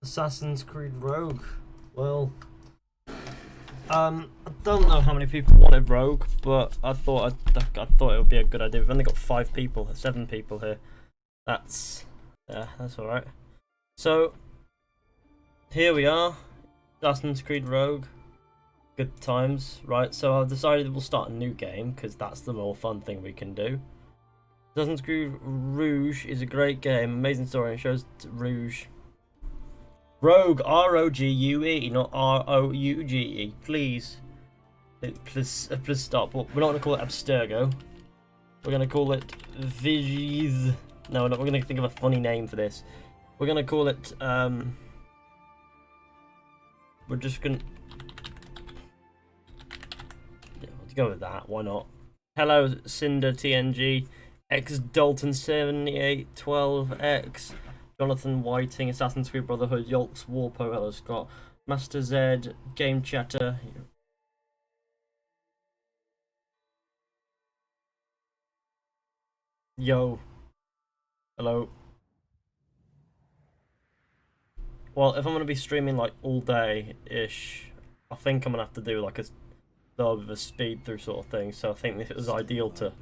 Assassin's Creed Rogue. Well, I don't know how many people wanted Rogue, but I thought it would be a good idea. We've only got 5 people, 7 people here. That's all right. So here we are, Assassin's Creed Rogue. Good times, right? So I've decided we'll start a new game because that's the more fun thing we can do. Assassin's Creed Rouge is a great game, amazing story, and shows Rouge. Rogue, R-O-G-U-E, not R-O-U-G-E. Please stop. We're not going to call it Abstergo. We're going to call it Fizhy. No, we're going to think of a funny name for this. We're going to call it, we're just going to... Yeah, let's go with that. Why not? Hello, Cinder TNG, X Dalton 7812X. Jonathan Whiting, Assassin's Creed Brotherhood, Yolks, Warpo, hello Scott, Master Z, Game Chatter. Yo. Hello. Well, if I'm going to be streaming like all day-ish, I think I'm going to have to do like a sort of a speed through sort of thing, so I think this is ideal to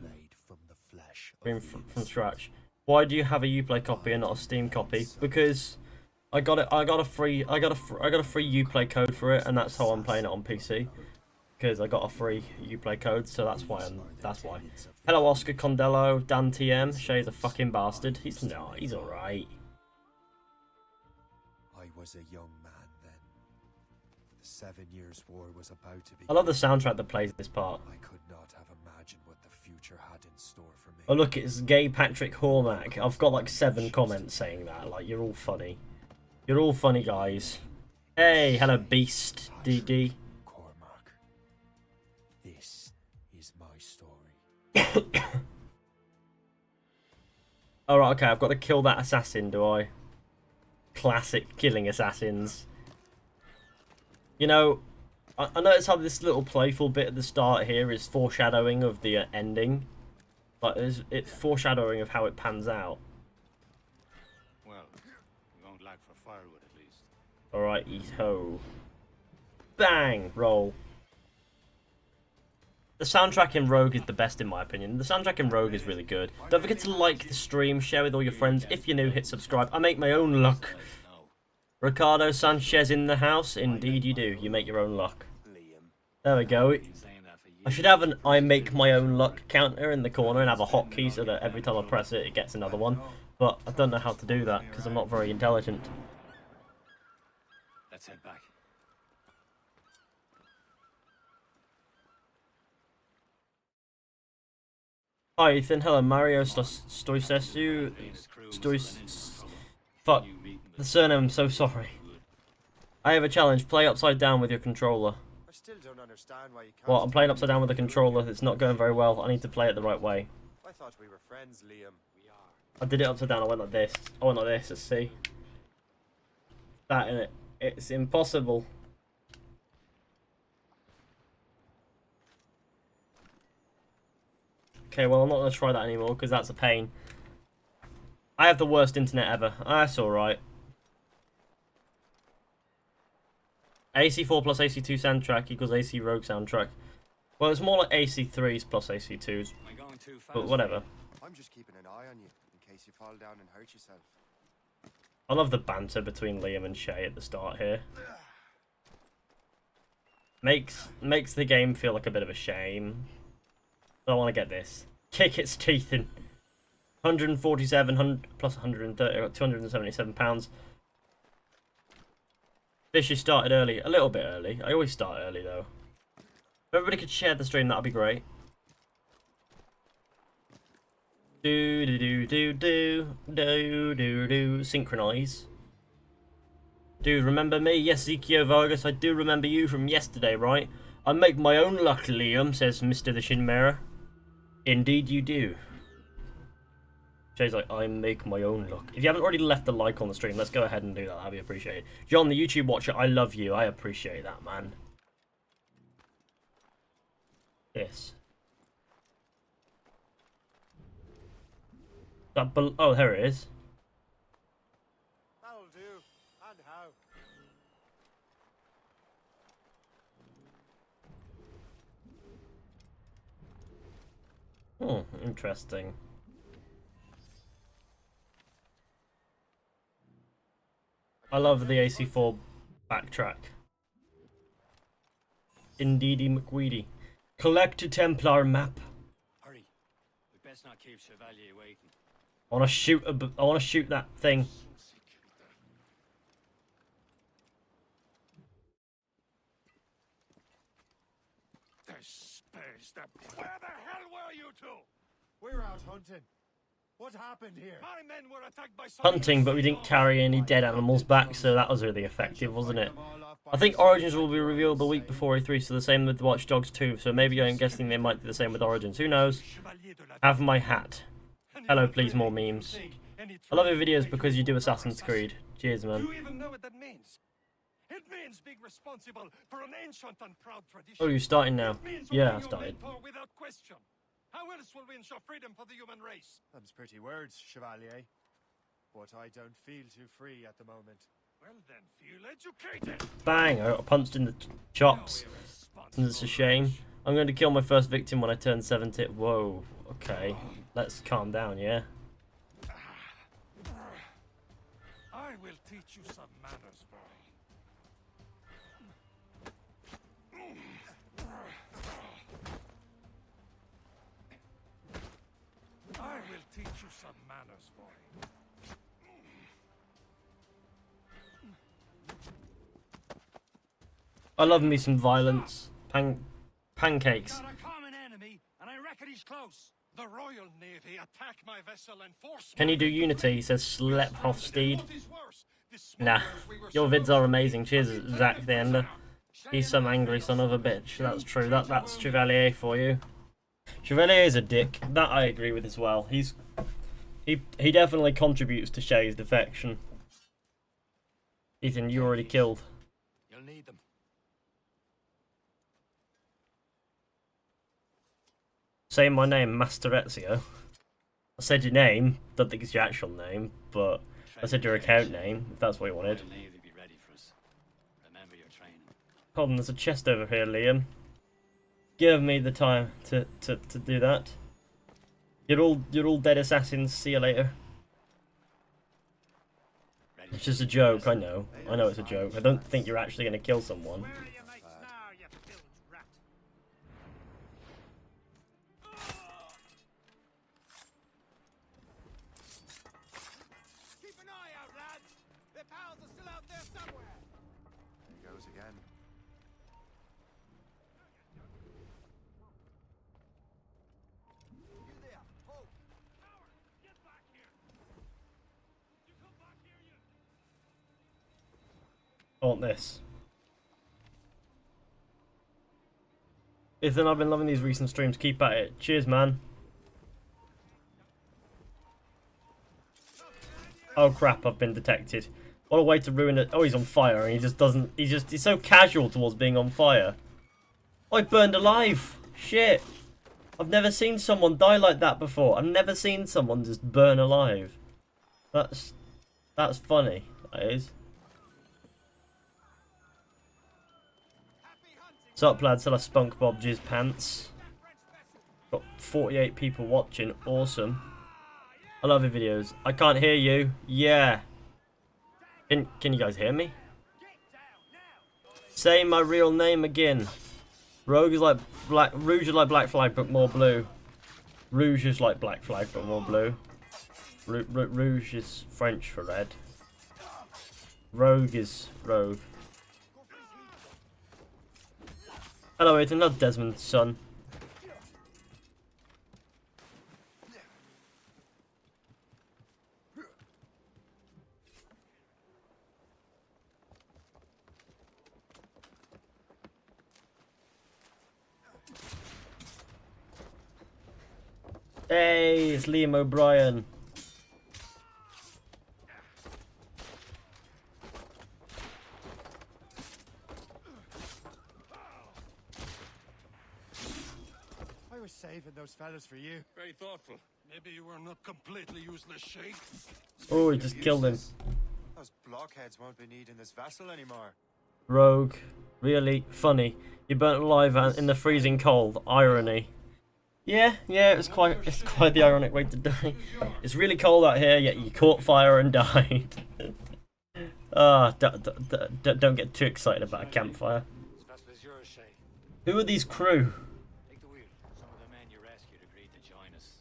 stream from scratch. Why do you have a Uplay copy and not a Steam copy? Because I got a free Uplay code for it, and that's how I'm playing it on PC. Because I got a free Uplay code, so that's why. Hello, Oscar Condello, Dan TM. Shay's a fucking bastard. He's not. He's all right. I was a young man then. The 7 Years' War was about to begin. I love the soundtrack that plays this part. I could not have imagined what the future had in store for me. Oh look, it's Gay Patrick Hormack. I've got like 7 comments saying that. Like, you're all funny. You're all funny, guys. Hey, hello, Beast DD. Cormac, this is my story. Alright, okay, I've got to kill that assassin, do I? Classic killing assassins. You know, I notice how this little playful bit at the start here is foreshadowing of the ending. Like, it's foreshadowing of how it pans out. Well, we won't lack for firewood at least. Alright, ho. Bang! Roll. The soundtrack in Rogue is the best in my opinion. The soundtrack in Rogue is really good. Don't forget to like the stream, share with all your friends. If you're new, hit subscribe. I make my own luck. Ricardo Sanchez in the house. Indeed you do. You make your own luck. There we go. I should have an I make my own luck counter in the corner and have a hotkey so that every time I press it, it gets another one. But I don't know how to do that because I'm not very intelligent. Let's head back. Hi Ethan, hello Mario Stoicesu. Fuck. The surname, I'm so sorry. I have a challenge. Play upside down with your controller. I still don't understand why you can't. Well, I'm playing upside down with the controller. It's not going very well. I need to play it the right way. I thought we were friends, Liam. We are. I did it upside down. I went like this. I went like this. Let's see. That in it. It's impossible. Okay, well, I'm not going to try that anymore because that's a pain. I have the worst internet ever. That's alright. AC4 plus AC2 soundtrack equals AC Rogue soundtrack. Well, it's more like AC3s plus AC2s. But whatever. I'm just keeping an eye on you in case you fall down and hurt yourself. I love the banter between Liam and Shay at the start here. Makes the game feel like a bit of a shame. But I want to get this. Kick its teeth in. 147 plus 130, I got 277 pounds. Fizhy started early, a little bit early. I always start early though. If everybody could share the stream, that'd be great. Do. Synchronize. Dude, remember me? Yes, Zekio Vargas, I do remember you from yesterday, right? I make my own luck, Liam, says Mr. the Shinmera. Indeed you do. Jay's like, I make my own luck. If you haven't already left a like on the stream, let's go ahead and do that. That'd be appreciated. John, the YouTube watcher, I love you. I appreciate that, man. Yes. That oh, there it is. That'll do. And how? Interesting. I love the AC4 backtrack. Indeedy McWeedy. Collect a Templar map. Hurry. We best not keep Chevalier waiting. I wanna shoot that thing. Where the hell were you two? We're out hunting. What happened here? My men were attacked by Hunting, but we didn't carry any dead animals back, so that was really effective, wasn't it? I think Origins will be revealed the week before E3, so the same with Watch Dogs 2, so maybe I'm guessing they might do the same with Origins. Who knows? Have my hat. Hello, please, more memes. I love your videos because you do Assassin's Creed. Cheers, man. Do you even know what that means? It means being responsible for an ancient and proud tradition. Oh, you're starting now. It means Yeah, I obeying your started. mentor without question. How else will we ensure freedom for the human race? Them's pretty words, Chevalier. But I don't feel too free at the moment. Well then, feel educated. Bang! I got punched in the chops. And it's a shame. I'm going to kill my first victim when I turn 70. Whoa. Okay. Let's calm down, yeah? I will teach you some manners, boy. I will teach you some manners, boy. I love me some violence. Pancakes. Got a common enemy, and I reckon he's close. The Royal Navy attack my vessel and force. Can you do Unity? He says Slephoffsteed. Nah. Your vids are amazing. Cheers, Zach the Ender. He's some angry son of a bitch. That's true. That's Chevalier for you. Chevalier is a dick. That I agree with as well. He definitely contributes to Shay's defection. Ethan, you already killed. You'll need them. Say my name, Master Ezio. I said your name. Don't think it's your actual name, but I said your account name, if that's what you wanted. Royal Navy be ready for us. Remember your training. Hold on, there's a chest over here, Liam. Give me the time to do that. You're all dead assassins. See you later. Ready. It's just a joke. I know it's a joke. I don't think you're actually gonna kill someone. Where are your mates now, you bilge rat? Keep an eye out, lads. Their pals are still out there somewhere. There he goes again. You there? Hold. Howard, get back here. You come back here, you. I want this. Ethan, I've been loving these recent streams. Keep at it. Cheers, man. Oh crap, I've been detected. What a way to ruin it. Oh, he's on fire and he just doesn't... He's so casual towards being on fire. I burned alive. Shit. I've never seen someone die like that before. I've never seen someone just burn alive. That's funny. That is. What's up, lads? Till I spunk Bob Jizz Pants. Got 48 people watching. Awesome. I love your videos. I can't hear you. Yeah. Can you guys hear me? Say my real name again. Rogue is like black. Rouge is like Black Flag, but more blue. Rouge is like Black Flag, but more blue. Rouge is French for red. Rogue is rogue. Hello, it's another Desmond's son. Hey, it's Liam O'Brien. I was saving those fellas for you. Very thoughtful. Maybe you were not completely useless, Shay. Oh, he just killed him. Those blockheads won't be needing this vessel anymore. Rogue. Really funny. You burnt alive and in the freezing cold. Irony. Yeah, it's quite the ironic way to die. It's really cold out here, yet you caught fire and died. Ah, don't get too excited about a campfire. This vessel is yours, Shay. Who are these crew? Take the wheel. Some of the men you rescued agreed to join us.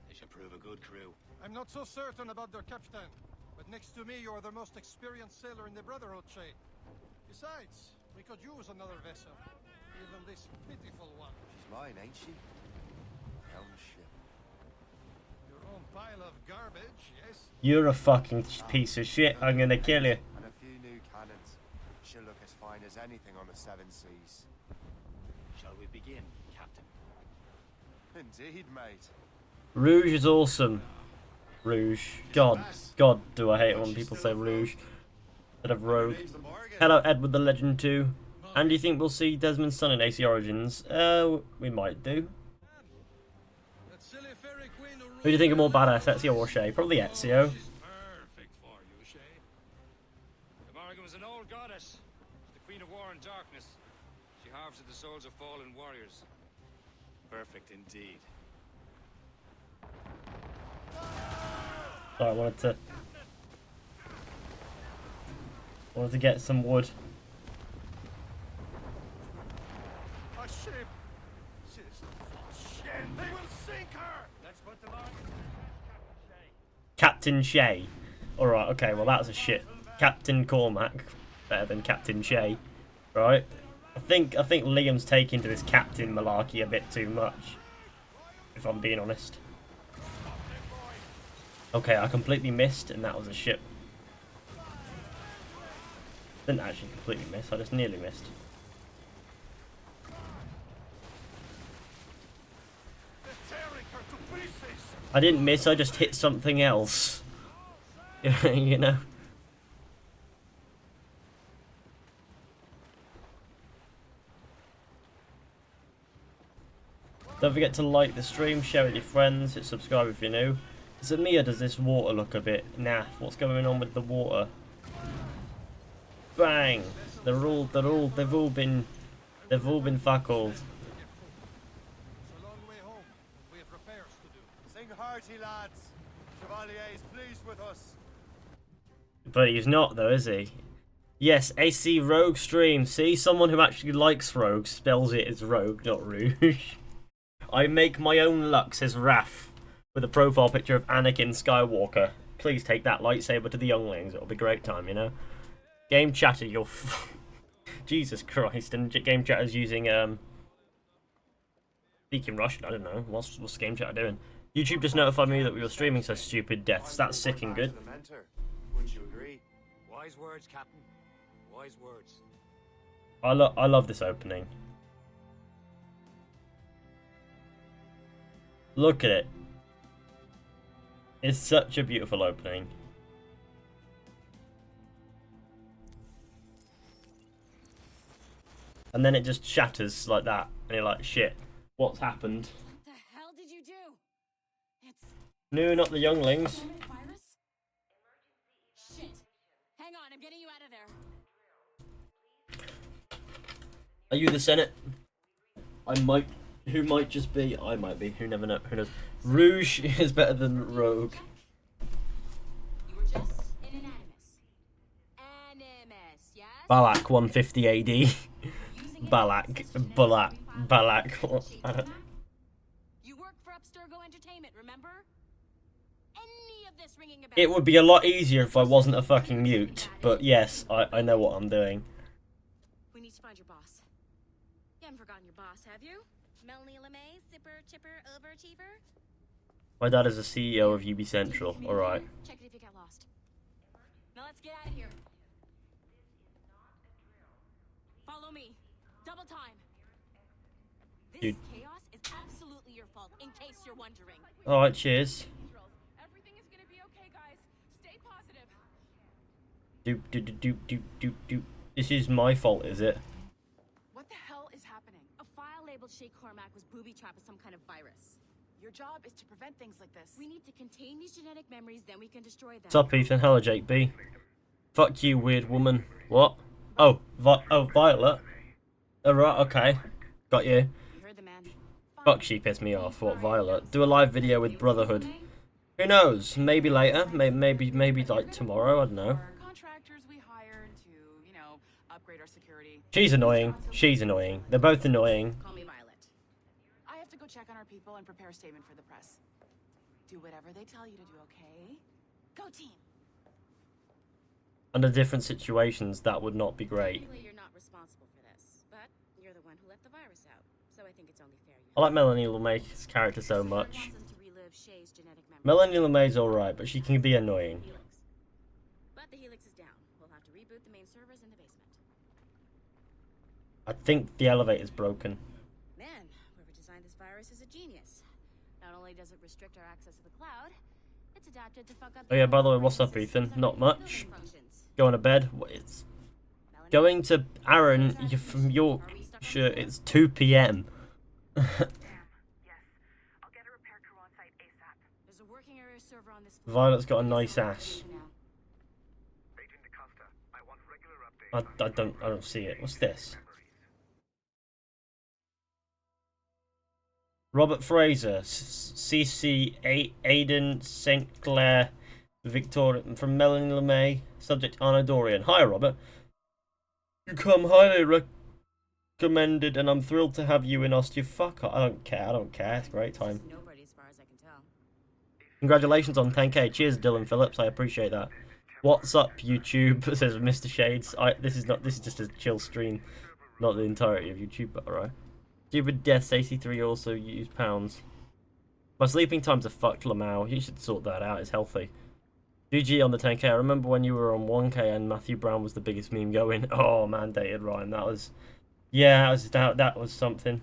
They should prove a good crew. I'm not so certain about their captain, but next to me you are the most experienced sailor in the Brotherhood, Shay. Besides, we could use another vessel. Even this pitiful one. She's mine, ain't she? Own ship. Your own pile of garbage, yes? You're a fucking piece of shit. I'm gonna kill you. And a few new cannons. She'll look as fine as anything on the seven seas. Shall we begin, Captain? Indeed, mate. Rouge is awesome. Rouge. God, do I hate it when people say Rouge instead of Rogue. Hello, Edward the Legend 2. And do you think we'll see Desmond's son in AC Origins? We might do. That silly fairy queen Who do you think are more badass, Ezio or Shay? Probably Ezio. She's perfect for you, Shay. The Morrigan was an old goddess, the queen of war and darkness. She harvested the souls of fallen warriors. Perfect indeed. Sorry, I wanted to get some wood. A ship! She's shit! They will sink her! Let's put the Morrigan to Shay. Captain Shay. Alright, okay, well that's a shit. Captain Cormac. Better than Captain Shay. Right? I think Liam's taking to this captain malarkey a bit too much. If I'm being honest. Okay, I completely missed and that was a ship. Didn't actually completely miss, I just nearly missed. They're tearing her to pieces! I didn't miss, I just hit something else. You know? Don't forget to like the stream, share it with your friends, hit subscribe if you're new. Is it me or does this water look a bit naff? What's going on with the water? Bang! They've all been fuckled. It's a long way home. We have repairs to do. Sing hearty, lads. Chevalier is pleased with us. But he's not though, is he? Yes, AC Rogue stream. See, someone who actually likes Rogue spells it as Rogue, not Rouge. I make my own luck, says Raph, with a profile picture of Anakin Skywalker. Please take that lightsaber to the younglings. It'll be a great time, you know. Game chatter, you're Jesus Christ, and game chatter's using speaking Russian. I don't know. What's game chatter doing? YouTube just notified me that we were streaming, so stupid deaths. That's sick and good. The mentor. Wouldn't you agree? Wise words, Captain. Wise words. I love this opening. Look at it. It's such a beautiful opening. And then it just shatters like that, and you're like, shit, what's happened? The hell did you do? It's No, not the younglings. virus? Shit. Hang on, I'm getting you out of there. Are you the Senate? Who might just be? I might be. Who never know? Who knows? Rouge is better than Rogue. You were just in an animus, yes? Balak 150 AD. Using it Balak. as a system Balak. to find Balak. You work for Upsturgo Entertainment, remember? Any of this ringing a bell? It would be a lot easier if I wasn't a fucking mute. But yes, I know what I'm doing. We need to find your boss. Yeah, haven't forgotten your boss, have you? Melanie LeMay, Zipper, Chipper, Overachiever? My dad is the CEO of UB Central. Alright. Check it if you get lost. Now let's get out of here. Follow me. Double time. This Dude. chaos is absolutely your fault, in case you're wondering. Alright, cheers. Everything is gonna be okay, guys. Stay positive. Doop doop doop doop doop doop. This is my fault, is it? What the hell is happening? A file labeled Shay Cormac was booby-trapped with some kind of virus. Your job is to prevent things like this. We need to contain these genetic memories, then we can destroy them. What's up, Ethan? Hello, Jake B. Fuck you, weird woman. What? Oh, Violet. Alright, okay. Got you. You heard the man. Fuck, she pissed me off. What, Violet? Do a live video with Brotherhood. Who knows? Maybe later. Maybe like tomorrow. I don't know. Contractors we hire to, you know, upgrade our security. She's annoying. She's annoying. They're both annoying. Call me Violet. I have to go check on our people and prepare a statement for the press. Do whatever they tell you to do, okay? Go team. Under different situations, that would not be great. Technically, you're not responsible for this, but you're the one who let the virus out, so I think it's only fair you. I like Melanie LeMay's character so Spirit much. wants us to relive Shay's genetic memories. Melanie LeMay's alright, but she can be annoying. Helix. But the Helix is down. We'll have to reboot the main servers in the basement. I think the elevator's broken. Man, whoever designed this virus is a genius. Not only does it restrict our access to the cloud, it's adapted to fuck up. Oh yeah, by the way, what's up, operating Ethan? systems Not and much. building functions. Going to bed. It's Melanie, going to Aaron. You're from Yorkshire. It's 2 p.m. Yes. I'll get a repair crew on site ASAP. there's a working area server on this floor. Violet's got a nice ass. Now. Agent DeCosta, I want regular updates. I don't see it. What's this? Robert Fraser, CC Aidan St. Clair, Victoria, from Melanie LeMay, subject Arno Dorian. Hi, Robert. You come highly recommended, and I'm thrilled to have you in Ostia. Fuck, I don't care. It's a great time. Nobody, as far as I can tell. Congratulations on 10k. Cheers, Dylan Phillips. I appreciate that. What's up, YouTube? Says Mr. Shades. This is just a chill stream, not the entirety of YouTube, but alright. Stupid Deaths 83 also use pounds. My sleeping times are fucked, Lamau. You should sort that out. It's healthy. GG on the 10k. I remember when you were on 1k and Matthew Brown was the biggest meme going. Oh, mandated Ryan. That was, yeah, that was something.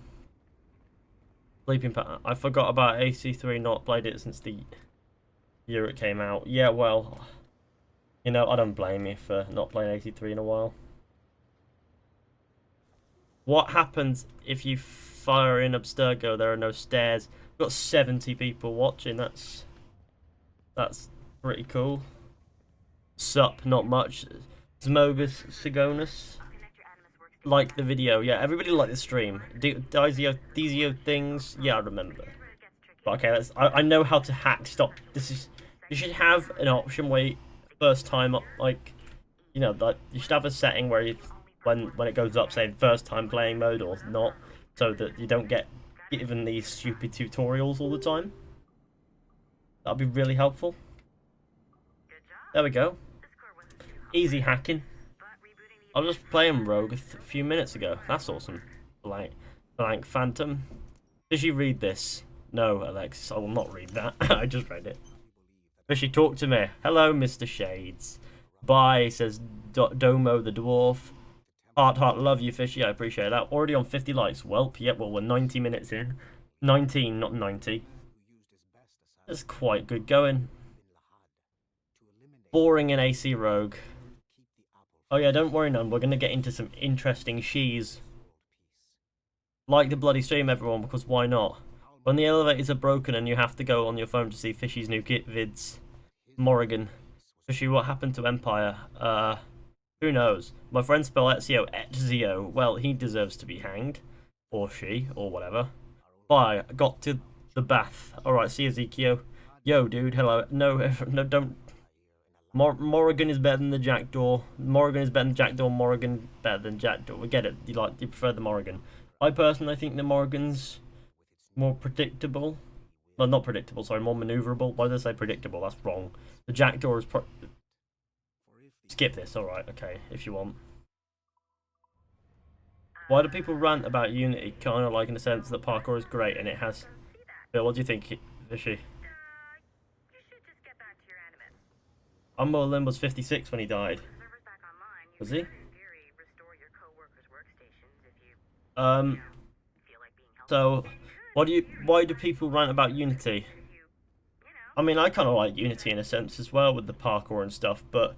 Sleeping pattern. I forgot about AC3. Not played it since the year it came out. Yeah, well, you know, I don't blame you for not playing AC3 in a while. What happens if you fire in Abstergo? There are no stairs. We've got 70 people watching. That's pretty cool. Sup, not much. Smogus Sigonus. Like the video. Yeah, everybody like the stream. Dizio things. Yeah, I remember. But okay, I know how to hack. Stop. You should have an option where first time, like, you know, like you should have a setting where you, when it goes up, say first time playing mode or not, so that you don't get given these stupid tutorials all the time. That'd be really helpful. There we go. Easy hacking. I was just playing Rogue a few minutes ago. That's awesome. Blank Phantom. Did you read this? No, Alexis. I will not read that. I just read it. Fishy, talk to me. Hello, Mr. Shades. Bye, says Domo the Dwarf. Heart, love you, Fishy. I appreciate that. Already on 50 likes. Welp, yep, well, we're 90 minutes in. 19, not 90. That's quite good going. Boring in AC Rogue. Oh yeah, don't worry, none. We're going to get into some interesting shees. Like the bloody stream, everyone, because why not? When the elevators are broken and you have to go on your phone to see Fishy's new kit vids. Morrigan. Fishy, what happened to Empire? Who knows? My friend spell Ezio. Well, he deserves to be hanged. Or she, or whatever. Bye, I got to the bath. Alright, see you, Ezekiel. Yo, dude, hello. No, don't. Morrigan is better than the Jackdaw. Morrigan is better than Jackdaw. Morrigan better than Jackdaw. We get it. You prefer the Morrigan. I personally think the Morrigan's more predictable. Well, not predictable, sorry, more maneuverable. Why did I say predictable? That's wrong. The Jackdaw is skip this, alright, okay, if you want. Why do people rant about Unity? Kind of like in the sense that parkour is great and it has. Bill, what do you think, Fizhy? Umbo Lim was 56 when he died. Was he? So, why do people rant about Unity? I mean, I kind of like Unity in a sense as well with the parkour and stuff, but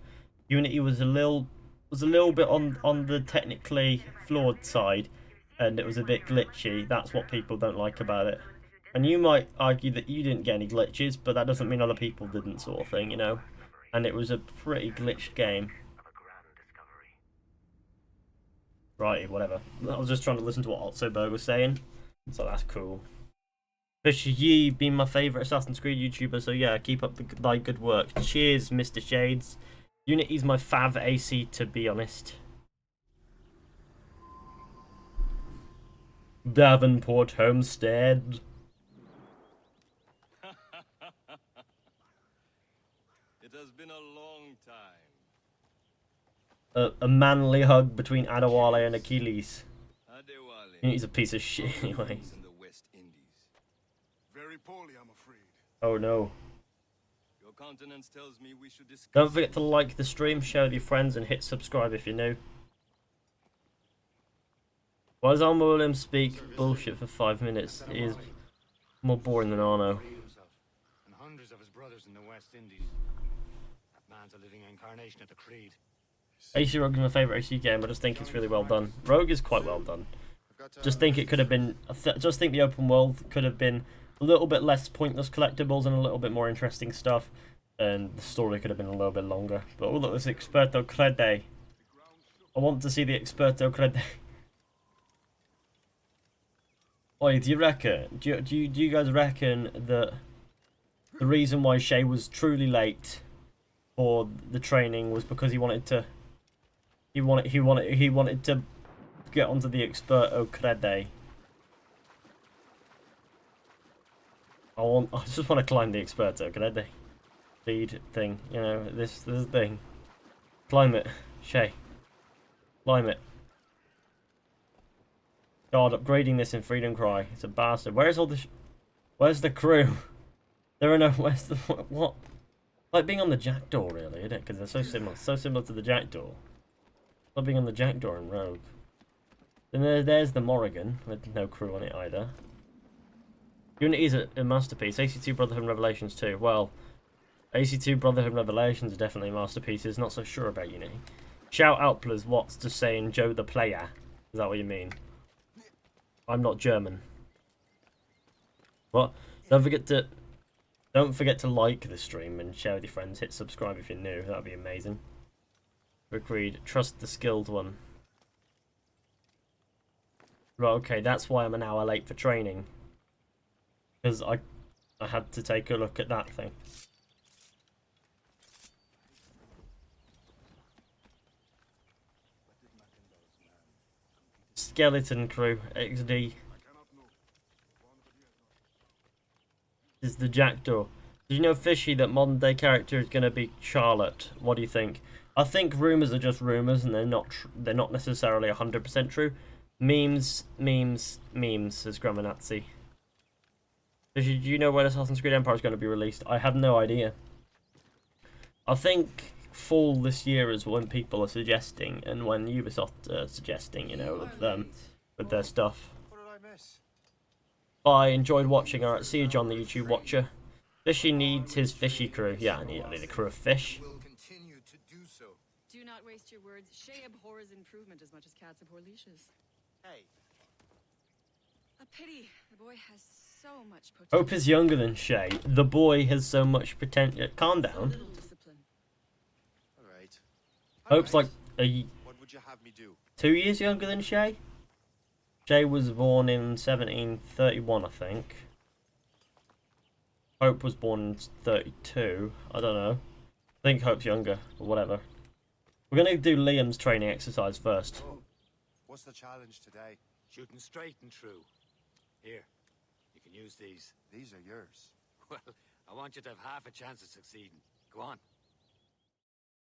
Unity was a little bit on the technically flawed side, and it was a bit glitchy. That's what people don't like about it. And you might argue that you didn't get any glitches, but that doesn't mean other people didn't, sort of thing, you know? And it was a pretty glitched game. Right, whatever. I was just trying to listen to what Otsoberg was saying, so that's cool. Fizhy, you been my favourite Assassin's Creed YouTuber, so yeah, keep up the good work. Cheers, Mr. Shades. Unity's my fav AC, to be honest. Davenport homestead. It has been a long time. A manly hug between Adewale and Achilles. Adewale. Unity's a piece of shit anyway. In the West Indies. Very poorly, I'm afraid. Oh no. Your countenance tells me we should discuss. Don't forget to like the stream, share with your friends, and hit subscribe if you're new. Why does Armo Williams speak bullshit for 5 minutes? He is more boring than Arno. And hundreds of his brothers in the West Indies. That man's a living incarnation of the Creed. AC Rogue is my favourite AC game. I just think it's really well done. Rogue is quite well done. Just think it could have been. Just think the open world could have been a little bit less pointless collectibles and a little bit more interesting stuff, and the story could have been a little bit longer. But oh look, this Experto Crede. I want to see the Experto Crede. Oi, do you reckon? Do you guys reckon that the reason why Shay was truly late for the training was because he wanted to get onto the Experto Crede? I just want to climb the Experto Crede speed thing, you know, this thing. Climb it, Shay. Climb it. God, upgrading this in Freedom Cry. It's a bastard. Where's the crew? There are no. Where's the what? Like being on the Jackdaw, really, isn't it? Because they're so similar to the Jackdaw. Like being on the Jackdaw in Rogue. Then there's the Morrigan with no crew on it either. Unity is a masterpiece. AC2 Brotherhood and Revelations too. Well, AC2 Brotherhood and Revelations are definitely masterpieces. Not so sure about Unity. Shout out, please. What's to saying Joe the player? Is that what you mean? I'm not German. What? Don't forget to like the stream and share with your friends. Hit subscribe if you're new. That'd be amazing. Agreed. Trust the skilled one. Right. Okay. That's why I'm an hour late for training. Because I had to take a look at that thing. Skeleton crew XD. This is the Jackdaw. Did you know, Fizhy, that modern day character is going to be Charlotte? What do you think? I think rumours are just rumours, and they're not necessarily 100% true. Memes, says Grammanazi. Fizhy, do you know when Assassin's Creed Empire is going to be released? I have no idea. I think fall this year is when people are suggesting, and when Ubisoft are suggesting, you know, with their stuff. What did I miss? I enjoyed watching. Alright, see you, John, the YouTube watcher. Fizhy needs his fishy crew. Yeah, I need a crew of fish. Will continue to do so. Do not waste your words. Shay abhors improvement as much as cats abhor leashes. Hey, A pity. The boy has so much potential. Hope is younger than Shay. The boy has so much potential. Calm down. Little discipline. all right. Hope's like What would you have me do? 2 years younger than Shay. Shay was born in 1731, I think. Hope was born in 32. I don't know. I think Hope's younger, or whatever. We're gonna do Liam's training exercise first. Oh, what's the challenge today? Shooting straight and true. Here, you can use these. These are yours. Well, I want you to have half a chance of succeeding. Go on.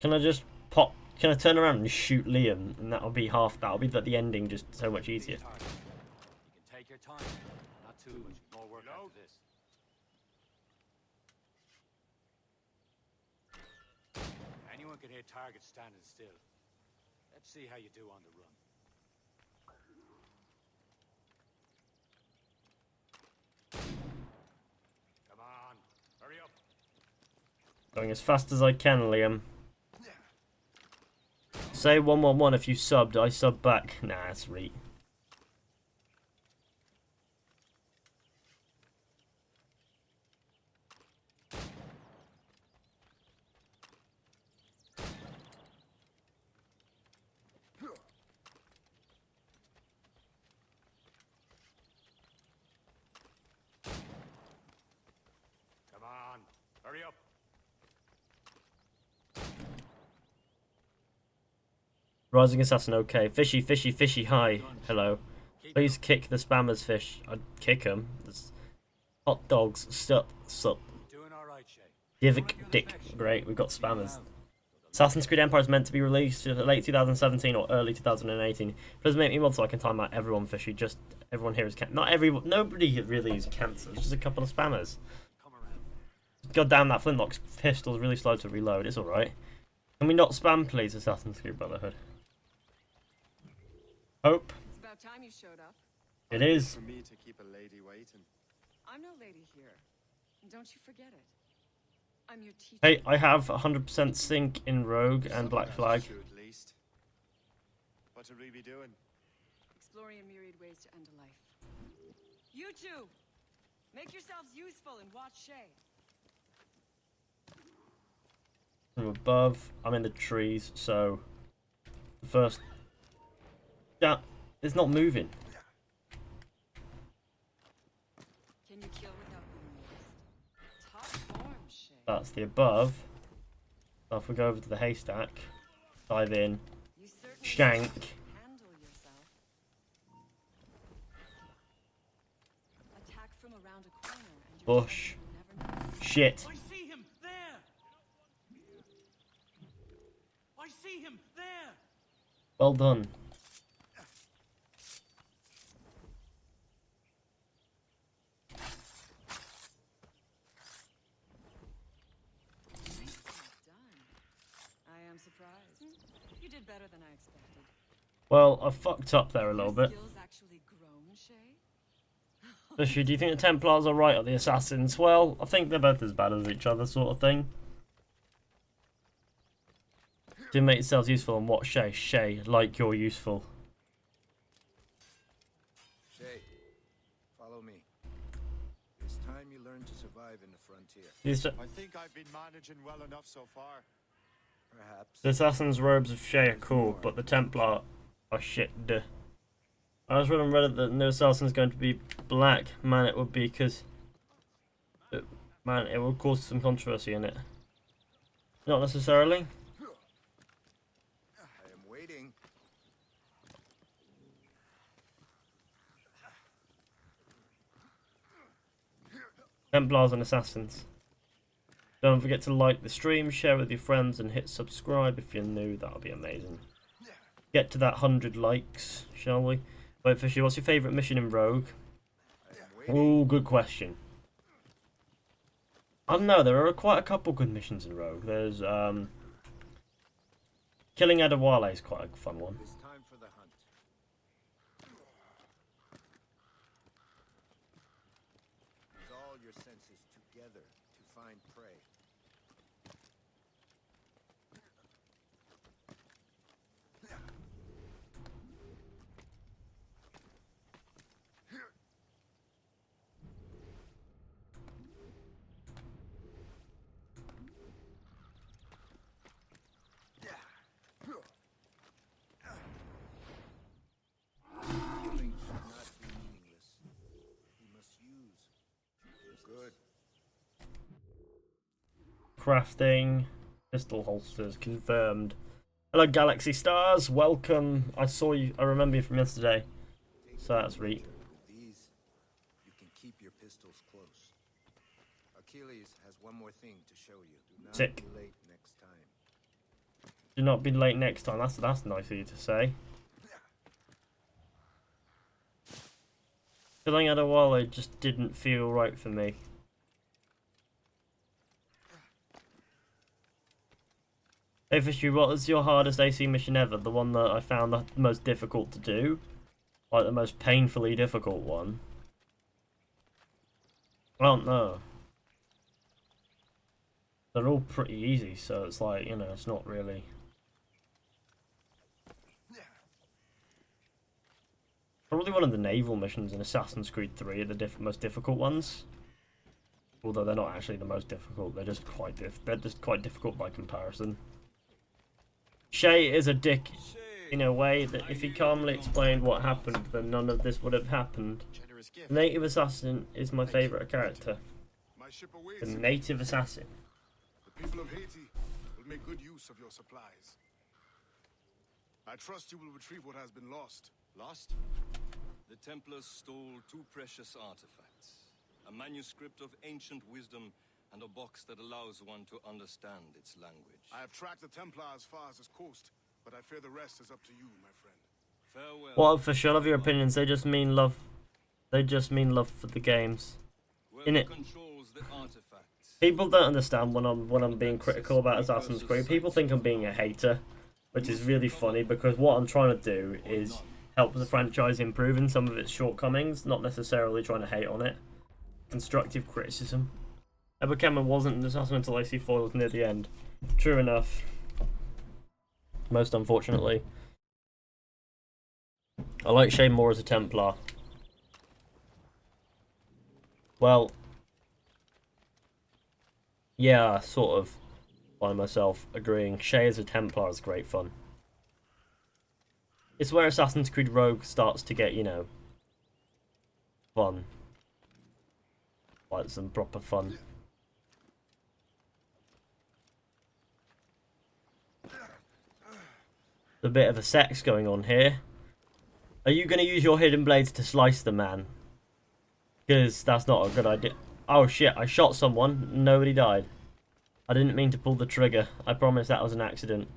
Can I just pop? Can I turn around and shoot Liam, and that'll be half. That'll be the ending just so much easier. You can take your time. Not too much more work after this. Anyone can hit targets standing still. Let's see how you do on the run. Come on, hurry up. Going as fast as I can, Liam. Say 111 if you subbed. I sub back. Nah, that's right. Come on, hurry up. Rising Assassin, okay. Fishy, fishy, fishy, hi. Hello. Please kick the spammers, fish. I'd kick them. There's hot dogs, sup. Doing all right, Shay. Divic dick. Great, we've got spammers. Assassin's Creed Empire is meant to be released late 2017 or early 2018. It doesn't make me mod so I can time out everyone, fishy. Just everyone here is cancer. Not everyone. Nobody really is cancer. It's just a couple of spammers. God damn, that flintlock pistol's really slow to reload. It's alright. Can we not spam, please, Assassin's Creed Brotherhood? Hope. It's about time you showed up. It is. For me to keep a lady waiting. I'm no lady here. And don't you forget it. I'm your teacher. Hey, I have 100% sync in Rogue and Black Flag. At least. What are we be doing? Exploring a myriad ways to end a life. You two! Make yourselves useful and watch Shay. From above, I'm in the trees, so the first. Yeah, it's not moving. Can you kill without being noticed? Top form, Shay. That's the above. So if we go over to the haystack, dive in, You certainly shank. handle yourself. Attack from around a corner and your Bush. target will never notice. Shit. I see him there. I see him there. Well done. Done. I am surprised. You did better than I expected. Well, I fucked up there a little Your bit. skills actually grown, Shay? Fishy, do you think the Templars are right or the Assassins? Well, I think they're both as bad as each other, sort of thing. Do make yourselves useful and what, Shay? Shay, like you're useful. Shay, follow me. It's time you learn to survive in the frontier. I think I've been managing well enough so far. Perhaps. The Assassin's robes of Shay are cool, but the Templar are shit. Duh. I was read on Reddit that no Assassin's going to be black. Man, it would be because... Man, it would cause some controversy in it. Not necessarily. I am waiting. Templars and Assassins. Don't forget to like the stream, share with your friends, and hit subscribe if you're new. That would be amazing. Get to that 100 likes, shall we? Wait, Fishy, what's your favourite mission in Rogue? I am waiting. Oh, good question. I don't know, there are quite a couple good missions in Rogue. There's, Killing Adewale is quite a fun one. It's time for the hunt. Use all your senses together to find prey. Killing should not be meaningless. We must use. Good. Crafting. Pistol holsters confirmed. Hello, Galaxy Stars. Welcome. I saw you. I remember you from yesterday. So that's right. With these, you can keep your pistols close. Achilles has one more thing to show you. Do not Sick. be late next time. Do not be late next time. That's nice of you to say. Filling out a while, it just didn't feel right for me. Hey Fizhy, what was your hardest AC mission ever? The one that I found the most difficult to do? Like the most painfully difficult one? I don't know. They're all pretty easy, so it's like, you know, it's not really... Probably one of the naval missions in Assassin's Creed 3 are the most difficult ones. Although they're not actually the most difficult, they're just quite difficult by comparison. Shay is a dick in a way that if he calmly explained what happened, then none of this would have happened. The native assassin is my favourite character. The native assassin. The people of Haiti will make good use of your supplies. I trust you will retrieve what has been lost. Lost? The Templars stole 2 precious artifacts. A manuscript of ancient wisdom and a box that allows one to understand its language. I have tracked the Templars as far as this coast, but I fear the rest is up to you, my friend. Farewell. What for sure of your opinions, they just mean love. They just mean love for the games. In it. Controls the artifacts. People don't understand when I'm being critical about Assassin's Creed. People think I'm being a hater, which is really funny because what I'm trying to do is help the franchise improve in some of its shortcomings, not necessarily trying to hate on it. Constructive criticism. Edward Cameron wasn't an assassin until AC foiled near the end. True enough. Most unfortunately. I like Shane more as a Templar. Well, yeah, sort of. By myself agreeing. Shay as a Templar is great fun. It's where Assassin's Creed Rogue starts to get, you know, fun. Like some proper fun. A bit of a sex going on here. Are you going to use your hidden blades to slice the man? Because that's not a good idea. Oh shit, I shot someone. Nobody died. I didn't mean to pull the trigger. I promise that was an accident.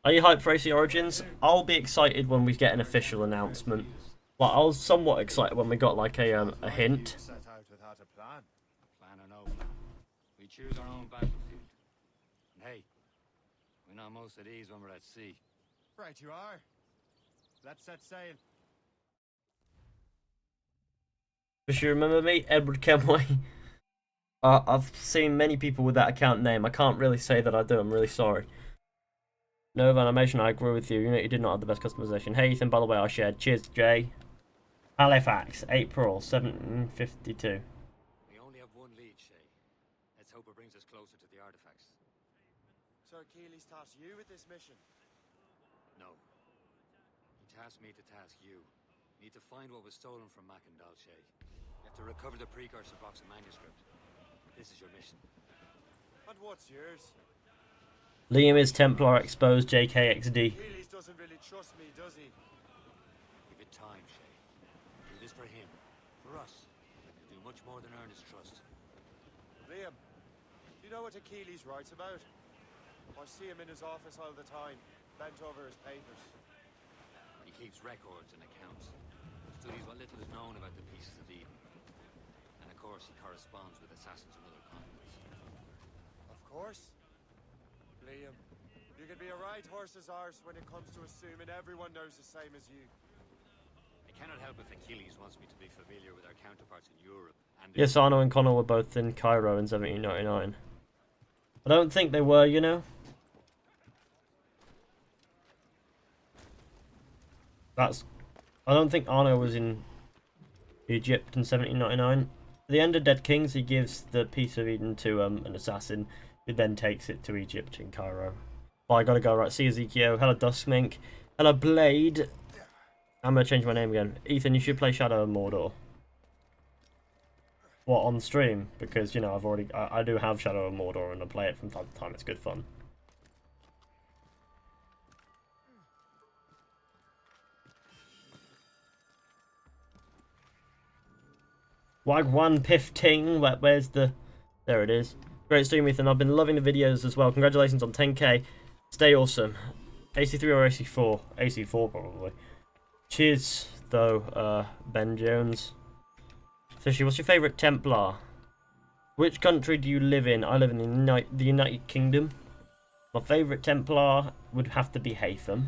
Are you hyped for AC Origins? I'll be excited when we get an official announcement. Well, I was somewhat excited when we got like a hint. Set out without a plan. Plan or no plan. We choose our own battlefield. And hey, we know most of these when we're at sea. Right you are. Let's set sail. Does you remember me? Edward Kenway. I've seen many people with that account name. I can't really say that I do. I'm really sorry. No animation, I agree with you. You know, you did not have the best customization. Hey Ethan, by the way, I shared. Cheers, Jay. Halifax, April 1752. We only have one lead, Shay. Let's hope it brings us closer to the artifacts. Sir Keeley's tasked you with this mission. No. He tasked me to task you. Need to find what was stolen from Mackendal, Shay. You have to recover the precursor box of manuscript. This is your mission. And what's yours? Liam is Templar exposed JKXD. Keeley's doesn't really trust me, does he? Give it time, Shay. Do this for him. For us. You'll do much more than earn his trust. Liam, do you know what Achilles writes about? I see him in his office all the time, bent over his papers. He keeps records and accounts. Studies what little is known about the pieces of Eden. And of course, he corresponds with assassins on other continents. Of course. Liam, you can be a right horse's arse when it comes to assuming everyone knows the same as you. I cannot help if Achilles wants me to be familiar with our counterparts in Europe and... Yes, Arno and Connor were both in Cairo in 1799. I don't think they were, you know. I don't think Arno was in Egypt in 1799. At the end of Dead Kings, he gives the piece of Eden to an assassin, who then takes it to Egypt in Cairo. Oh, I gotta go, right. See Ezekiel. Hello, Duskmink. Hello, Blade. I'm gonna change my name again. Ethan, you should play Shadow of Mordor. What, on stream? Because, you know, I do have Shadow of Mordor and I play it from time to time. It's good fun. Wagwan Piff Ting, where's the... There it is. Great stream, Ethan. I've been loving the videos as well. Congratulations on 10k. Stay awesome. AC3 or AC4? AC4 probably. Cheers, though, Ben Jones. Fishy, what's your favourite Templar? Which country do you live in? I live in the United Kingdom. My favourite Templar would have to be HATEFUL.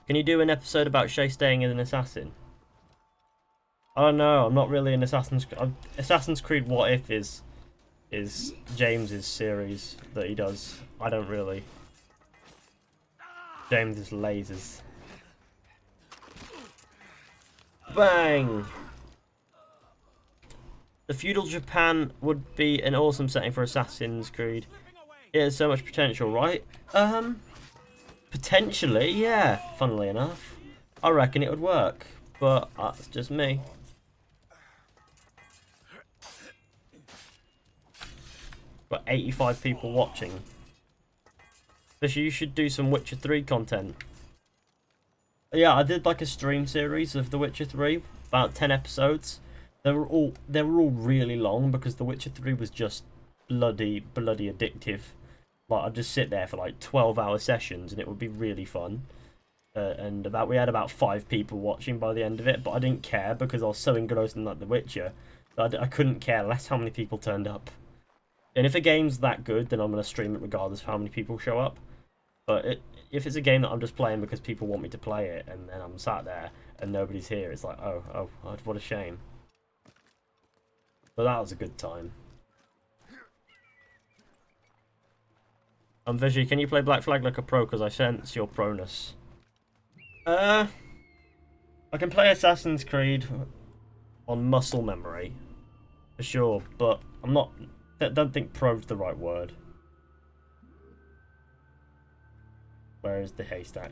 Can you do an episode about Shay staying as an assassin? I don't know. I'm not really an Assassin's Creed What If is James's series that he does. I don't really. James is lasers. Bang! The feudal Japan would be an awesome setting for Assassin's Creed. It has so much potential, right? Potentially, yeah. Funnily enough, I reckon it would work, but that's just me. Got 85 people watching. Fisher, you should do some Witcher 3 content. Yeah, I did like a stream series of The Witcher 3, about 10 episodes. They were all really long because The Witcher 3 was just bloody addictive. Like, I'd just sit there for like 12-hour sessions and it would be really fun. And we had about 5 people watching by the end of it, but I didn't care because I was so engrossed in like The Witcher that I couldn't care less how many people turned up. And if a game's that good, then I'm going to stream it regardless of how many people show up. But if it's a game that I'm just playing because people want me to play it, and then I'm sat there and nobody's here, it's like, oh, what a shame. But that was a good time. Fizhy, can you play Black Flag like a pro? Because I sense your proness. I can play Assassin's Creed on muscle memory, for sure, but I'm not. I don't think pro's the right word. Where is the haystack?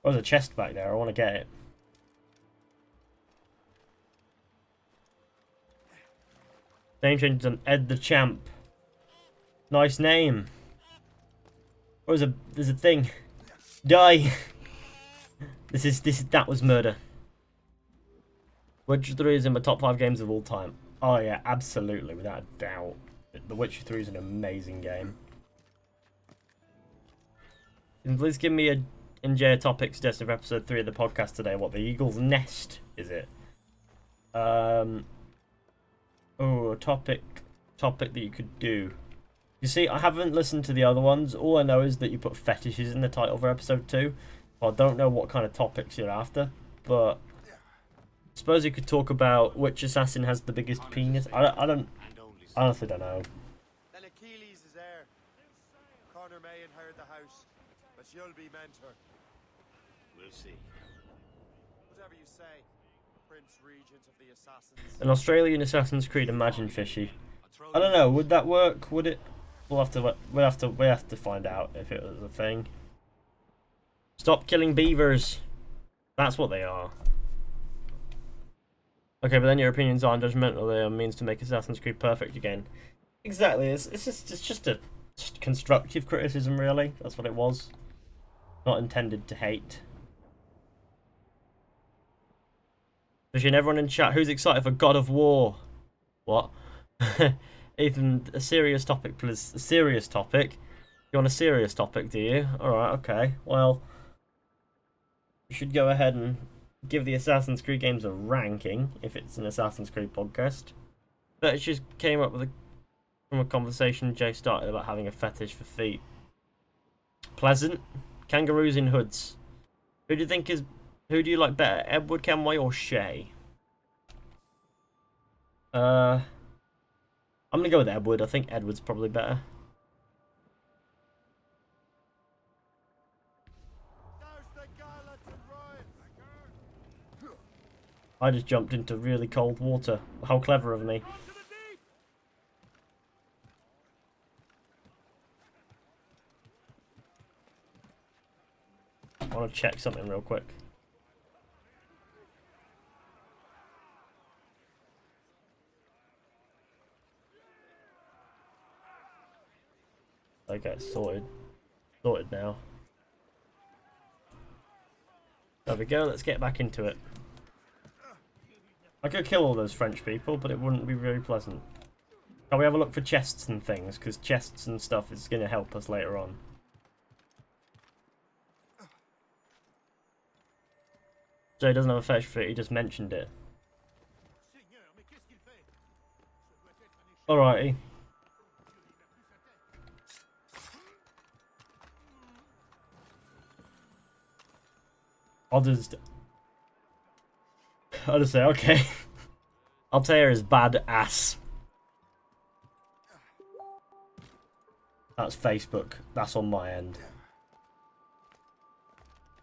Oh, there's a chest back there. I want to get it. Name change on Ed the Champ. Nice name. Oh, there's a thing. Die. That was murder. Witcher 3 is in my top 5 games of all time. Oh yeah, absolutely, without a doubt. The Witcher 3 is an amazing game. And please give me a topic suggestion for episode 3 of the podcast today. What, the Eagle's Nest, is it? Oh, a topic that you could do. You see, I haven't listened to the other ones. All I know is that you put fetishes in the title for episode 2. I don't know what kind of topics you're after, but I suppose you could talk about which assassin has the biggest penis. I honestly don't know. Then Achilles is heir. Connor may inherit the house, but you'll be mentor. We'll see. Whatever you say, Prince Regent of the Assassins. An Australian Assassin's Creed, imagine, Fishy. I don't know. Would that work? Would it? We have to find out if it was a thing. Stop killing beavers. That's what they are. Okay, but then your opinions aren't judgmental. They are means to make Assassin's Creed perfect again. Exactly. It's just a constructive criticism, really. That's what it was. Not intended to hate. Especially everyone in chat, who's excited for God of War? What? Ethan, a serious topic, please. A serious topic? You want a serious topic, do you? Alright, okay. Well, you should go ahead and give the Assassin's Creed games a ranking, if it's an Assassin's Creed podcast. But it just came up with from a conversation Jay started about having a fetish for feet. Pleasant. Kangaroos in hoods. Who do you like better, Edward Kenway or Shay? I'm gonna go with Edward. I think Edward's probably better. I just jumped into really cold water. How clever of me. I want to check something real quick. Okay, sorted. Sorted now. There we go, let's get back into it. I could kill all those French people, but it wouldn't be very pleasant. Can we have a look for chests and things? Because chests and stuff is going to help us later on. So he doesn't have a fetch for it, he just mentioned it. Alrighty. I'll just say, okay. Altair is badass. That's Facebook. That's on my end.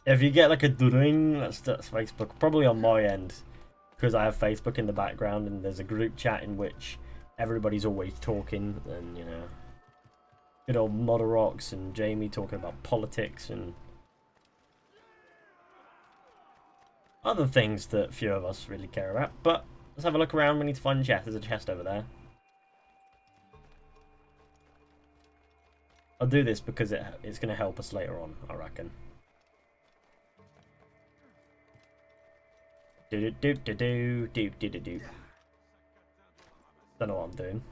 If you get like a ding, that's Facebook. Probably on my end, because I have Facebook in the background and there's a group chat in which everybody's always talking, and you know, good old Modorox and Jamie talking about politics and other things that few of us really care about. But let's have a look around. We need to find a chest. There's a chest over there. I'll do this because it's going to help us later on, I reckon. Do-do-do-do-do-do-do-do-do. Don't know what I'm doing.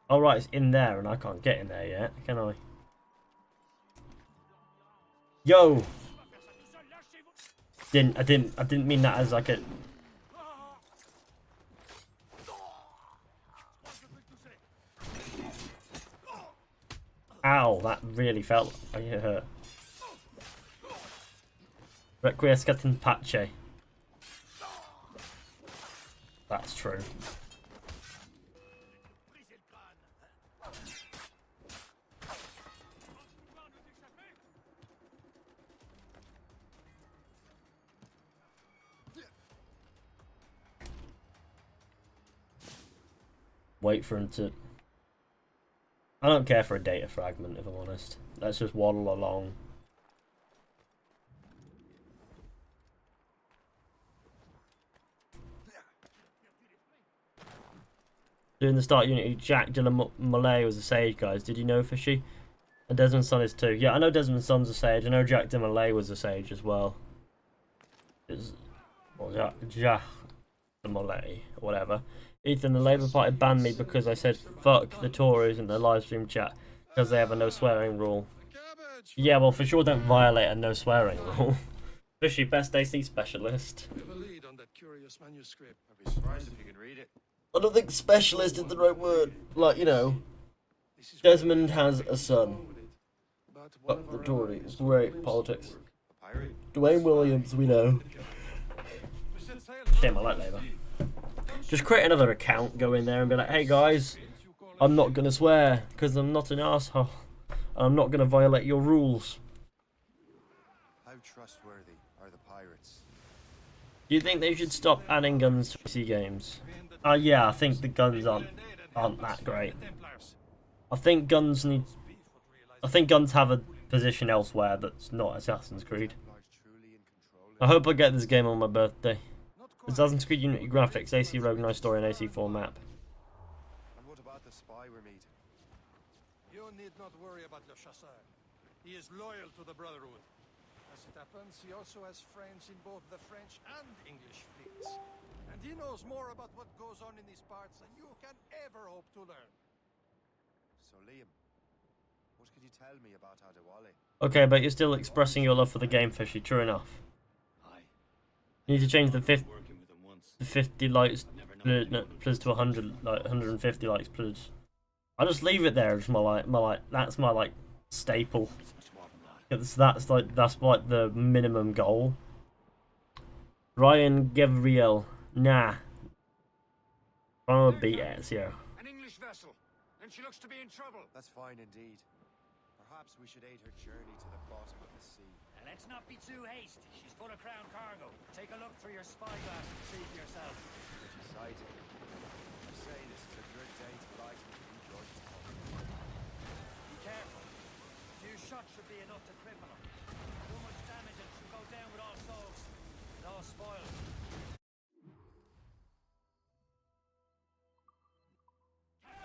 Oh right, it's in there and I can't get in there yet, can I? Yo! I didn't mean that as like a... Ow, that really felt like it hurt. Requiescat in pace. That's true. Wait for him to... I don't care for a data fragment, if I'm honest. Let's just waddle along. During the start unit, Jack de la Malay was a sage, guys. Did you know, Fizhy? And Desmond's son is too. Yeah, I know Desmond's son's a sage. I know Jack de Malay was a sage as well. Jack de Malay, whatever. Ethan, the Labour Party banned me because I said fuck the Tories in the live stream chat because they have a no swearing rule. Yeah, well, for sure don't violate a no swearing rule. Fizhy, best AC specialist. I'd be surprised if you could read it. I don't think specialist is the right word. Like, you know, Desmond has a son. Fuck the Tories. Great politics. Dwayne Williams, we know. Shame I like Labour. Just create another account, go in there and be like, hey guys, I'm not going to swear because I'm not an asshole. I'm not going to violate your rules. How trustworthy are the pirates? Do you think they should stop adding guns to PC games? Yeah, I think the guns aren't that great. I think guns have a position elsewhere that's not Assassin's Creed. I hope I get this game on my birthday. Assassin's Creed Unity graphics, AC Rogue, nice story, and AC4 map. And what about the spy we're meeting? You need not worry about Le Chasseur. He is loyal to the Brotherhood. As it happens, he also has friends in both the French and English fleets. And he knows more about what goes on in these parts than you can ever hope to learn. So Liam, what could you tell me about Adewale? Okay, but you're still expressing your love for the game, Fizhy, true enough. You need to change the 50 likes plus to 100, like 150 likes plus. I'll just leave it there as my that's my like staple. That's like the minimum goal. Ryan Gabriel, nah. I'm gonna beat Ezio. An English vessel, and she looks to be in trouble. That's fine indeed. Perhaps we should aid her journey to the bottom of the sea. And let's not be too hasty. She's full of crown cargo. Take a look through your spyglass and see for yourself. Decided. I say this is a good day to light and enjoy this moment. Be careful. A few shots should be enough to cripple her. Too much damage and she'll go down with all souls. And all spoiled.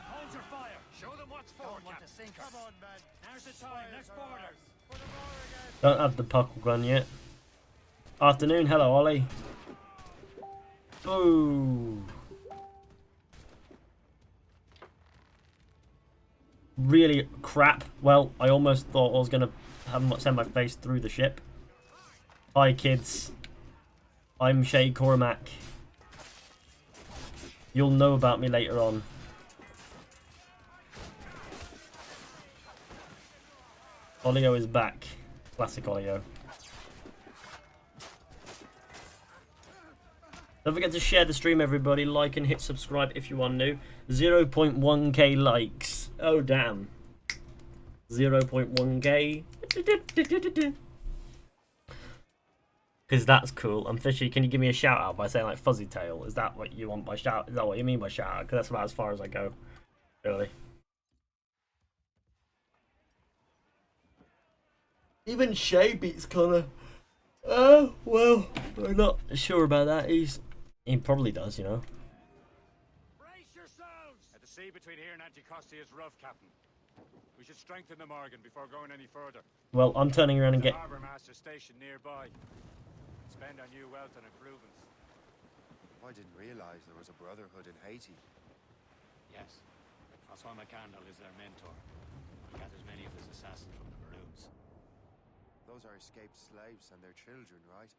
Hold your fire. Show them what's for. Don't want to sink her. Come on, man. Now's the time. Let's board her. Don't have the puckle gun yet. Afternoon, hello Ollie. Boo! Really crap. Well, I almost thought I was going to send my face through the ship. Hi, kids. I'm Shay Cormac. You'll know about me later on. Olio is back. Classic Olio. Don't forget to share the stream, everybody. Like and hit subscribe if you are new. 0.1k likes. Oh, damn. 0.1k. Because that's cool. And Fishy, can you give me a shout out by saying like Fuzzy Tail? Is that what you want by shout? Is that what you mean by shout out? Because that's about as far as I go. Really. Even Shay beats Connor. Oh, well, I'm not sure about that. He probably does, you know. Brace yourselves! The sea between here and Anticosti is rough, Captain. We should strengthen the Morgan before going any further. Well, I'm turning around and The get... harbour master station nearby. Spend our new wealth on improvements. I didn't realize there was a brotherhood in Haiti. Yes. Francois McCandle is their mentor. He gathers many of his assassins from the Maroons. Those are escaped slaves and their children, right?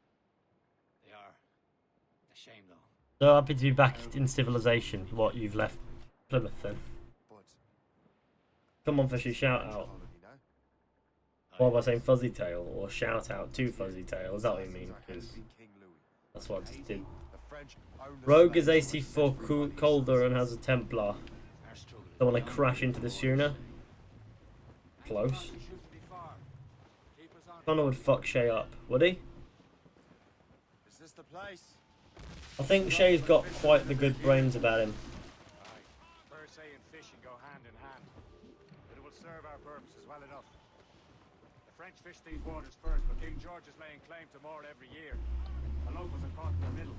They are. A shame, though. So happy to be back in civilization. What, you've left Plymouth then? But Come on, Fishy, shout out. colony now. What am I saying, Fuzzy Tail? Or shout out to Fuzzy Tail? Is that what you mean? Assassins are Because helping King Louis. that's what I just did. The French own the Rogue is slaves who were AC4 set free by the colder and Assassins. has a Templar. Our struggle is Don't want to beyond crash the into the borders. schooner. Close. Anticosti shouldn't be far. Keep us on. Connor would fuck Shay up, would he? Is this the place? I think Shay's got quite the good brains about him. Aye. Birdsey and fishing go hand in hand. But it will serve our purposes well enough. The French fish these waters first, but King George is laying claim to more every year. The locals are caught in the middle.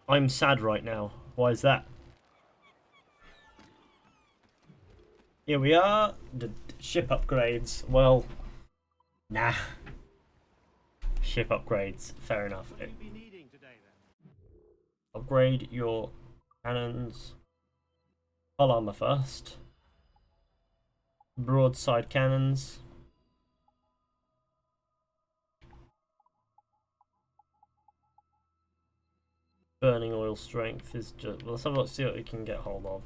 I'm sad right now. Why is that? Here we are. The ship upgrades. Well, nah. Ship upgrades. Fair enough. Upgrade your cannons. Hull armor first. Broadside cannons. Burning oil strength is just... Well, let's have a look, see what we can get hold of.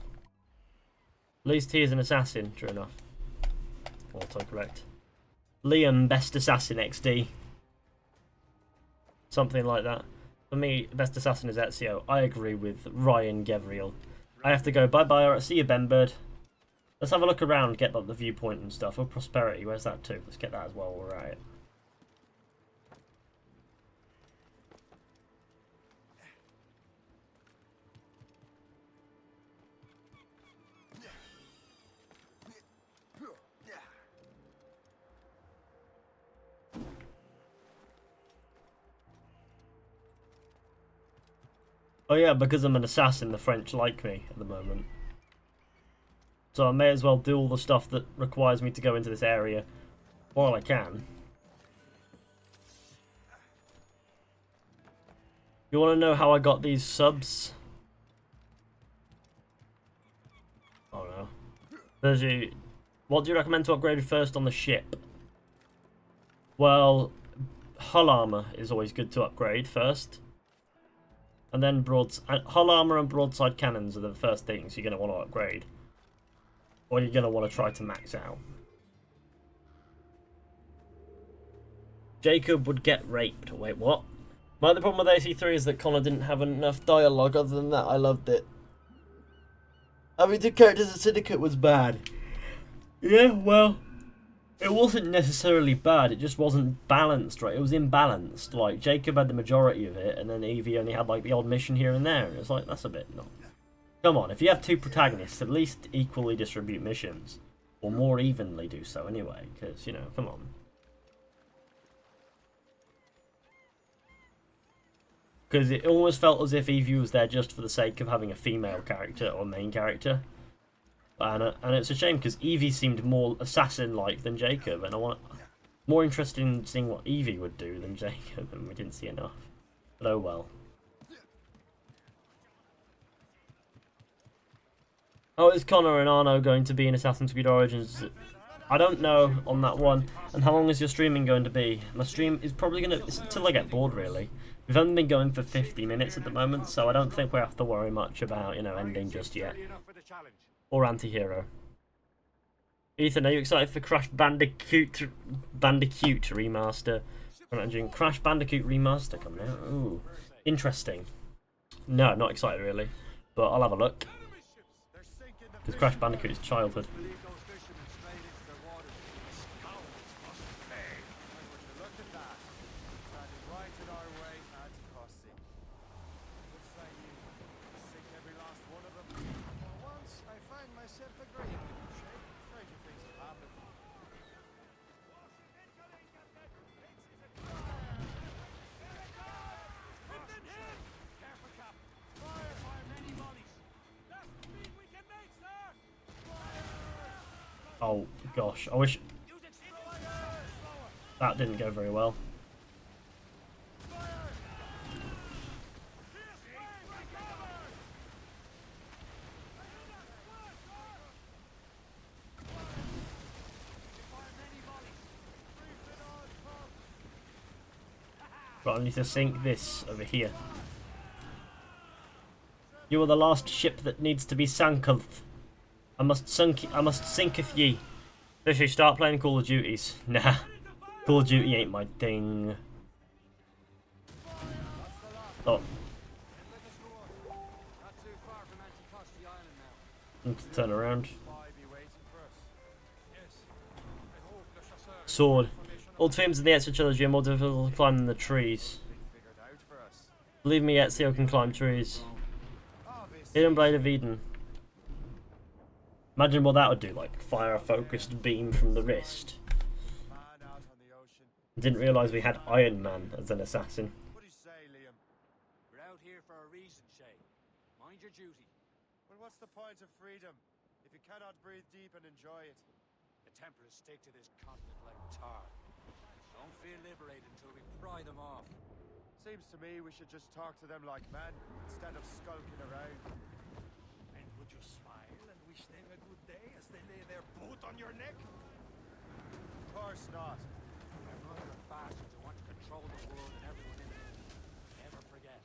At least he is an assassin, true enough. Autocorrect. Liam, best assassin XD. Something like that. For me, best assassin is Ezio. I agree with Ryan Gevriel. I have to go. Bye-bye. Alright, see you, Ben Bird. Let's have a look around, get like, the viewpoint and stuff. Oh, prosperity. Where's that too? Let's get that as well. All right. Oh yeah, because I'm an assassin, the French like me at the moment. So I may as well do all the stuff that requires me to go into this area while I can. You want to know how I got these subs? Oh no. Fizhy, what do you recommend to upgrade first on the ship? Well, hull armor is always good to upgrade first. And then hull armor and broadside cannons are the first things you're going to want to upgrade. Or you're going to want to try to max out. Jacob would get raped. Wait, what? My other problem with AC3 is that Connor didn't have enough dialogue. Other than that, I loved it. Having two characters in Syndicate was bad. Yeah, well, it wasn't necessarily bad. It just wasn't balanced, right? It was imbalanced. Like, Jacob had the majority of it, and then Evie only had, like, the odd mission here and there. And it's like, that's a bit not... Come on, if you have two protagonists, at least equally distribute missions. Or more evenly do so, anyway. Because, you know, come on. Because it almost felt as if Evie was there just for the sake of having a female character or main character. And it's a shame because Evie seemed more assassin-like than Jacob, and I want. More interested in seeing what Evie would do than Jacob, and we didn't see enough. But oh well. Oh, is Connor and Arno going to be in Assassin's Creed Origins? I don't know on that one. And how long is your streaming going to be? My stream is probably going to... until I get bored, really. We've only been going for 50 minutes at the moment, so I don't think we have to worry much about, you know, ending just yet. Or anti-hero. Ethan, are you excited for Crash Bandicoot remaster? I'm imagining Crash Bandicoot remaster coming out. Ooh, interesting. No, not excited really, but I'll have a look. Because Crash Bandicoot is childhood. Oh gosh, I wish that didn't go very well. Right, I need to sink this over here. You are the last ship that needs to be sanketh. I must sinketh ye. Fizhy, start playing Call of Duties. Nah, Call of Duty ain't my thing. Oh. Need to turn around. Sword. All themes in the Ezio trilogy are more difficult to climb than the trees. Believe me, Ezio can climb trees. Hidden Blade of Eden. Imagine what that would do, like fire a focused beam from the wrist. Didn't realise we had Iron Man as an assassin. What do you say, Liam? We're out here for a reason, Shay. Mind your duty. Well, what's the point of freedom if you cannot breathe deep and enjoy it? The Templars stick to this continent like tar. Don't feel liberated until we pry them off. Seems to me we should just talk to them like men instead of skulking around. And would you smile and wish them a good day as they lay their boot on your neck? Of course not. They're murderous bastards who want to control the world and everyone in it. Never forget.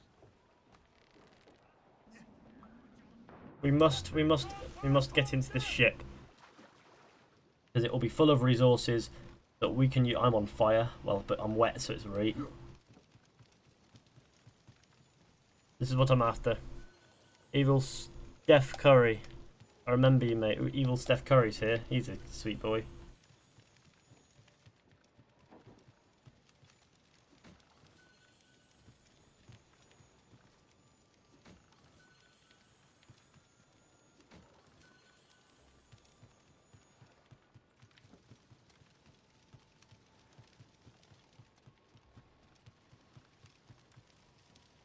We must get into this ship. Because it will be full of resources that we can use. I'm on fire. Well, but I'm wet, so it's right. This is what I'm after. Evil Steph Curry. I remember you, mate. Evil Steph Curry's here. He's a sweet boy.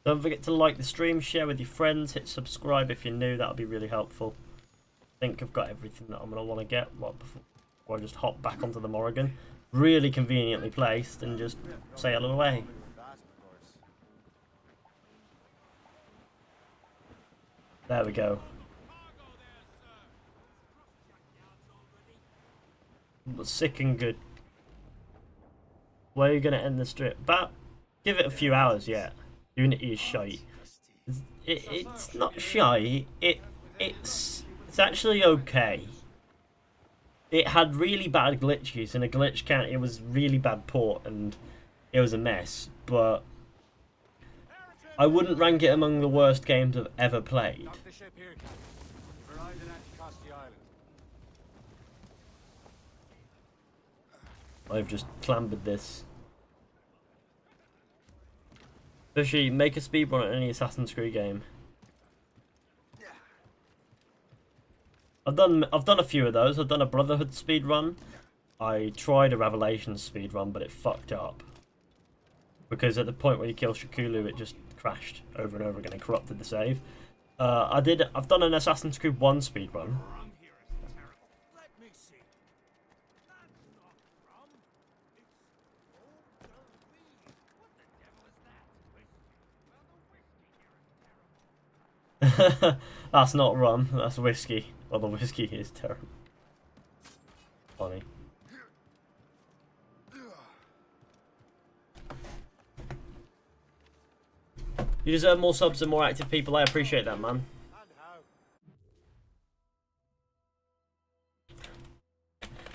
Don't forget to like the stream, share with your friends, hit subscribe if you're new, that'll be really helpful. I think I've got everything that I'm going to want to get before I just hop back onto the Morrigan. Really conveniently placed and just sail away. There we go. Sick and good. Where are you going to end the strip? But give it a few hours yet. Unity is shite. It's not shy. It's actually okay. It had really bad glitches. In a glitch count, it was really bad port and it was a mess. But I wouldn't rank it among the worst games I've ever played. Dock the ship here, Captain. We've arrived in Anticosti Island. I've just clambered this. Fizhy, make a speedrun at any Assassin's Creed game. I've done a few of those. I've done a Brotherhood speedrun. I tried a Revelations speedrun, but it fucked up. Because at the point where you kill Shakulu, it just crashed over and over again and corrupted the save. I've done an Assassin's Creed 1 speedrun. That's not rum, that's whiskey. Well, the whiskey is terrible. Funny. You deserve more subs and more active people. I appreciate that, man. And how?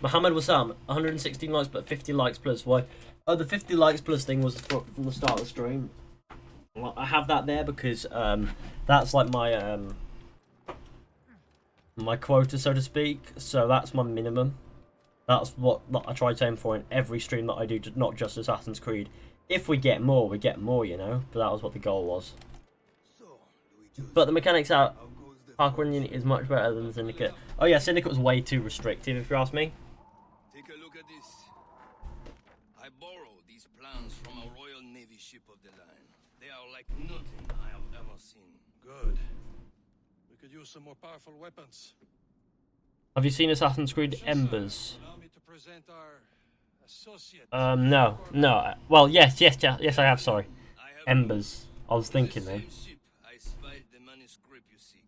Mohammed Wassam, 116 likes but 50 likes plus. Why? Oh, the 50 likes plus thing was from the start of the stream. Well, I have that there because that's like my my quota, so to speak. So that's my minimum. That's what I try to aim for in every stream that I do, not just Assassin's Creed. If we get more, we get more, you know. But that was what the goal was. But the mechanics out Parkour in Unity is much better than Syndicate. Oh yeah, Syndicate was way too restrictive, if you ask me. Take a look at this. I borrowed these plans from a Royal Navy ship of the line. They are like nothing I have ever seen. Good. We could use some more powerful weapons. Have you seen Assassin's Creed Embers? Allow me to present our associate. No. Well, yes, I have. Sorry, I have Embers. I was thinking the then. same ship I spied the manuscript you seek.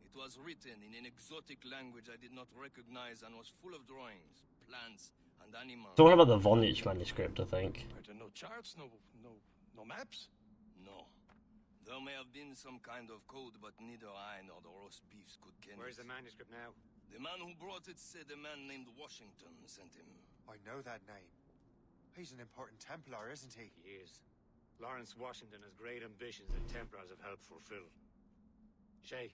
It was written in an exotic language I did not recognize and was full of drawings, plants, and animals. Talking about the Vonage manuscript, I think. Are there no charts, no maps? No. There may have been some kind of code, but neither I nor the roast beefs could ken Where's it. the manuscript now? The man who brought it said a man named Washington sent him. I know that name. He's an important Templar, isn't he? He is. Lawrence Washington has great ambitions that Templars have helped fulfill. Shay,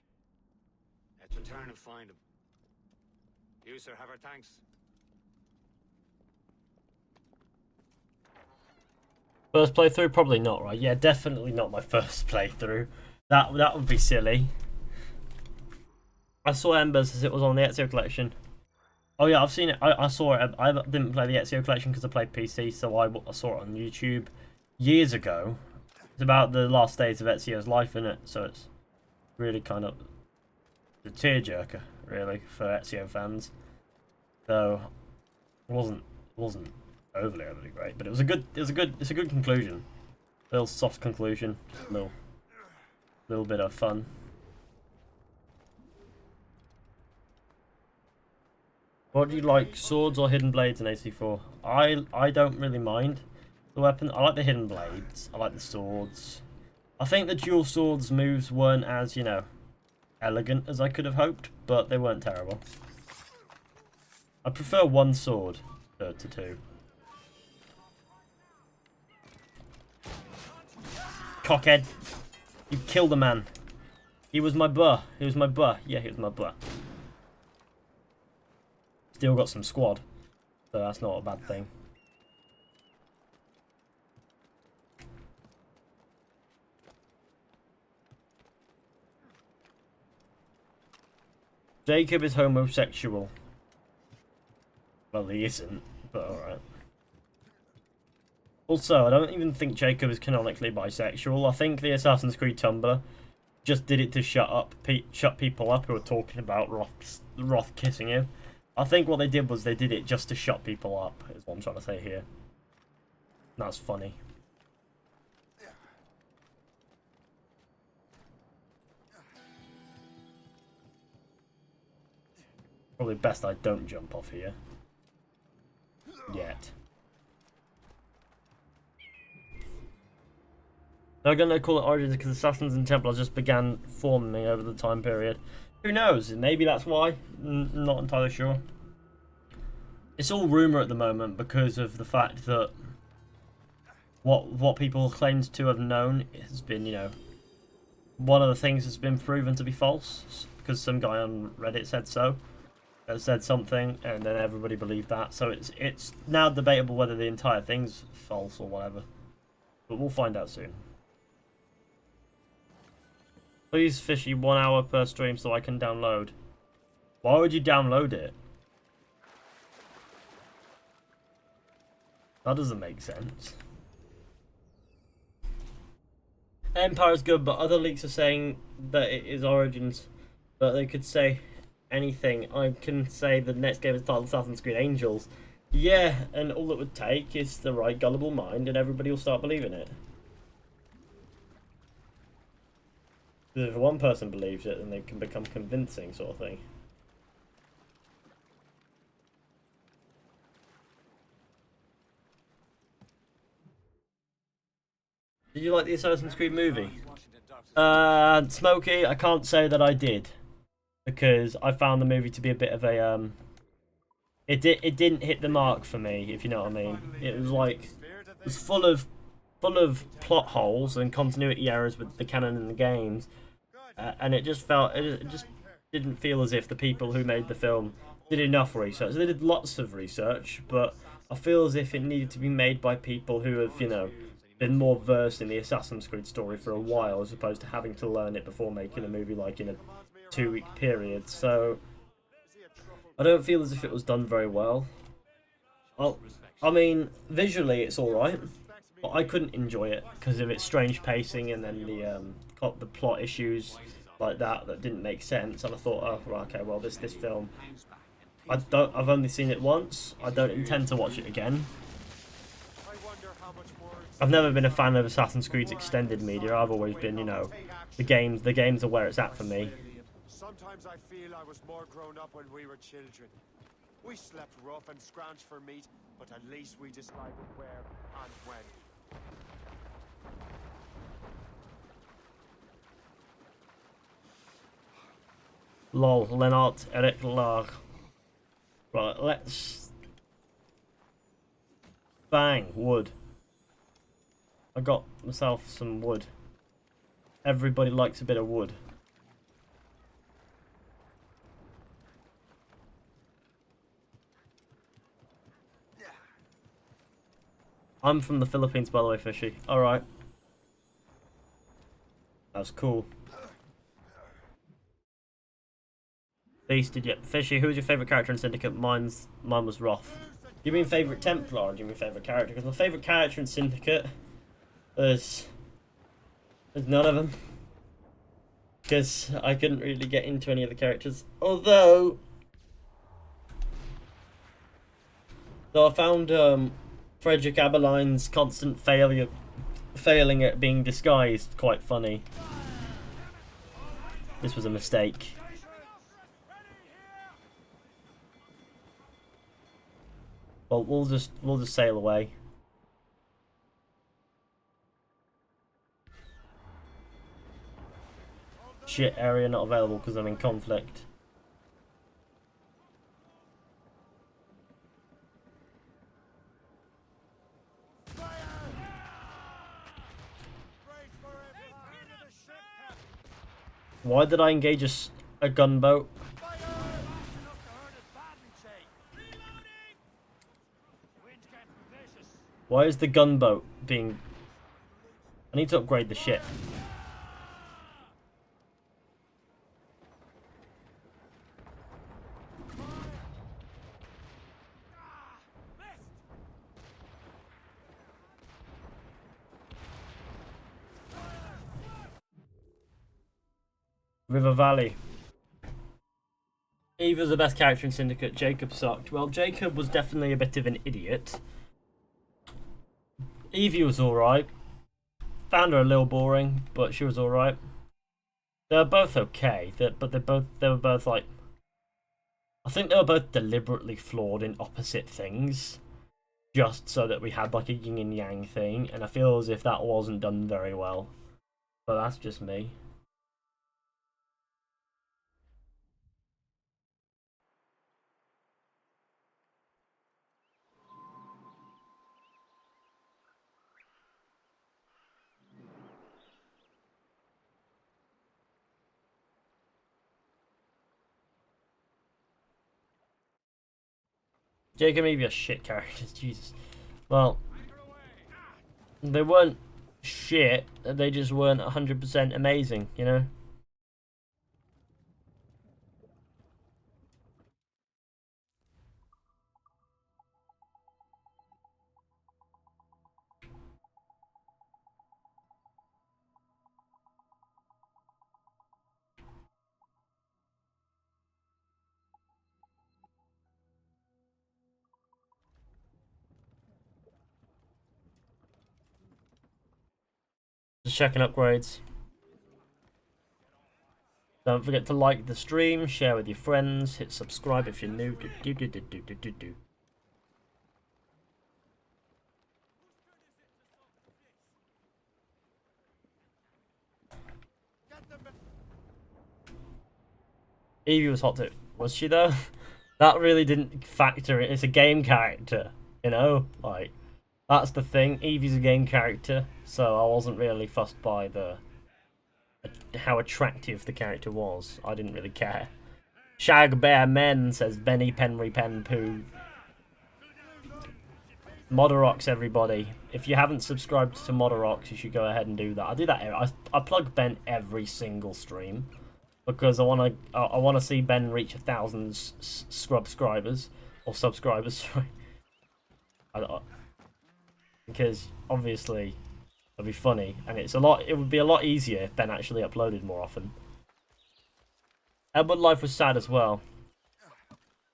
let's return and find him. You, sir, have our thanks. First playthrough? Probably not, right? Yeah, definitely not my first playthrough. That would be silly. I saw Embers as it was on the Ezio collection. Oh yeah, I've seen it. I saw it. I didn't play the Ezio collection because I played PC, so I saw it on YouTube years ago. It's about the last days of Ezio's life, isn't it? So it's really kind of a tearjerker, really, for Ezio fans. So it wasn't overly great, but it's a good conclusion. A little soft conclusion, little bit of fun. What do you like, swords or hidden blades in AC4? I don't really mind the weapon. I like the hidden blades. I like the swords. I think the dual swords moves weren't as, you know, elegant as I could have hoped, but they weren't terrible. I prefer one sword to two. Cockhead. You killed a man. He was my buh. He was my buh. Yeah, he was my buh. Still got some squad, so that's not a bad thing. Jacob is homosexual. Well, he isn't, but alright. Also, I don't even think Jacob is canonically bisexual. I think the Assassin's Creed Tumblr just did it to shut people up who were talking about Roth kissing him. I think what they did was they did it just to shut people up, is what I'm trying to say here. That's funny. Probably best I don't jump off here. Yet. They're going to call it Origins because Assassins and Templars just began forming over the time period. Who knows? Maybe that's why. Not entirely sure. It's all rumour at the moment because of the fact that what people claimed to have known has been, you know, one of the things has been proven to be false because some guy on Reddit said so. Said something and then everybody believed that. So it's now debatable whether the entire thing's false or whatever. But we'll find out soon. Please, Fishy, 1 hour per stream so I can download. Why would you download it? That doesn't make sense. Empire's good, but other leaks are saying that it is Origins. But they could say anything. I can say the next game is titled Assassin's Creed Angels. Yeah, and all it would take is the right gullible mind and everybody will start believing it. If one person believes it, then they can become convincing, sort of thing. Did you like the Assassin's Creed movie? Smokey, I can't say that I did, because I found the movie to be a bit of a it didn't hit the mark for me, if you know what I mean. It was like it was full of plot holes and continuity errors with the canon and the games, and it just didn't feel as if the people who made the film did enough research. They did lots of research, but I feel as if it needed to be made by people who have, you know, been more versed in the Assassin's Creed story for a while, as opposed to having to learn it before making a movie like in a 2-week period. So I don't feel as if it was done very well. I mean, visually it's alright, but I couldn't enjoy it because of its strange pacing and then the plot issues like that didn't make sense. And I thought, oh right, okay, well this film, I've only seen it once. I don't intend to watch it again. I've never been a fan of Assassin's Creed's extended media. I've always been, you know, the games are where it's at for me. Sometimes I feel I was more grown up when we were children. We slept rough and scrounged for meat, but at least we decided where and when. Lol, Lennart, Eric Lar. Right, let's... Bang, wood. I got myself some wood. Everybody likes a bit of wood. I'm from the Philippines, by the way, Fishy. Alright. That was cool. Beast, did you... Fishy, who's your favourite character in Syndicate? Mine was Roth. Do you mean favourite Templar, or do you mean favourite character? Because my favourite character in Syndicate is... There's none of them. Because I couldn't really get into any of the characters. Although... So I found Frederick Aberline's constant failing at being disguised quite funny. This was a mistake. Well, we'll just sail away. Shit, area not available because I'm in conflict. Why did I engage a gunboat? Why is the gunboat being... I need to upgrade the ship. River Valley. Eve was the best character in Syndicate. Jacob sucked. Well, Jacob was definitely a bit of an idiot. Evie was alright. Found her a little boring, but she was alright. They were both okay, but they were both like... I think they were both deliberately flawed in opposite things. Just so that we had like a yin and yang thing, and I feel as if that wasn't done very well. But that's just me. Jacob and Evie are shit characters, Jesus. Well, they weren't shit, they just weren't 100% amazing, you know? Just checking upgrades. Don't forget to like the stream, share with your friends, hit subscribe if you're new. Evie was hot too. Was she though? That really didn't factor in. It's a game character, you know? Like, that's the thing. Evie's a game character, so I wasn't really fussed by how attractive the character was. I didn't really care. Shag Bear Men says Benny Penry Pen Poo. Modorox, everybody. If you haven't subscribed to Modorox, you should go ahead and do that. I do that. I plug Ben every single stream because I want to see Ben reach 1,000 subscribers or subscribers. Sorry. Because obviously it'd be funny, and it would be a lot easier if Ben actually uploaded more often. Edward life was sad as well.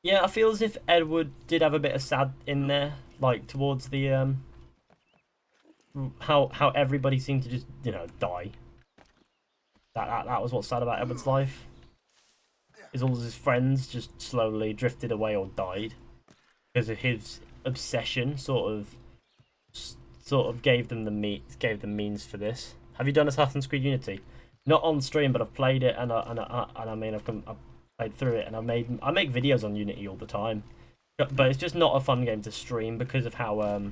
Yeah, I feel as if Edward did have a bit of sad in there, like towards the how everybody seemed to just, you know, die. That was what's sad about Edward's life. Is all of his friends just slowly drifted away or died because of his obsession. Sort of gave them the means for this. Have you done Assassin's Creed Unity? Not on stream, but I've played it, and I mean I've played through it, and I make videos on Unity all the time. But it's just not a fun game to stream because of how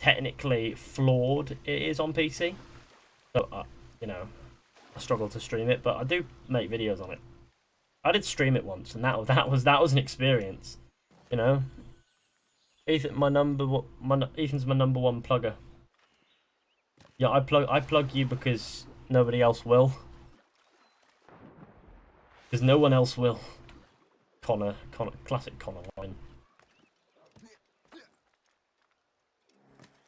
technically flawed it is on PC. So you know, I struggle to stream it, but I do make videos on it. I did stream it once, and that was an experience, you know. Ethan's my number one plugger. Yeah, I plug you because nobody else will. Because no one else will. Connor, classic Connor line.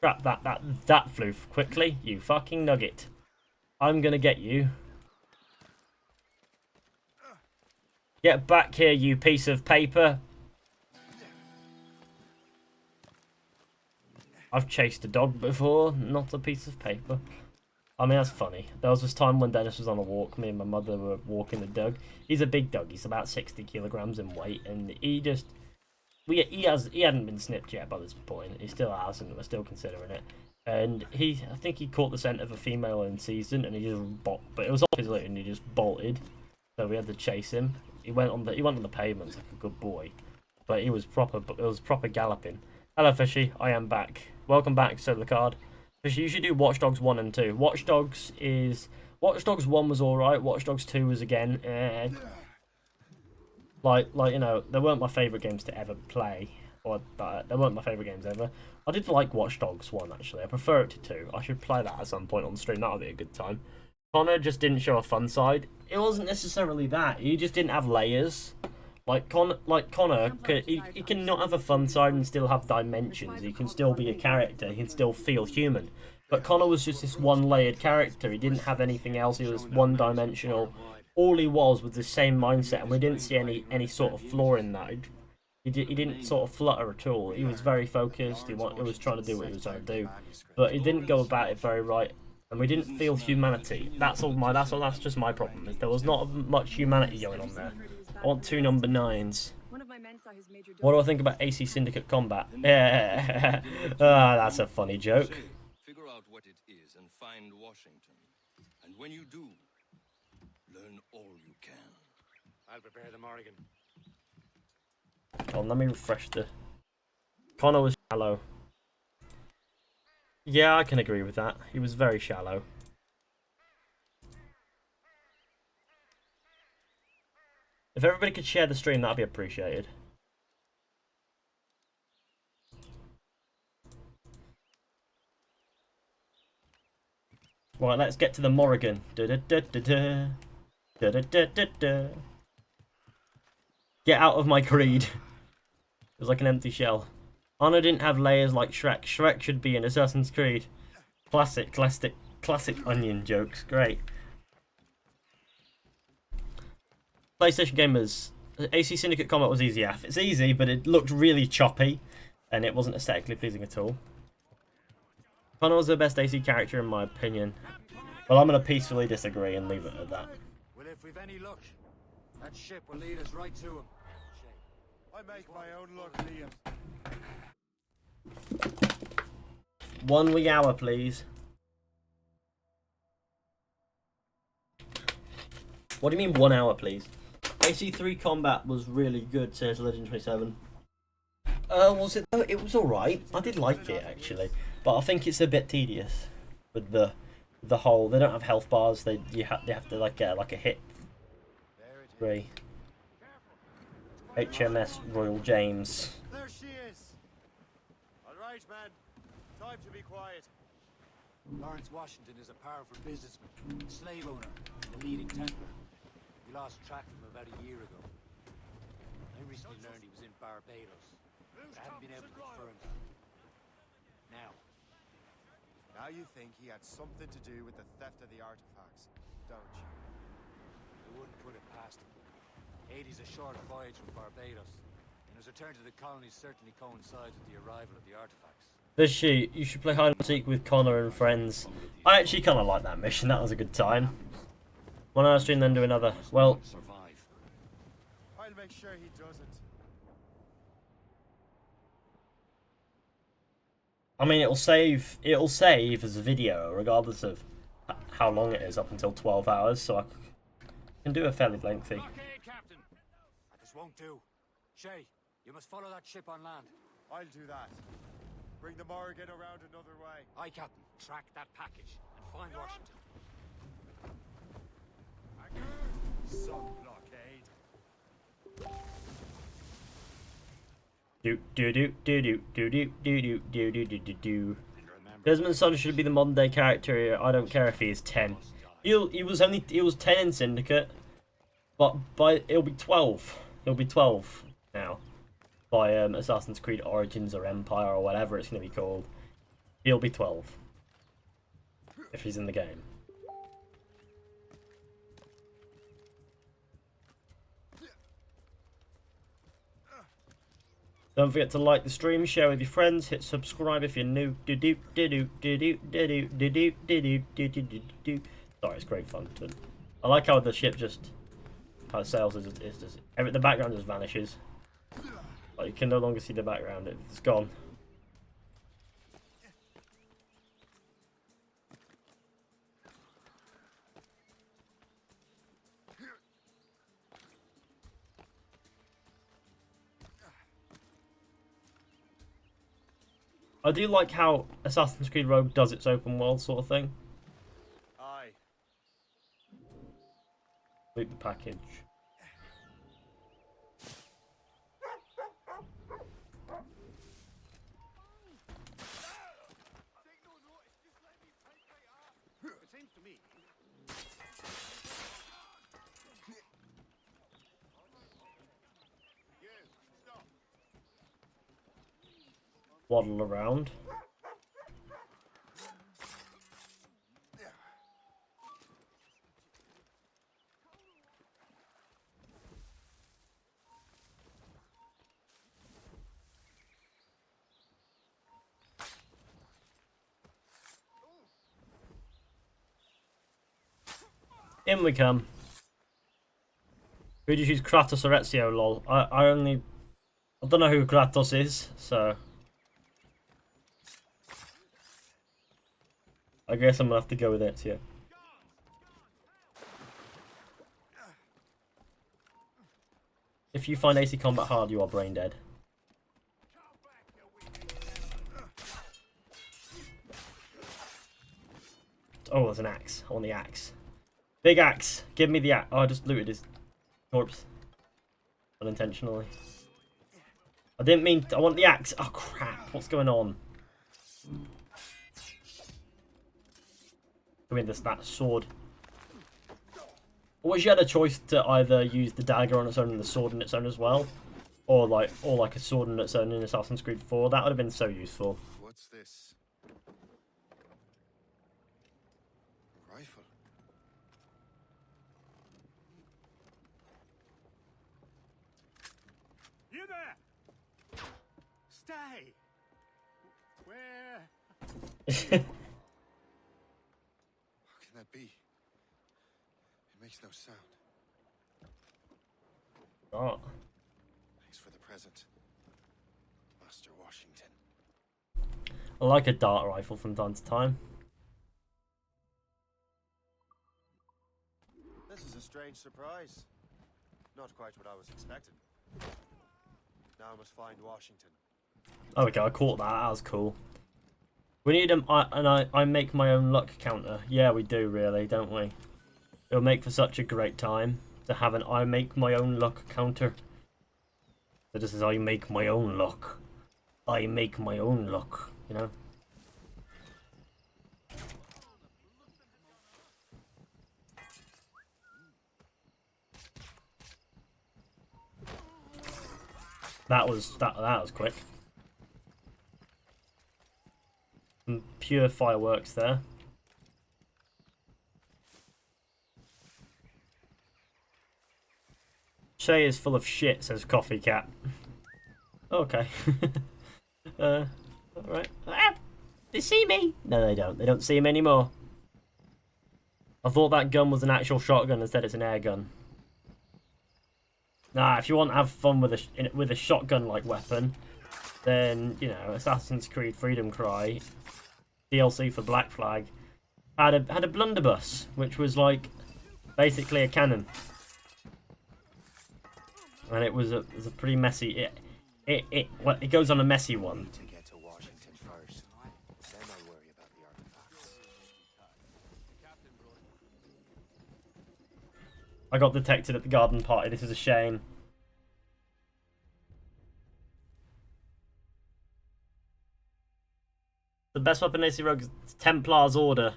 Crap, that flew quickly, you fucking nugget. I'm gonna get you. Get back here, you piece of paper. I've chased a dog before, not a piece of paper. I mean, that's funny. There was this time when Dennis was on a walk. Me and my mother were walking the dog. He's a big dog. He's about 60 kilograms in weight, and he hadn't been snipped yet by this point. He still hasn't. We're still considering it. And I think he caught the scent of a female in season, and he just but it was off his lit, and he just bolted. So we had to chase him. He went on the pavements like a good boy, but it was proper galloping. Hello, Fishy. I am back. Welcome back, Solar Card. Fishy, you should do Watch Dogs 1 and 2. Watch Dogs 1 was alright. Watch Dogs 2 was again. Like you know, they weren't my favourite games to ever play. They weren't my favourite games ever. I did like Watch Dogs 1 actually. I prefer it to 2. I should play that at some point on stream. That would be a good time. Connor just didn't show a fun side. It wasn't necessarily that. He just didn't have layers. Connor, he can not have a fun side and still have dimensions. He can still be a character. He can still feel human. But Connor was just this one-layered character. He didn't have anything else. He was one-dimensional. All he was the same mindset, and we didn't see any sort of flaw in that. He didn't sort of flutter at all. He was very focused. He was trying to do what he was trying to do, but he didn't go about it very right. And we didn't feel humanity. That's just my problem. There was not much humanity going on there. I want 2 number 9s. What do I think about AC Syndicate combat? Yeah, that's a funny joke. Figure out what it is and find Washington. And when you do, learn all you can. I'll prepare the Morrigan. Well, let me refresh the... Connor was shallow. Yeah, I can agree with that. He was very shallow. If everybody could share the stream, that'd be appreciated. Right, let's get to the Morrigan. Get out of my creed. It was like an empty shell. Honor didn't have layers like Shrek. Shrek should be in Assassin's Creed. Classic onion jokes. Great. PlayStation gamers, AC Syndicate Combat was easy AF. It's easy, but it looked really choppy, and it wasn't aesthetically pleasing at all. Connor was the best AC character in my opinion. Well, I'm going to peacefully disagree and leave it at that. Well, if we've any luck, that ship will lead us right to him. I make my own luck, Liam. 1 wee hour, please. What do you mean 1 hour, please? AC3 combat was really good, says Legend 27. Was it? It was alright. I did like it, actually. But I think it's a bit tedious with the whole. They don't have health bars. They have to like get like a hit. 3. HMS Royal James. There she is. All right, man. Time to be quiet. Lawrence Washington is a powerful businessman, slave owner, and a leading Templar. We lost track of him about a year ago. I recently learned he was in Barbados, but I haven't been able to confirm that. Now you think he had something to do with the theft of the artifacts, don't you? I wouldn't put it past him. 80's a short voyage from Barbados, and his return to the colonies certainly coincides with the arrival of the artifacts. Fizhy, you should play hide and seek with Connor and friends. I actually kind of like that mission. That was a good time. One hour stream, then do another. Well, I'll make sure he doesn't. I mean, it'll save as a video, regardless of how long it is, up until 12 hours. So I can do a fairly lengthy. Blockade, Captain! This won't do. Shay, you must follow that ship on land. I'll do that. Bring the Morrigan around another way. Aye, Captain. Track that package and find Washington. Some blockade. Do. Desmond's son should be the modern day character. I don't care if he is 10. He was 10 in Syndicate, but it'll be 12. He'll be 12 now by Assassin's Creed Origins or Empire or whatever it's going to be called. He'll be 12 if he's in the game. Don't forget to like the stream, share with your friends, hit subscribe if you're new. Sorry, it's great fun. I like how the ship how it sails is just the background just vanishes. Like you can no longer see the background; it's gone. I do like how Assassin's Creed Rogue does its open world sort of thing. Aye. Loot the package. It seems to me. Waddle around. In we come. Who did you choose, Kratos or Ezio? Lol. I don't know who Kratos is, so I guess I'm gonna have to go with Ezio. If you find AC combat hard, you are brain dead. Oh, there's an axe. I want the axe. Big axe. Give me the axe. Oh, I just looted his corpse. Unintentionally. I didn't mean to, I want the axe. Oh crap. What's going on? I mean, that sword. I wish you had a choice to either use the dagger on its own and the sword on its own as well. Or like a sword on its own in Assassin's Creed 4. That would have been so useful. What's this? A rifle. You there! Stay! Where? How can that be? It makes no sound. Oh. Thanks for the present, Master Washington. I like a dart rifle from time to time. This is a strange surprise. Not quite what I was expecting. Now I must find Washington. Oh, okay, I caught that. That was cool. We need I make my own luck counter. Yeah, we do really, don't we? It'll make for such a great time to have an I make my own luck counter. So this is I make my own luck. I make my own luck, you know? That was quick. Some pure fireworks there. Shay is full of shit, says Coffee Cat. Okay. Alright. Ah, they see me! No, they don't. They don't see him anymore. I thought that gun was an actual shotgun, instead it's an air gun. Nah, if you want to have fun with a shotgun-like weapon, then, you know, Assassin's Creed Freedom Cry, DLC for Black Flag, had a blunderbuss, which was like basically a cannon. And it was a pretty messy. It goes on a messy one. To get to Washington first, then I worry about the artifacts. I got detected at the garden party. This is a shame. The best weapon AC Rogue is Templars Order.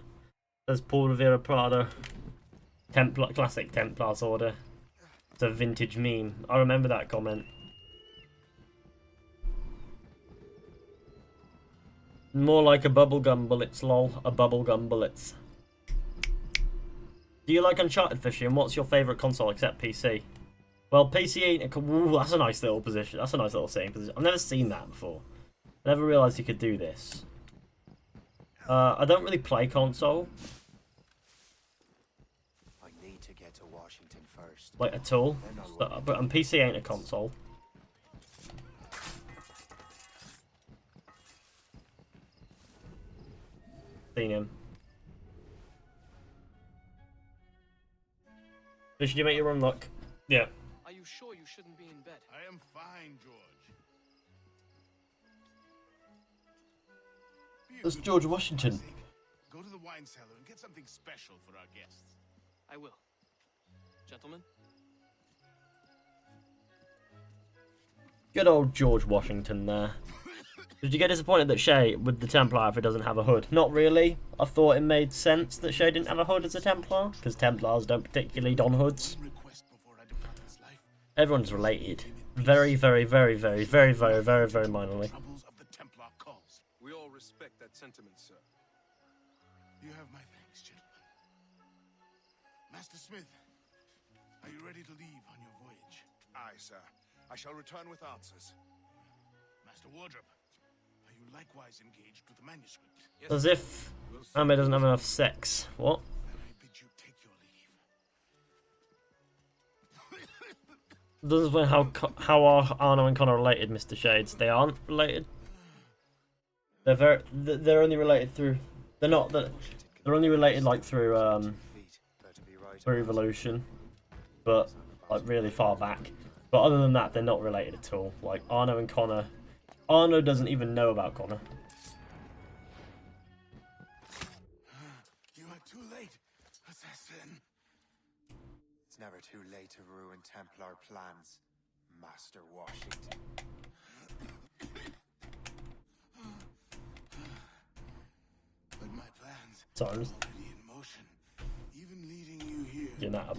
Says Paul Rivera Prado. Classic Templars Order. It's a vintage meme. I remember that comment. More like a bubblegum bullets, lol. A bubblegum bullets. Do you like Uncharted, Fizhy? And what's your favourite console except PC? Well, PC ain't a... Ooh, that's a nice little position. That's a nice little sitting position. I've never seen that before. I never realised you could do this. I don't really play console. I need to get to Washington first. Like, at all. But PC ain't a console. Seen him. Did you make your own luck? Yeah. Are you sure you shouldn't be in bed? I am fine, George. That's George Washington. Go to the wine cellar and get something special for our guests. I will. Gentlemen? Good old George Washington there. Did you get disappointed that Shay, with the Templar outfit, doesn't have a hood? Not really. I thought it made sense that Shay didn't have a hood as a Templar, because Templars don't particularly don hoods. Everyone's related. Very, very, very, very, very, very, very, very minorly. We all respect that sentiment, sir. You have my thanks, gentlemen. Master Smith, are you ready to leave on your voyage? Aye, sir. I shall return with answers. Master Wardrop, are you likewise engaged with the manuscript? Yes, As if Ame doesn't have enough sex. What? Then I bid you take your leave. Doesn't explain how are Arno and Connor related, Mr. Shades. They aren't related. They're only related through. They're not. They're only related like through evolution, but like really far back. But other than that, they're not related at all. Like Arno and Connor. Arno doesn't even know about Connor. You are too late, assassin. It's never too late to ruin Templar plans, Master Washington. But my plans Sorry, are already in motion. Even leading you here you're not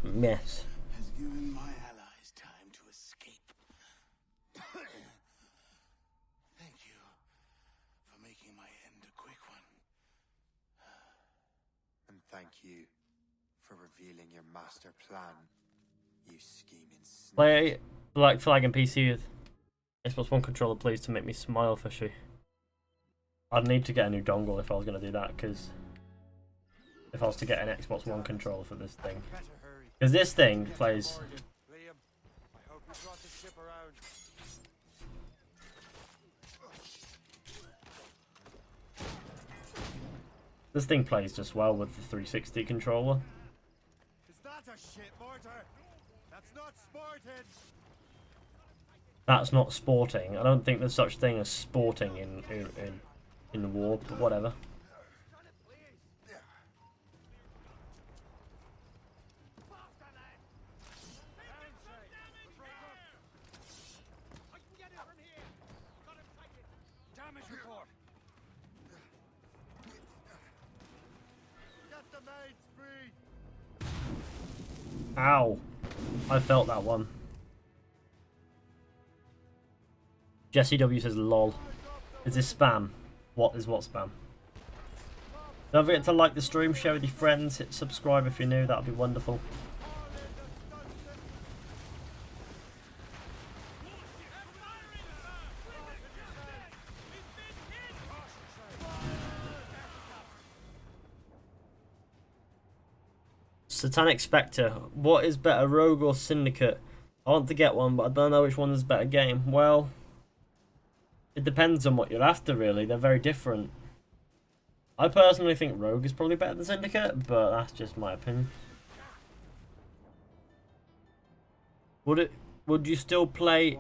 a mess. has given my allies time to escape. Thank you for making my end a quick one. And thank you for revealing your master plan, you scheming snake. Play Black Flag and PC with Xbox One controller, please, to make me smile, Fishy. I'd need to get a new dongle if I was going to do that, because if I was to get an Xbox One controller for this thing. Better hurry. Because this thing plays... Liam, I hope you brought the ship around. This thing plays just well with the 360 controller. Is that a shit mortar? That's not sporting. That's not sporting. I don't think there's such thing as sporting in the war, but whatever. Damage report. Get the mains free. Ow. I felt that one. Jesse W says lol. Is this spam? What is what spam? Don't forget to like the stream, share with your friends, hit subscribe if you're new, that would be wonderful. Satanic Spectre. What is better, Rogue or Syndicate? I want to get one, but I don't know which one is a better game. Well, it depends on what you're after, really. They're very different. I personally think Rogue is probably better than Syndicate, but that's just my opinion. Would you still play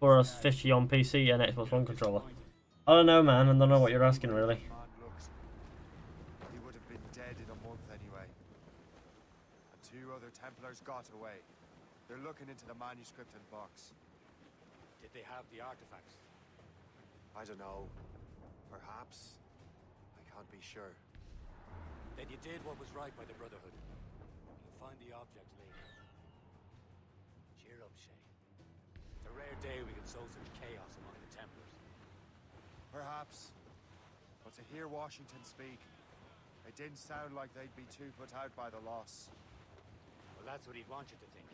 for us Fizhy on PC and Xbox One controller? I don't know, man. I don't know what you're asking, really. He would have been dead in a month anyway. And 2 other Templars got away. They're looking into the manuscript and box. Did they have the artifacts? I don't know. Perhaps. I can't be sure. Then you did what was right by the Brotherhood. You'll find the object later. Cheer up, Shay. It's a rare day we can sow some chaos among the Templars. Perhaps. But to hear Washington speak, it didn't sound like they'd be too put out by the loss. Well, that's what he'd want you to think.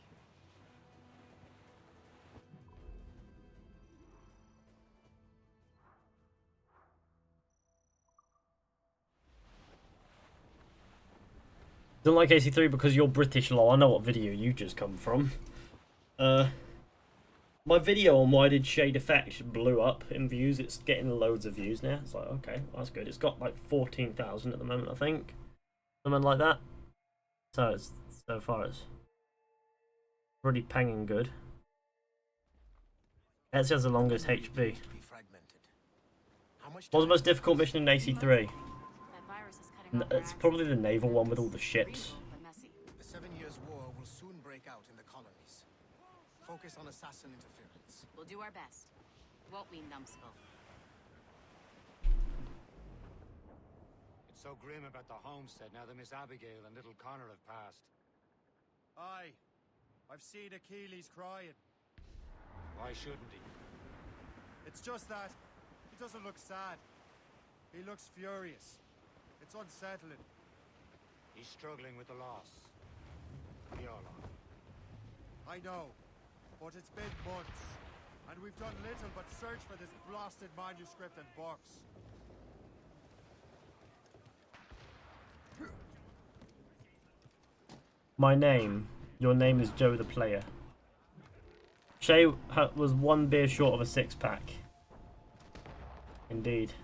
Don't like AC3 because you're British, lol. I know what video you just come from. My video on why did Shay Defection blew up in views. It's getting loads of views now. It's like, okay, that's good. It's got like 14,000 at the moment, I think. Something like that. So it's so far it's pretty panging good. It has the longest HB. What was the most difficult mission in AC3? It's probably the naval one with all the ships. The 7 Years' War will soon break out in the colonies. Focus on assassin interference. We'll do our best. Won't we, numbskull? It's so grim about the homestead now that Miss Abigail and little Connor have passed. Aye. I've seen Achilles crying. Why shouldn't he? It's just that he doesn't look sad. He looks furious. It's unsettling. He's struggling with the loss. We all are. I know, but it's been months, and we've done little but search for this blasted manuscript and box. My name. Your name is Joe the Player. Shay was 1 beer short of a 6-pack. Indeed.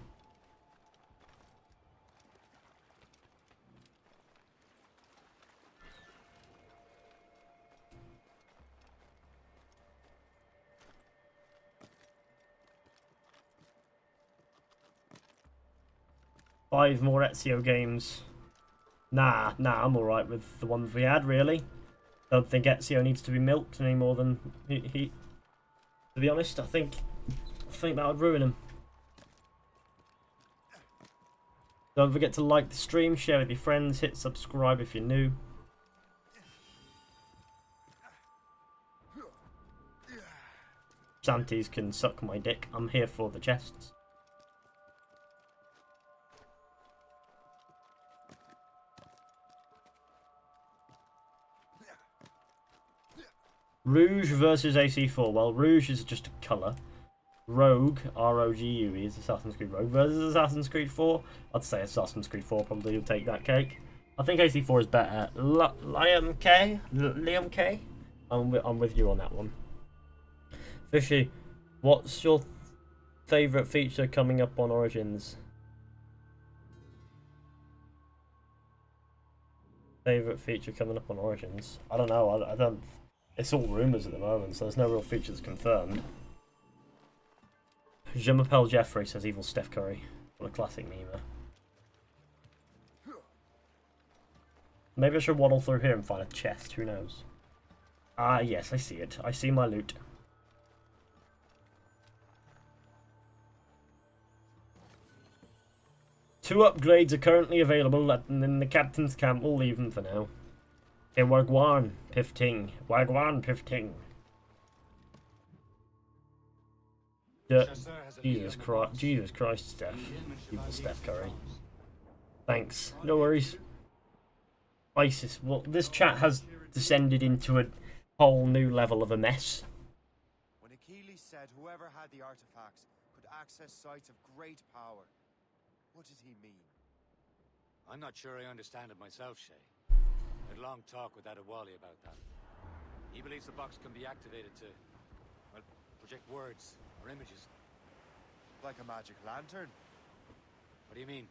Five more Ezio games. Nah, I'm alright with the ones we had, really. Don't think Ezio needs to be milked any more than he to be honest, I think that would ruin him. Don't forget to like the stream, share with your friends, hit subscribe if you're new. Santies can suck my dick. I'm here for the chests. Rouge versus AC4. Well, Rouge is just a colour. Rogue, R-O-G-U-E, is Assassin's Creed Rogue versus Assassin's Creed 4. I'd say Assassin's Creed 4 probably will take that cake. I think AC4 is better. Liam K? Liam K? I'm with you on that one. Fizhy, what's your favourite feature coming up on Origins? Favourite feature coming up on Origins? I don't know. I don't. It's all rumours at the moment, so there's no real features confirmed. Je m'appelle Jeffrey, says Evil Steph Curry. What a classic meme. Maybe I should waddle through here and find a chest. Who knows? Ah, yes, I see it. I see my loot. Two upgrades are currently available in the captain's camp. We'll leave them for now. Okay, Wagwan, Pifting. Wagwan, Pifting. Jesus Christ, Steph. Evil Steph Curry. Thanks. No worries. ISIS. Well, this chat has descended into a whole new level of a mess. When Achilles said whoever had the artifacts could access sites of great power, what did he mean? I'm not sure I understand it myself, Shay. I had a long talk with Adewale about that. He believes the box can be activated to, well, project words or images. Like a magic lantern? What do you mean?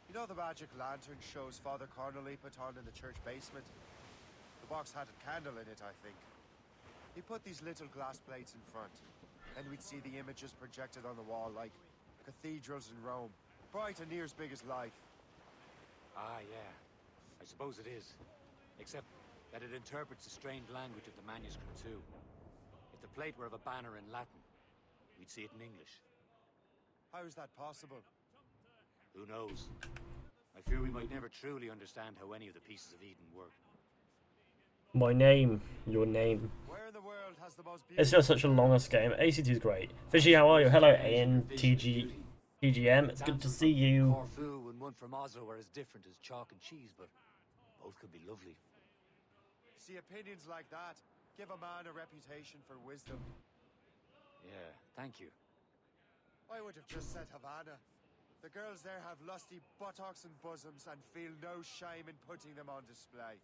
You know the magic lantern shows Father Cornely put on in the church basement? The box had a candle in it, I think. He put these little glass plates in front, and we'd see the images projected on the wall like cathedrals in Rome. Bright and near as big as life. Ah, yeah. I suppose it is. Except that it interprets the strained language of the manuscript too. If the plate were of a banner in Latin, we'd see it in English. How is that possible? Who knows? I fear we might never truly understand how any of the pieces of Eden work. My name, your name. Where in the world has the most It's just such a longest game. AC2 is great. Fizhy, how are you? Hello, ANTG. TGM, it's good to see you. Corfu and one from Oslo are as different as chalk and cheese, but both could be lovely. See, opinions like that give a man a reputation for wisdom. Yeah, thank you. I would have just said Havana. The girls there have lusty buttocks and bosoms and feel no shame in putting them on display.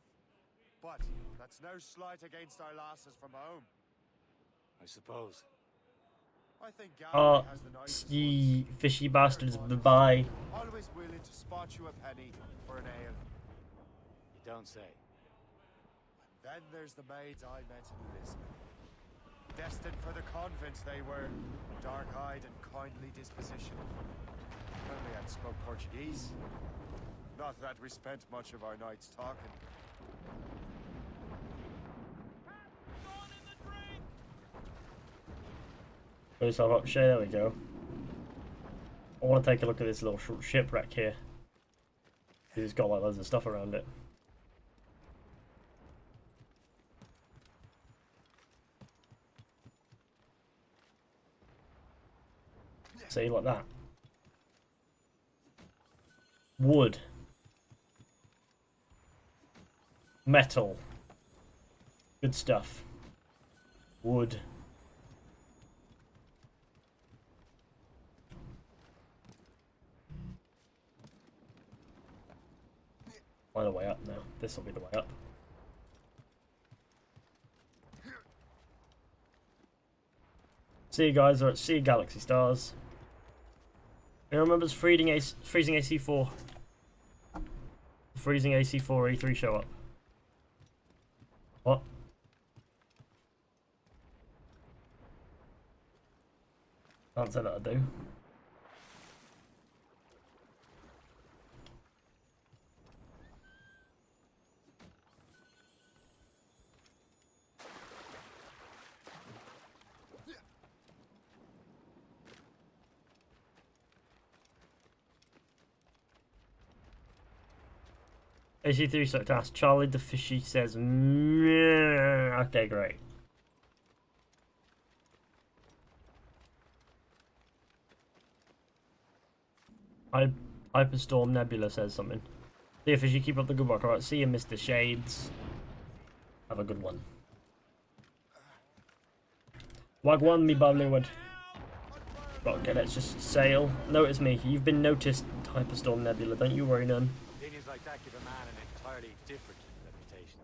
But that's no slight against our lasses from home. I suppose. I think Galloway has the nicest ye fishy bastards, bye-bye. Always willing to spot you a penny for an ale. You don't say. And then there's the maids I met in Lisbon. Destined for the convent they were, dark-eyed and kindly disposition. If only I'd spoke Portuguese. Not that we spent much of our nights talking. Put yourself up, Shay, there we go. I want to take a look at this little shipwreck here. It's got like loads of stuff around it. See, like that. Wood. Metal. Good stuff. Wood. Find a way up now. This will be the way up. See you guys, are at Sea Galaxy Stars. Who remembers freezing AC4? Freezing AC4 E3 show up. What? Can't say that I do. AC3 sucked ass. Charlie the Fishy says, meh. Okay, great. Hyperstorm Nebula says something. See you, Fishy. Keep up the good work. Alright, see you, Mr. Shades. Have a good one. Wagwan, me Bollywood. Okay, let's just sail. Notice me. You've been noticed, Hyperstorm Nebula. Don't you worry none. Opinions like that give a man an entirely different reputation.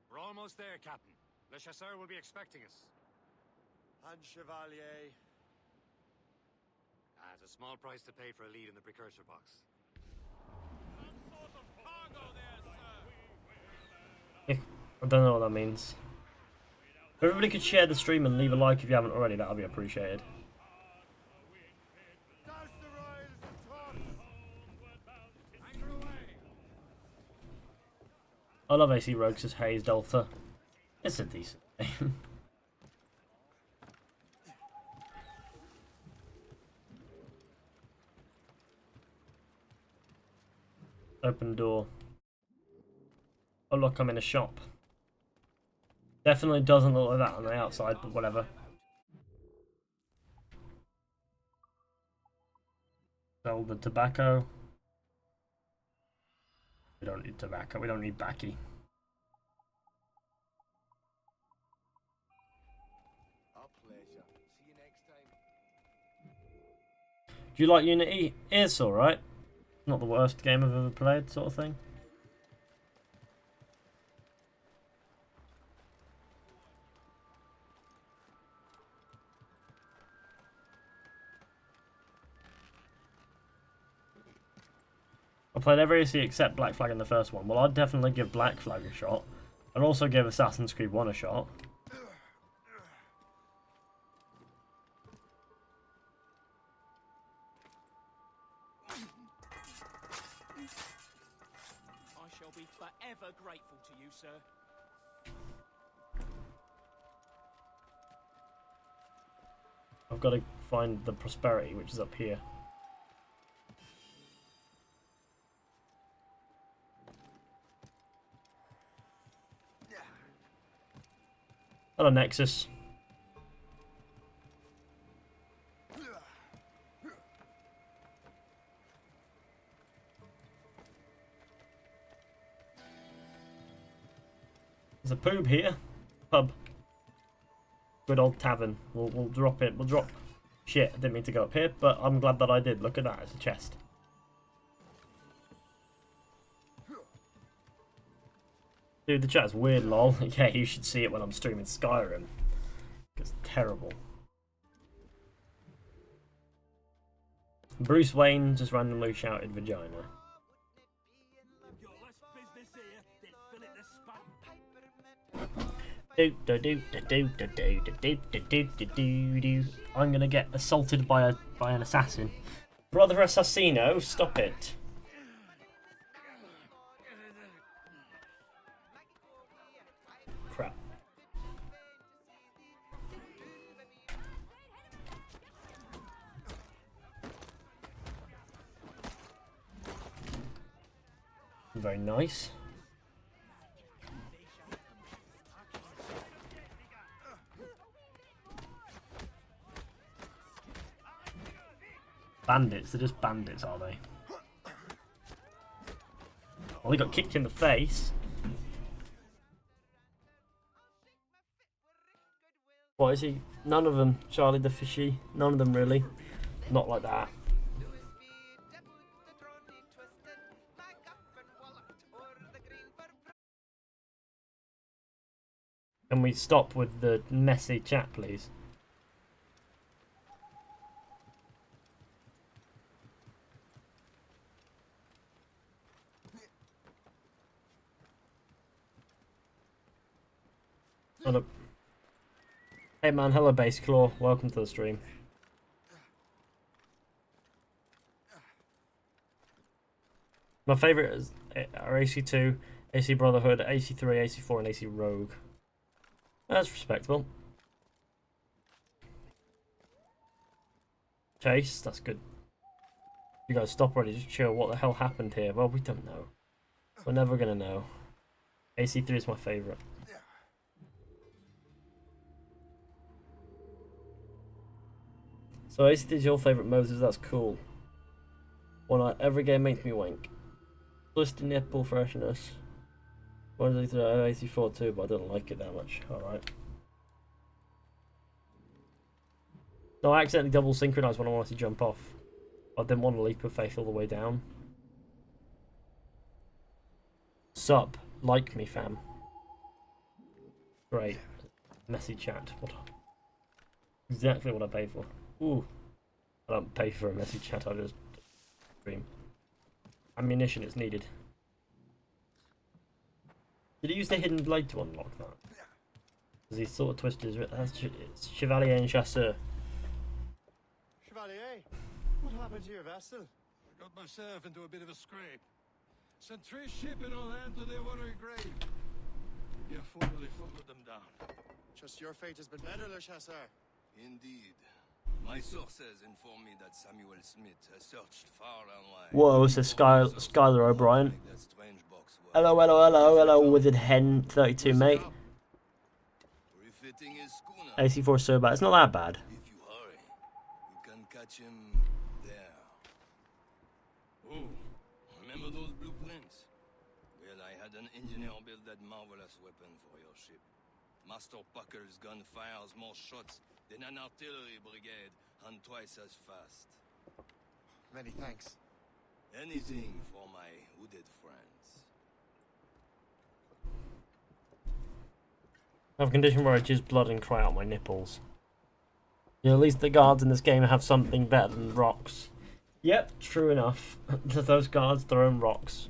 We're almost there, Captain. Le Chasseur will be expecting us. And Chevalier. It's a small price to pay for a lead in the precursor box. Some sort of cargo there, sir. I don't know what that means. If everybody could share the stream and leave a like if you haven't already, that would be appreciated. Douse the royals and tots! Anchor away. I love AC Rogues as Hayes Delta. It's a decent game. Open door. Oh look, I'm in a shop. Definitely doesn't look like that on the outside, but whatever. Sell the tobacco. We don't need tobacco, we don't need baccy. Our pleasure. See you next time. Do you like Unity? It's alright. Not the worst game I've ever played, sort of thing. I played every AC except Black Flag in the first one. Well, I'd definitely give Black Flag a shot. I'd also give Assassin's Creed 1 a shot. I shall be forever grateful to you, sir. I've got to find the Prosperity, which is up here. Hello, Nexus. There's a poob here. Pub. Good old tavern. We'll drop it. We'll drop. Shit, I didn't mean to go up here, but I'm glad that I did. Look at that. It's a chest. Dude, the chat's weird, lol. Yeah, you should see it when I'm streaming Skyrim. It's terrible. Bruce Wayne just randomly shouted vagina. I'm gonna get assaulted by an assassin. Brother Assassino, stop it. Crap. Very nice. Bandits, they're just bandits, are they? Well, they got kicked in the face. What is he? None of them. Charlie the Fishy. None of them really. Not like that. Can we stop with the messy chat, please? Hello. Hey man, hello Base Claw, welcome to the stream. My favourite are AC2, AC Brotherhood, AC3, AC4 and AC Rogue. That's respectable. Chase, that's good. You guys stop already, just chill. What the hell happened here? Well, we don't know. We're never gonna know. AC3 is my favourite. So AC3 is your favourite, Moses, that's cool. Every game makes me wank. Twisted nipple freshness. AC4 too, but I don't like it that much. Alright. No, I accidentally double synchronized when I wanted to jump off. I didn't want to leap of faith all the way down. Sup, like me, fam. Great. Messy chat. What? Exactly what I pay for. Ooh. I don't pay for a messy chat, I just dream. Ammunition is needed. Did he use the hidden blade to unlock that? Because he sort of twisted his... It's Chevalier and Chasseur. Chevalier, what happened to your vessel? I got myself into a bit of a scrape. Sent 3 shipping on land to the Watery Grave. You fully followed them down. Just your fate has been better, Le Chasseur. Indeed. My sources inform me that Samuel Smith has searched far and wide. Whoa, says Skylar O'Brien. Hello, hello, hello, hello, Withered Hen 32, mate. Refitting his schooner. AC4 so bad. It's not that bad. If you hurry, you can catch him there. Oh, remember those blueprints? Well, I had an engineer build that marvelous weapon for your ship. Master Puckle's gun fires more shots than an artillery brigade, and twice as fast. Many thanks. Anything for my hooded friends. I have a condition where I jizz blood and cry out my nipples. Yeah, at least the guards in this game have something better than rocks. Yep, true enough. Those guards throwing rocks.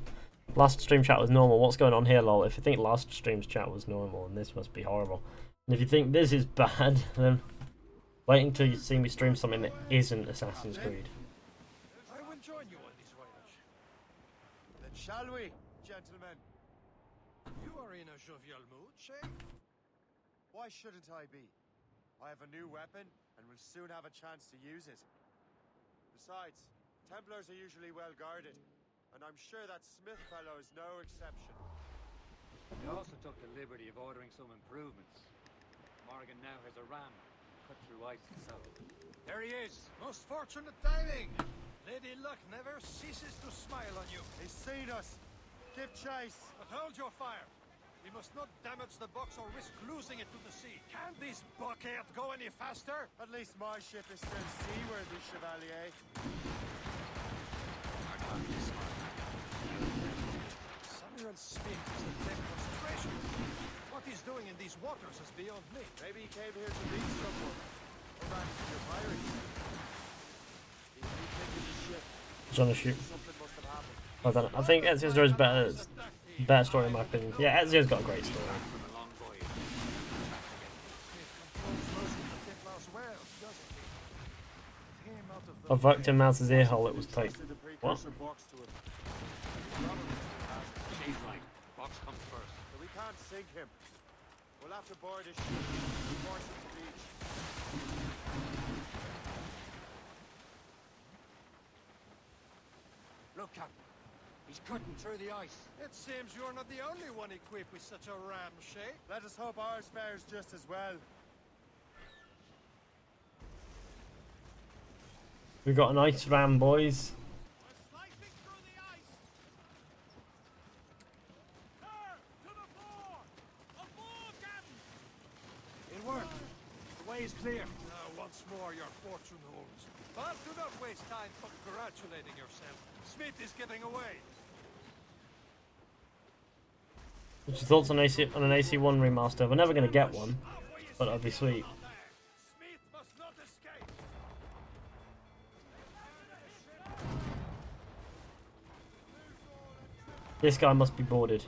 Last stream chat was normal. What's going on here, lol? If you think last stream's chat was normal, and this must be horrible. And if you think this is bad, then wait until you see me stream something that isn't Assassin's Creed. I will join you on this voyage. Then shall we, gentlemen? You are in a jovial mood, Shay? Why shouldn't I be? I have a new weapon, and will soon have a chance to use it. Besides, Templars are usually well guarded, and I'm sure that Smith fellow is no exception. We also took the liberty of ordering some improvements. Morgan now has a ram cut through ice itself. There he is! Most fortunate timing! Lady Luck never ceases to smile on you. He's seen us! Give chase! But hold your fire! We must not damage the box or risk losing it to the sea. Can this bucket go any faster? At least my ship is still seaworthy, Chevalier. Samuel Smith is the Templars' treasure. What he's doing in these waters is beyond me. Maybe he came here to meet someone. Or ran into the pirates. He's rethinking his ship. He's on a shoot. Something must have happened. I don't know. I think Ezio's story is better story in my opinion. Yeah, Ezio's got a great story. I voked him out his ear hole, it was tight. What? She's right. Box comes first. But we can't sink him. We'll have to board his ship and force him to beach. Look, Captain. He's cutting through the ice. It seems you're not the only one equipped with such a ram, Shay. Let us hope ours fares just as well. We got an ice ram, boys. We're slicing through the ice. Sir, to the fore! Aboard, Captain! It worked. The way is clear. Now, once more, your fortune holds. But do not waste time congratulating yourself. Smith is giving away. What's your thoughts on an AC1 remaster? We're never going to get one, but that'd be sweet. Smith must not escape. This guy must be boarded.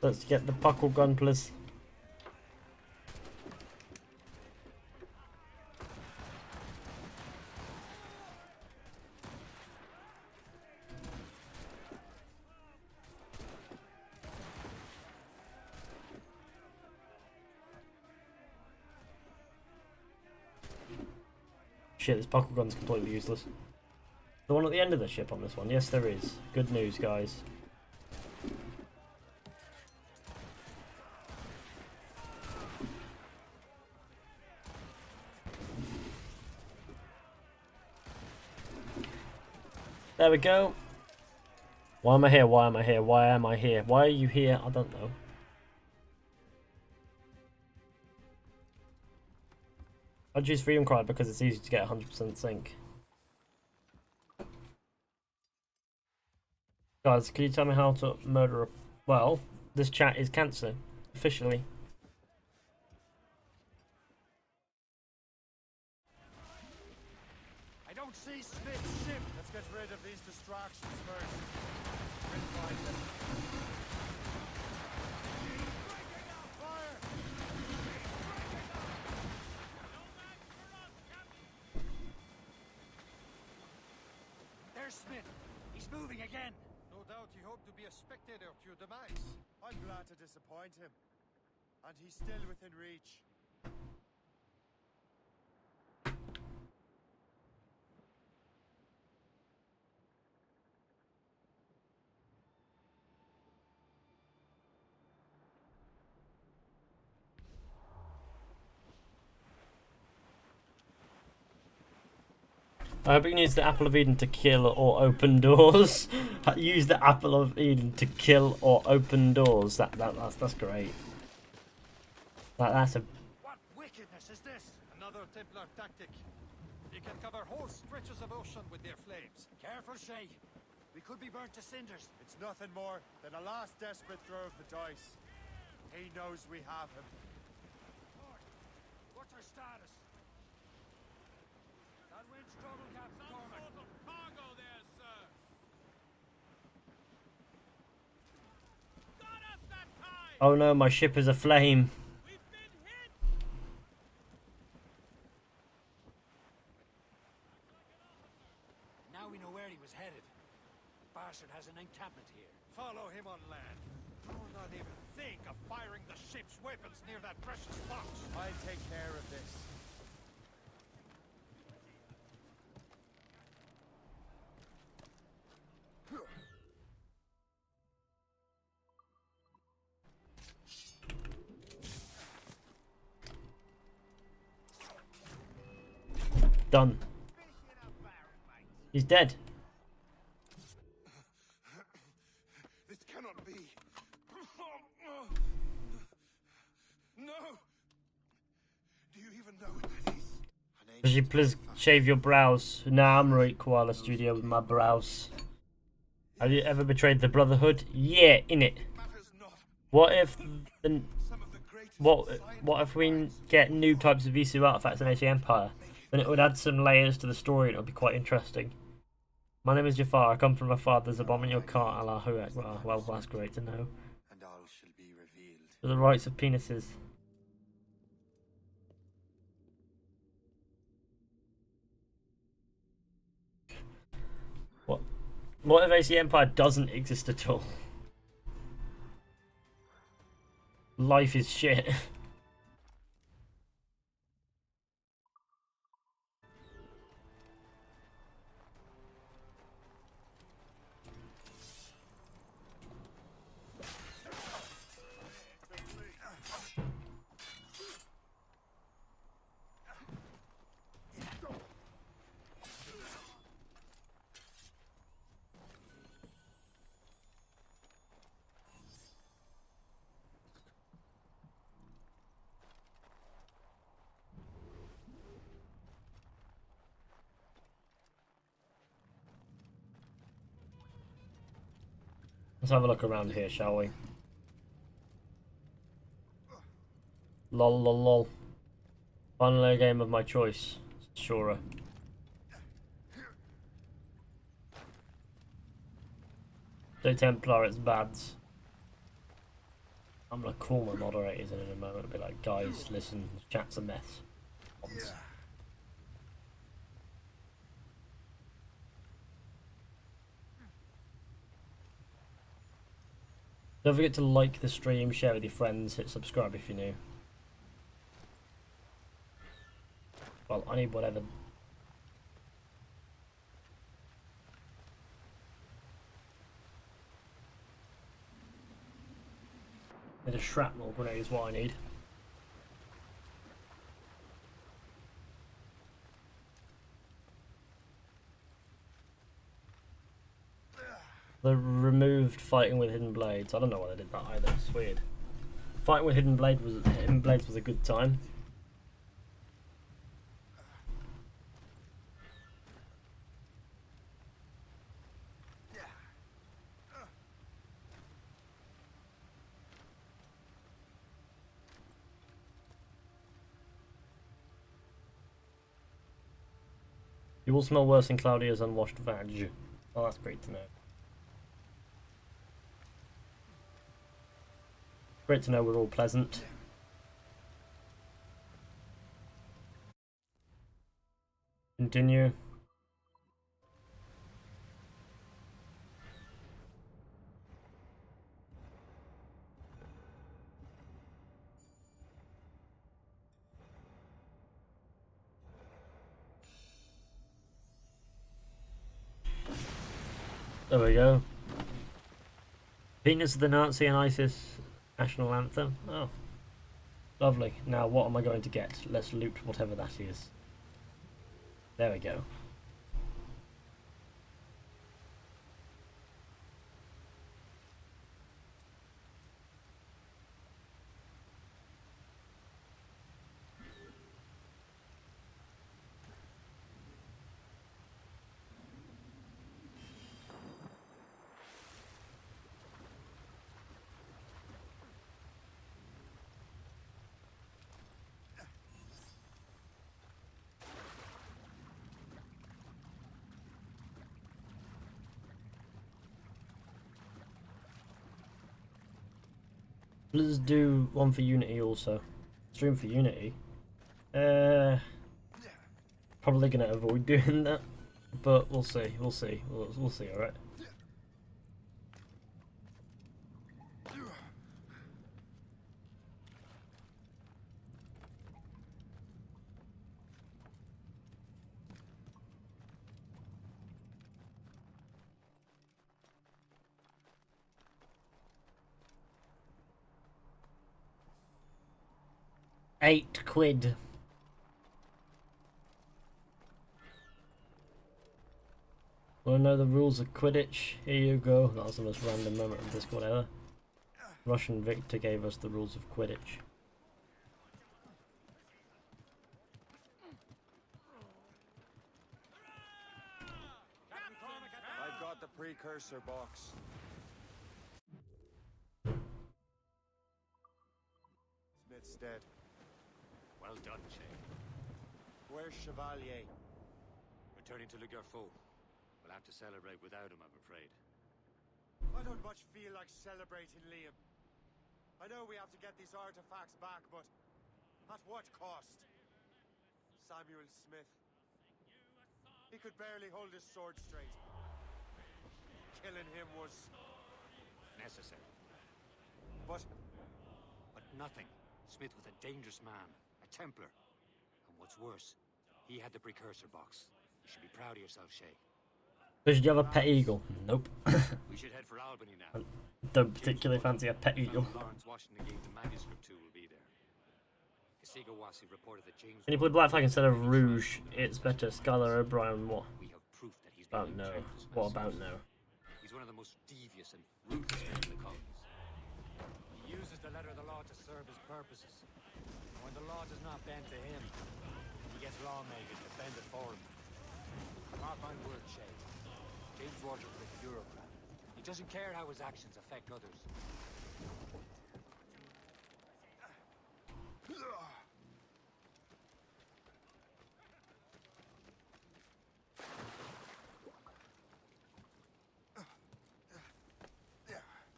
Let's get the buckle gun, please. Shit, this buckle gun's completely useless. The one at the end of the ship on this one? Yes, there is. Good news, guys. There we go. Why am I here? Why am I here? Why am I here? Why are you here? I don't know. I choose Freedom Cry because it's easy to get 100% sync. Guys, can you tell me how to murder a... Well, this chat is cancer. Officially. I don't see Smith's ship. Let's get rid of these distractions first. Fire! There's Smith. He's moving again. No doubt he hoped to be a spectator to your demise. I'm glad to disappoint him. And he's still within reach. I hope you can use the Apple of Eden to kill or open doors. Use the Apple of Eden to kill or open doors. That's great. That's a... What wickedness is this? Another Templar tactic. They can cover whole stretches of ocean with their flames. Careful, Shay. We could be burnt to cinders. It's nothing more than a last desperate throw of the dice. He knows we have him. What's our status? That wind's trouble, Captain Cormac. Some sort of cargo there, sir. Got us that time. Oh no, my ship is aflame. We've been hit. Now we know where he was headed. Bastard has an encampment here. Follow him on land. Do not even think of firing the ship's weapons near that precious box. I'll take care of this. Done. He's dead. This cannot be. No. Do you even know what that is? Could you please shave your brows? Nah, I'm right, Koala Studio with my brows. Have you ever betrayed the Brotherhood? Yeah, innit. What if the... What if we get new types of VC artifacts in Age of Empire? Then it would add some layers to the story and it would be quite interesting. My name is Jafar, I come from my father's a bomb in your car, Allahu Akbar. Well, that's great to know. And all shall be revealed. For the rights of penises. What if AC Empire doesn't exist at all? Life is shit. Let's have a look around here, shall we? Lol lol lol. Finally a game of my choice. Sure. The Templar, it's bads. I'm gonna call my moderators in a moment and be like, guys, listen, the chat's a mess. Don't forget to like the stream, share with your friends, hit subscribe if you're new. Well, I need whatever. Need a shrapnel grenade is what I need. They removed fighting with hidden blades. I don't know why they did that either. It's weird. Fighting with hidden blades was a good time. You will smell worse in Claudia's unwashed vag. Oh, that's great to know. Great to know we're all pleasant. Continue. There we go. Venus of the Nazi and ISIS national anthem. Oh, lovely. Now what am I going to get? Let's loot whatever that is. There we go. Let's do one for Unity also. Stream for Unity. Probably gonna avoid doing that, but we'll see. We'll see. We'll see. All right. £8. Want to know the rules of Quidditch? Here you go. That was the most random moment of Discord ever. Russian Victor gave us the rules of Quidditch. I've got the precursor box. Smith's dead. Well done, Shay. Where's Chevalier? Returning to Le Garfou. We'll have to celebrate without him, I'm afraid. I don't much feel like celebrating, Liam. I know we have to get these artifacts back, but at what cost? Samuel Smith. He could barely hold his sword straight. Killing him was Necessary. But nothing. Smith was a dangerous man, a Templar. And what's worse, he had the precursor box. You should be proud of yourself, Shay. Did you have a pet eagle? Nope. We should head for Albany now. Don't particularly fancy a pet eagle. Lawrence Washington gave the manuscript to will be there. Kasigawasi reported that James. When you put black flag instead of rouge, it's better. Skylar O'Brien, what? We have proof that he's About no. What about no? He's one of the most devious and ruthless men in the colonies. He uses the letter of the law to serve his purposes. When the law does not bend to him, he gets lawmakers to bend it for him. Mark my word, Shay. James Rogers is a bureaucrat. He doesn't care how his actions affect others.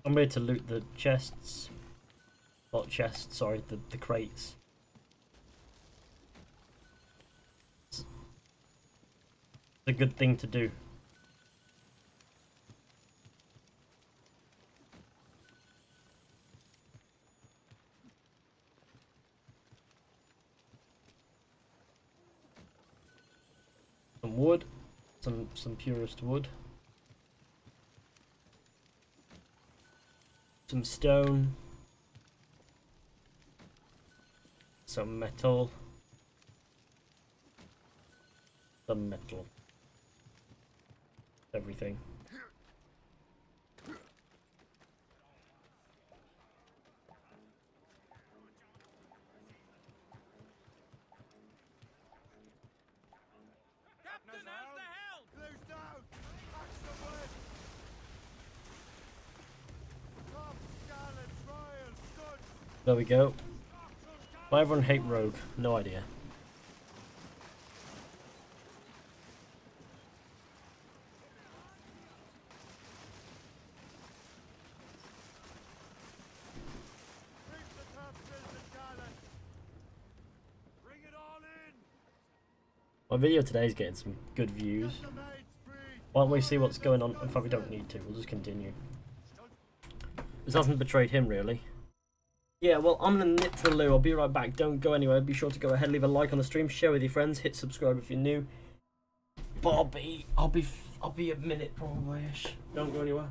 I'm ready to loot the chests. Not chests, sorry, the crates. It's a good thing to do. Some wood, some purest wood. Some stone, some metal, everything. There we go. Why everyone hate Rogue? No idea. My video today is getting some good views. Why don't we see what's going on? In fact, we don't need to. We'll just continue. This hasn't betrayed him, really. Yeah, well, I'm gonna nip to the loo. I'll be right back. Don't go anywhere. Be sure to go ahead, leave a like on the stream, share with your friends, hit subscribe if you're new. But I'll be a minute probably-ish. Don't go anywhere.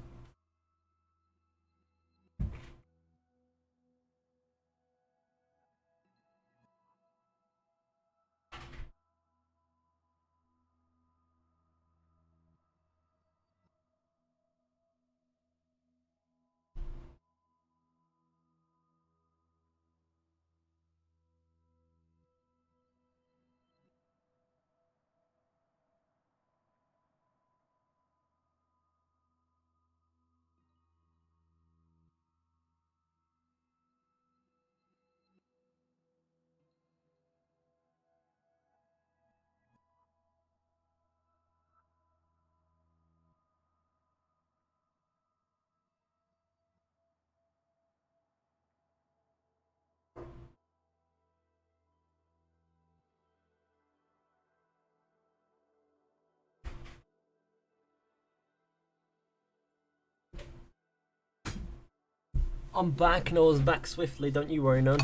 I'm back, and I was back swiftly, don't you worry none.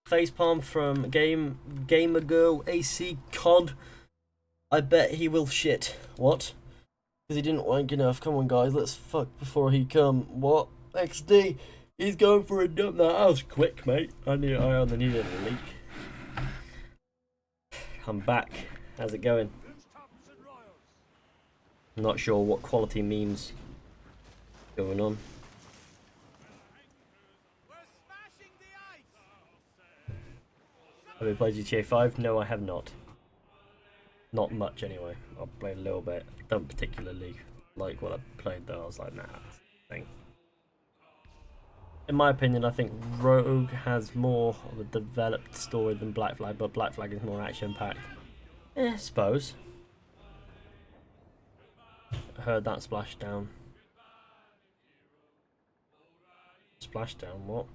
Facepalm from Gamer Girl AC COD. I bet he will shit. What? Because he didn't wank enough. Come on guys, let's fuck before he come. What? XD, he's going for a dump. That was quick, mate. I only needed a leak. I'm back. How's it going? I'm not sure what quality memes going on. Have you played GTA 5? No, I have not. Not much anyway. I've played a little bit. Don't particularly like what I played though. I was like, nah, thing. In my opinion, I think Rogue has more of a developed story than Black Flag, but Black Flag is more action-packed. I suppose. I heard that splashdown. Splashdown, what?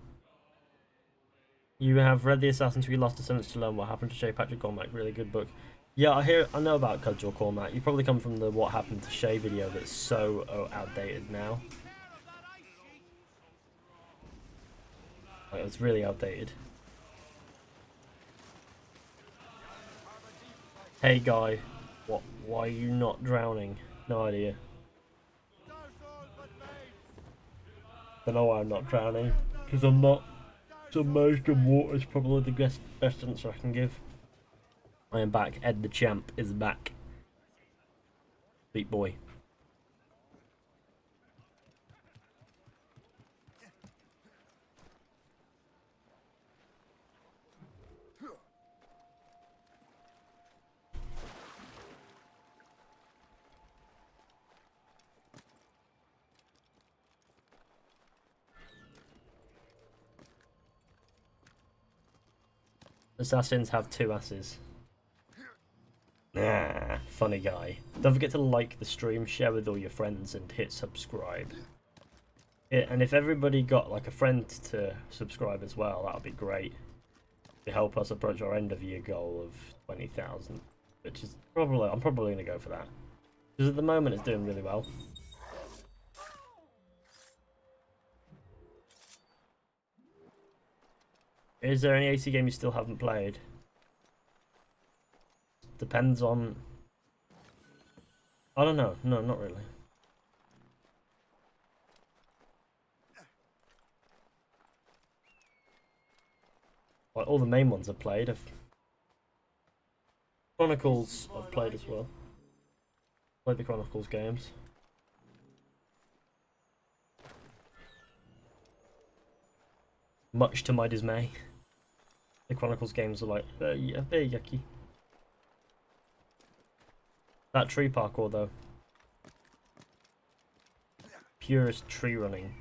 You have read The Assassin's Creed Lost Descendants to learn what happened to Shay Patrick Cormac. Really good book. Yeah, I know about Cudgel Cormac. You probably come from the What Happened to Shay video that's so outdated now. Like, it's really outdated. Hey guy, why are you not drowning? No idea. Don't know why I'm not drowning. Because I'm not submerged in water is probably the best answer I can give. I am back. Ed the Champ is back. Sweet boy. Assassins have 2 asses. Ah, funny guy. Don't forget to like the stream, share with all your friends, and hit subscribe. And if everybody got like a friend to subscribe as well, that would be great. To help us approach our end of year goal of 20,000, which is I'm probably going to go for that. Because at the moment it's doing really well. Is there any AC game you still haven't played? Depends on... I don't know. No, not really. Well, all the main ones I've played. Chronicles I've played as well. Played the Chronicles games. Much to my dismay. The Chronicles games are like, yeah, they're yucky. That tree parkour though. Purest tree running.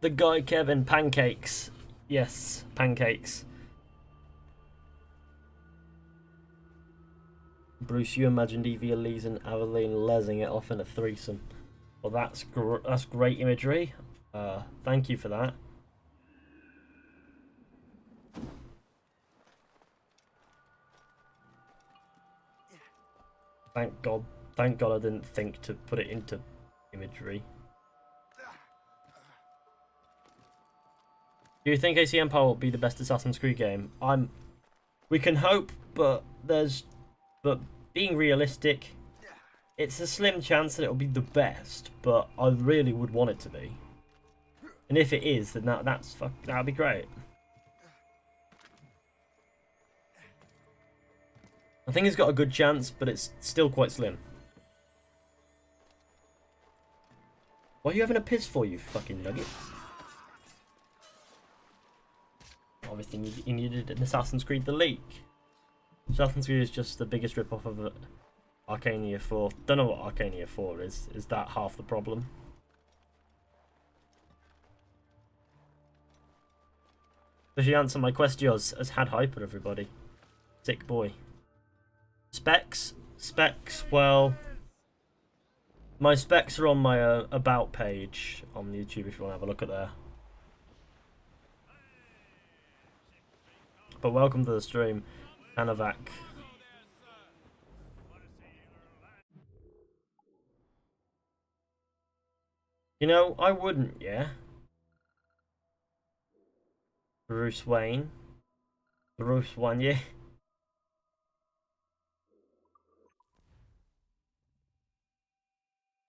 The guy Kevin, pancakes. Yes, pancakes. Bruce, you imagined Evie, Elise and Aveline lesing it off in a threesome. Well, that's great imagery. Thank you for that. Thank God I didn't think to put it into imagery. Do you think AC Empire will be the best Assassin's Creed game? We can hope, but being realistic, it's a slim chance that it'll be the best, but I really would want it to be. And if it is, then that'd be great. I think it's got a good chance, but it's still quite slim. What are you having a piss for, you fucking nugget? Obviously, you needed an Assassin's Creed The Leak. Assassin's Creed is just the biggest rip-off of Arcania 4. Don't know what Arcania 4 is. Is that half the problem? Does she answer my questions? Has had hyper, everybody. Sick boy. Specs, well, my specs are on my about page on YouTube if you want to have a look at there. But welcome to the stream, Anavac. You know, I wouldn't, yeah. Bruce Wayne, yeah.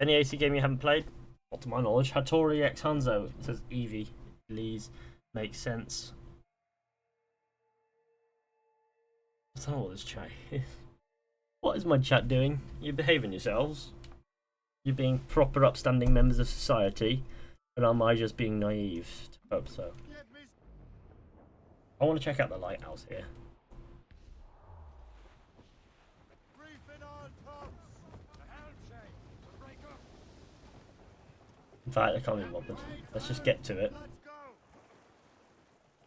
Any AC game you haven't played? Not to my knowledge. Hattori X Hanzo says Evie. Please. Makes sense. I don't know what this chat is. What is my chat doing? You're behaving yourselves. You're being proper upstanding members of society. And am I just being naive? I hope so. I want to check out the lighthouse here. In fact, I can't be bothered. Let's just get to it.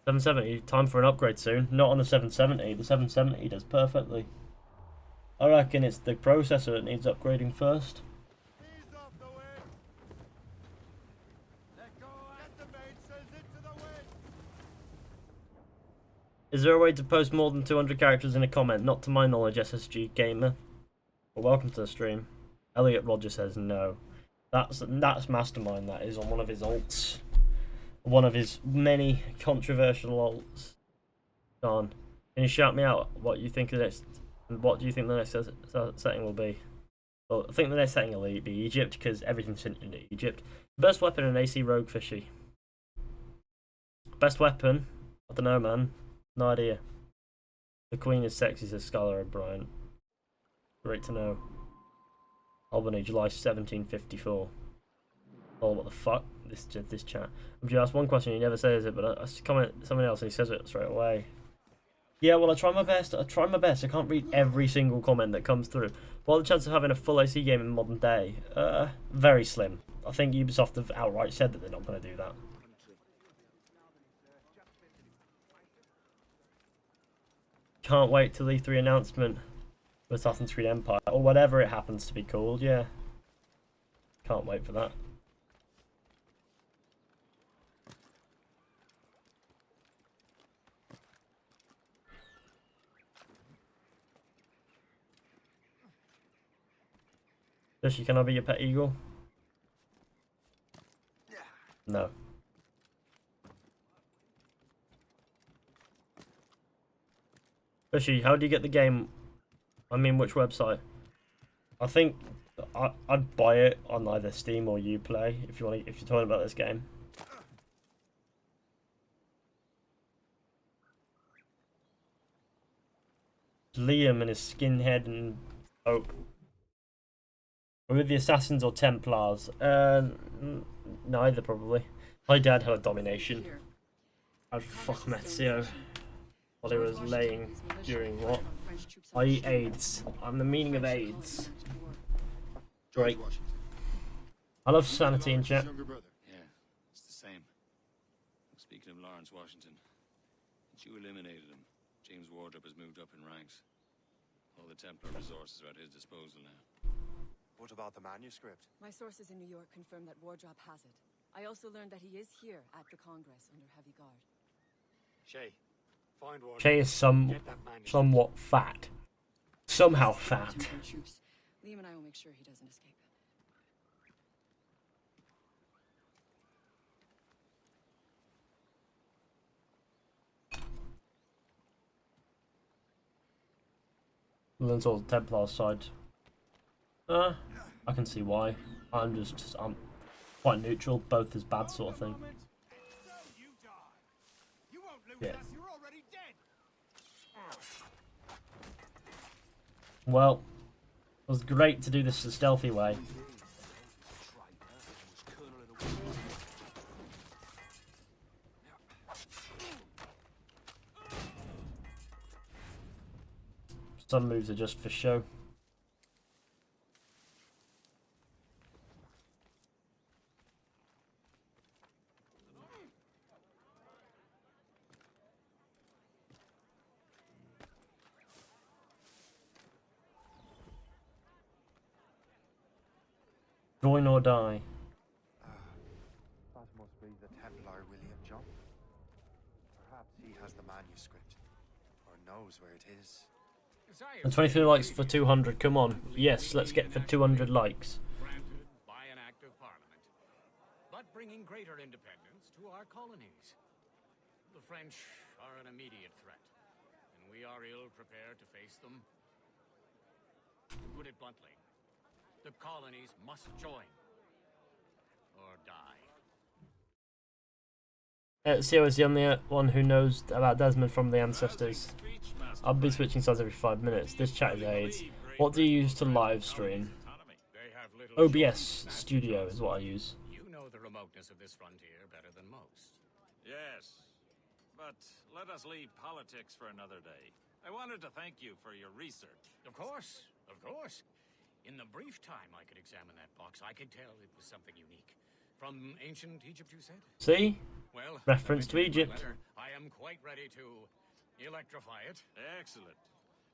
770, time for an upgrade soon. Not on the 770, the 770 does perfectly. I reckon it's the processor that needs upgrading first. Is there a way to post more than 200 characters in a comment? Not to my knowledge, SSG Gamer. Well, welcome to the stream. Elliot Roger says no. That's Mastermind, that is, on one of his alts. One of his many controversial alts. Don, can you shout me out what you think the next... What do you think the next setting will be? Well, I think the next setting will be Egypt, because everything's sent into Egypt. Best weapon in AC Rogue Fishy. Best weapon? I don't know, man. No idea. The Queen is sexy, says Skylar O'Brien. Great to know. Albany, July 1754. Oh, what the fuck? This chat. I'm just asked one question, he never says it, but I comment someone else and he says it straight away. Yeah, well, I try my best. I can't read every single comment that comes through. What are the chances of having a full AC game in modern day? Very slim. I think Ubisoft have outright said that they're not going to do that. Can't wait till the E3 announcement for Assassin's Creed Empire, or whatever it happens to be called, yeah. Can't wait for that. Fishy, can I be your pet eagle? No. Fishy, how do you get the game? I mean, which website? I think I'd buy it on either Steam or Uplay if you're talking about this game. Liam and his skinhead and Hope. With the Assassins or Templars? Neither probably. My dad had a domination. I'd fuck Metzio while he was laying during what? I eat AIDS. I'm the meaning of AIDS. Drake. I love sanity in chat. Yeah, it's the same. making him Lawrence Washington. Since you eliminated him, James Wardrop has moved up in ranks. All the Templar resources are at his disposal now. What about the manuscript? My sources in New York confirm that Wardrop has it. I also learned that he is here at the Congress under heavy guard. Shay, find Wardrop. Shay is somewhat fat. Somehow fat. Liam and I will make sure he doesn't escape. Learns all the Templar side. I can see why. I'm quite neutral. Both is bad sort of thing. Yeah. Well, it was great to do this the stealthy way. Some moves are just for show. Join or die. That must be the Templar William John. Perhaps he has the manuscript, or knows where it is. And 23 likes for 200, come on. Yes, let's get for 200 likes. Granted by an act of Parliament, but bringing greater independence to our colonies. The French are an immediate threat, and we are ill prepared to face them. To put it bluntly, the colonies must join, or die. CEO is the only one who knows about Desmond from the ancestors. I'll be switching sides every 5 minutes. This chat is AIDS. What do you use to live stream? OBS Studio is what I use. You know the remoteness of this frontier better than most. Yes, but let us leave politics for another day. I wanted to thank you for your research. Of course, of course. In the brief time I could examine that box, I could tell it was something unique. From ancient Egypt, you said? See? Well, reference to Egypt. I am quite ready to electrify it. Excellent.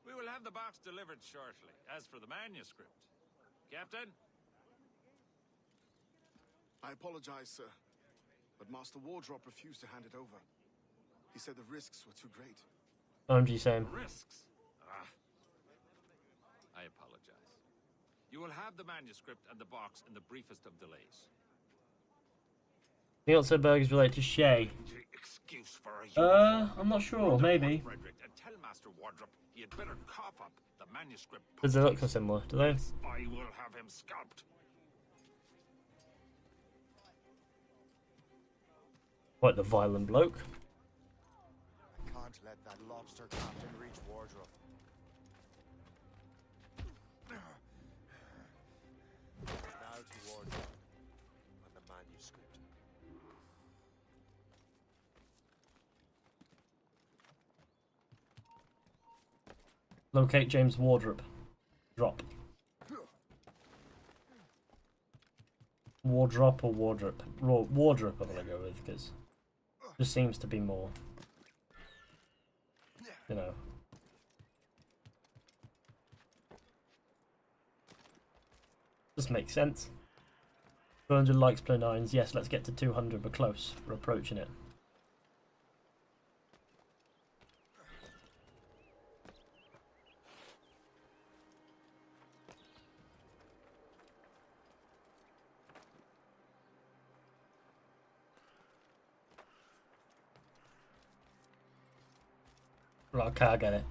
We will have the box delivered shortly. As for the manuscript, Captain? I apologize, sir, but Master Wardrop refused to hand it over. He said the risks were too great. OMG, same. Risks? I apologize. You will have the manuscript and the box in the briefest of delays. The Otterberg is related to Shay. I'm not sure, maybe. Tell Master Wardrop he had better cough up the manuscript. Does they look so similar, do they? I will have him scalped. Quite the violent bloke. I can't let that lobster captain reach Wardrop. Now to Wardrop and the manuscript. Locate James Wardrop. Drop. Wardrop or Wardrop? Wardrop I'm gonna go with, because just seems to be more, you know. Just makes sense. 200 likes per 9s. Yes, let's get to 200. We're close. We're approaching it. Right, okay, I get it.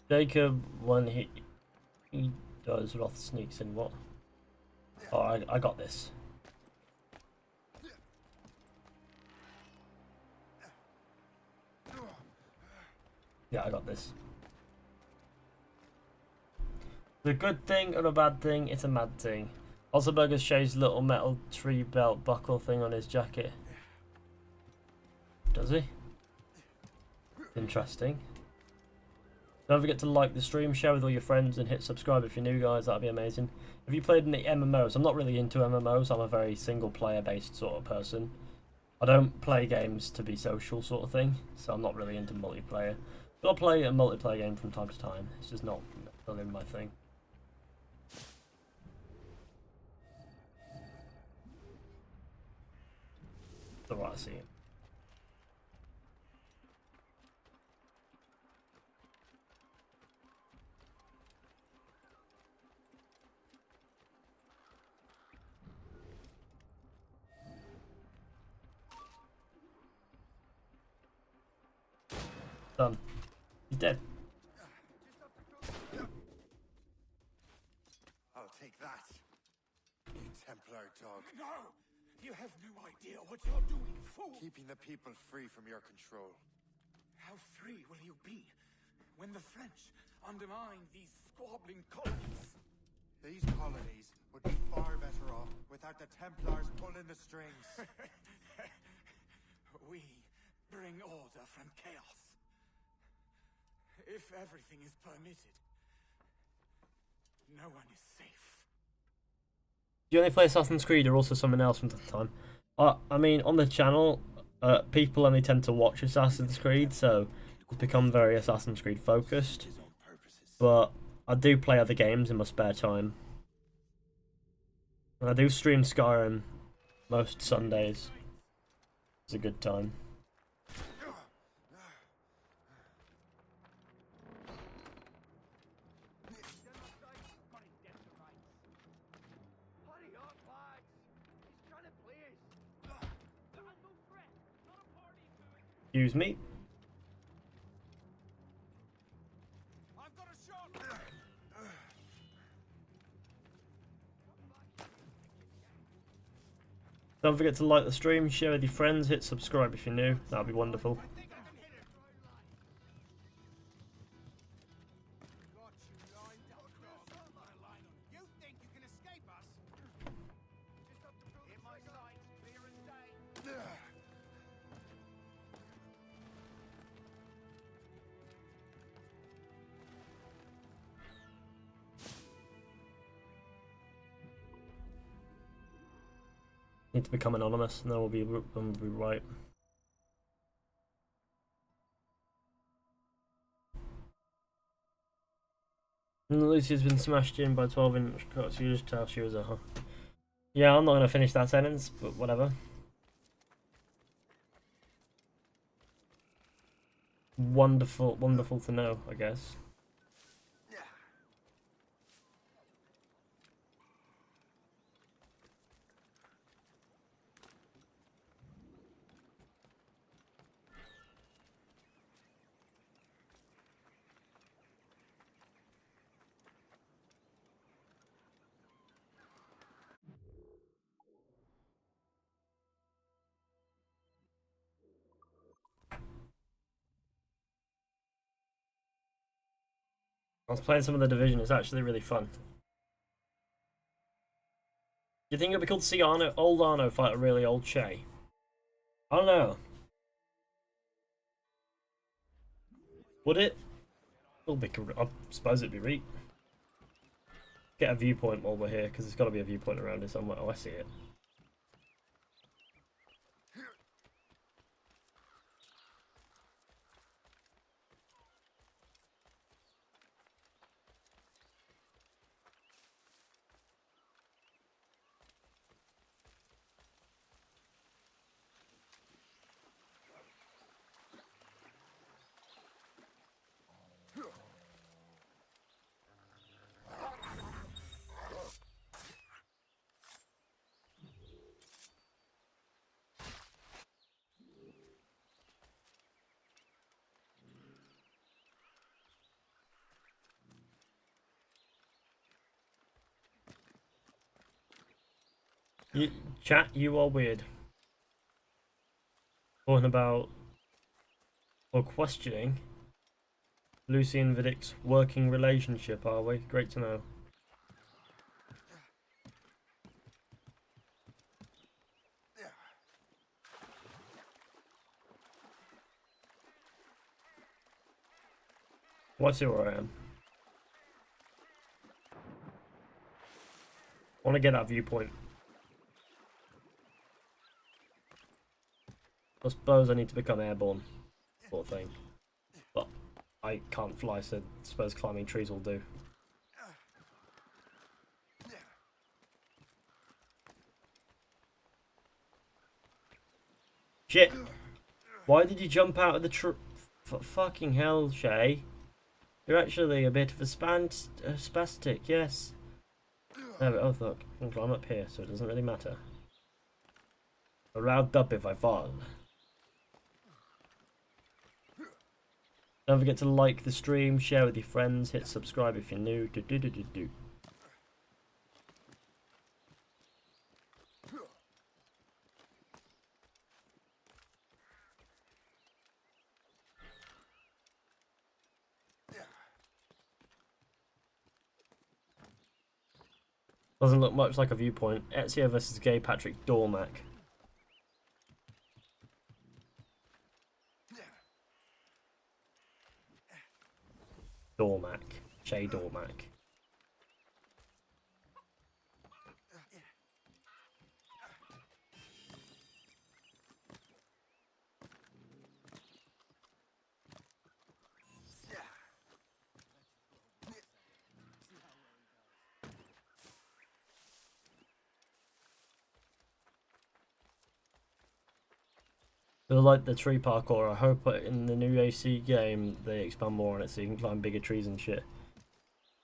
Jacob, when he does, Roth sneaks in. What? Oh, I got this. Yeah, I got this. The good thing or a bad thing? It's a mad thing. Also, Burgers Shay's little metal tree belt buckle thing on his jacket. Does he? Interesting. Don't forget to like the stream, share with all your friends, and hit subscribe if you're new, guys. That'd be amazing. Have you played any MMOs? I'm not really into MMOs. I'm a very single player based sort of person. I don't play games to be social sort of thing, so I'm not really into multiplayer. But I'll play a multiplayer game from time to time. It's just not really my thing. That's what I see it. Done. He's dead. I'll take that. You Templar dog. No! You have no idea what you're doing, fool! Keeping the people free from your control. How free will you be when the French undermine these squabbling colonies? These colonies would be far better off without the Templars pulling the strings. We bring order from chaos. If everything is permitted, no one is safe. Do you only play Assassin's Creed or also something else from time to time? I mean, on the channel, people only tend to watch Assassin's Creed, so it's become very Assassin's Creed focused. But I do play other games in my spare time. And I do stream Skyrim most Sundays. It's a good time. Excuse me. I've got a shot. Don't forget to like the stream, share with your friends, hit subscribe if you're new. That'd be wonderful. Need to become anonymous, and then we'll be right. And Lucy's been smashed in by 12-inch cuts. You just tell she was a. Yeah, I'm not gonna finish that sentence, but whatever. Wonderful, wonderful to know, I guess. I was playing some of the Division, it's actually really fun. Do you think it'd be cool to see old Arno fight a really old Shay? I don't know. Would it? It'll be, I suppose it'd be reet. Get a viewpoint while we're here, because there's got to be a viewpoint around here somewhere. Oh, I see it. Chat, you are weird. Talking about or questioning Lucy and Vidic's working relationship, are we? Great to know. Well, I see where I am. I want to get that viewpoint. I suppose I need to become airborne, sort of thing. But I can't fly, so I suppose climbing trees will do. Shit! Why did you jump out of the fucking hell, Shay? You're actually a bit of a spastic, yes. There, oh look, I can climb up here, so it doesn't really matter. Around up if I fall. Don't forget to like the stream, share with your friends, hit subscribe if you're new. Doesn't look much like a viewpoint. Ezio versus Gay Patrick Dormac. Dormac. Shay Dormac. I like the tree parkour. I hope in the new AC game they expand more on it so you can climb bigger trees and shit.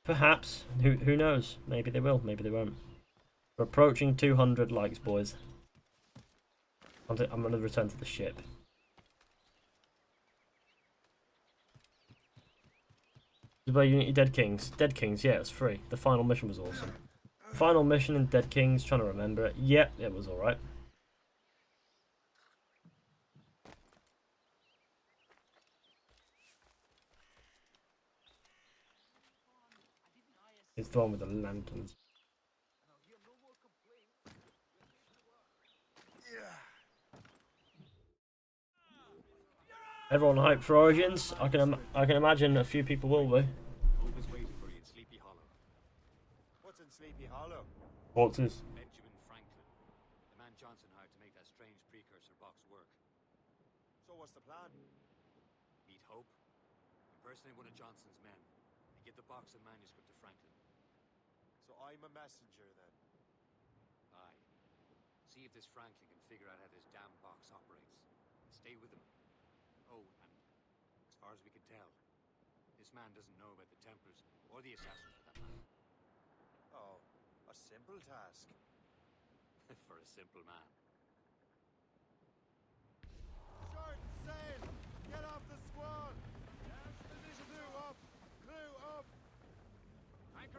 Perhaps. Who knows? Maybe they will, maybe they won't. We're approaching 200 likes, boys. I'm going to return to the ship. By Unity Dead Kings. Dead Kings, yeah, it's free. The final mission was awesome. Final mission in Dead Kings, trying to remember it. Yep, it was alright. It's the one with the lanterns. Everyone hyped for Origins? I can imagine a few people will be. What's in Sleepy Hollow? What's this? Benjamin Franklin. The man Johnson hired to make that strange precursor box work. So what's the plan? Meet Hope, impersonate one of Johnson's men, and get the box and manuscript to Franklin. So I'm a messenger then? Aye. See if this Franklin can figure out how this damn box operates. Stay with him. Oh, and as far as we can tell, this man doesn't know about the Templars, or the Assassins for that matter. Oh, a simple task. For a simple man. Short sail! Get off the squad! Clue up! Clue up!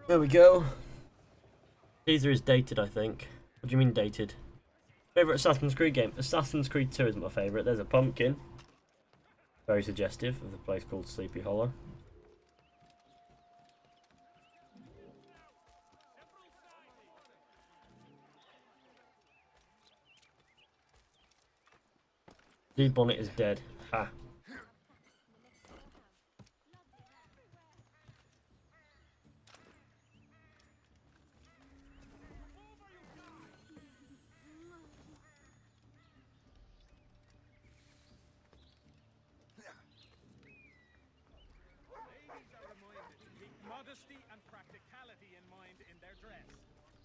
There we go. Teaser is dated, I think. What do you mean dated? Favourite Assassin's Creed game? Assassin's Creed 2 is my favourite. There's a pumpkin. Very suggestive of the place called Sleepy Hollow. Dude Bonnet is dead. Ha. Modesty and practicality in mind in their dress.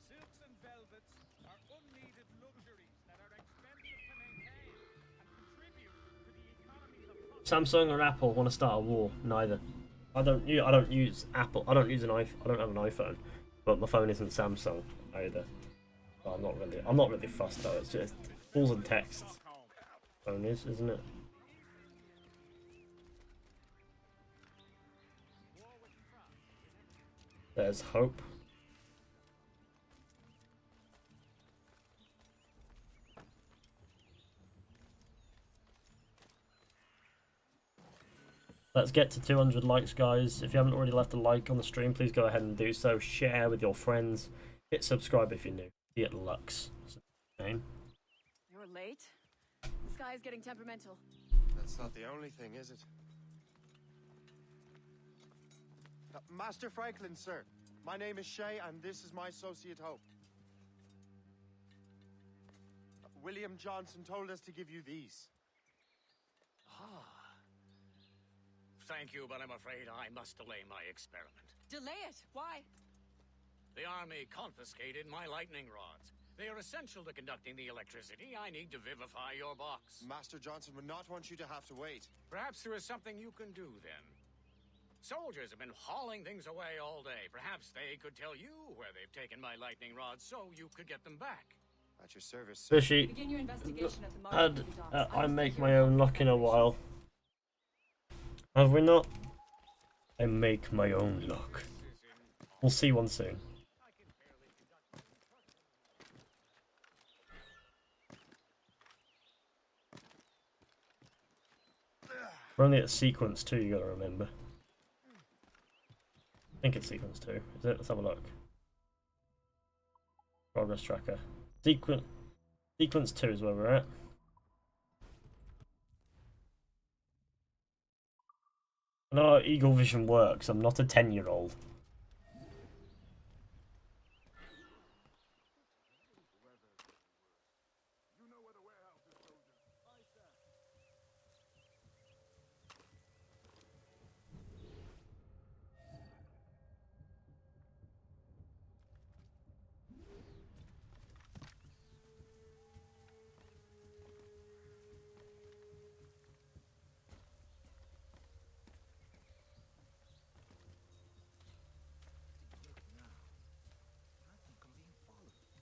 Silks and velvets are unneeded luxuries that are expensive to maintain and contribute to the economies of Samsung or Apple want to start a war? Neither. I don't use Apple. I don't use an iPhone. I don't have an iPhone, but my phone isn't Samsung either. Well, I'm not really fussed though. It's just calls and texts. Phone is, isn't it? There's hope. Let's get to 200 likes, guys. If you haven't already left a like on the stream, please go ahead and do so. Share with your friends. Hit subscribe if you're new. Be at Lux. You're late? The sky is getting temperamental. That's not the only thing, is it? Master Franklin, sir. My name is Shay, and this is my associate Hope. William Johnson told us to give you these. thank you, but I'm afraid I must delay my experiment. Delay it. Why? The army confiscated my lightning rods. They are essential to conducting the electricity I need to vivify your box. Master Johnson would not want you to have to wait. Perhaps there is something you can do then. Soldiers have been hauling things away all day. Perhaps they could tell you where they've taken my lightning rods so you could get them back. At your service, sir. Fishy, Begin your investigation at the market. I make my own luck in a while. Have we not? I make my own luck. We'll see one soon. We're only at sequence 2, you gotta remember. I think it's sequence 2, is it? Let's have a look. Progress tracker. Sequence 2 is where we're at. I know how Eagle Vision works, I'm not a 10-year-old.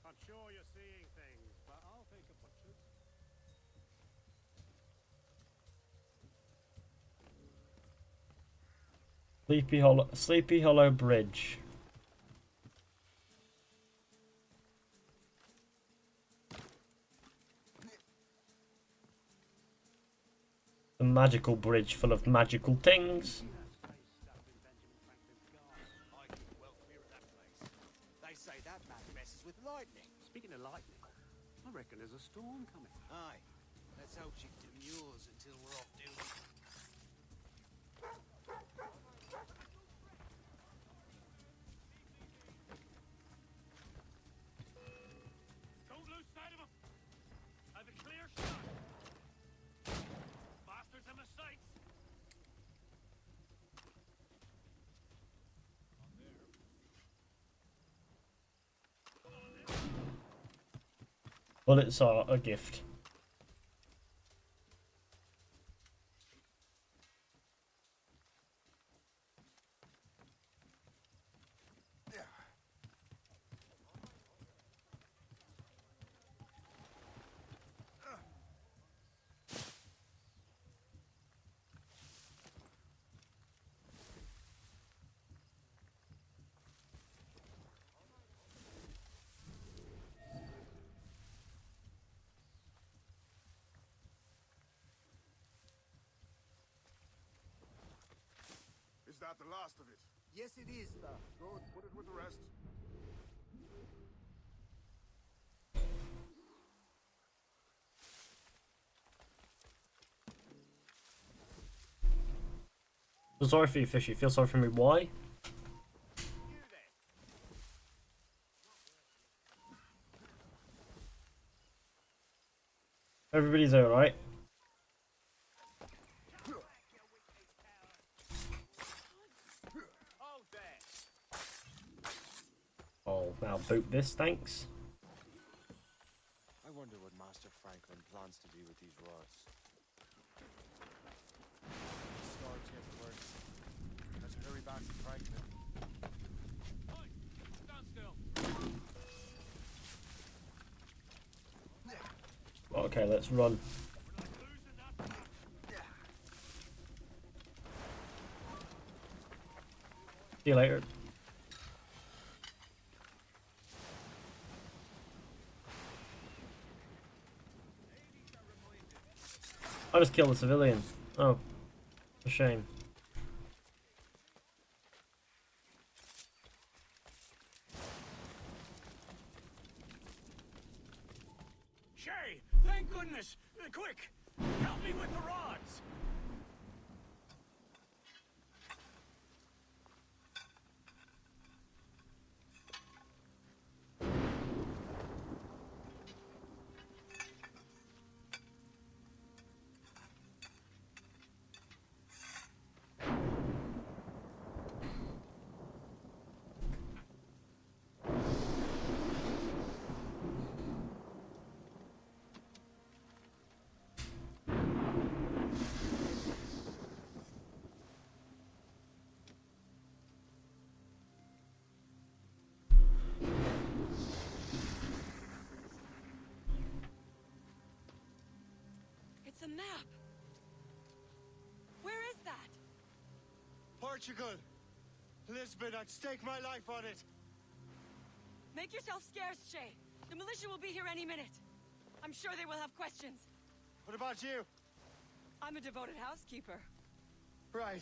I'm sure you're seeing things, but I'll take a butcher's. Sleepy Hollow Bridge. The magical bridge full of magical things. They say that man messes with lightning. Speaking of lightning, I reckon there's a storm coming. Aye. Let's hope she demurs until we're off duty. Don't lose sight of him. I've a clear shot. Bastards in my sights. Bullets are a gift. Is that the last of it? Yes, it is. Good, put it with the rest. Feel sorry for you, Fishy. Feel sorry for me. Why? Everybody's alright. I'll now boot this, thanks. I wonder what Master Franklin plans to do with these rods. Star Templars. Let's hurry back to Franklin. Stand still. Okay, let's run. See you later. I just killed a civilian. Oh, a shame. Shay, thank goodness! Quick, help me with the rods! Portugal! Lisbon, I'd stake my life on it! Make yourself scarce, Shay. The militia will be here any minute. I'm sure they will have questions. What about you? I'm a devoted housekeeper. Right.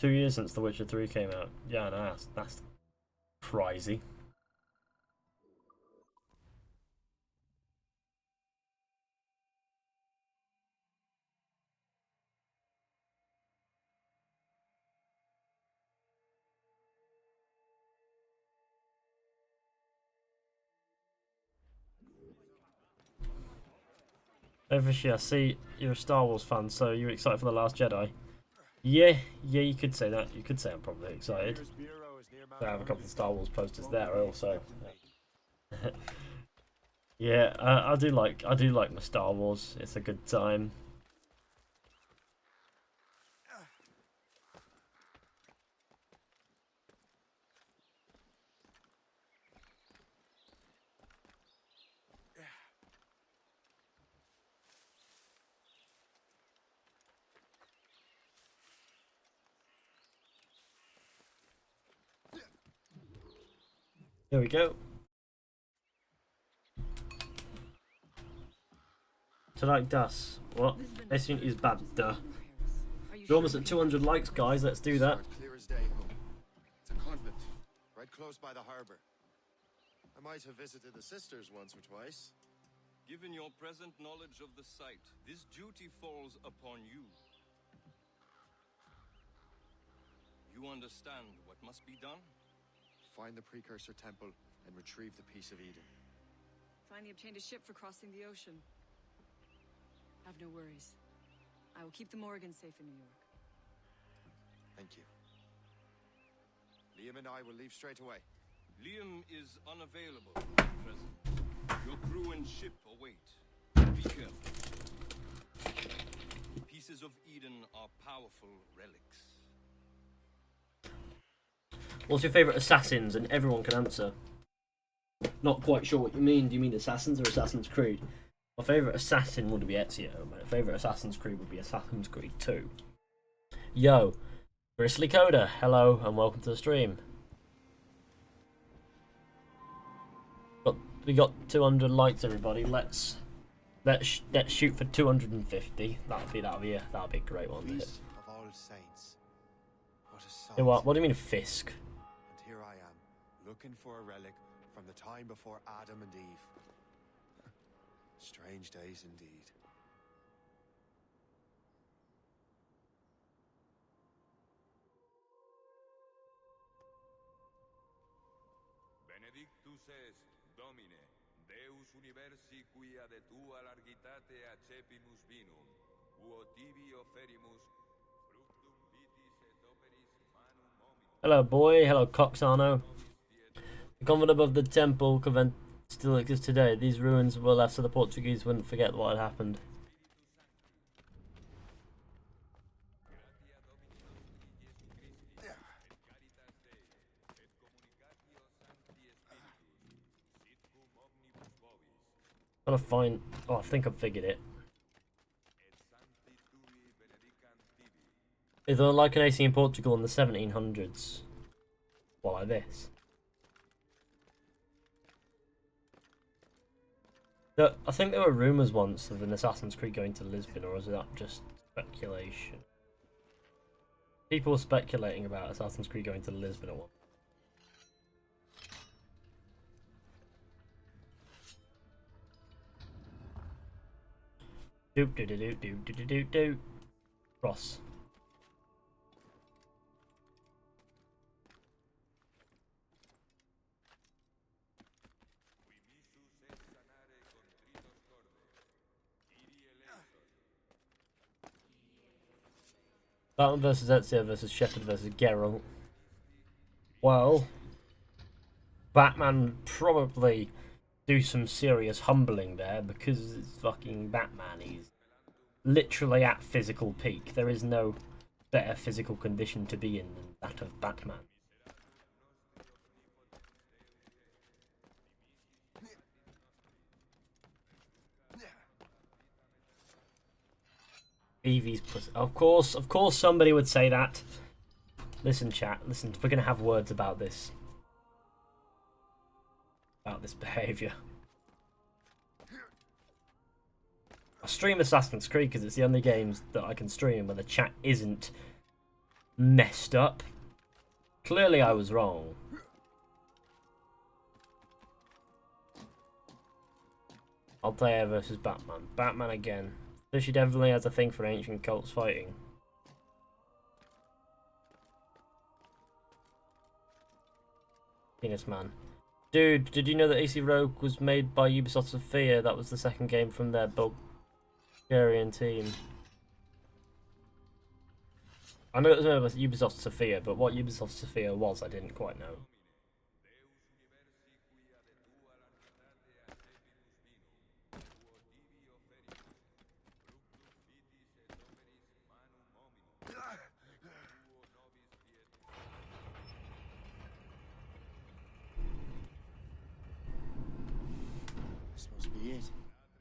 Two years since The Witcher 3 came out. Yeah, no, that's crazy. Hey Fizhy, I see you're a Star Wars fan, so you're excited for The Last Jedi? Yeah, you could say that. You could say I'm probably excited. I have a couple of Star Wars posters there also. Yeah, I do like my Star Wars. It's a good time. Here we go. To like Das. What? This thing is bad, duh. We're almost at 200 likes, guys. Let's do that. Clear as day home. It's a convent, right close by the harbor. I might have visited the sisters once or twice. Given your present knowledge of the site, this duty falls upon you. You understand what must be done? Find the precursor temple and retrieve the piece of Eden. Finally obtained a ship for crossing the ocean. Have no worries. I will keep the Morgans safe in New York. Thank you. Liam and I will leave straight away. Liam is unavailable at present. Your crew and ship await. Be careful. Pieces of Eden are powerful relics. What's your favourite assassins? And everyone can answer. Not quite sure what you mean. Do you mean Assassins or Assassin's Creed? My favourite assassin would be Ezio. My favourite Assassin's Creed would be Assassin's Creed 2. Yo, Grizzly Coda, hello and welcome to the stream. We got 200 likes, everybody. Let's shoot for 250. That'll be a great one. Feast of All Saints. What a sight. Hey, what do you mean Fisk? And here I am, looking for a relic from the time before Adam and Eve. Strange days indeed. Benedictus est, Domine, Deus universi quia de tua largitate accepimus vinum, uo tibi offerimus fructum vitis et operis manum hominum. Hello, boy. Hello, Coxano. The convent above the temple convent still exists today. These ruins were left so the Portuguese wouldn't forget what had happened. Gotta find. Oh, I think I've figured it. Is there like an AC in Portugal in the 1700s? Well, like this. I think there were rumours once of an Assassin's Creed going to Lisbon, or is that just speculation? People were speculating about Assassin's Creed going to Lisbon at one. Doop doo doo doo doo doo doo doo. Ross. Batman versus Ezio versus Shepard versus Geralt. Well, Batman probably do some serious humbling there, because it's fucking Batman. He's literally at physical peak. There is no better physical condition to be in than that of Batman. Evie's pussy. Of course somebody would say that. Listen, chat, listen, we're gonna have words about this. About this behaviour. I stream Assassin's Creed because it's the only games that I can stream where the chat isn't messed up. Clearly I was wrong. Altair versus Batman. Batman again. Fizhy definitely has a thing for ancient cults fighting. Penis Man. Dude, did you know that AC Rogue was made by Ubisoft Sophia? That was the second game from their Bulgarian team. I know it was made by Ubisoft Sophia, but what Ubisoft Sophia was, I didn't quite know.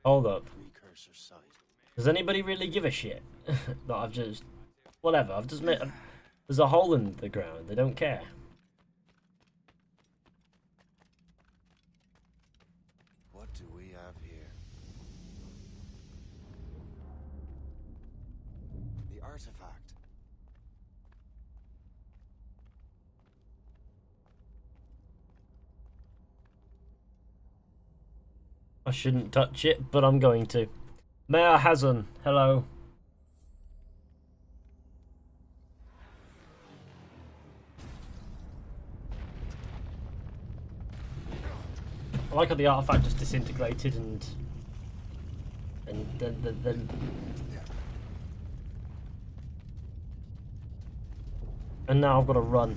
Hold up. Does anybody really give a shit that I've just... Whatever, I've just made... There's a hole in the ground, they don't care. What do we have here? The artifact. I shouldn't touch it, but I'm going to. Mayor Hazan, hello. I like how the artifact just disintegrated and then and now I've got to run.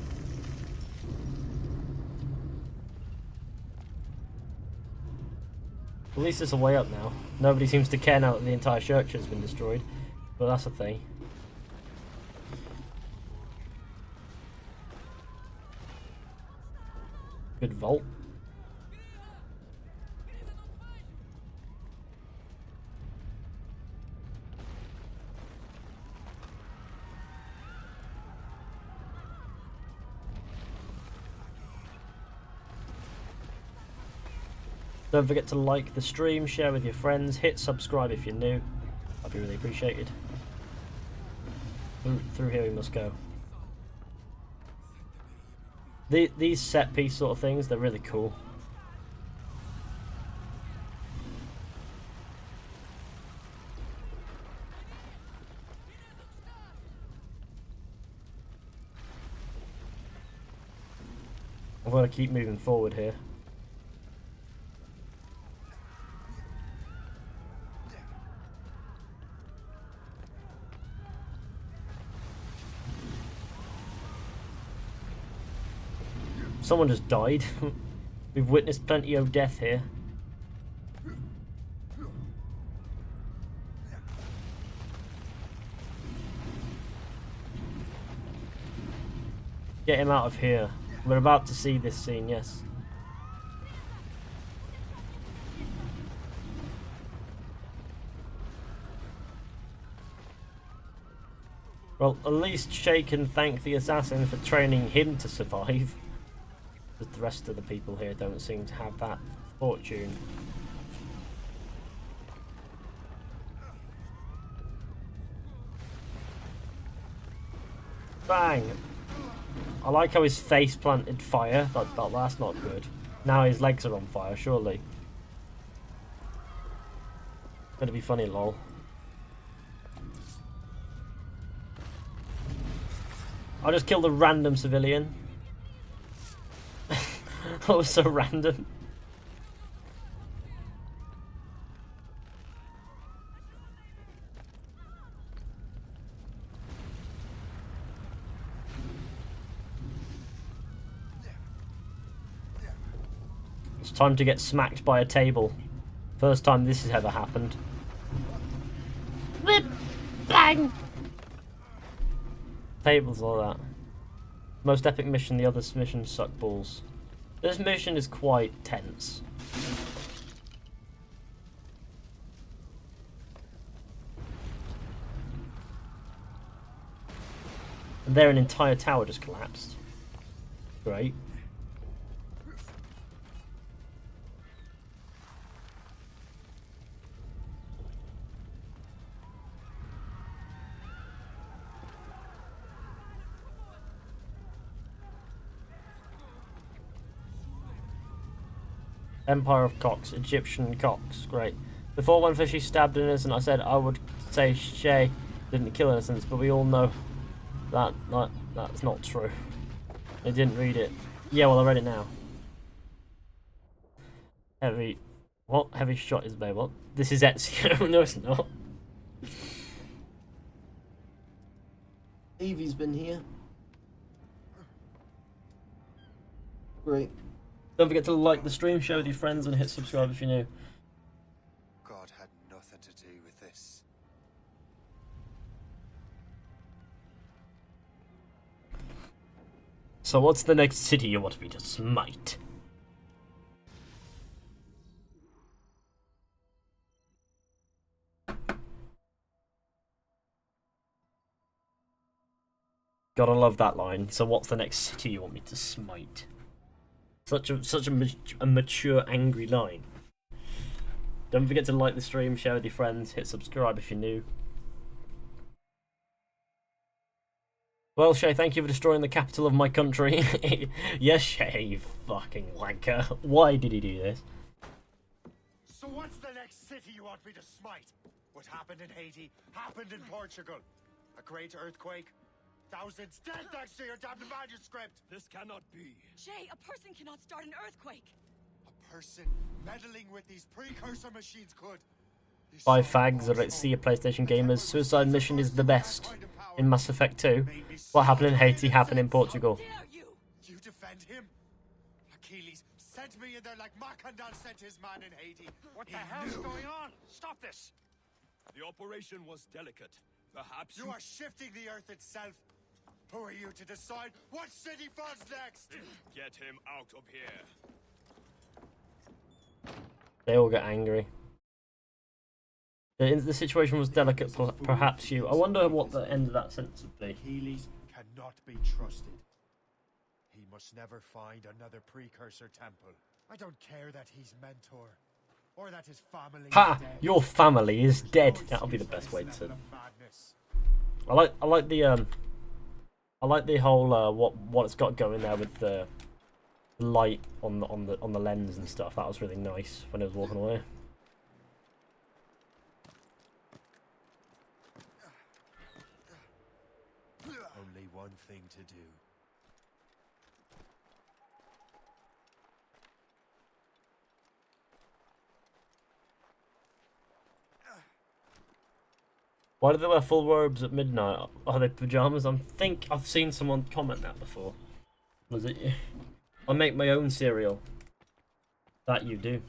At least there's a way up now. Nobody seems to care now that the entire church has been destroyed, but that's a thing. Good vault. Don't forget to like the stream, share with your friends, hit subscribe if you're new. That'd be really appreciated. Through here we must go. These set piece sort of things, they're really cool. I've got to keep moving forward here. Someone just died. We've witnessed plenty of death here. Get him out of here. We're about to see this scene, yes. Well, at least Shay can thank the assassin for training him to survive. But the rest of the people here don't seem to have that fortune. Bang! I like how his face planted fire. That's not good. Now his legs are on fire, surely. Gonna be funny, lol. I just killed a random civilian. That was so random. It's time to get smacked by a table. First time this has ever happened. Whip! Bang! Tables, all that. Most epic mission, the other missions suck balls. This mission is quite tense. And there an entire tower just collapsed. Great. Empire of Cocks, Egyptian Cocks, great. Before when Fizhy stabbed an innocent, I said I would say Shay didn't kill innocents, but we all know that's not true. I didn't read it. Yeah, well I read it now. Heavy, what? Heavy shot is babe, what? This is Ezio, no it's not. Evie's been here. Great. Don't forget to like the stream, share with your friends, and hit subscribe if you're new. God had nothing to do with this. So what's the next city you want me to smite? Gotta love that line. So what's the next city you want me to smite? Such a mature, angry line. Don't forget to like the stream, share with your friends, hit subscribe if you're new. Well, Shay, thank you for destroying the capital of my country. Yes, Shay, you fucking wanker. Why did he do this? So what's the next city you want me to smite? What happened in Haiti happened in Portugal. A great earthquake. Thousands dead thanks to your damned manuscript! This cannot be. Shay, a person cannot start an earthquake. A person meddling with these precursor machines could. By fags, or let's see your PlayStation gamers. Suicide mission is the best. In Mass Effect 2. What happened in Haiti happened in Portugal. You defend him? Achilles sent me in there like Macandal sent his man in Haiti. What the hell's going on? Stop this! The operation was delicate. Perhaps you are shifting the earth itself. Who are you to decide what city falls next? Get him out of here. They all get angry. The situation was delicate, perhaps you. I wonder what the end of that sentence would be. Achilles cannot be trusted. He must never find another precursor temple. I don't care that he's mentor, or that his family Ha! is dead. Your family is dead. That'll be the best way to. I like the whole what it's got going there with the light on the lens and stuff. That was really nice when it was walking away. Only one thing to do. Why do they wear full robes at midnight? Are they pajamas? I think I've seen someone comment that before. Was it you? I make my own cereal. That you do.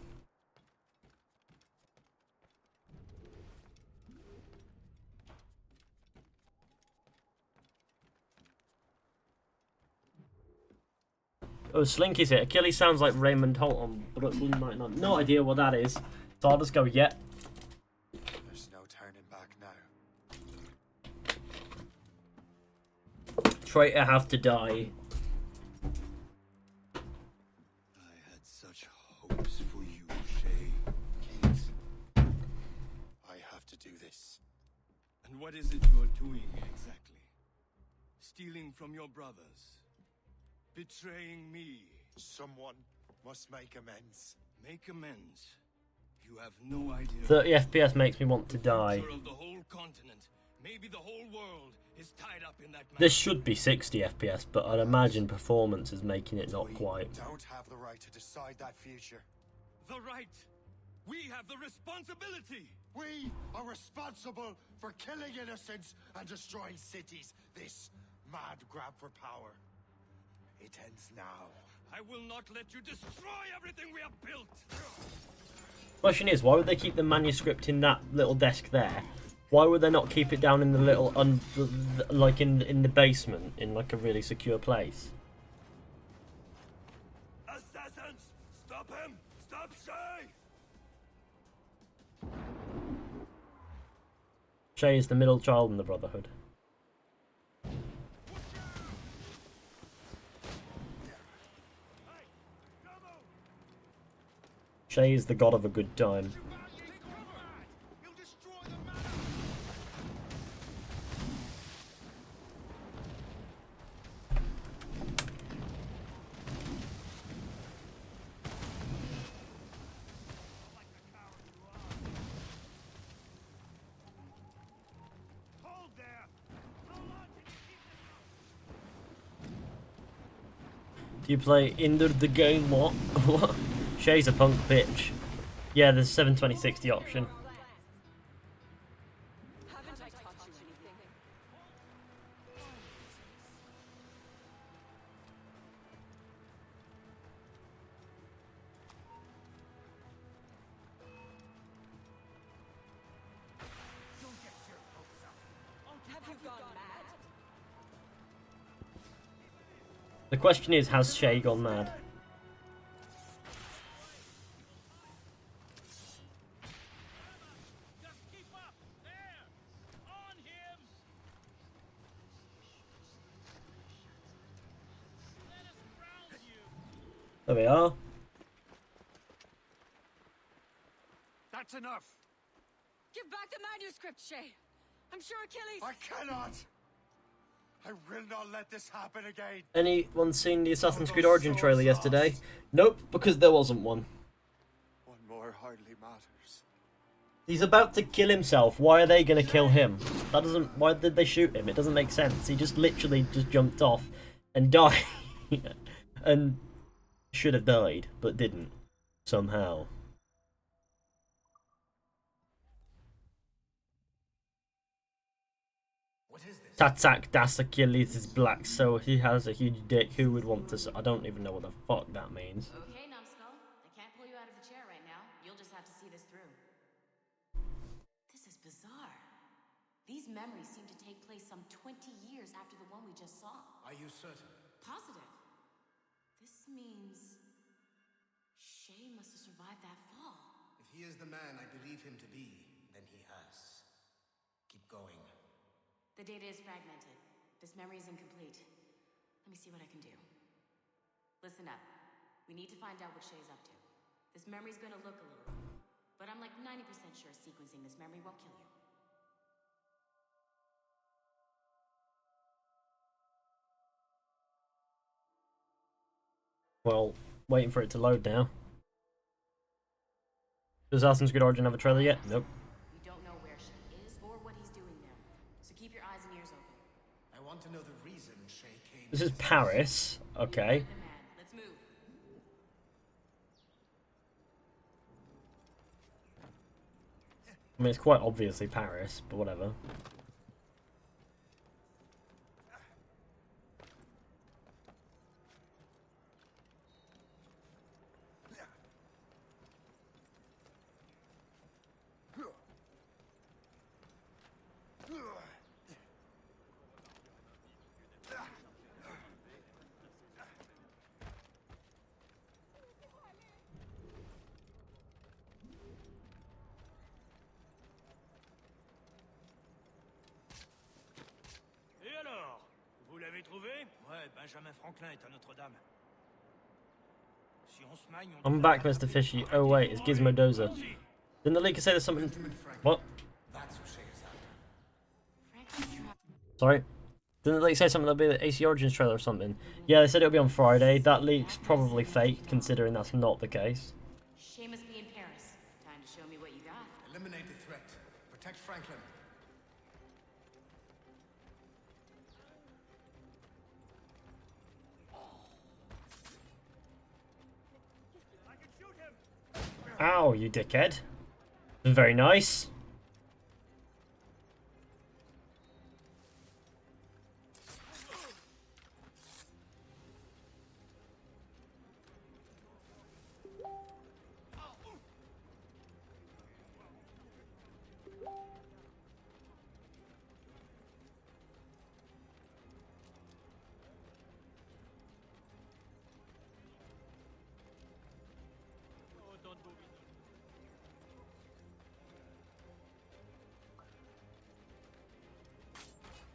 Oh, Slinky's here. Achilles sounds like Raymond Holt on Brooklyn Nine-Nine. No idea what that is. So I'll just go, yeah. There's no turning back now. Traitor have to die. I had such hopes for you, Shay. Kings, I have to do this. And what is it you're doing exactly? Stealing from your brothers. Betraying me. Someone must make amends. Make amends? You have no idea. 30 FPS makes me want to die. Of the whole continent, maybe the whole world, is tied up in that. This should be 60 FPS, but I'd imagine performance is making it not quite. We don't have the right to decide that future. The right. We have the responsibility. We are responsible for killing innocents and destroying cities. This mad grab for power. It ends now. I will not let you destroy everything we have built. Question is, why would they keep the manuscript in that little desk there? Why would they not keep it down in the little, like in the basement, in like a really secure place? Assassins! Stop him! Stop Shay! Shay is the middle child in the Brotherhood. Shay is the god of a good time. Do you play Ender the game? What? What? Shay's a punk bitch. Yeah, there's 72060 option. Haven't I taught you anything? Have you gone mad? The question is, has Shay gone mad? There we are. That's enough. Give back the manuscript, Shay. I'm sure Achilles. I cannot. I will not let this happen again. Anyone seen the Assassin's Creed Origin trailer yesterday? Nope, because there wasn't one. One more hardly matters. He's about to kill himself. Why are they gonna kill him? That doesn't. Why did they shoot him? It doesn't make sense. He just literally just jumped off and died, and should have died, but didn't somehow. Tatak das Achilles is black, so he has a huge dick. Who would want to? I don't even know what the fuck that means. Okay, numbskull. I can't pull you out of the chair right now. You'll just have to see this through. This is bizarre. These memories seem to take place some 20 years after the one we just saw. Are you certain? Positive. This means Shay must have survived that fall. If he is the man I believe him to be, then he has. Keep going. The data is fragmented. This memory is incomplete. Let me see what I can do. Listen up. We need to find out what Shay's up to. This memory's gonna look a little, but I'm like 90% sure sequencing this memory won't kill you. Well, waiting for it to load now. Does Assassin's Creed Origin have a trailer yet? Nope. We don't know where Shay is or what he's doing there, so keep your eyes and ears open. I want to know the reason Shay came. This is Paris. Okay. Let's move. I mean, it's quite obviously Paris, but whatever. Et alors? Vous l'avez trouvé? Ouais, Benjamin Franklin est à Notre-Dame. Si on se magne, on... I'm back, Mr. Fishy. Oh wait, it's Gizmo Dozer. Didn't the leaker say there's something? What? That's who Shay is after. Sorry? Didn't the leak say something that'll be the AC Origins trailer or something? Yeah, they said it'll be on Friday. That leak's probably fake, considering that's not the case. Shay must be in Paris. Time to show me what you got. Eliminate the threat. Protect Franklin. Ow, you dickhead. Very nice.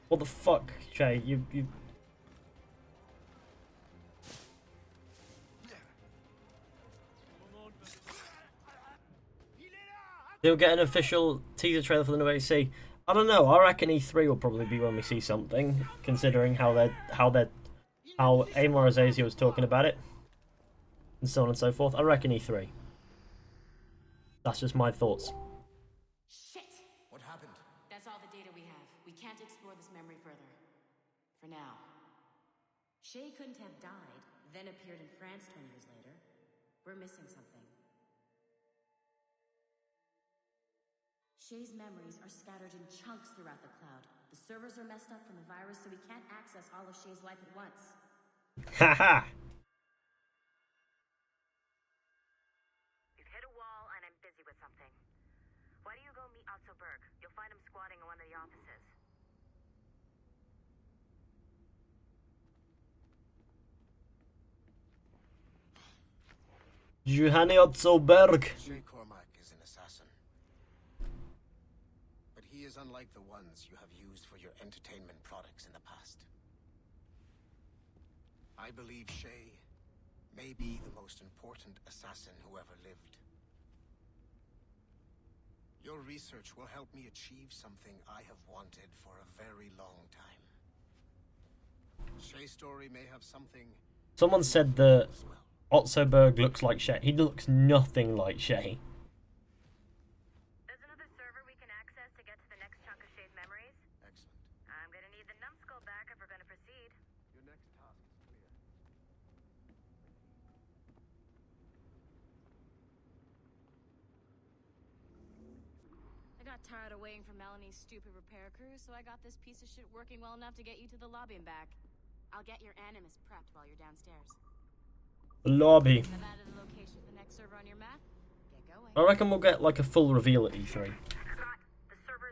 What the fuck, Shay? You. They'll get an official teaser trailer for the new AC. I don't know. I reckon E3 will probably be when we see something, considering how Amor Azazel was talking about it, and so on and so forth. I reckon E3. That's just my thoughts. Shit! What happened? That's all the data we have. We can't explore this memory further. For now. Shay couldn't have died, then appeared in France 20 years later. We're missing something. Shay's memories are scattered in chunks throughout the cloud. The servers are messed up from the virus, so we can't access all of Shay's life at once. Haha! You've hit a wall, and I'm busy with something. Why don't you go meet Otto Berg? You'll find him squatting in one of the offices. Johanny Otzoberg. Shay Cormac is an assassin. But he is unlike the ones you have used for your entertainment products in the past. I believe Shay may be the most important assassin who ever lived. Your research will help me achieve something I have wanted for a very long time. Shay's story may have something... Someone said that Otzoberg looks like Shay. He looks nothing like Shay. There's another server we can access to get to the next chunk of Shay's memories. Excellent. I'm gonna need the numbskull back if we're gonna proceed. Your next task is clear. I got tired of waiting for Melanie's stupid repair crew, so I got this piece of shit working well enough to get you to the lobby and back. I'll get your animus prepped while you're downstairs. The lobby. I've added the location of the next server on your map. Get going. I reckon we'll get like a full reveal at E3.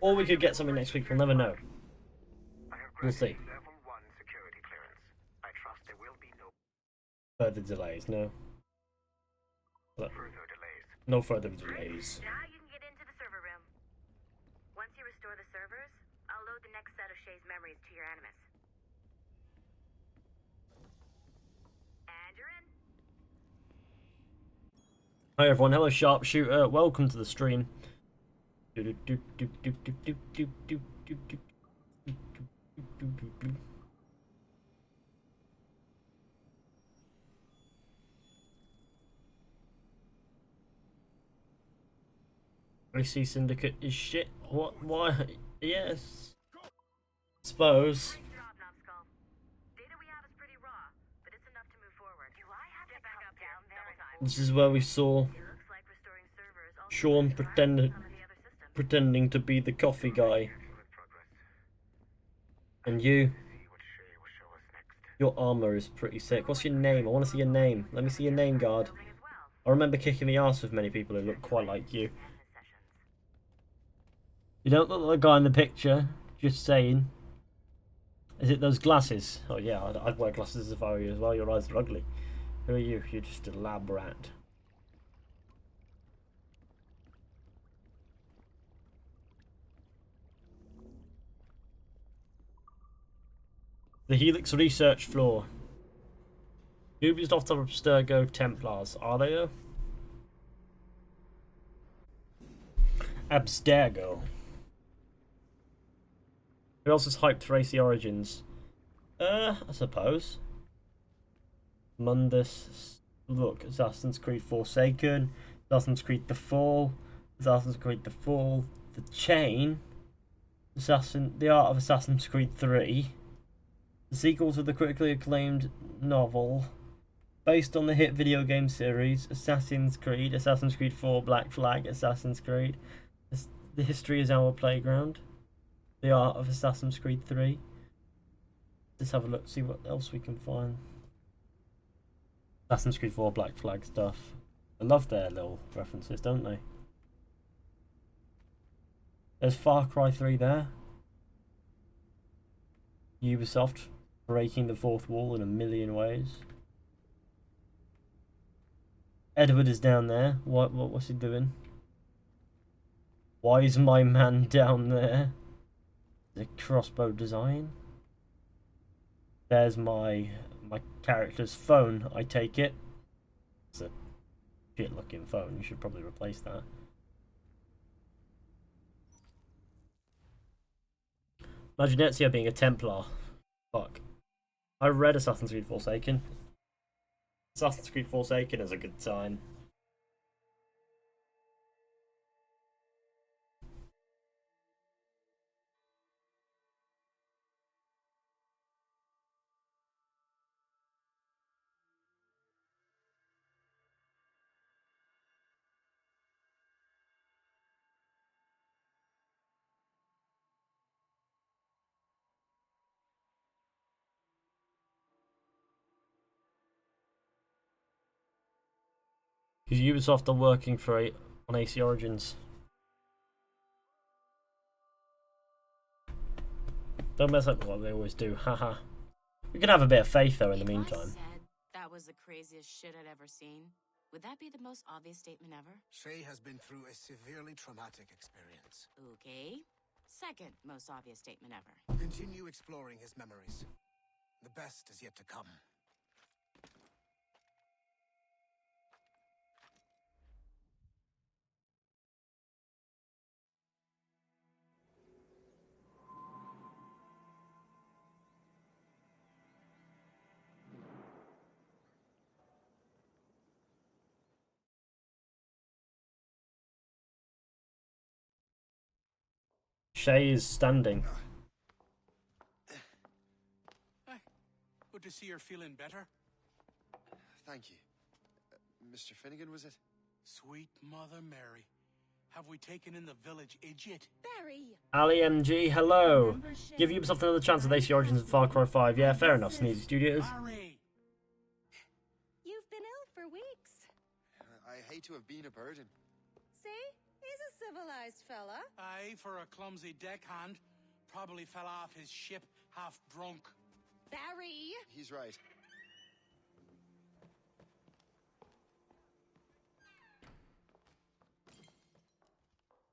Or we could get something next week, we'll never know. We'll see. Level 1 security clearance. I trust there will be no Further delays, no. further delays. No further delays. Now you can get into the server room. Once you restore the servers, I'll load the next set of Shay's memories to your animus. And you're in. Hi everyone, hello Sharpshooter, welcome to the stream. AC Syndicate is shit. What? Why? Yes. Suppose. Great job, numbskull. Data we have is pretty raw, but it's enough to move forward. Do I have to back up down there? This is where we saw It looks like restoring servers also Sean needs to access some of the other systems. pretending to be the coffee guy. And you? Your armor is pretty sick. What's your name? I want to see your name. Let me see your name, guard. I remember kicking the ass with many people who look quite like you. You don't look like the guy in the picture. Just saying. Is it those glasses? Oh yeah, I'd wear glasses if I were you as well. Your eyes are ugly. Who are you? You're just a lab rat. The Helix research floor. Ubisoft of Abstergo Templars. Are they though? Abstergo. Who else has hyped for AC Origins? I suppose. Mundus. Look, Assassin's Creed Forsaken, Assassin's Creed The Fall, Assassin's Creed The Fall, The Chain, The Art of Assassin's Creed 3, the sequel to the critically acclaimed novel, based on the hit video game series, Assassin's Creed 4, Black Flag, Assassin's Creed, The History is Our Playground, The Art of Assassin's Creed 3. Let's have a look, see what else we can find. Assassin's Creed 4 Black Flag stuff. I love their little references, don't they? There's Far Cry 3 there. Ubisoft breaking the fourth wall in a million ways. Edward is down there. What's he doing? Why is my man down there? The crossbow design. There's my character's phone, I take it. It's a shit looking phone, you should probably replace that. Imagine Ezio being a Templar. Fuck. I read Assassin's Creed Forsaken. Assassin's Creed Forsaken is a good time. Because Ubisoft are working on AC Origins. Don't mess up what they always do, haha. We can have a bit of faith though in the meantime. Said that was the craziest shit I'd ever seen. Would that be the most obvious statement ever? Shay has been through a severely traumatic experience. Okay. Second most obvious statement ever. Continue exploring his memories. The best is yet to come. Shay is standing. Hey, good to see you're feeling better. Thank you. Mr. Finnegan, was it? Sweet Mother Mary. Have we taken in the village idiot? Barry! Ali MG, hello. Give Ubisoft another chance at AC Origins and Far Cry 5. Yeah, fair enough, Sneezy Studios. Barry! You've been ill for weeks. I hate to have been a burden. See? He's a civilized fella. Aye, for a clumsy deckhand. Probably fell off his ship half drunk. Barry! He's right.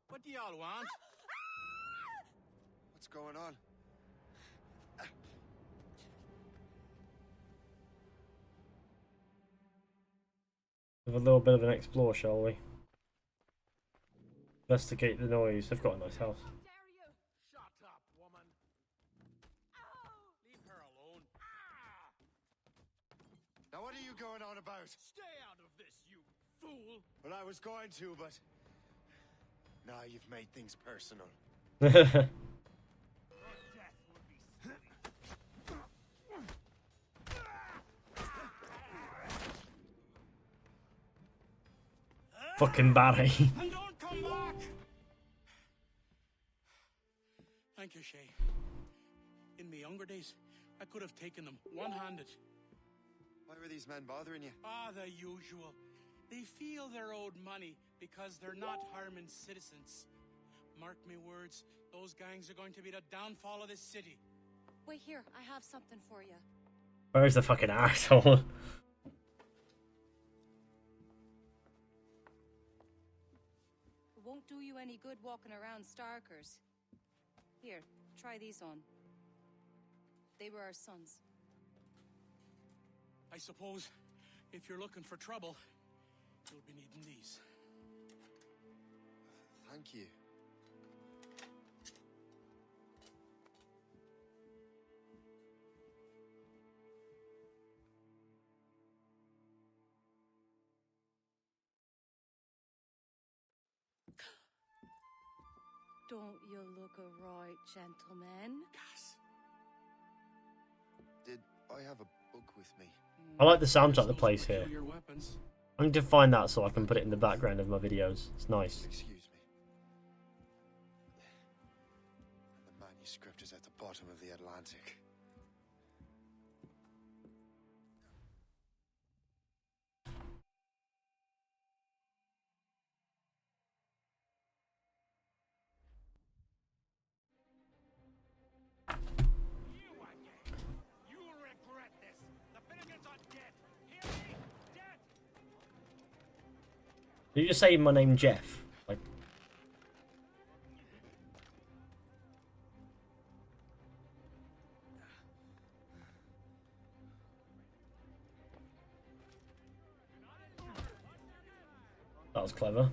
What do y'all want? What's going on? Have a little bit of an explore, shall we? Investigate the noise. They've got a nice house. Shut up, woman. Leave her alone. Now what are you going on about? Stay out of this, you fool. Well, I was going to, but... Now you've made things personal. Fucking Barry. And don't come back! Thank you, Shay. In my younger days, I could have taken them one-handed. Why were these men bothering you? Ah, the usual. They feel they're owed money because they're not harming citizens. Mark me words, those gangs are going to be the downfall of this city. Wait here, I have something for you. Where's the fucking asshole? It won't do you any good walking around Starkers. Here, try these on. They were our sons. I suppose if you're looking for trouble, you'll be needing these. Thank you. Don't you look a right gentleman? Gas. Did I have a book with me? I like the soundtrack that plays here. Your weapons. I need to find that so I can put it in the background of my videos. It's nice. Excuse me. And the manuscript is at the bottom of the Atlantic. You'll regret this. The Finnegans are dead. Hear me? Dead. Did you just say my name, Jeff? Like, That was clever.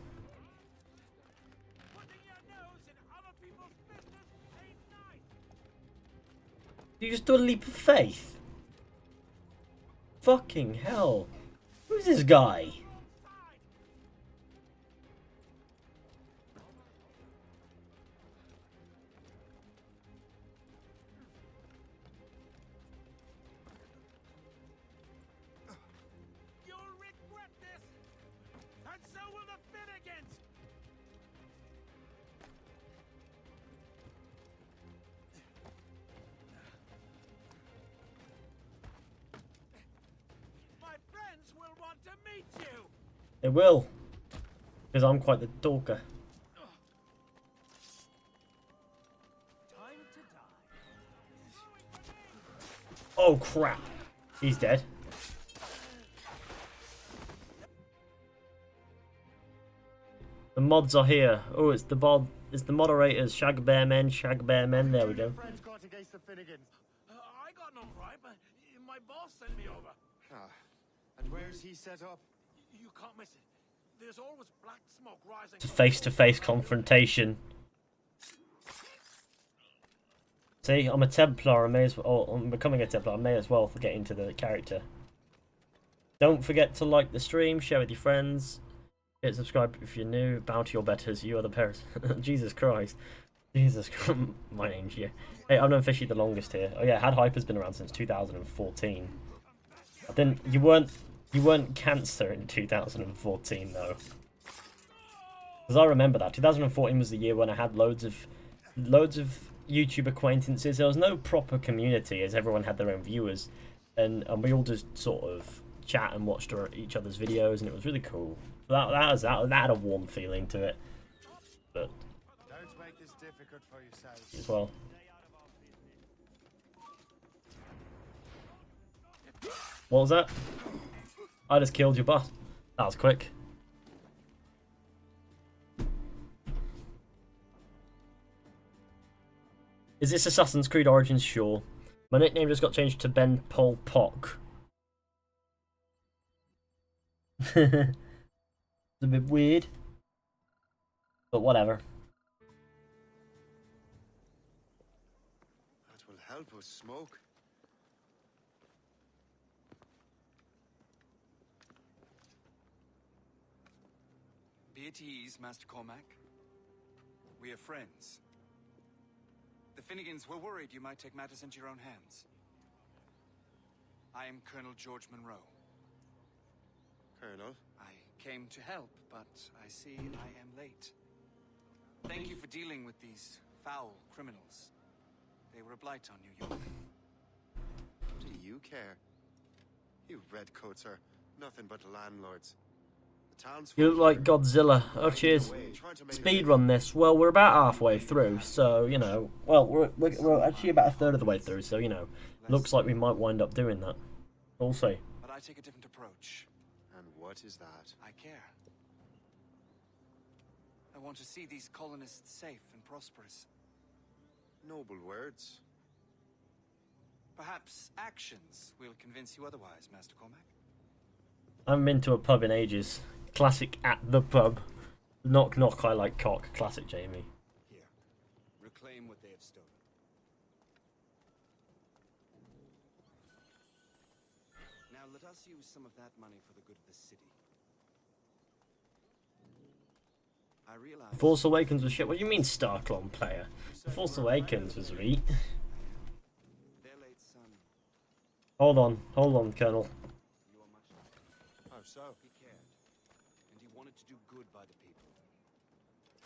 You just do a leap of faith? Fucking hell. Who's this guy? You'll regret this, and so will the Finnegans. My friends will want to meet you. They will. Because I'm quite the talker. Time to die. Oh crap. He's dead. The mods are here. Oh, it's the moderators. Shag bear men, shag bear men. There we go. Friends got against the Finnegans. I got no gripe. My boss sent me over. And where's he set up? You can't miss it. There's always black smoke rising. Face-to-face confrontation. See, I'm a Templar. I may as well. Oh, I'm becoming a Templar. I may as well get into the character. Don't forget to like the stream, share with your friends, hit subscribe if you're new. Bounty or betters, you are the pairs. Jesus Christ. Jesus Christ. My name's you. Hey, I've known Fizhy the longest here. Oh yeah, Hyper's been around since 2014. I didn't. You weren't Cancer in 2014 though. Because I remember that 2014 was the year when I had loads of YouTube acquaintances. There was no proper community as everyone had their own viewers, and we all just sort of chat and watched each other's videos, and it was really cool. That had a warm feeling to it. But Don't make this difficult for yourselves. as well. What was that? I just killed your boss. That was quick. Is this Assassin's Creed Origins? Sure. My nickname just got changed to Ben Pol Pock. It's a bit weird. But whatever. That will help us smoke. Be at ease, Master Cormac. We are friends. The Finnegans were worried you might take matters into your own hands. I am Colonel George Monroe. Colonel? I came to help, but I see I am late. Thank you for dealing with these foul criminals. They were a blight on New York. What do you care? You redcoats are nothing but landlords. The town's You look like Godzilla. Oh, cheers. Speedrun this. Well, we're about halfway through, so, you know. Well, we're actually about a third of the way through, so, you know. Looks like we might wind up doing that. We'll see. But I take a different approach. And what is that? I care. I want to see these colonists safe and prosperous. Noble words. Perhaps actions will convince you otherwise, Master Cormac. I haven't been to a pub in ages. Classic at the pub. Knock knock, I like cock. Classic Jamie. Here. Reclaim what they have stolen. Now let us use some of that money for the good of the city. I realize Force Awakens was shit. What do you mean, StarClone player? Force Awakens was re. their late son. Hold on, Colonel. How so? He cared, and he wanted to do good by the people.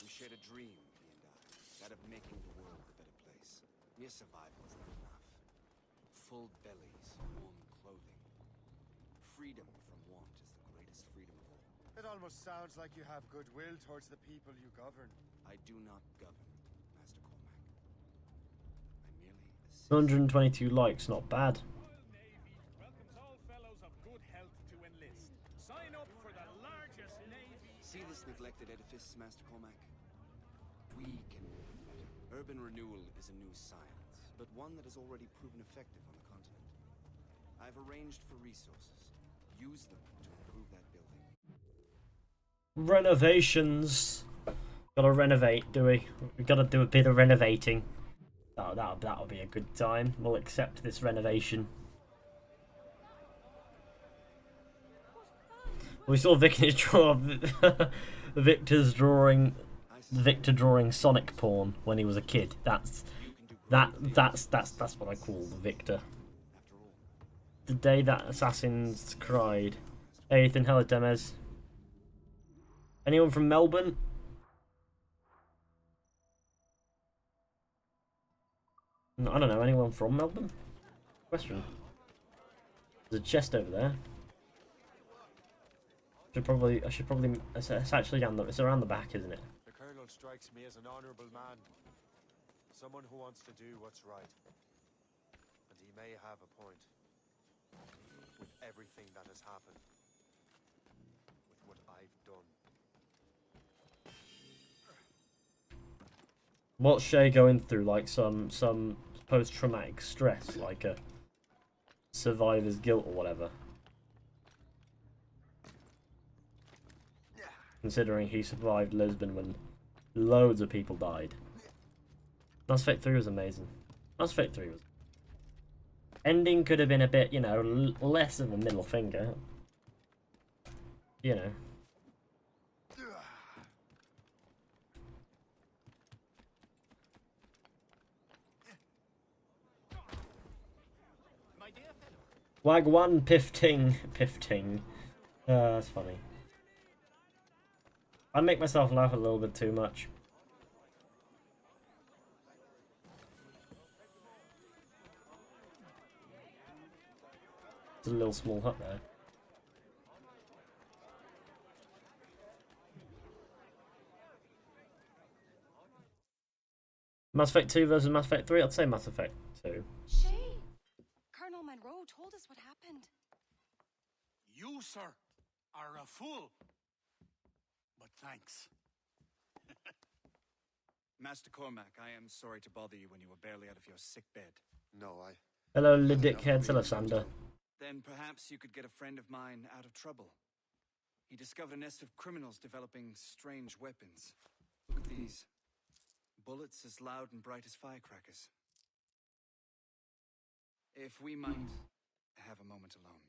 We shared a dream, he and I, that of making the world a better place. Mere survival is not enough. Full bellies, warm clothing. Freedom from want is the greatest freedom of all. It almost sounds like you have goodwill towards the people you govern. I do not govern, Master Cormac. I merely assist. 122 likes, not bad. Welcomes all fellows of good health to enlist. Sign up for the largest navy. See this neglected edifice, Master Cormac? We can make it better. Urban renewal is a new science, but one that has already proven effective on the continent. I've arranged for resources. Use them to improve that building. Renovations. Gotta renovate, do we? We gotta do a bit of renovating. That'll be a good time. We'll accept this renovation. We saw Victor draw Victor drawing Sonic porn when he was a kid. That's what I call the Victor. The day that assassins cried. Hey Ethan, hello Demez. Anyone from Melbourne? I don't know, anyone from Melbourne? Question. There's a chest over there. I should probably. It's actually down the. It's around the back, isn't it? The Colonel strikes me as an honourable man. Someone who wants to do what's right. And he may have a point. With everything that has happened. With what I've done. What's Shay going through? Like some post-traumatic stress, like a survivor's guilt or whatever. Considering he survived Lisbon when loads of people died. Mass Effect 3 was amazing. Mass Effect 3 was... Ending could have been a bit, you know, less of a middle finger. You know. Wagwan Pifting. That's funny. I make myself laugh a little bit too much. It's a little small hut there. Mass Effect 2 versus Mass Effect 3? I'd say Mass Effect 2. Shay, Colonel Monroe told us what happened. You, sir, are a fool. But thanks. Master Cormac, I am sorry to bother you when you were barely out of your sick bed. No, Hello, Lidickhead, hello, Sander. Then perhaps you could get a friend of mine out of trouble. He discovered a nest of criminals developing strange weapons. Look at these. Bullets as loud and bright as firecrackers. If we might have a moment alone.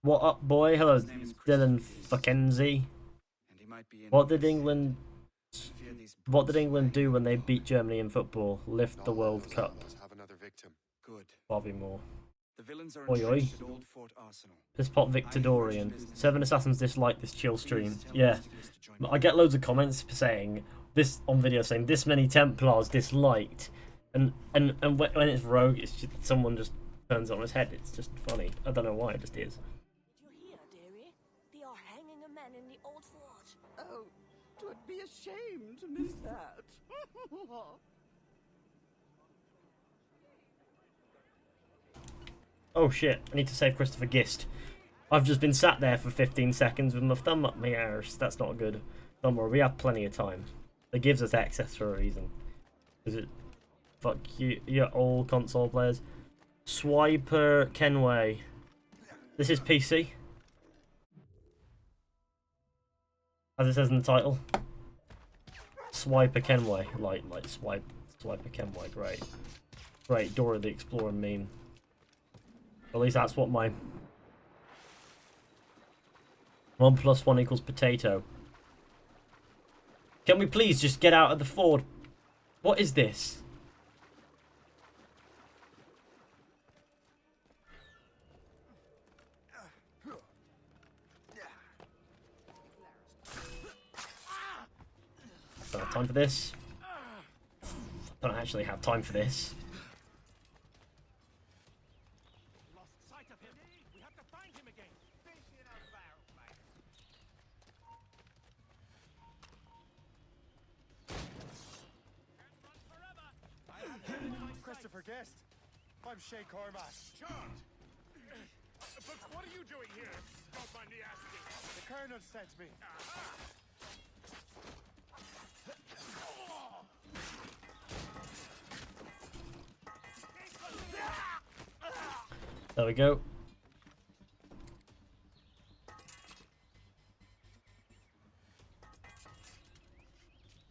What up, boy? Hello, Dylan Fackenzie. What did England do when they beat Germany in football? Lift the World Cup. Good. Bobby Moore. The villains are Oi, oi. entrenched at Old Fort Arsenal. Pisspot Victorian. 7 Assassins dislike this chill stream. Yeah. I get loads of comments saying this on video saying this many Templars disliked, and when it's rogue, it's just someone just turns it on his head. It's just funny. I don't know why, it just is. You hear, dearie? They are hanging a man in the old fort. Oh, 'twould be a shame to miss that. Oh shit, I need to save Christopher Gist. I've just been sat there for 15 seconds with my thumb up my arse. That's not good. Don't worry, we have plenty of time. It gives us access for a reason. Is it? Fuck you all console players. Swiper Kenway. This is PC. As it says in the title. Swiper Kenway. Like Swiper Kenway, great. Great, Dora the Explorer meme. At least that's what my 1 + 1 = potato. Can we please just get out of the fort? What is this? Don't have time for this. Don't actually have time for this. Christopher Guest. I'm Shay Cormac. John! But what are you doing here? Don't mind me asking. The Colonel sent me. There we go.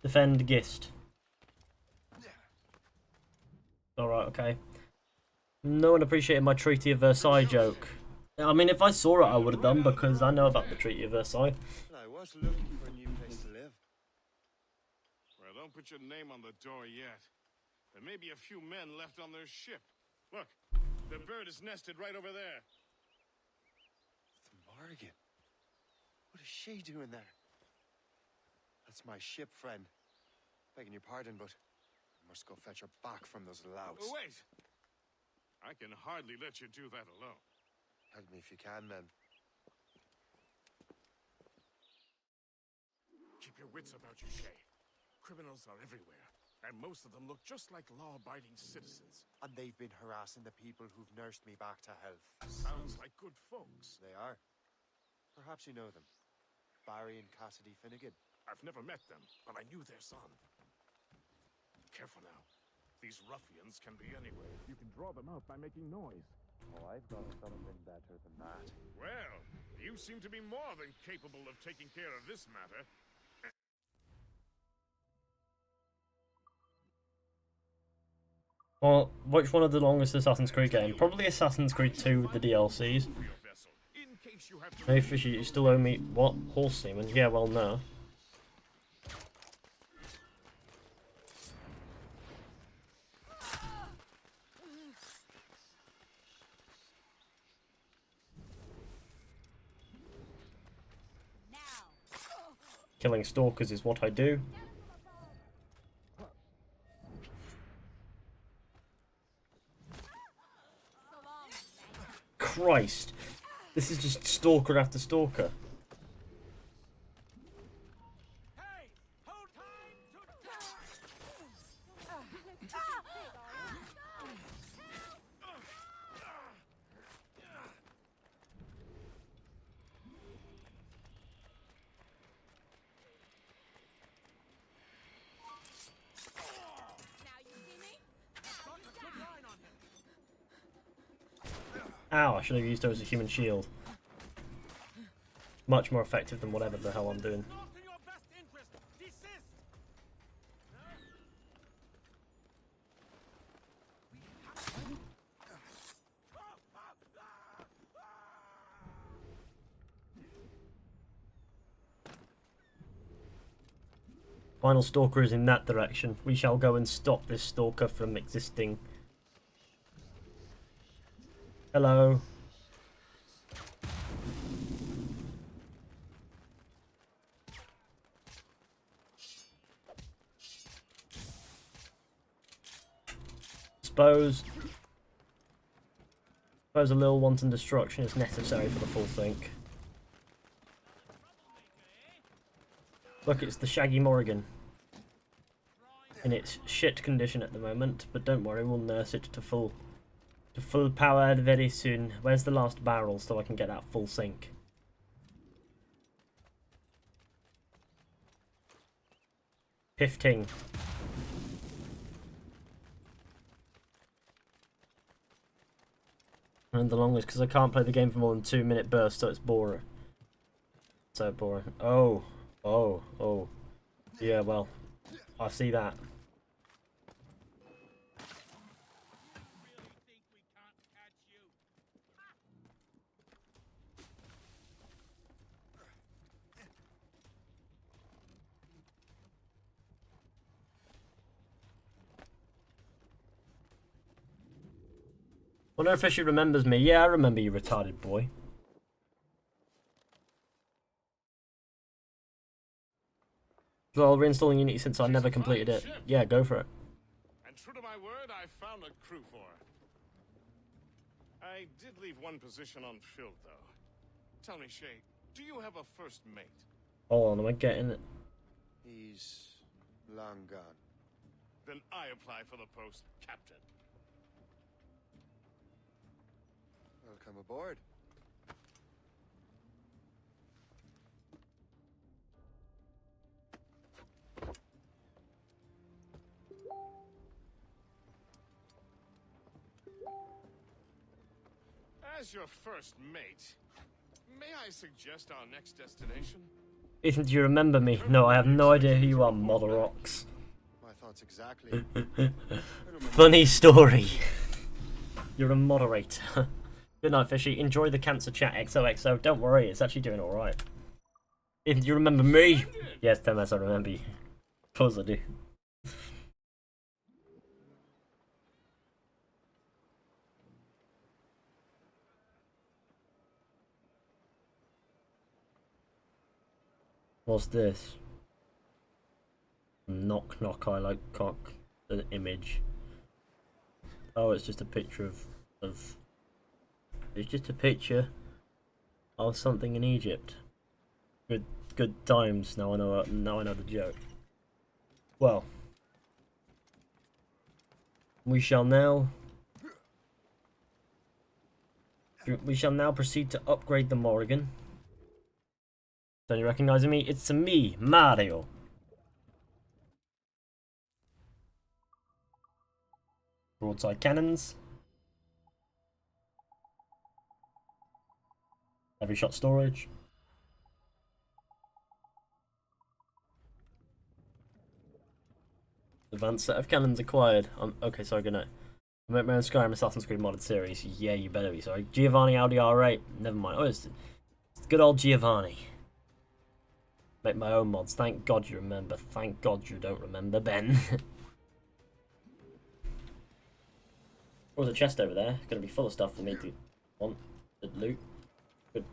Defend Gist. Alright, okay. No one appreciated my Treaty of Versailles joke. I mean, if I saw it, I would have done, because I know about the Treaty of Versailles. I was looking for a new place to live. Well, don't put your name on the door yet. There may be a few men left on their ship. Look, the bird is nested right over there. The Morrigan. What is she doing there? That's my ship, friend. Begging your pardon, but I must go fetch her back from those louts. Oh, wait! I can hardly let you do that alone. Help me if you can, men. Keep your wits about you, Shay. Criminals are everywhere, and most of them look just like law-abiding citizens. And they've been harassing the people who've nursed me back to health. Sounds like good folks. They are. Perhaps you know them. Barry and Cassidy Finnegan. I've never met them, but I knew their son. Careful now. These ruffians can be anywhere. You can draw them out by making noise. Oh, I've got something better than that. Well, you seem to be more than capable of taking care of this matter. Well, which one of the longest Assassin's Creed games? Probably Assassin's Creed 2 with the DLCs. Hey Fishy, you still owe me... What? Horse semen? Yeah, well, no. Killing stalkers is what I do. Christ. This is just stalker after stalker. Ow, I should have used her as a human shield. Much more effective than whatever the hell I'm doing. Final stalker is in that direction. We shall go and stop this stalker from existing. Hello. Suppose a little wanton destruction is necessary for the full think. Look, it's the Shaggy Morrigan. In its shit condition at the moment, but don't worry, we'll nurse it to full power very soon. Where's the last barrel so I can get that full sink? Pifting. And the longest because I can't play the game for more than 2-minute bursts, so it's boring. So boring. Oh. Yeah, well, I see that. Wonder if Fizhy remembers me. Yeah, I remember you, retarded boy. Well, reinstalling Unity since I never completed it. Yeah, go for it. And true to my word, I found a crew for her. I did leave one position unfilled, though. Tell me, Shay, do you have a first mate? Hold on, am I getting it? He's long gone. Then I apply for the post, Captain. Welcome aboard. As your first mate, may I suggest our next destination? Ethan, do you remember me? No, I have no idea who you are, Model Rocks. My thoughts exactly. Funny story. You're a moderator. Good night, Fishy. Enjoy the cancer chat XOXO. Don't worry, it's actually doing alright. Ethan, do you remember me? Yes, Thomas, I remember you. Of course I do. What's this? Knock knock, I like cock. An image. Oh, it's just a picture of. It's just a picture of something in Egypt. Good times. Now I know the joke. Well, we shall now proceed to upgrade the Morrigan. Don't you recognise me? It's me, Mario. Broadside cannons. Heavy shot storage. Advanced set of cannons acquired. Okay, sorry, good night. I make my own Skyrim Assassin's Creed modded series. Yeah, you better be, sorry. Giovanni Audi R8. Never mind. Oh, it's good old Giovanni. Make my own mods. Thank God you remember. Thank God you don't remember, Ben. There's a chest over there. It's going to be full of stuff for me to want to loot. Good.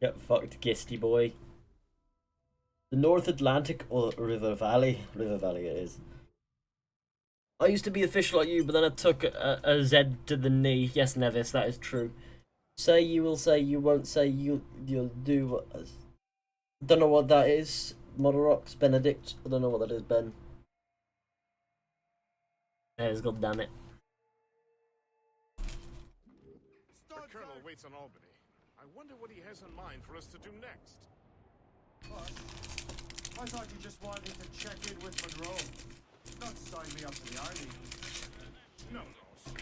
Get fucked, Gisty boy. The North Atlantic or River Valley? River Valley it is. I used to be a fish like you, but then I took a Z to the knee. Yes, Nevis, that is true. Say you will say, you won't say, you'll do. Don't know what that is. Model Rocks, Benedict. I don't know what that is, Ben. Yes, god damn it. The Colonel waits on Albany. I wonder what he has in mind for us to do next. Boss, I thought you just wanted to check in with Monroe. Not sign me up for the army. No, sir.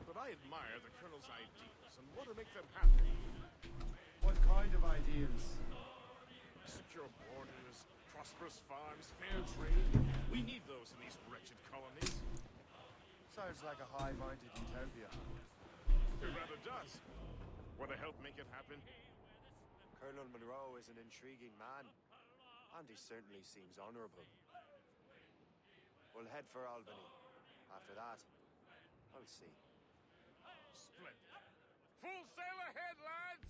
But I admire the Colonel's ideas and want to make them happen. What kind of ideas? Secure borders, prosperous farms, fair trade. We need those in these wretched colonies. Sounds like a high-minded utopia. It rather does. Want to help make it happen? Colonel Monroe is an intriguing man, and he certainly seems honorable. We'll head for Albany. After that, I'll see. Splendid. Full sail ahead, lads!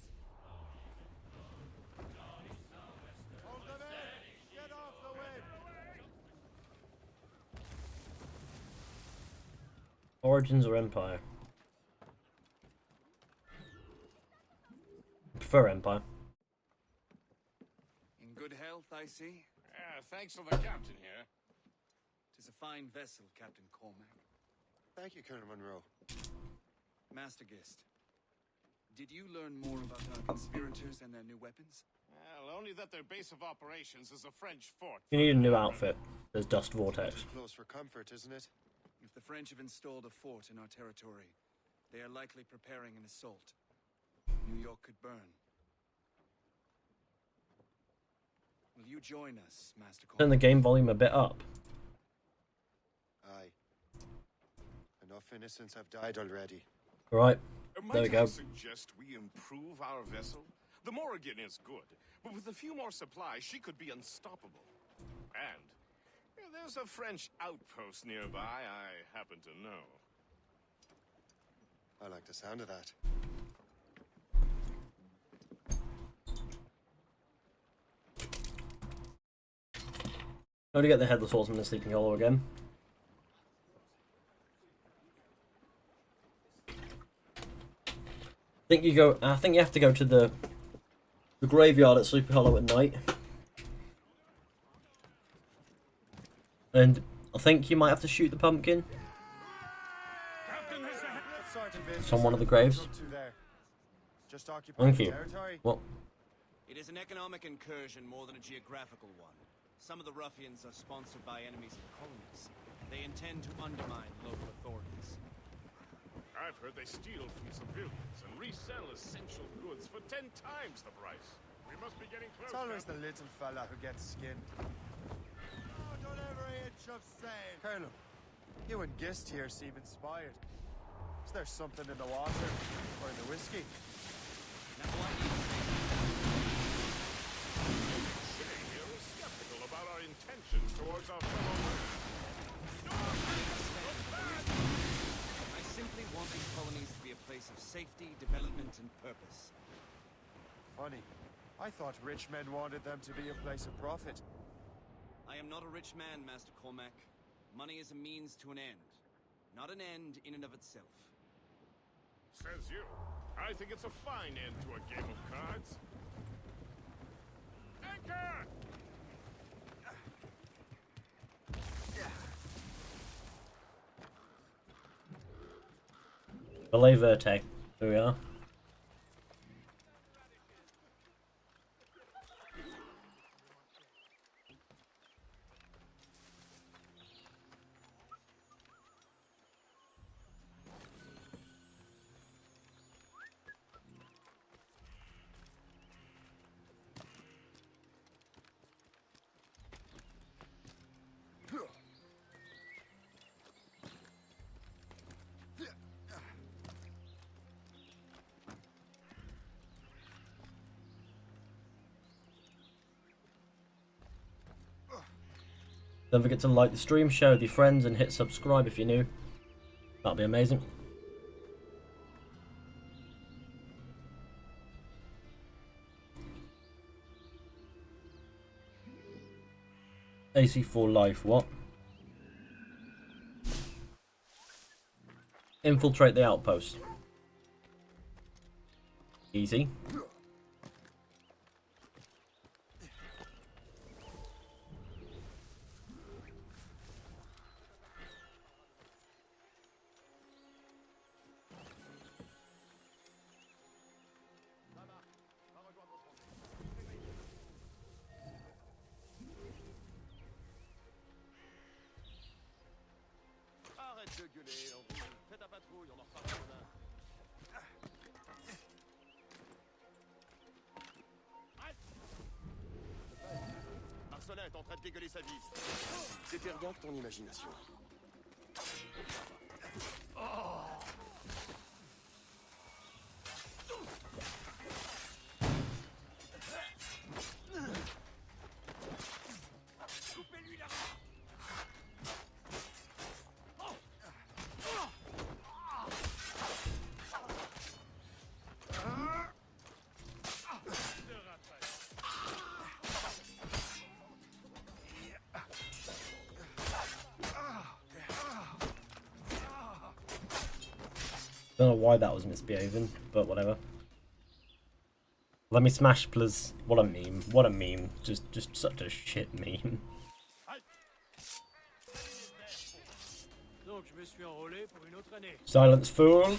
Hold them in! Get off the wind! Origins or Empire? Prefer Empire. In good health, I see. Thanks to the captain here. 'Tis a fine vessel, Captain Cormac. Thank you, Colonel Monroe. Master Gist, did you learn more about our conspirators and their new weapons? Well, only that their base of operations is a French fort. You need a new outfit. There's Dust Vortex. Close for comfort, isn't it? If the French have installed a fort in our territory, they are likely preparing an assault. New York could burn. Will you join us, Master Cormac? Turn the game volume a bit up. Aye. Enough innocents have died already. Right. There we Might go. I suggest we improve our vessel? The Morrigan is good, but with a few more supplies, she could be unstoppable. And there's a French outpost nearby I happen to know. I like the sound of that. How to get the Headless Horseman in Sleeping Hollow again? I think you have to go to the graveyard at Sleepy Hollow at night. And I think you might have to shoot the pumpkin. It's on one of the graves. Just Thank you. What? It is an economic incursion more than a geographical one. Some of the ruffians are sponsored by enemies of colonies. They intend to undermine local authorities. I've heard they steal from civilians and resell essential goods for 10 times the price. We must be getting close. It's always the little fella who gets skinned. Oh, don't ever itch of saying. Colonel, you and Gist here seem inspired. Is there something in the water or in the whiskey? You're skeptical about our intentions towards our fellow man. I simply want these colonies to be a place of safety, development, and purpose. Funny. I thought rich men wanted them to be a place of profit. I am not a rich man, Master Cormac. Money is a means to an end, not an end in and of itself. Says you. I think it's a fine end to a game of cards. Anchor! Belay Verte. Here we are. Don't forget to like the stream, share with your friends, and hit subscribe if you're new. That'll be amazing. AC4 life, what? Infiltrate the outpost. Easy. Marcelin est en train de dégueuler sa vie. C'était rien que ton imagination. Coupez-lui la Don't know why that was misbehaving, but whatever. Let me smash, please. What a meme. What a meme. Just such a shit meme. Donc, je me suis enrôlé pour une autre année. Silence, fool.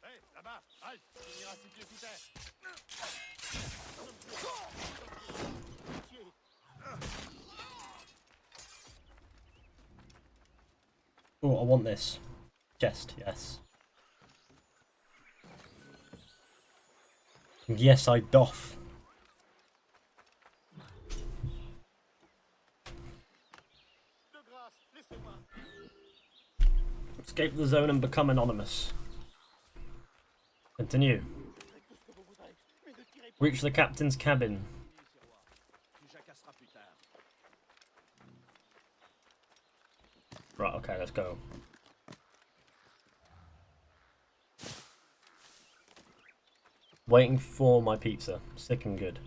Hé, là-bas, halte, il ira 6 pieds sous terre. Oh, I want this. Chest, yes. Yes, I doff. Escape the zone and become anonymous. Continue. Reach the captain's cabin. Right, okay, let's go. Waiting for my pizza. Sick and good.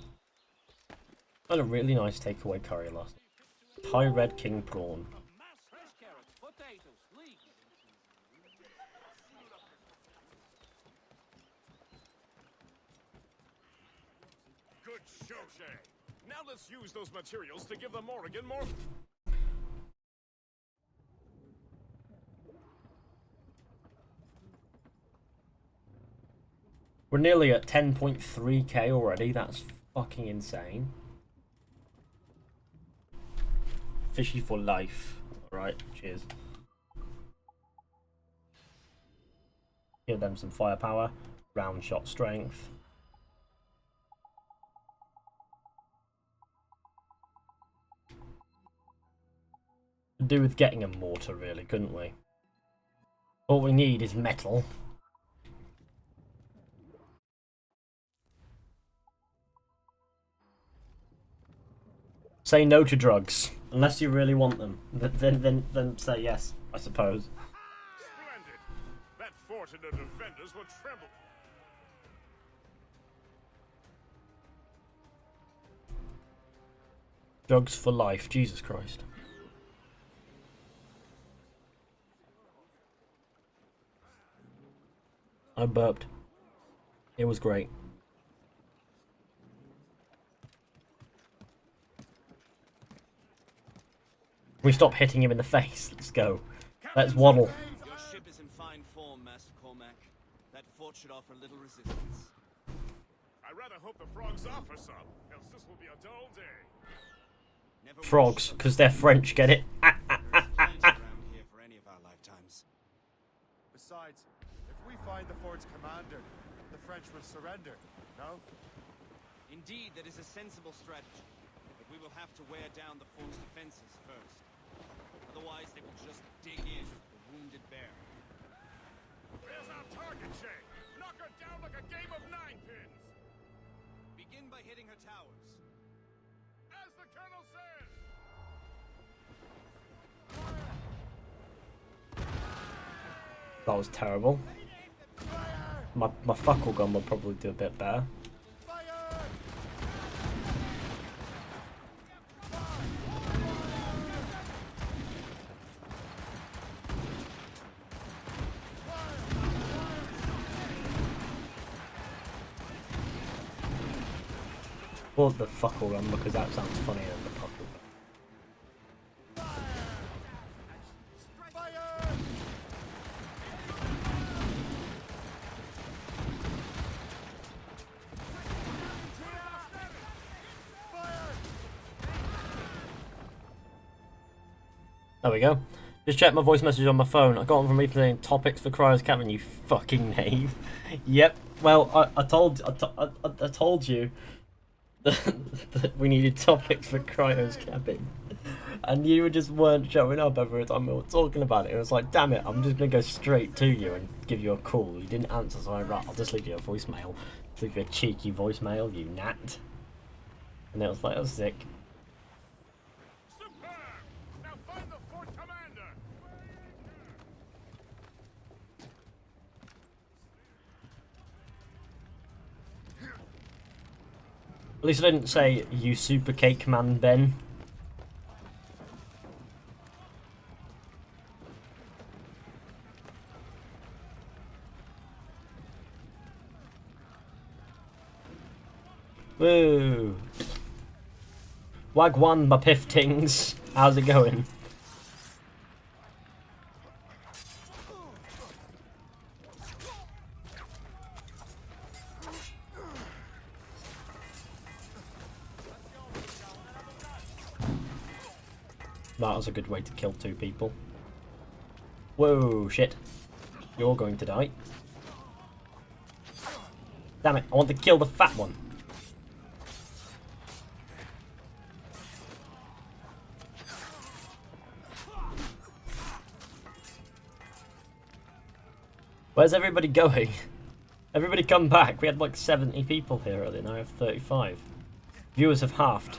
I had a really nice takeaway curry last night. Thai red king prawn. Good show, Shay. Now let's use those materials to give the Morrigan more... We're nearly at 10.3k already. That's fucking insane. Fishy for life. Alright, cheers. Give them some firepower. Round shot strength. Could do with getting a mortar, really, couldn't we? All we need is metal. Say no to drugs, unless you really want them. Then say yes, I suppose. Splendid! That fort and the defenders will tremble. Drugs for life, Jesus Christ. I burped. It was great. We stop hitting him in the face. Let's go. Let's waddle. Your ship is in fine form, Master Cormac. That fort should offer little resistance. I rather hope the frogs offer some, else this will be a dull day. Frogs, because they're French, get it? Besides, if we find the fort's commander, the French will surrender, no? Indeed, that is a sensible strategy. But we will have to wear down the fort's defenses first. Otherwise, they will just dig in like a wounded bear. There's our target, Shay! Knock her down like a game of ninepins! Begin by hitting her towers. As the colonel says! That was terrible. My fuckle gun will probably do a bit better. Or the fuckle gun, because that sounds funnier than the fuckle gun. There we go. Just check my voice message on my phone. I got one from me saying topics for Cryo's Cabin, you fucking knave. Yep. Well, I told you that we needed topics for Cryo's Cabin, and you just weren't showing up every time we were talking about it. It was like, damn it, I'm just gonna go straight to you and give you a call. You didn't answer, so I right, I'll just leave you a voicemail. Leave you a cheeky voicemail, you gnat. And it was like, I was sick. At least I didn't say, you super cake man, Ben. Woo! Wagwan, my piftings. How's it going? That was a good way to kill two people. Whoa, shit. You're going to die. Damn it, I want to kill the fat one. Where's everybody going? Everybody come back. We had like 70 people here earlier, now I have 35. Viewers have halved.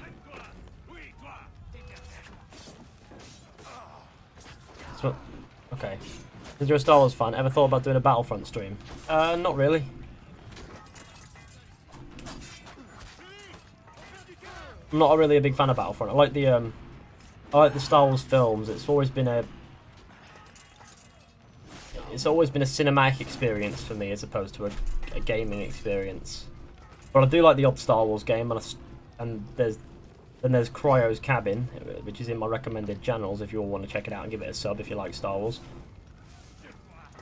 So, okay. Since you're a Star Wars fan, ever thought about doing a Battlefront stream? Not really. I'm not really a big fan of Battlefront. I like the Star Wars films. It's always been a cinematic experience for me as opposed to a gaming experience. But I do like the odd Star Wars game, and there's Cryo's Cabin, which is in my recommended channels if you all want to check it out and give it a sub if you like Star Wars.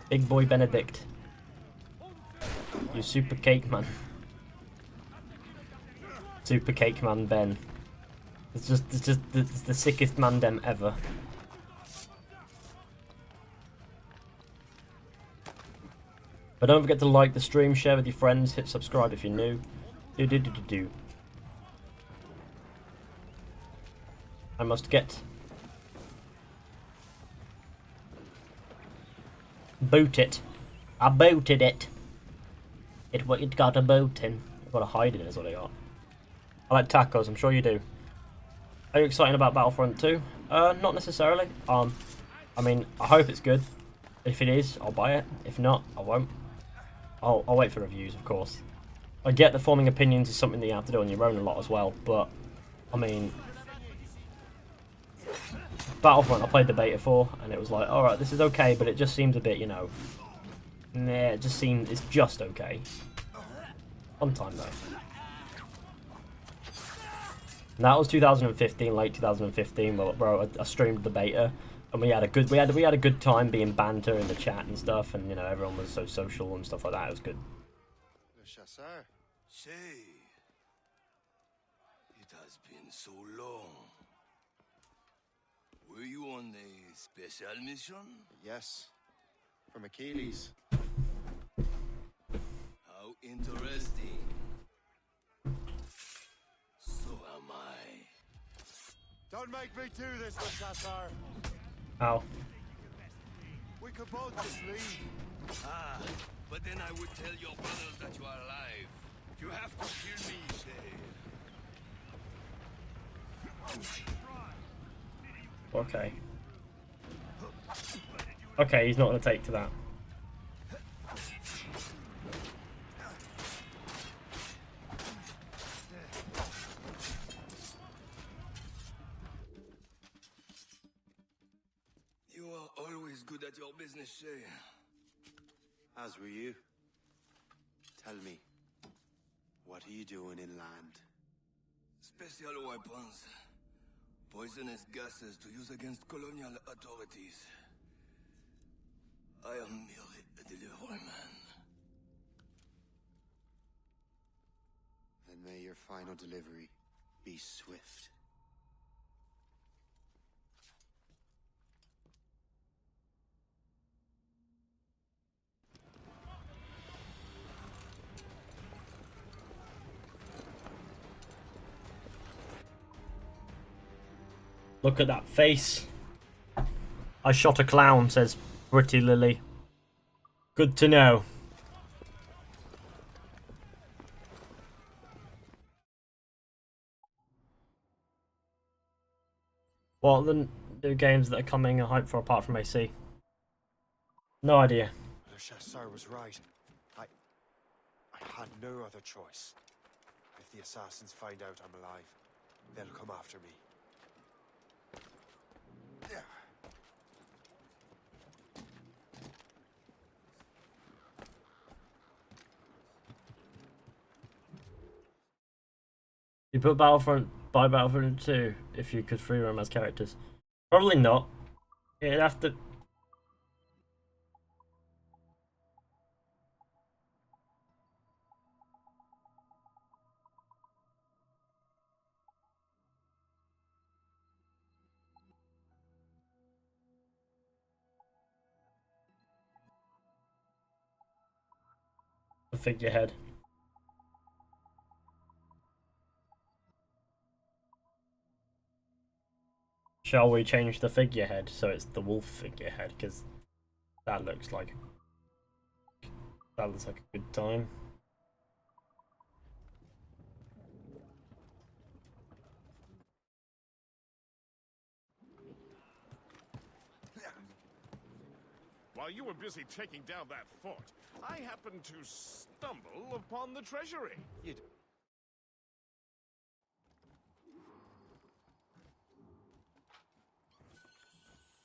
Big Boy Benedict. You super cake man. Super cake man Ben. It's the sickest mandem ever. But don't forget to like the stream, share with your friends, hit subscribe if you're new. Do. I must get boot it. I booted it. It got a booting. I've got to hide it is what I got. I like tacos, I'm sure you do. Are you excited about Battlefront 2? Not necessarily. I mean, I hope it's good. If it is, I'll buy it. If not, I won't. I'll wait for reviews, of course. I get that forming opinions is something that you have to do on your own a lot as well, but, I mean... Battlefront, I played the beta for, and it was like, alright, this is okay, but it just seems a bit, you know... Nah, it just seems... It's just okay. Fun time, though. And that was 2015, late 2015, bro, I streamed the beta, and we had a good time being banter in the chat and stuff, and, you know, everyone was so social and stuff like that, it was good. Le chasseur. Say, it has been so long. Were you on a special mission? Yes, from Achilles. How interesting. So am I. Don't make me do this, Le chasseur. Ow. We could both just leave. Ah, but then I would tell your brothers that you are alive. You have to kill me, say. Okay. Okay, he's not going to take to that. You are always good at your business, Shay. As were you. Tell me, what are you doing inland? Special weapons. Poisonous gases to use against colonial authorities. I am merely a deliveryman. Then may your final delivery be swift. Look at that face. I shot a clown, says Pretty Lily. Good to know. What are the new games that are coming and hype for apart from AC? No idea. Le chasseur was right. I had no other choice. If the assassins find out I'm alive, they'll come after me. You put Battlefront by Battlefront 2 if you could free roam as characters. Probably not. It'd have to. The figurehead. Shall we change the figurehead so it's the wolf figurehead? Because that looks like a good time. While you were busy taking down that fort, I happened to stumble upon the treasury.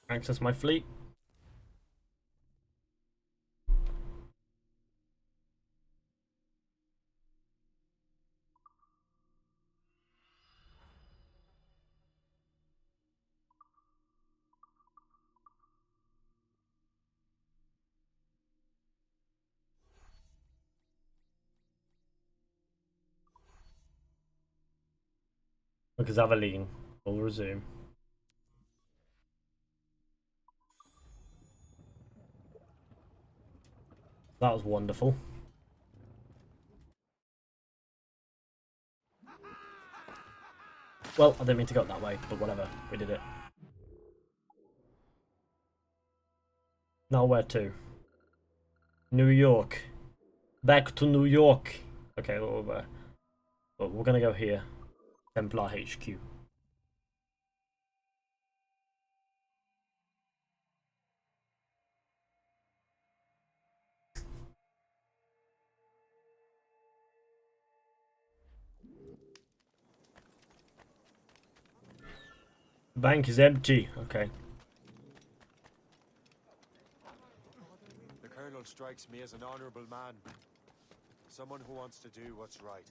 Access my fleet. Because Aveline will resume. That was wonderful. Well, I didn't mean to go that way, but whatever. We did it. Now where to? New York. Back to New York. Okay, well, we're gonna go here. Templar HQ. The bank is empty. Okay. The Colonel strikes me as an honorable man. Someone who wants to do what's right.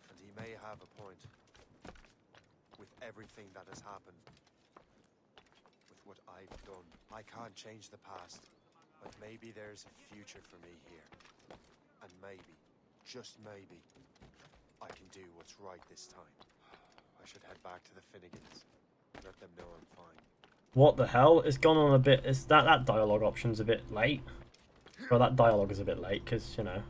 And he may have a point. With everything that has happened. With what I've done. I can't change the past. But maybe there's a future for me here. And maybe, just maybe, I can do what's right this time. I should head back to the Finnegans. Let them know I'm fine. What the hell? It's gone on a bit. Is that dialogue option's a bit late? Well, that dialogue is a bit late because, you know.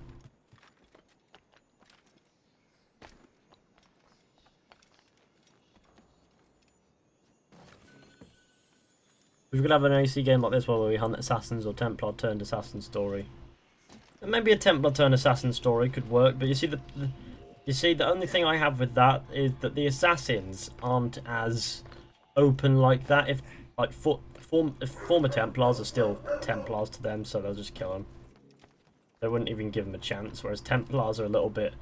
We could have an AC game like this where we hunt assassins or Templar turned assassin story. And maybe a Templar turned assassin story could work, but you see the only thing I have with that is that the assassins aren't as open like that. If like former Templars are still Templars to them, so they'll just kill them. They wouldn't even give them a chance. Whereas Templars are a little bit.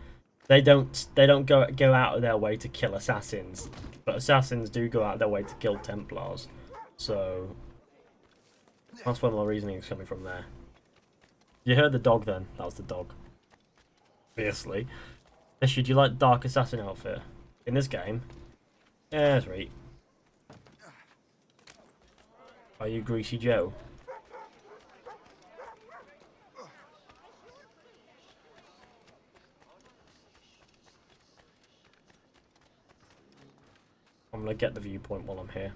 They don't go out of their way to kill assassins, but assassins do go out of their way to kill Templars. So that's where my reasoning is coming from there. You heard the dog then? That was the dog. Obviously. Fizhy, do you like Dark Assassin outfit? In this game? Yeah, that's right. Are you Greasy Joe? I'm gonna get the viewpoint while I'm here.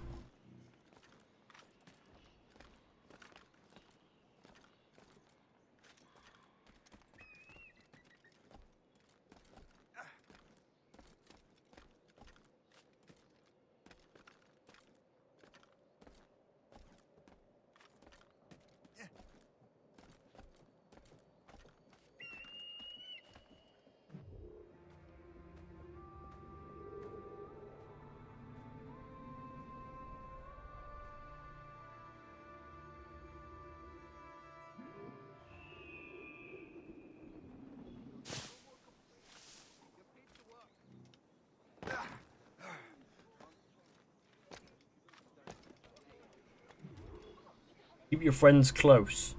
Keep your friends close.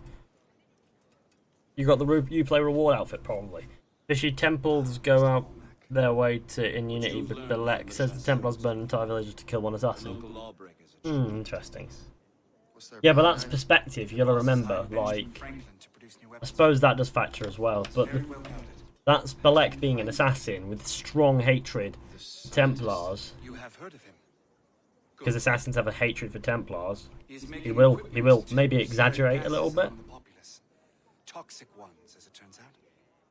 You got the Uplay reward outfit probably. Fizhy, Temples go out their way to in Unity, but Belek says the Templars burn entire villages to kill one assassin. Interesting. Yeah, but that's perspective. You gotta remember, like, I suppose that does factor as well. But that's Belek being an assassin with strong hatred for Templars. Because assassins have a hatred for Templars. He will maybe exaggerate a little bit. Toxic ones, as it turns out.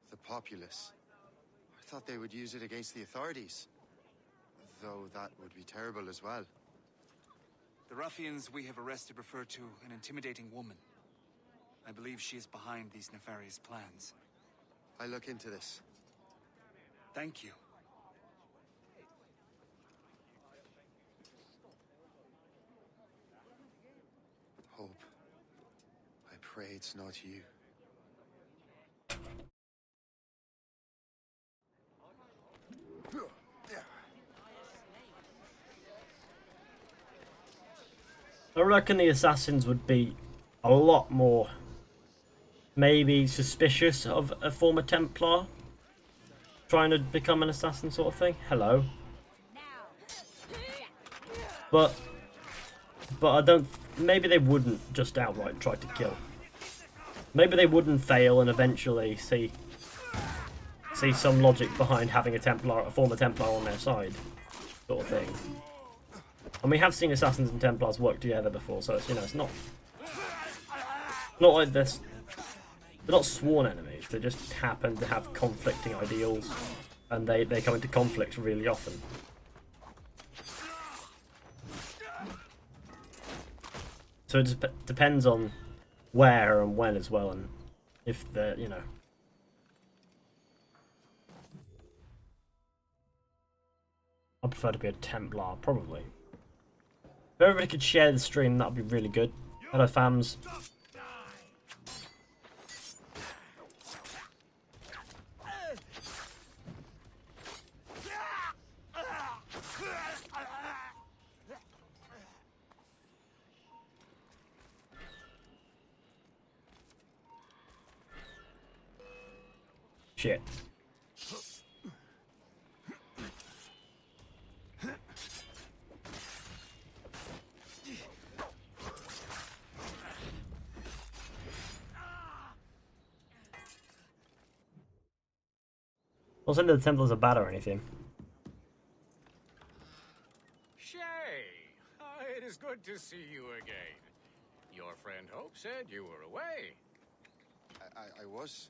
The populace. I thought they would use it against the authorities. Though that would be terrible as well. The ruffians we have arrested refer to an intimidating woman. I believe she is behind these nefarious plans. I look into this. Thank you. Hope. I pray it's not you. I reckon the assassins would be a lot more maybe suspicious of a former Templar trying to become an assassin sort of thing. Hello. But I don't, maybe they wouldn't just outright try to kill. Maybe they wouldn't fail and eventually see some logic behind having a former Templar on their side. sort of thing. And we have seen assassins and Templars work together before, so it's, you know, it's not like this. They're not sworn enemies. They just happen to have conflicting ideals, and they come into conflict really often. So it just depends on where and when as well, and if they're, you know. I prefer to be a Templar, probably. If everybody could share the stream, that would be really good. Hello, fams. Shit. Well, send the Templars are bad or anything. Shay, it is good to see you again. Your friend Hope said you were away. I was.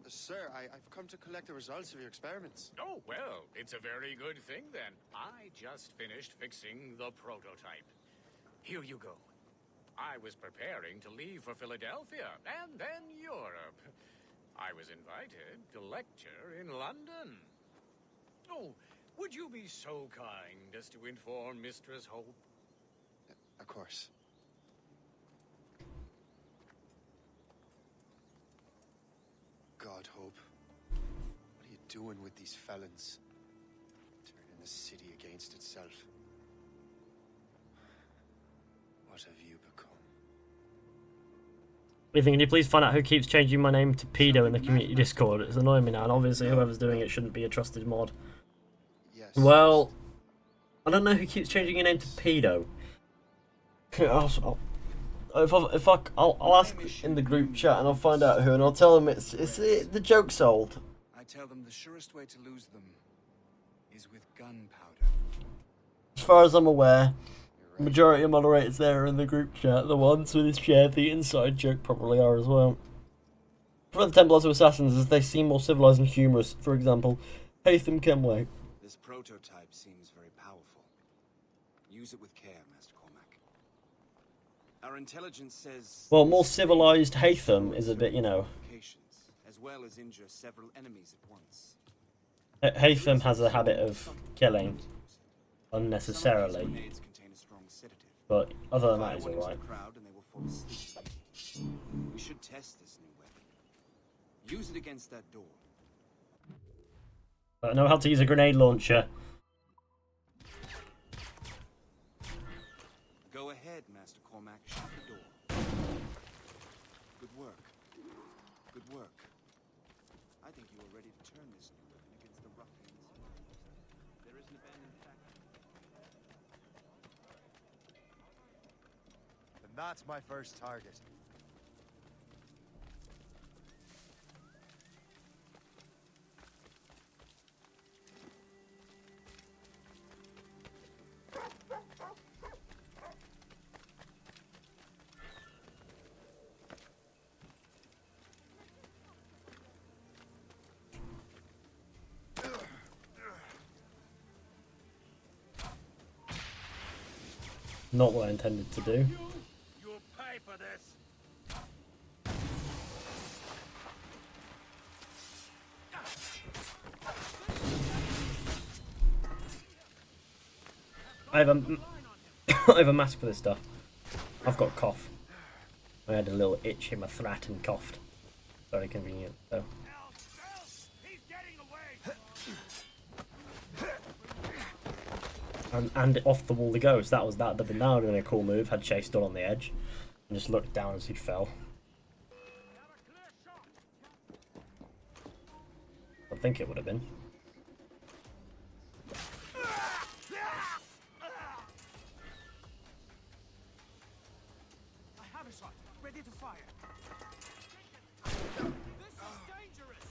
Sir, I've come to collect the results of your experiments. Oh, well, it's a very good thing then. I just finished fixing the prototype. Here you go. I was preparing to leave for Philadelphia and then Europe. I was invited to lecture in London. Oh, would you be so kind as to inform Mistress Hope? Of course. God, Hope. What are you doing with these felons? Turning the city against itself. What have you become? Ethan, can you please find out who keeps changing my name to Pedo in the community Discord? It's annoying me now, and obviously whoever's doing it shouldn't be a trusted mod. Yes. Well, I don't know who keeps changing your name to Pedo. I'll ask in the group chat and I'll find out who, and I'll tell them it's the joke's old. I tell them the surest way to lose them is with gunpowder. As far as I'm aware, the majority of moderators there are in the group chat. The ones with his share the inside joke probably are as well. For the Templars to Assassins, as they seem more civilized and humorous. For example, Hatham Kenway. This prototype seems very powerful. Use it with care, Master Cormac. Our intelligence says... Well, more civilized Hatham is a bit, you know... as well as injure several enemies at once. Hatham has a habit of killing unnecessarily. But other than that, he's alright. We should test this new weapon. Use it against that door. I know how to use a grenade launcher. Go ahead, Master Cormac. Shut the door. Good work. Good work. I think you are ready to turn this new weapon against the ruffians. There is an abandoned factory. And that's my first target. Not what I intended to do. You'll pay for this. I have a mask for this stuff. I've got a cough. I had a little itch in my throat and coughed. Very convenient, though. And off the wall he goes. That would have been a cool move. Had Chase stood on the edge and just looked down as he fell. I think it would have been. I have a shot. Ready to fire. This is dangerous.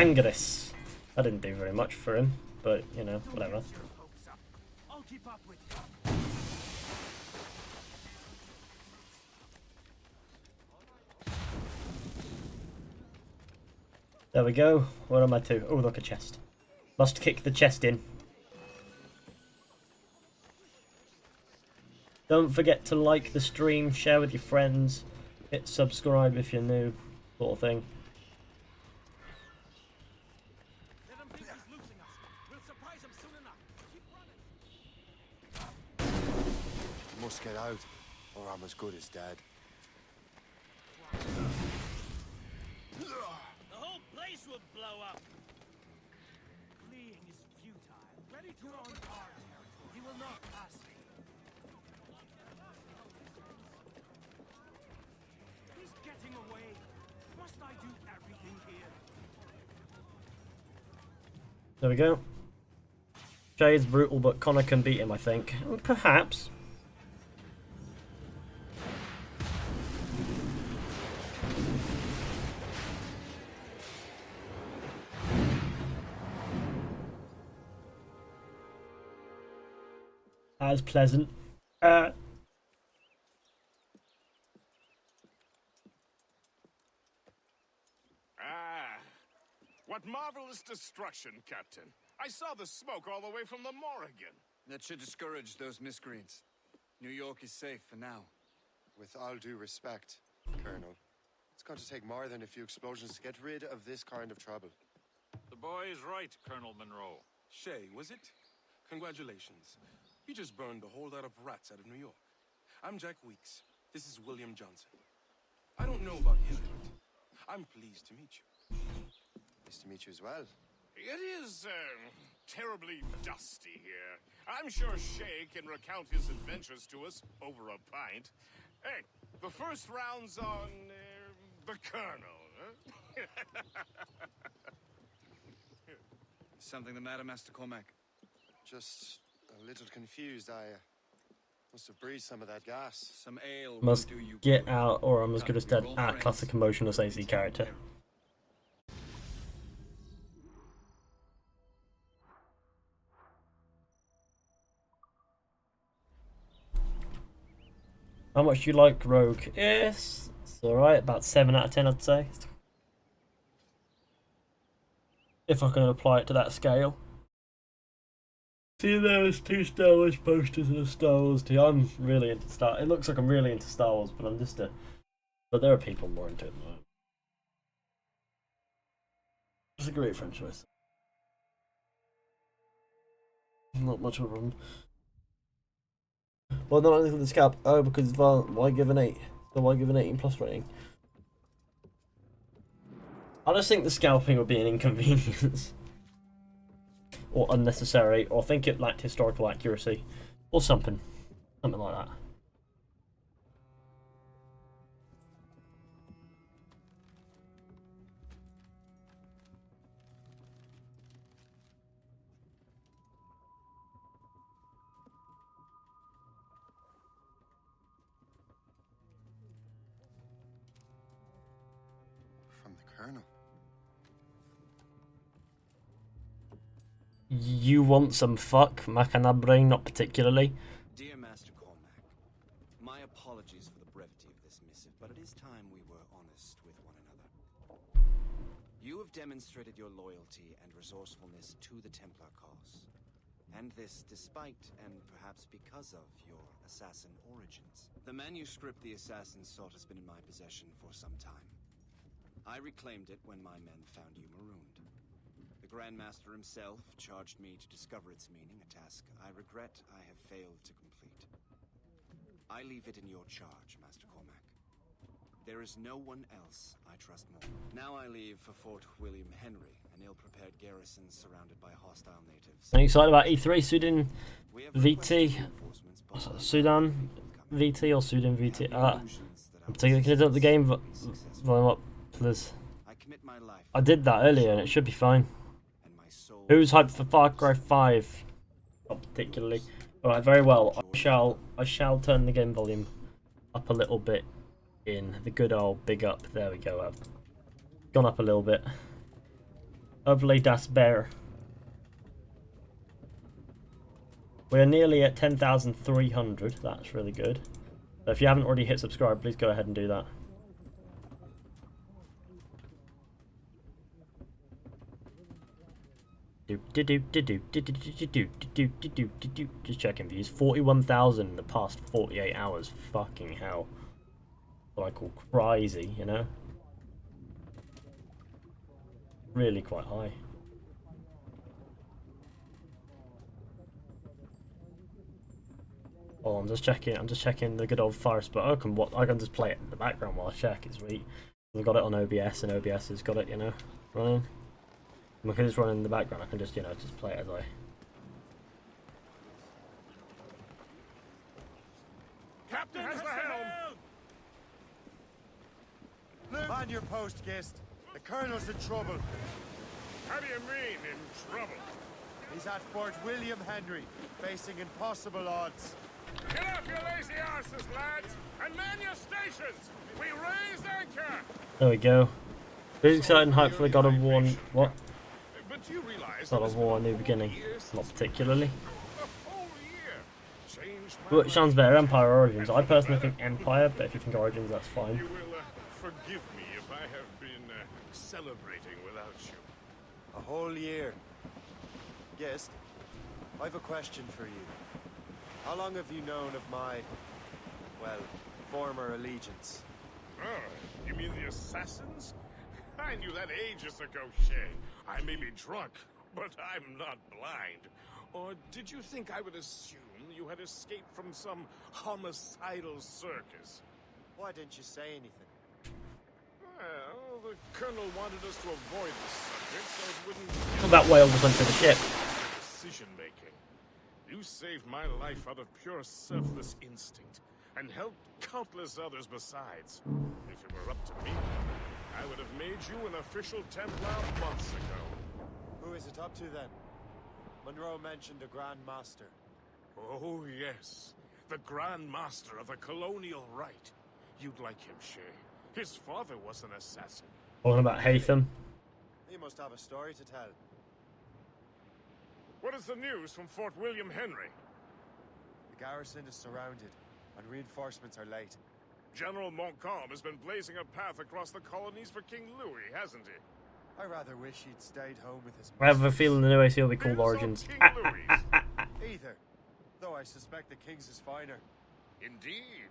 Dangerous. That didn't do very much for him, but you know, whatever. I'll keep up with you. There we go. Where am I to? Oh, look, a chest. Must kick the chest in. Don't forget to like the stream, share with your friends, hit subscribe if you're new, sort of thing. Must get out, or I'm as good as dead. The whole place will blow up. Fleeing is futile. Ready to run our territory. He will not pass me. He's getting away. Must I do everything here? There we go. Jay is brutal, but Connor can beat him, I think. Perhaps. As pleasant. What marvelous destruction, Captain. I saw the smoke all the way from the Morrigan. That should discourage those miscreants. New York is safe for now. With all due respect, Colonel, it's going to take more than a few explosions to get rid of this kind of trouble. The boy is right, Colonel Monroe. Shay, was it? Congratulations. You just burned a whole lot of rats out of New York. I'm Jack Weeks. This is William Johnson. I don't know about you, but I'm pleased to meet you. Nice to meet you as well. It is, terribly dusty here. I'm sure Shay can recount his adventures to us over a pint. Hey, the first round's on, the Colonel, huh? Something the matter, Master Cormac? Just a little confused. I must have breathed some of that gas. Some ale Must get out, or I'm as good as dead. Classic emotional AC character. How much do you like Rogue? Yes, it's alright, about 7 out of 10 I'd say. If I can apply it to that scale. See, there's 2 Star Wars posters and a Star Wars too. I'm really into Star. It looks like I'm really into Star Wars, but I'm just a. But there are people more into it than I am. It's a great franchise. Not much of a problem. Well, not only the scalp. Oh, because it's violent. Why give an 8? So why give an 18+ rating? I just think the scalping would be an inconvenience. Or unnecessary, or think it lacked historical accuracy. Or something. Something like that. From the Colonel. You want some fuck, Macanabre, not particularly. Dear Master Cormac, my apologies for the brevity of this missive, but it is time we were honest with one another. You have demonstrated your loyalty and resourcefulness to the Templar cause. And this despite, and perhaps because of, your assassin origins. The manuscript the assassin sought has been in my possession for some time. I reclaimed it when my men found you marooned. The Grand Master himself charged me to discover its meaning, a task I regret I have failed to complete. I leave it in your charge, Master Cormac. There is no one else I trust more. Now I leave for Fort William Henry, an ill-prepared garrison surrounded by hostile natives. Are you excited about E3? Sudan VT? Sudan VT or Sudan VT? I'm taking it up the game volume up, please. I did that earlier and it should be fine. Who's hyped for Far Cry 5? Not particularly. Alright, very well. I shall turn the game volume up a little bit in the good old big up. There we go. I've gone up a little bit. Lovely, das bear. We're nearly at 10,300. That's really good. So if you haven't already hit subscribe, please go ahead and do that. Just checking views. 41,000 in the past 48 hours. Fucking hell. What I call crazy, you know? Really quite high. Oh, I'm just checking the good old forest, but I can just play it in the background while I check. It's sweet. I've got it on OBS, and OBS has got it, you know, running. And because it's running in the background, I can just, you know, just play it as I. Captain has the helm! Man your post, Gist. The Colonel's in trouble. How do you mean, in trouble? He's at Fort William Henry, facing impossible odds. Get off your lazy arses, lads, and man your stations! We raise anchor! There we go. Who's excited and hyped for the God of War? What? But you realize God of War New Beginning. Not particularly. Which sounds better, Empire or Origins? I personally think Empire, but if you think Origins, that's fine. You will forgive me if I have been celebrating without you. A whole year. Gist, I've a question for you. How long have you known of my, well, former allegiance? Oh, you mean the assassins? I knew that ages ago, Shay. I may be drunk, but I'm not blind. Or did you think I would assume you had escaped from some homicidal circus? Why didn't you say anything? Well, the Colonel wanted us to avoid the subject so it wouldn't... Well, that whale just went to the ship. Decision-making. You saved my life out of pure selfless instinct, and helped countless others besides. If it were up to me, I would have made you an official Templar months ago. Who is it up to then? Monroe mentioned a Grand Master. Oh, yes. The Grand Master of the Colonial Rite. You'd like him, Shay. His father was an assassin. Talking about Hatham. He must have a story to tell. What is the news from Fort William Henry? The garrison is surrounded, and reinforcements are late. General Montcalm has been blazing a path across the colonies for King Louis, hasn't he? I rather wish he'd stayed home with his... I have a feeling the new AC will be called Origins. Either. Though I suspect the King's is finer. Indeed.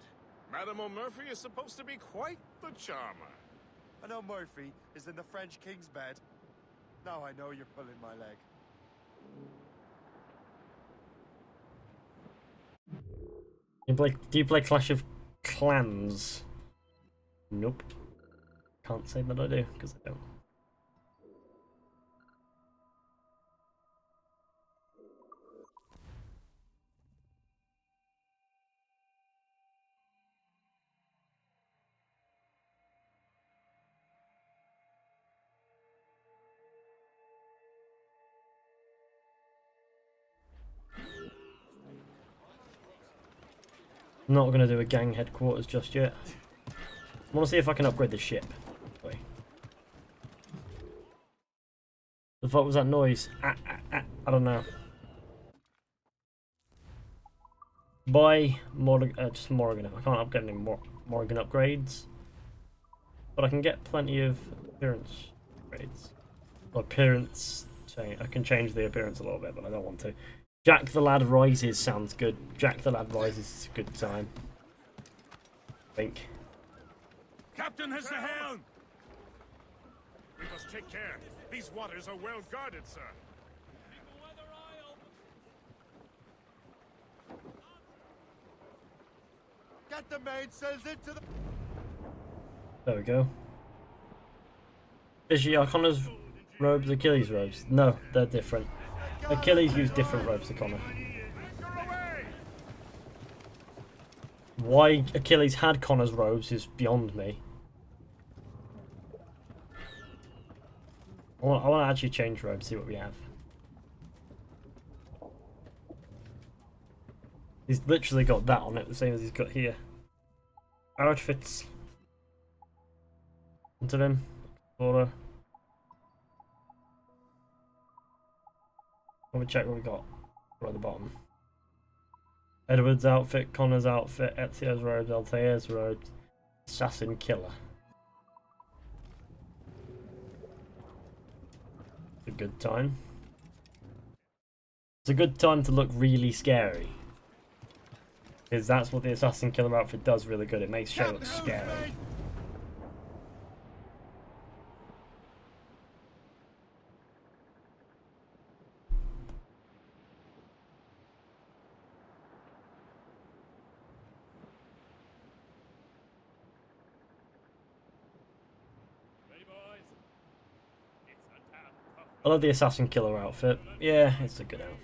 Madame O'Murphy is supposed to be quite the charmer. And O'Murphy is in the French King's bed. Now I know you're pulling my leg. Do you play Clash of Clans? Nope. Can't say that I do, because I don't. I'm not going to do a gang headquarters just yet. I want to see if I can upgrade the ship. Wait. The fuck was that noise? I don't know. Buy just Morgan. I can't upgrade any more Morgan upgrades. But I can get plenty of appearance upgrades. Appearance. I can change the appearance a little bit, but I don't want to. Jack the Lad Rises sounds good. Jack the Lad Rises is a good time. I think. Captain has the helm! We must take care. These waters are well guarded, sir. Get the mainsails into the... There we go. Fizhy are Connor's robes Achilles' robes? No, they're different. Achilles used different robes to Connor. Why Achilles had Connor's robes is beyond me. I want to actually change robes, see what we have. He's literally got that on it, the same as he's got here. Outfits. Onto them. Explorer. Let me check what we got. Right at the bottom. Edward's outfit, Connor's outfit, Ezio's robes, Altair's robes, Assassin Killer. It's a good time. It's a good time to look really scary. Because that's what the Assassin Killer outfit does really good. It makes Shay look scary. I love the Assassin Killer outfit. Yeah, it's a good outfit.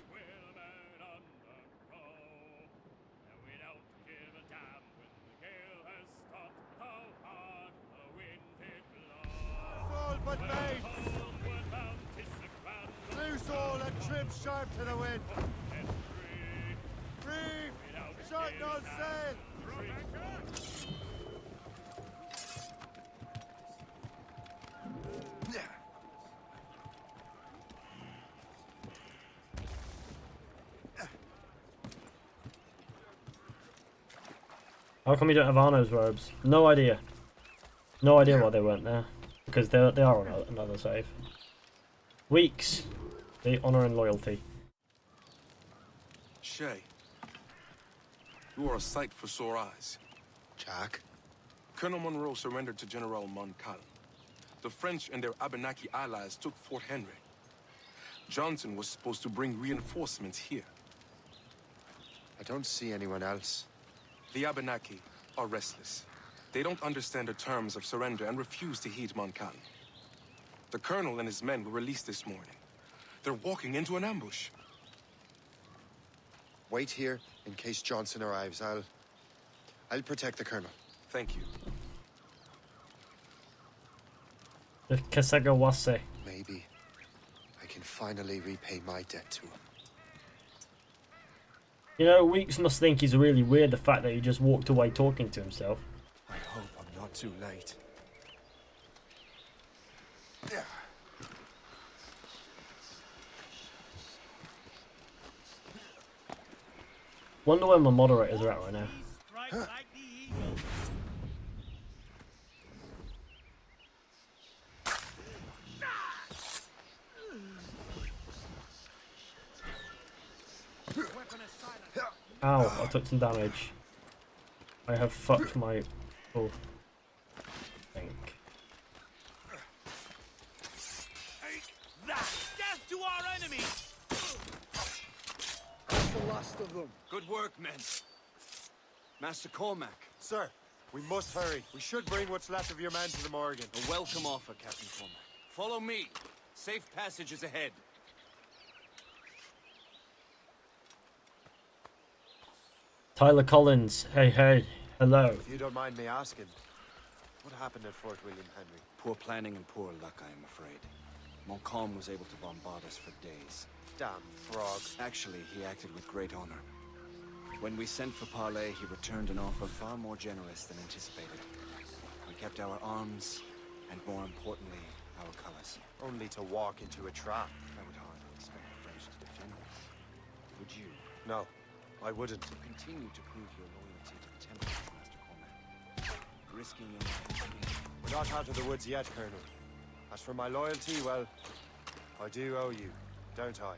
Fall but main! Loose all and trim sharp to the wind! Free! Short on sail! How come you don't have Arno's robes? No idea. No idea why they weren't there. Because they are on another save. Weeks. The honour and loyalty. Shay, you are a sight for sore eyes. Jack? Colonel Monroe surrendered to General Montcalm. The French and their Abenaki allies took Fort Henry. Johnson was supposed to bring reinforcements here. I don't see anyone else. The Abenaki are restless. They don't understand the terms of surrender and refuse to heed Montcalm. The colonel and his men were released this morning. They're walking into an ambush. Wait here in case Johnson arrives. I'll protect the colonel. Thank you. The Kasagawase. Maybe I can finally repay my debt to him. You know, Weeks must think he's really weird, the fact that he just walked away talking to himself. I hope I'm not too late. Wonder where my moderators are at right now. Ow, I took some damage. I have fucked my... Oh. I think. Death to our enemies! That's the last of them. Good work, men. Master Cormac. Sir, we must hurry. We should bring what's left of your men to the Morgan. A welcome offer, Captain Cormac. Follow me. Safe passage is ahead. Tyler Collins, hey hey, hello. If you don't mind me asking, what happened at Fort William Henry? Poor planning and poor luck, I am afraid. Montcalm was able to bombard us for days. Damn frog. Actually, he acted with great honor. When we sent for parley, he returned an offer far more generous than anticipated. We kept our arms, and more importantly, our colors. Only to walk into a trap. I would hardly expect the French to defend us. Would you? No, I wouldn't. Continue to prove your loyalty to the Templars, Master Cormac. Risking your life. We're not out of the woods yet, Colonel. As for my loyalty, well, I do owe you, don't I?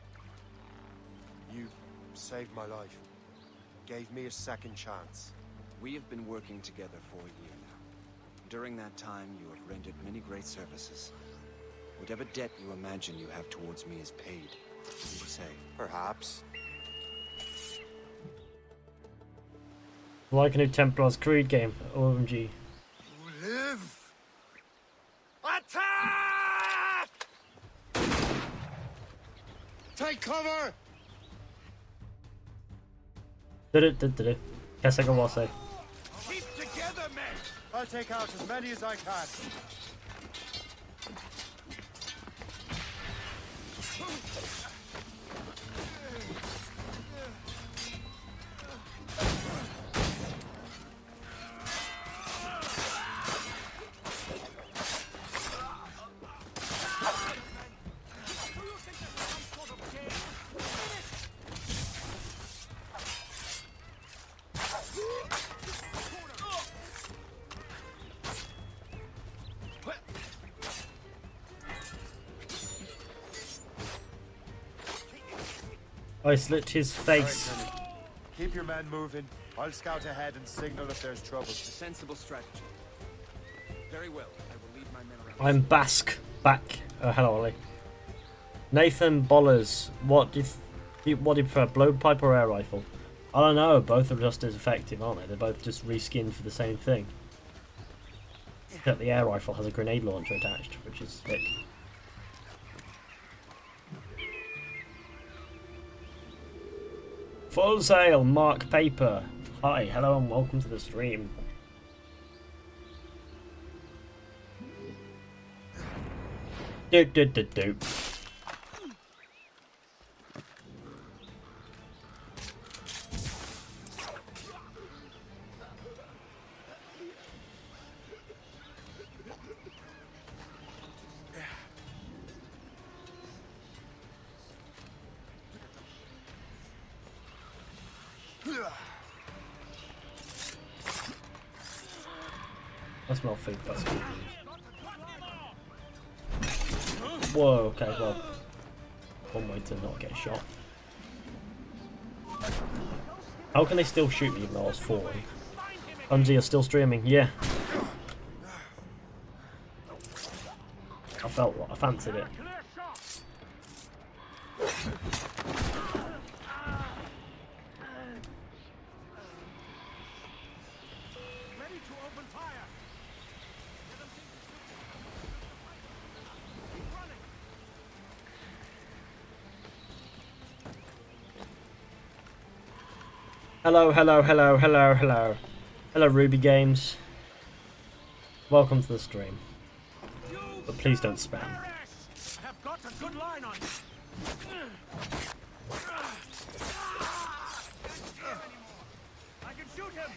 You saved my life. Gave me a second chance. We have been working together for a year now. During that time, you have rendered many great services. Whatever debt you imagine you have towards me is paid. What do you say? Perhaps. Like a new Templars Creed game, OMG. Live! Attack! Take cover! Did it. Kasagawase. Keep together, men! I'll take out as many as I can. I slit his face. All right, Kenny. Keep your men moving. I'll scout ahead and signal if there's trouble. A sensible strategy. Very well. I will lead my men around. I'm back. Hello, Ollie. Nathan Bollers, what do you prefer, blowpipe or air rifle? I don't know. Both are just as effective, aren't they? They're both just reskinned for the same thing. Except the air rifle has a grenade launcher attached, which is sick. Full Sail, Mark Paper. Hi, hello and welcome to the stream. Do. I smell food, that's good news. Whoa, okay, well, one way to not get shot. How can they still shoot me even though I was falling? Hunzy, you're still streaming? Yeah. I fancied it. Hello. Hello, Ruby Games. Welcome to the stream. But please don't spam. I have got a good line on you. I can shoot him.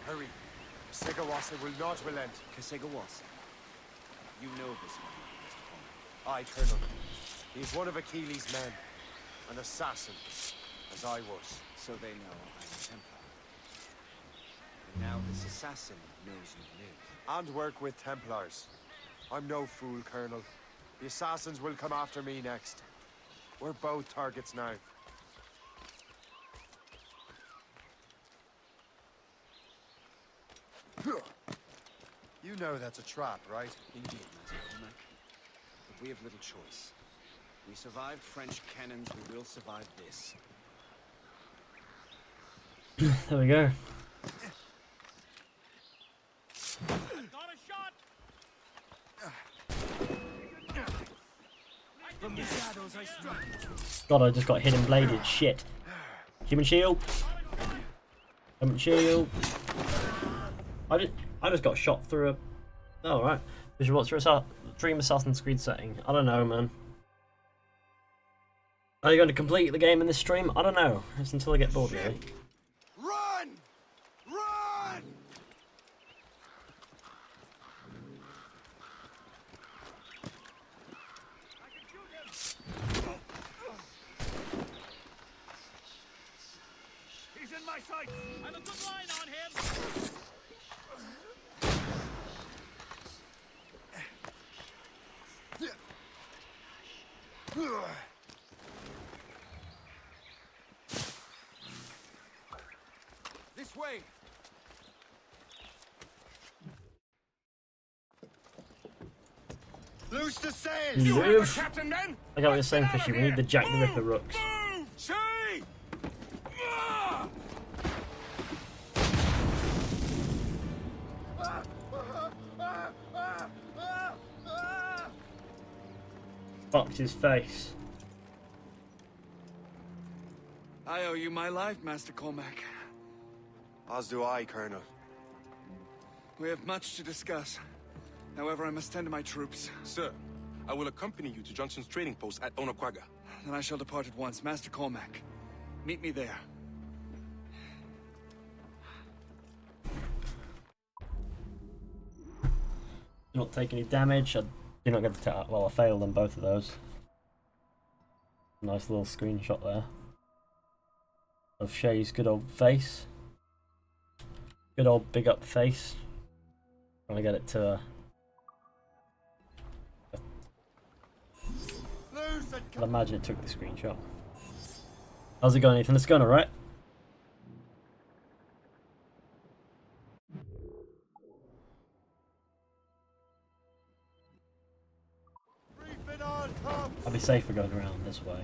Hurry. Segawasa will not relent. Kasegawasa. You know this man, Mr. Homer. Aye, Colonel. He is one of Achilles' men. An assassin, as I was. So they know I'm a Templar. And now this assassin knows you live. And work with Templars. I'm no fool, Colonel. The assassins will come after me next. We're both targets now. You know that's a trap, right? Indeed, Master Cormac. But we have little choice. We survived French cannons, we will survive this. There we go. Got a shot. From the shadows I struck. God, I just got hidden bladed. Shit. Human shield. Human shield. I just got shot through a... Oh, right. Visual, what's your dream Assassin's Creed setting? I don't know, man. Are you going to complete the game in this stream? I don't know. It's until I get bored, really. Run! Run! He's in my sight. I've a good line on him. This way! Loose the sails! You have have a captain, then? I got what you're saying, Fishy. We need the Jack the Ripper rooks. See! Fucked his face. I owe you my life, Master Cormac. As do I, Colonel. We have much to discuss. However, I must tend to my troops. Sir, I will accompany you to Johnson's trading post at Onakwaga. Then I shall depart at once. Master Cormac, meet me there. Do not take any damage. I do not get to tell. Well, I failed on both of those. Nice little screenshot there of Shay's good old face. Good old big up face. Trying to get it to. I'd imagine it took the screenshot. How's it going, Ethan? It's going alright. I'll be safer going around this way.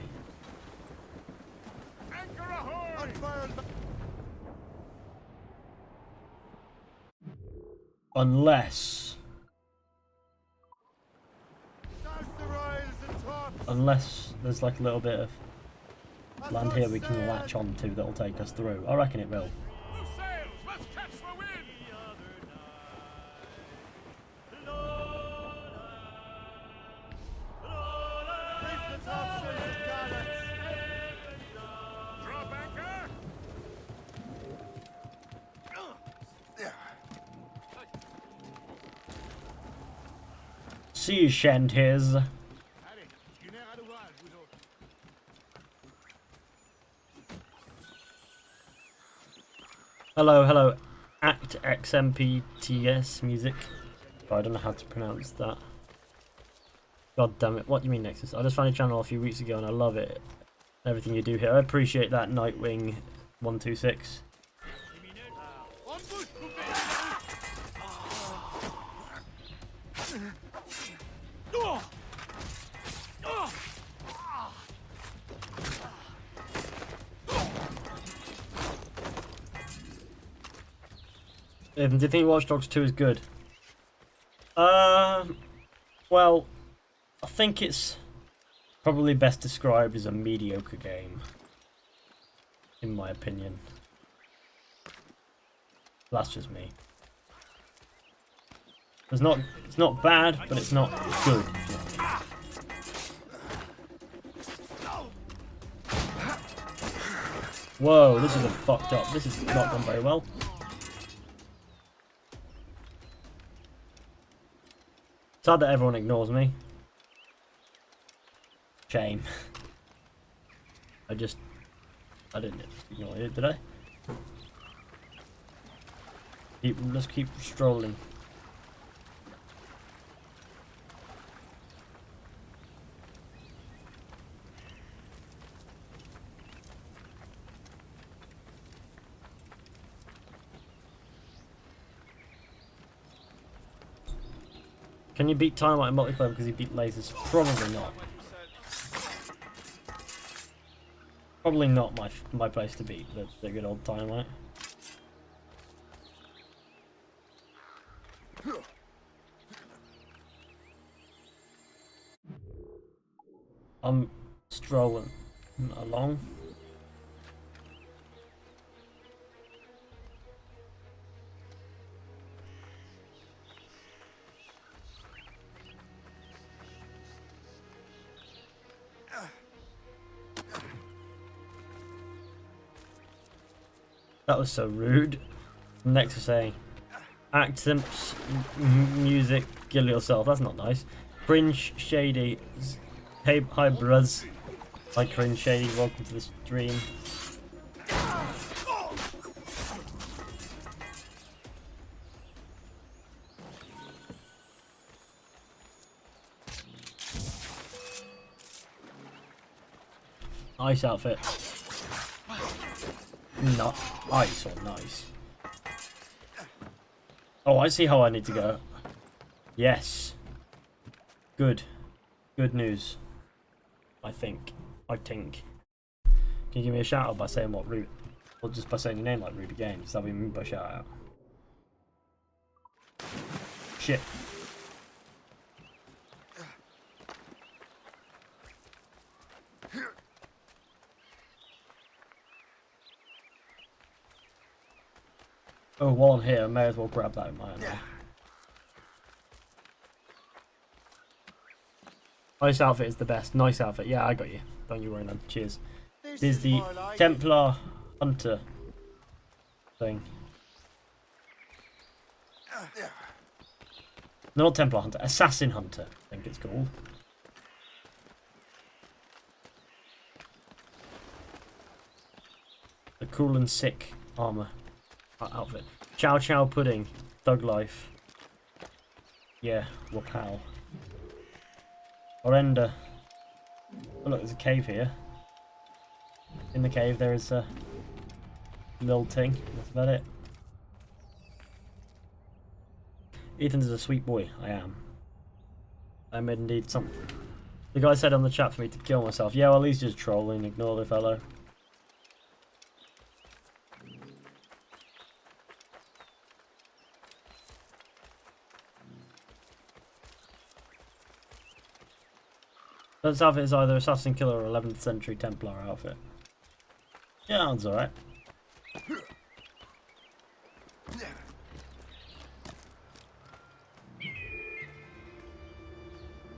Unless there's like a little bit of land here we can latch on to that'll take us through. I reckon it will. See you, shanties. Hello, hello, Act XMPTS music. Oh, I don't know how to pronounce that. God damn it, what do you mean Nexus? I just found your channel a few weeks ago and I love it. Everything you do here. I appreciate that, Nightwing 126. Do you think Watch Dogs 2 is good? Well, I think it's probably best described as a mediocre game, in my opinion. That's just me. It's not bad, but it's not good. Whoa, this is a fucked up. This is not done very well. Sad that everyone ignores me. Shame. I didn't ignore you, did I? Let's keep strolling. Can you beat Time in multiplayer because you beat lasers? Probably not. Probably not my place to beat the good old Time. I'm strolling along. That was so rude. Next to say, accents, music, kill yourself. That's not nice. Cringe, shady. Hey, hi, bruz. Hi, cringe, shady. Welcome to the stream. Nice outfit. Not nice or nice. Oh, I see how I need to go. Yes. Good. Good news. I think. Can you give me a shout out by saying what route? Or just by saying your name like Ruby Games? That'll be me by shout out. Shit. Oh, while I'm here, I may as well grab that in my hand. Nice outfit is the best. Nice outfit. Yeah, I got you. Don't you worry then. Cheers. This is the Templar Hunter thing. No, not Templar Hunter. Assassin Hunter, I think it's called. The cool and sick armor outfit. Chow Chow Pudding. Thug Life. Yeah, Wapal. Orenda. Oh look, there's a cave here. In the cave there is a little thing. That's about it. Ethan is a sweet boy. I am. I am indeed something. The guy said on the chat for me to kill myself. Yeah, well he's just trolling. Ignore the fellow. This outfit is either Assassin Killer or 11th Century Templar outfit. Yeah, that's alright.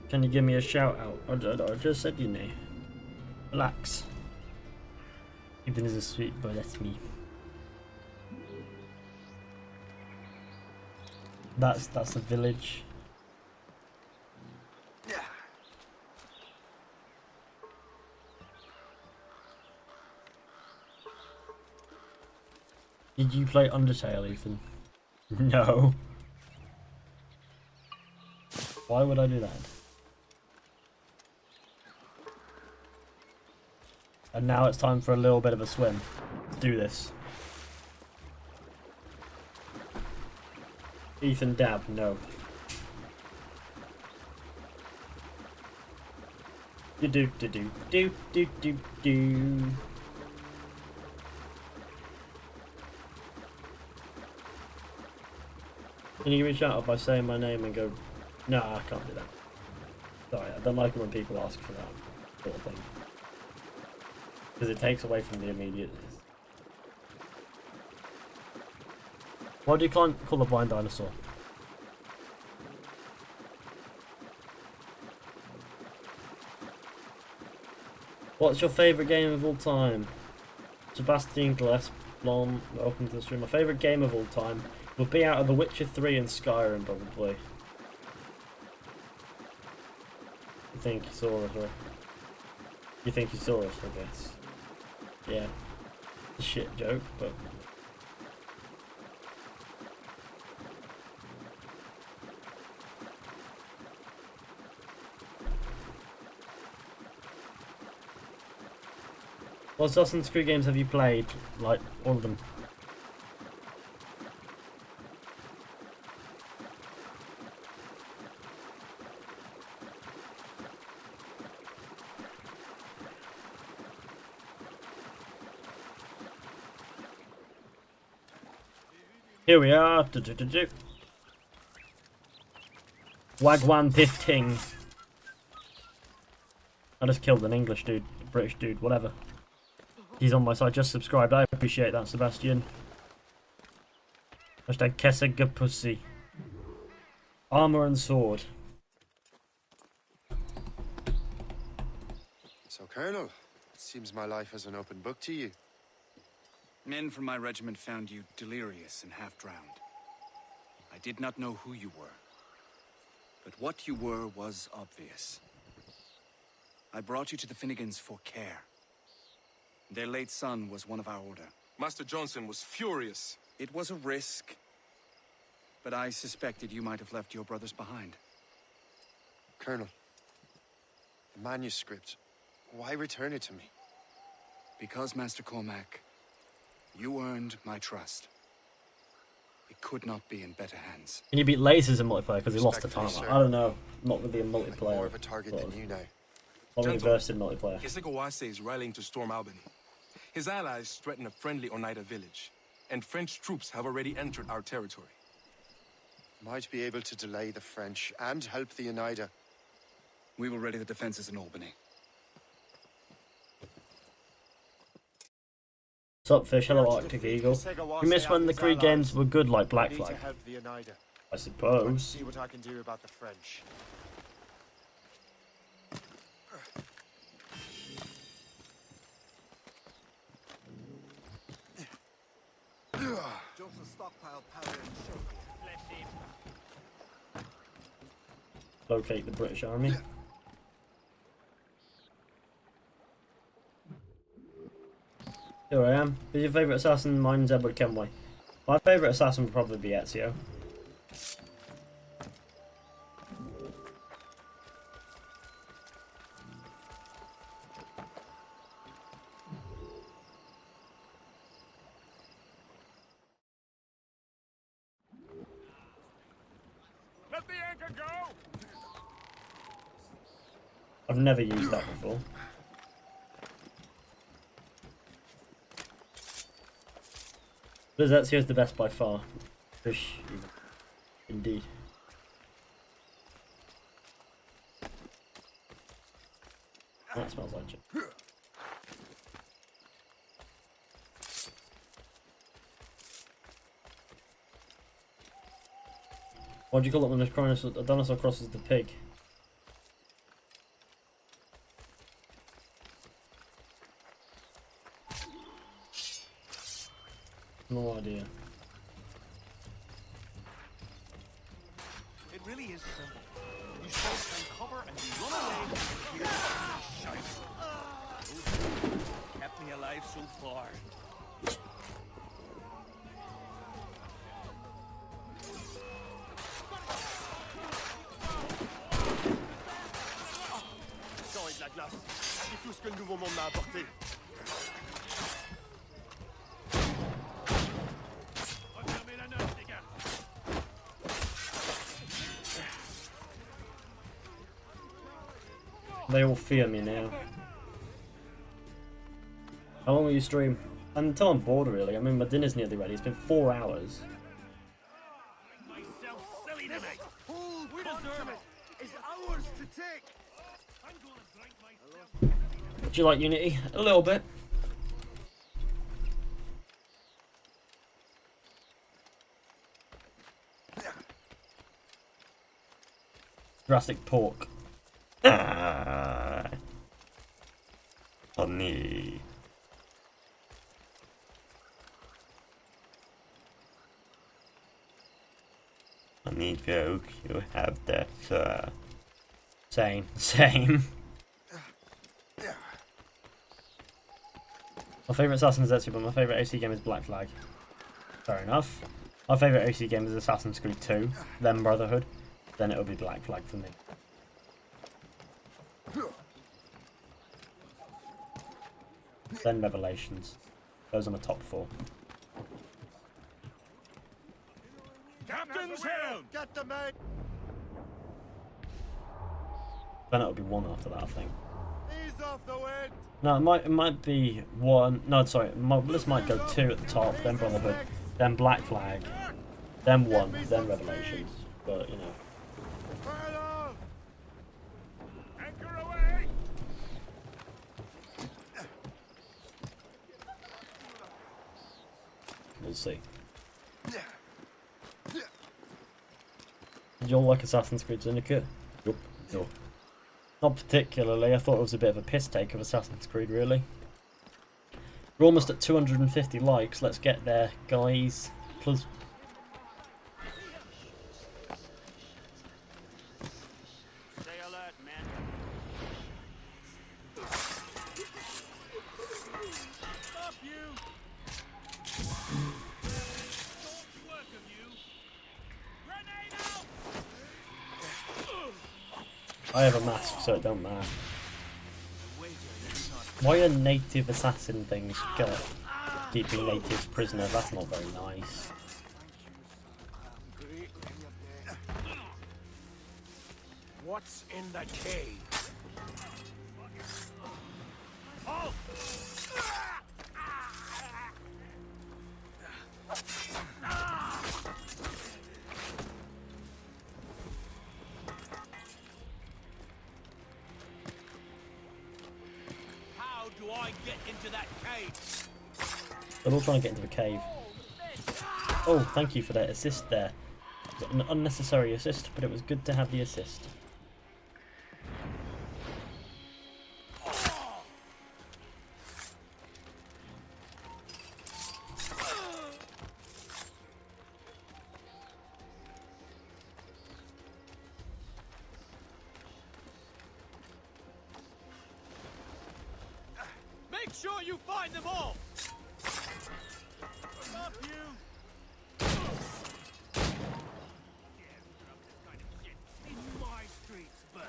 Can you give me a shout out? I just said your name. Relax. Ethan is a sweet boy, that's me. That's the village. Did you play Undertale, Ethan? No. Why would I do that? And now it's time for a little bit of a swim. Let's do this. Ethan dab, no. Do do do do do do do do. Can you give me a shout out by saying my name and go, no, I can't do that. Sorry, I don't like it when people ask for that sort of thing. Because it takes away from the immediateness. Why do you call the blind dinosaur? What's your favourite game of all time? Sebastian Glesblom, welcome to the stream. My favourite game of all time would be out of The Witcher 3 and Skyrim, probably. I think you saw us, or you think you saw us, I guess. Yeah. It's a shit joke, but... What Assassin's Creed games have you played? Like, all of them. Here we are. Wagwan Pifting. I just killed an English dude, a British dude, whatever. He's on my side, just subscribed. I appreciate that, Sebastian. Hashtag Kessega Pussy. Armour and sword. So, Colonel, it seems my life is an open book to you. Men from my regiment found you delirious and half-drowned. I did not know who you were. But what you were was obvious. I brought you to the Finnegans for care. Their late son was one of our order. Master Johnson was furious. It was a risk, but I suspected you might have left your brothers behind. Colonel, the manuscript, why return it to me? Because, Master Cormac, you earned my trust. It could not be in better hands. Can you beat lasers in multiplayer because he lost the time? I don't know. Not really in multiplayer. I'm more of a target than you now. Not really versed in multiplayer. Kesegowase is rallying to storm Albany. His allies threaten a friendly Oneida village, and French troops have already entered our territory. Might be able to delay the French and help the Oneida. We will ready the defenses in Albany. What's up, Fish? Hello, Arctic Eagle. You missed when the Creed games were good like Black Flag? I suppose. See what I can do about the French. Johnson stockpiled powder and sugar. locate the British Army. Here I am. Who's your favourite assassin? Mine's Edward Kenway. My favourite assassin would probably be Ezio. Let the anchor go! I've never used that before. But Ezio's the best by far. Fish, even. Indeed. That smells like it. What do you call it when a dinosaur crosses the pig? No idea. It really is simple. You stay from cover and you run away. Shite. Kept me alive so far. Sang et de la glace. C'est tout ce que le nouveau monde m'a apporté. Refermez la note, les gars. They all fear me now. How long will you stream? Until I'm bored, really. I mean, my dinner's nearly ready. It's been 4 hours. Myself silly tonight. Full continent is ours to take. I'm gonna drink myself. Do you like Unity? A little bit. Jurassic Pork. Honey. Honey joke, you have that, Same. My favourite assassin is Ezio, but my favourite AC game is Black Flag. Fair enough. My favourite AC game is Assassin's Creed 2, then Brotherhood, then it'll be Black Flag for me. Then Revelations. Those are my top 4. Captain's helm! Get the man! Then it'll be 1 after that, I think. Ease off the wind! No, it might be 1. No, sorry. This might go 2 at the top, then Brotherhood, then Black Flag, then 1, then Revelations. But you know. Fire! Anchor away! We'll see. Did you all like Assassin's Creed Syndicate? Nope. No. Not particularly. I thought it was a bit of a piss take of Assassin's Creed, really. We're almost at 250 likes. Let's get there, guys. Please. Stay alert, man. Stop you! Don't work of you. Grenade out! I have a mask, so it don't matter. Why are native assassin things keeping natives prisoner? That's not very nice. What's in the cave? Oh! How do I get into that cave? They're all trying to get into the cave. Oh, thank you for that assist there. An unnecessary assist, but it was good to have the assist. sure you find them all! Stop you! In my streets, Bert.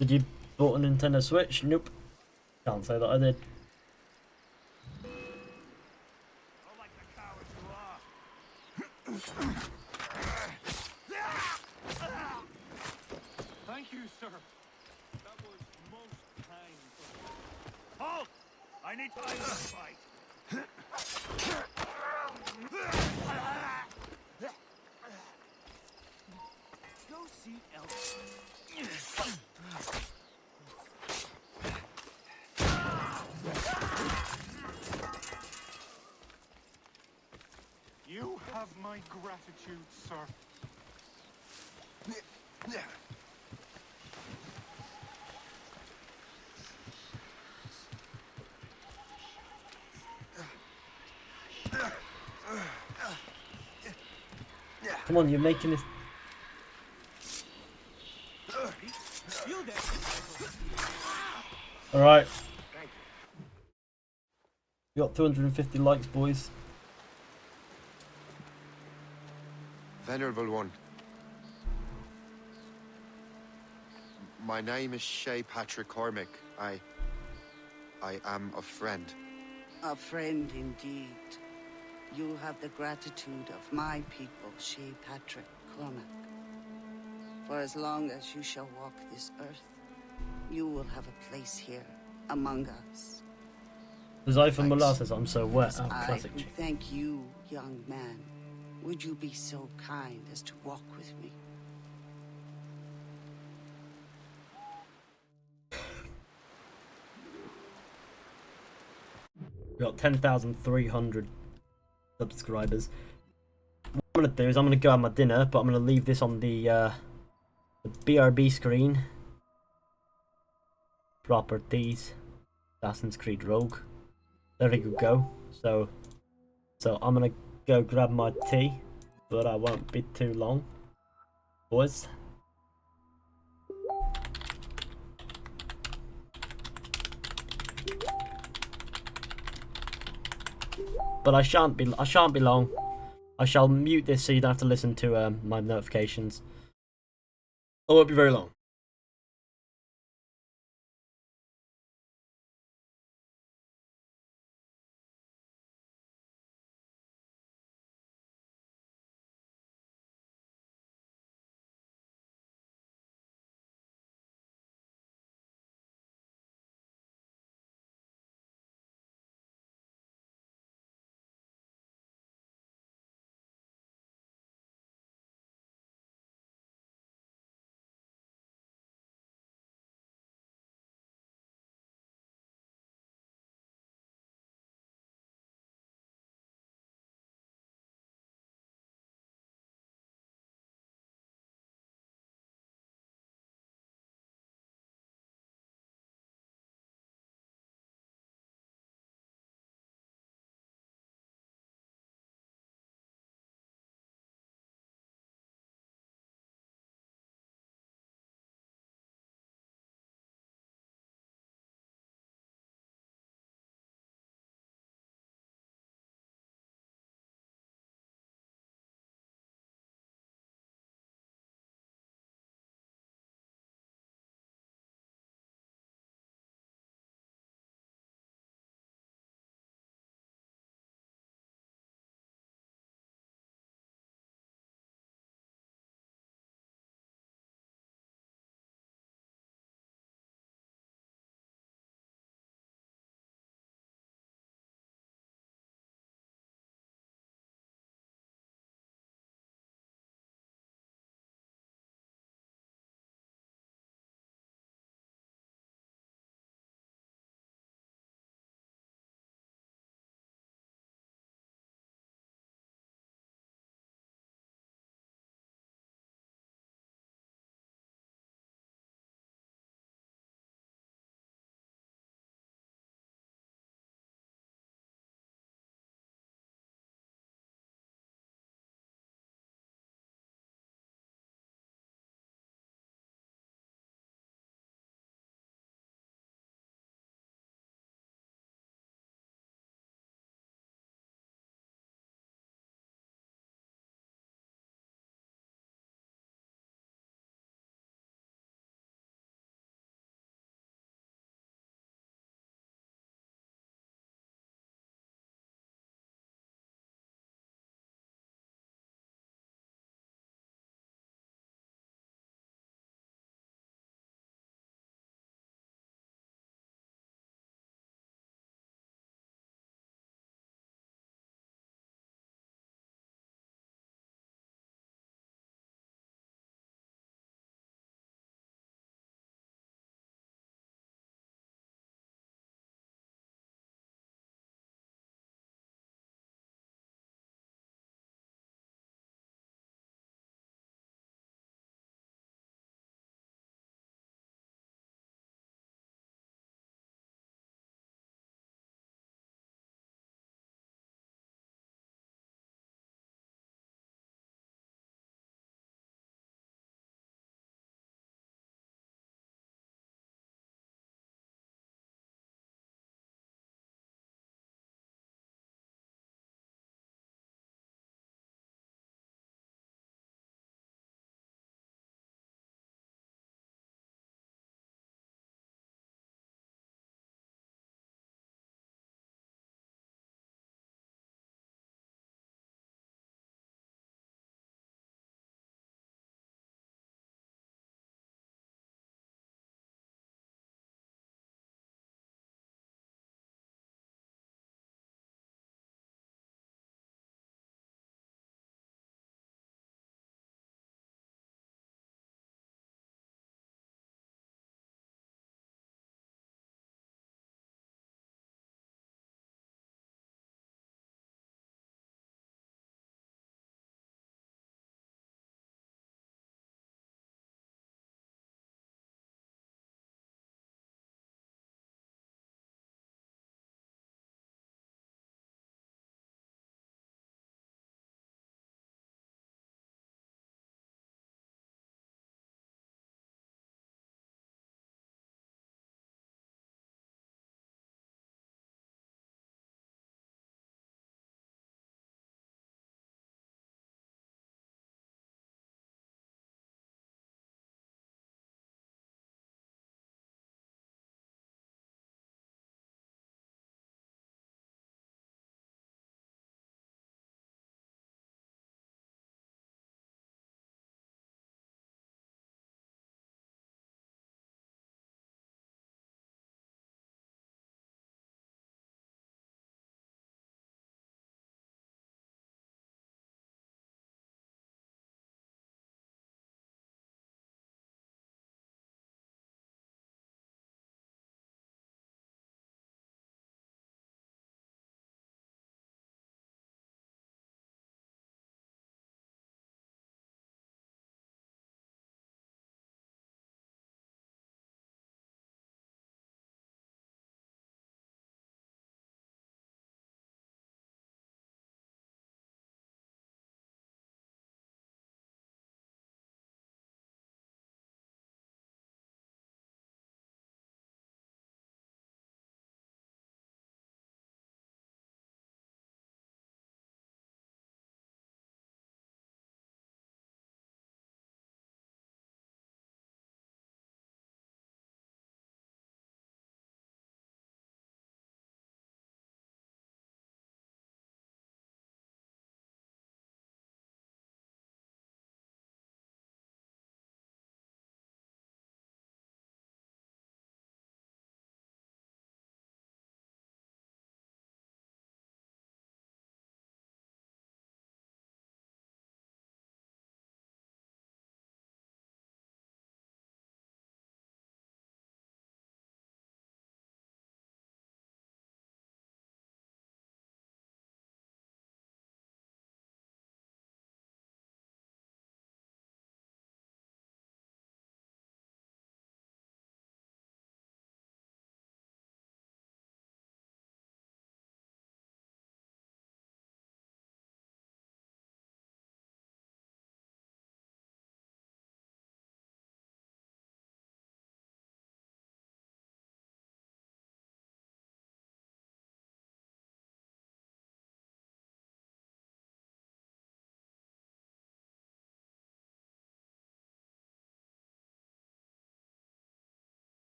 Did you bought a Nintendo Switch? Nope. Can't say that I did. Thank you, sir. That was most kind of you. Halt! I need time to fight. Go see Elsa. You have my gratitude, sir. Come on, you're making this. Alright. We got 250 likes, boys. Venerable one. My name is Shay Patrick Cormac. I am a friend. A friend indeed. You have the gratitude of my people, Shay Patrick Cormac. For as long as you shall walk this earth, you will have a place here among us. There's iPhone molasses, I'm so wet. Oh, I classic. thank you, young man. Would you be so kind as to walk with me? We got 10,300 subscribers. What I'm gonna do is I'm gonna go have my dinner, but I'm gonna leave this on the BRB screen. Properties, Assassin's Creed Rogue. There we go. So I'm gonna go grab my tea, but I won't be too long, boys. But I shan't be long. I shall mute this so you don't have to listen to my notifications. I won't be very long.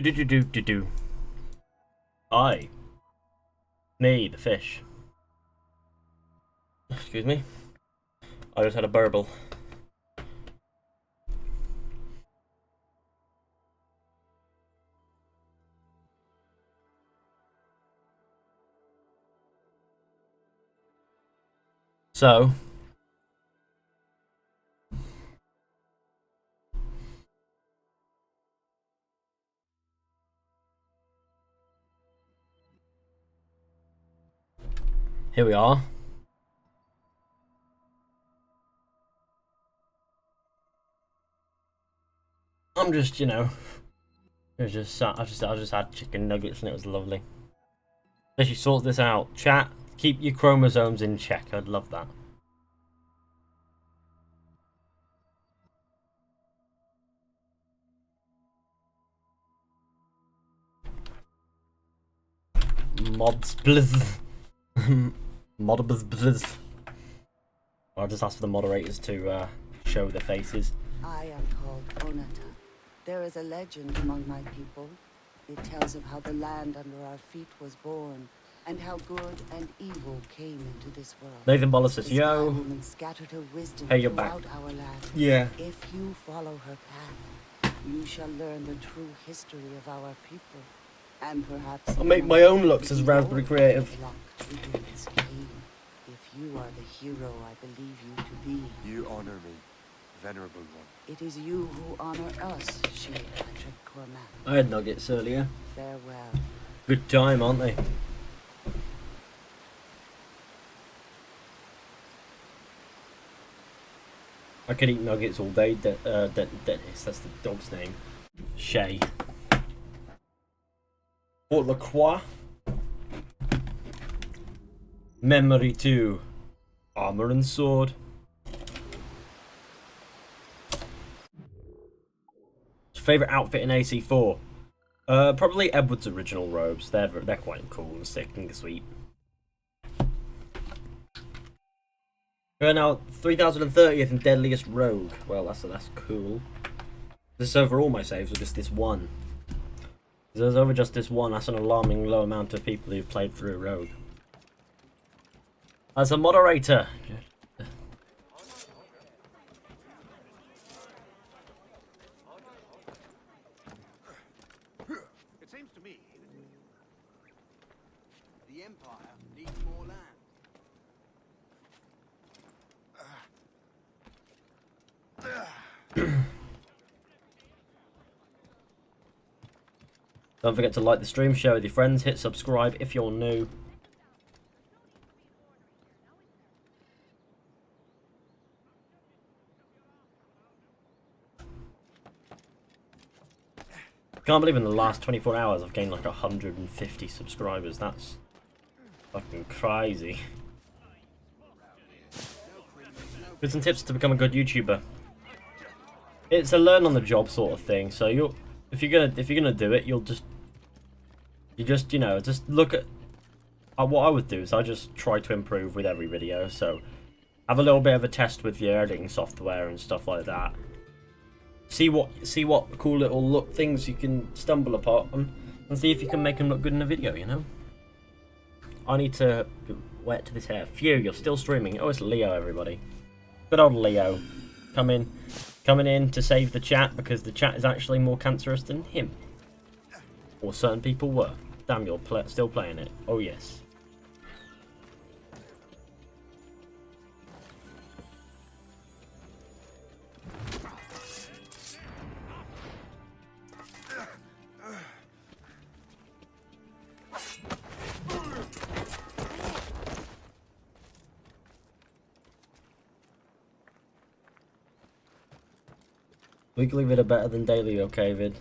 Do. I. Me, the fish. Excuse me. I just had a burble. So, here we are. I'm just, you know, I just had chicken nuggets and it was lovely. Especially sort this out. Chat, keep your chromosomes in check. I'd love that. Mods blizz. Modbuzz blizz. I'll just ask for the moderators to show their faces. I am called Onata. There is a legend among my people. It tells of how the land under our feet was born, and how good and evil came into this world. Nathan Boller says, yo. Scattered her wisdom hey, you're back. Our land. Yeah. If you follow her path, you shall learn the true history of our people. And perhaps I'll make my own looks as Raspberry Creative. If you are the hero I believe you to be. You honor me, venerable one. It is you who honor us, Shea Patrick Cormac. I had nuggets earlier. Farewell. Good time, aren't they? I could eat nuggets all day. Dennis, that's the dog's name. Shay. Port La Croix. Memory 2. Armor and sword. Favorite outfit in AC4? Probably Edward's original robes. They're quite cool and sick and sweet. We're now 3030th and deadliest rogue. Well, that's cool. This is over all my saves, or just this one? If there's over just this one, that's an alarming low amount of people who've played through rogue. As a moderator. It seems to me the Empire needs more land. Don't forget to like the stream, share with your friends, hit subscribe if you're new. Can't believe in the last 24 hours I've gained like 150 subscribers. That's fucking crazy. Here's some tips to become a good YouTuber. It's a learn on the job sort of thing. So if you're gonna do it, you know, just look at what I would do is I just try to improve with every video. So have a little bit of a test with your editing software and stuff like that. See what cool little things you can stumble upon and see if you can make them look good in a video, you know? I need to wet to this hair. Phew, you're still streaming. Oh, it's Leo, everybody. Good old Leo. Coming in to save the chat because the chat is actually more cancerous than him. Or certain people were. Damn, you're still playing it. Oh, yes. Weekly vid are better than daily, okay, vid?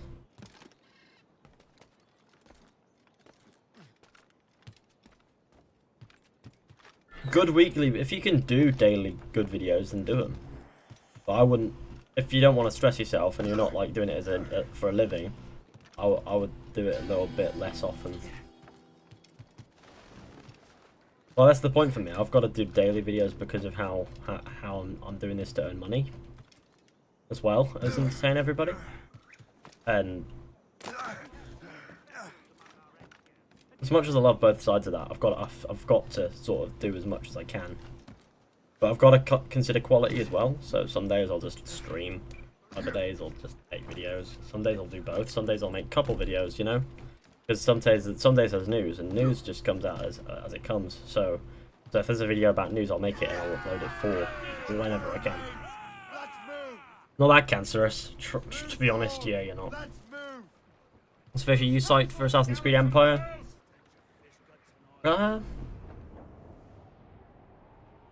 Good weekly, if you can do daily good videos, then do them. But I wouldn't, if you don't want to stress yourself and you're not like doing it for a living, I would do it a little bit less often. Well, that's the point for me. I've got to do daily videos because of how I'm doing this to earn money, as well as entertain everybody. And As much as I love both sides of that, I've got to sort of do as much as I can. But I've got to consider quality as well. So some days I'll just stream, other days I'll just make videos. Some days I'll do both. Some days I'll make a couple videos, you know, because some days there's news, and news just comes out as it comes. So if there's a video about news, I'll make it and I'll upload it for whenever I can. Not that cancerous, to be honest. Yeah, you're not. Especially you psyched for Assassin's Creed Empire.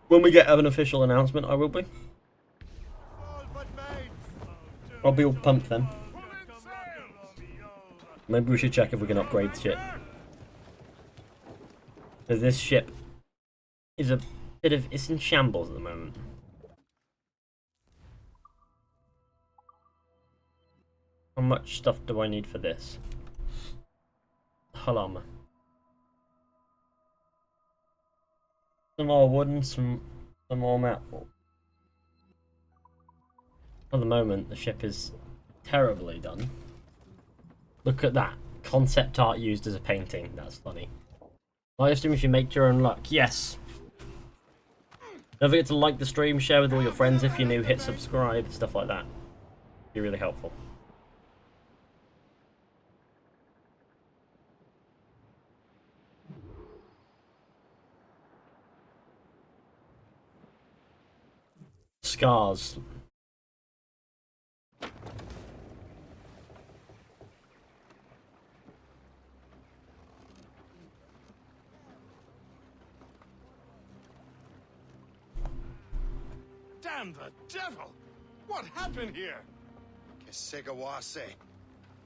When we get an official announcement, I will be. I'll be all pumped then. Maybe we should check if we can upgrade shit. Because this ship is a bit of... it's in shambles at the moment. How much stuff do I need for this? Hull armor. Some more wood and some more metal. At the moment, the ship is terribly done. Look at that. Concept art used as a painting. That's funny. I assume if you make your own luck. Yes. Don't forget to like the stream, share with all your friends if you're new, hit subscribe, stuff like that. Be really helpful. Scars. Damn the devil! What happened here? Kesegawase.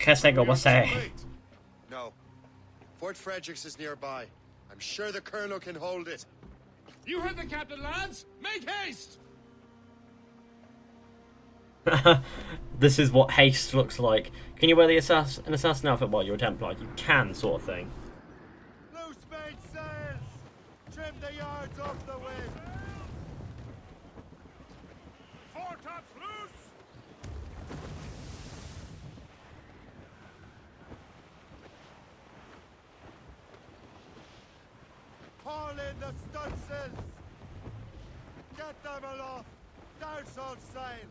Kesegawase. No. Fort Fredericks is nearby. I'm sure the colonel can hold it. You heard the captain, lads! Make haste! This is what haste looks like. Can you wear the an assassin outfit while you're a Templar? You can, sort of thing. Loose made sails! Trim the yards off the wind! Foretops loose! Haul in the stunsails! Get them aloft! Douse all sail!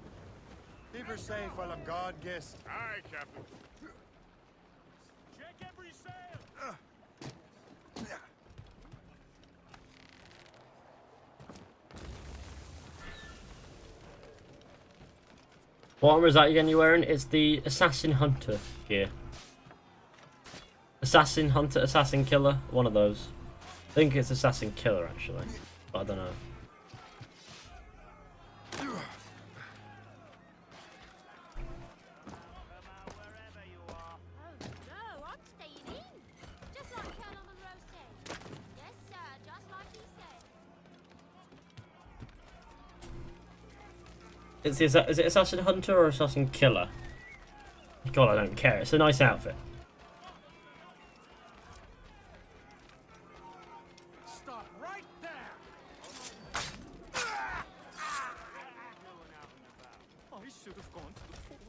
Keep her safe while I'm gone, Gist. Aye, Captain. Check every sail! What armor is that again you're wearing? It's the Assassin Hunter gear. Assassin Hunter, Assassin Killer, one of those. I think it's Assassin Killer actually, but I don't know. Is it Assassin Hunter or Assassin Killer? God, I don't care. It's a nice outfit. Stop right there! I should have gone to the fort.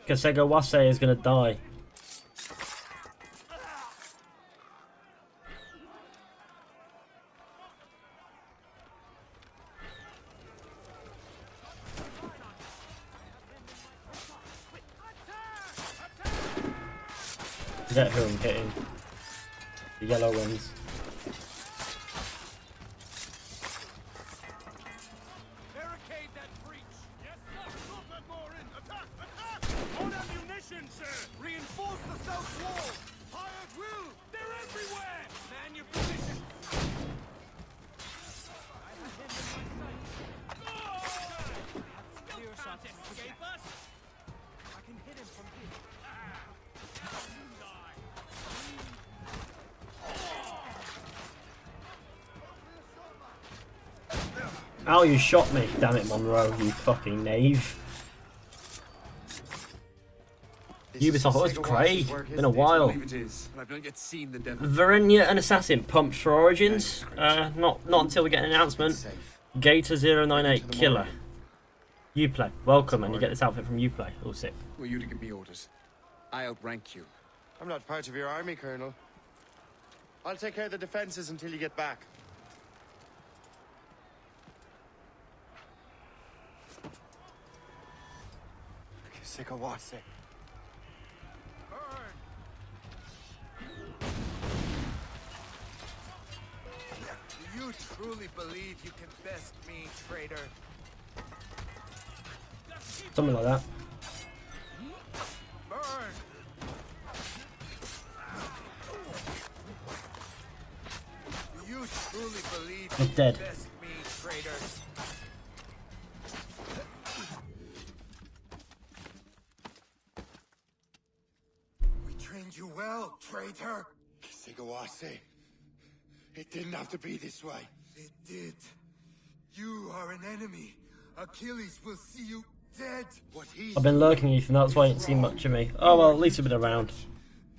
Kesegawase is gonna die. Is that who I'm hitting? The yellow ones. Barricade that breach! Yes, sir! Not let more in! Attack! Attack! On ammunition, sir! Reinforce the south wall! Fire at will! They're everywhere! Man your position! I have him in my sight. Clear shot to escape us! I can hit him from here. Ow, you shot me. Damn it, Monroe, you fucking knave. Ubisoft, it's great. Been a while. Varinia and Assassin pumped for Origins. Not until we get an announcement. Gator 098 Killer. Uplay. Welcome, and you get this outfit from Uplay. All sick. Were you to give me orders? I outrank you. I'm not part of your army, Colonel. I'll take care of the defenses until you get back. Sikawase. Do you truly believe you can best me, traitor? Something like that. Burn! Do you truly believe I'm you dead. can best me, traitor? We trained you well, traitor. Sikawase. It didn't have to be this way. It did. You are an enemy. Achilles will see you dead. What he's I've been lurking, Ethan. That's why you ain't seen much of me. Oh well, at least you've been around.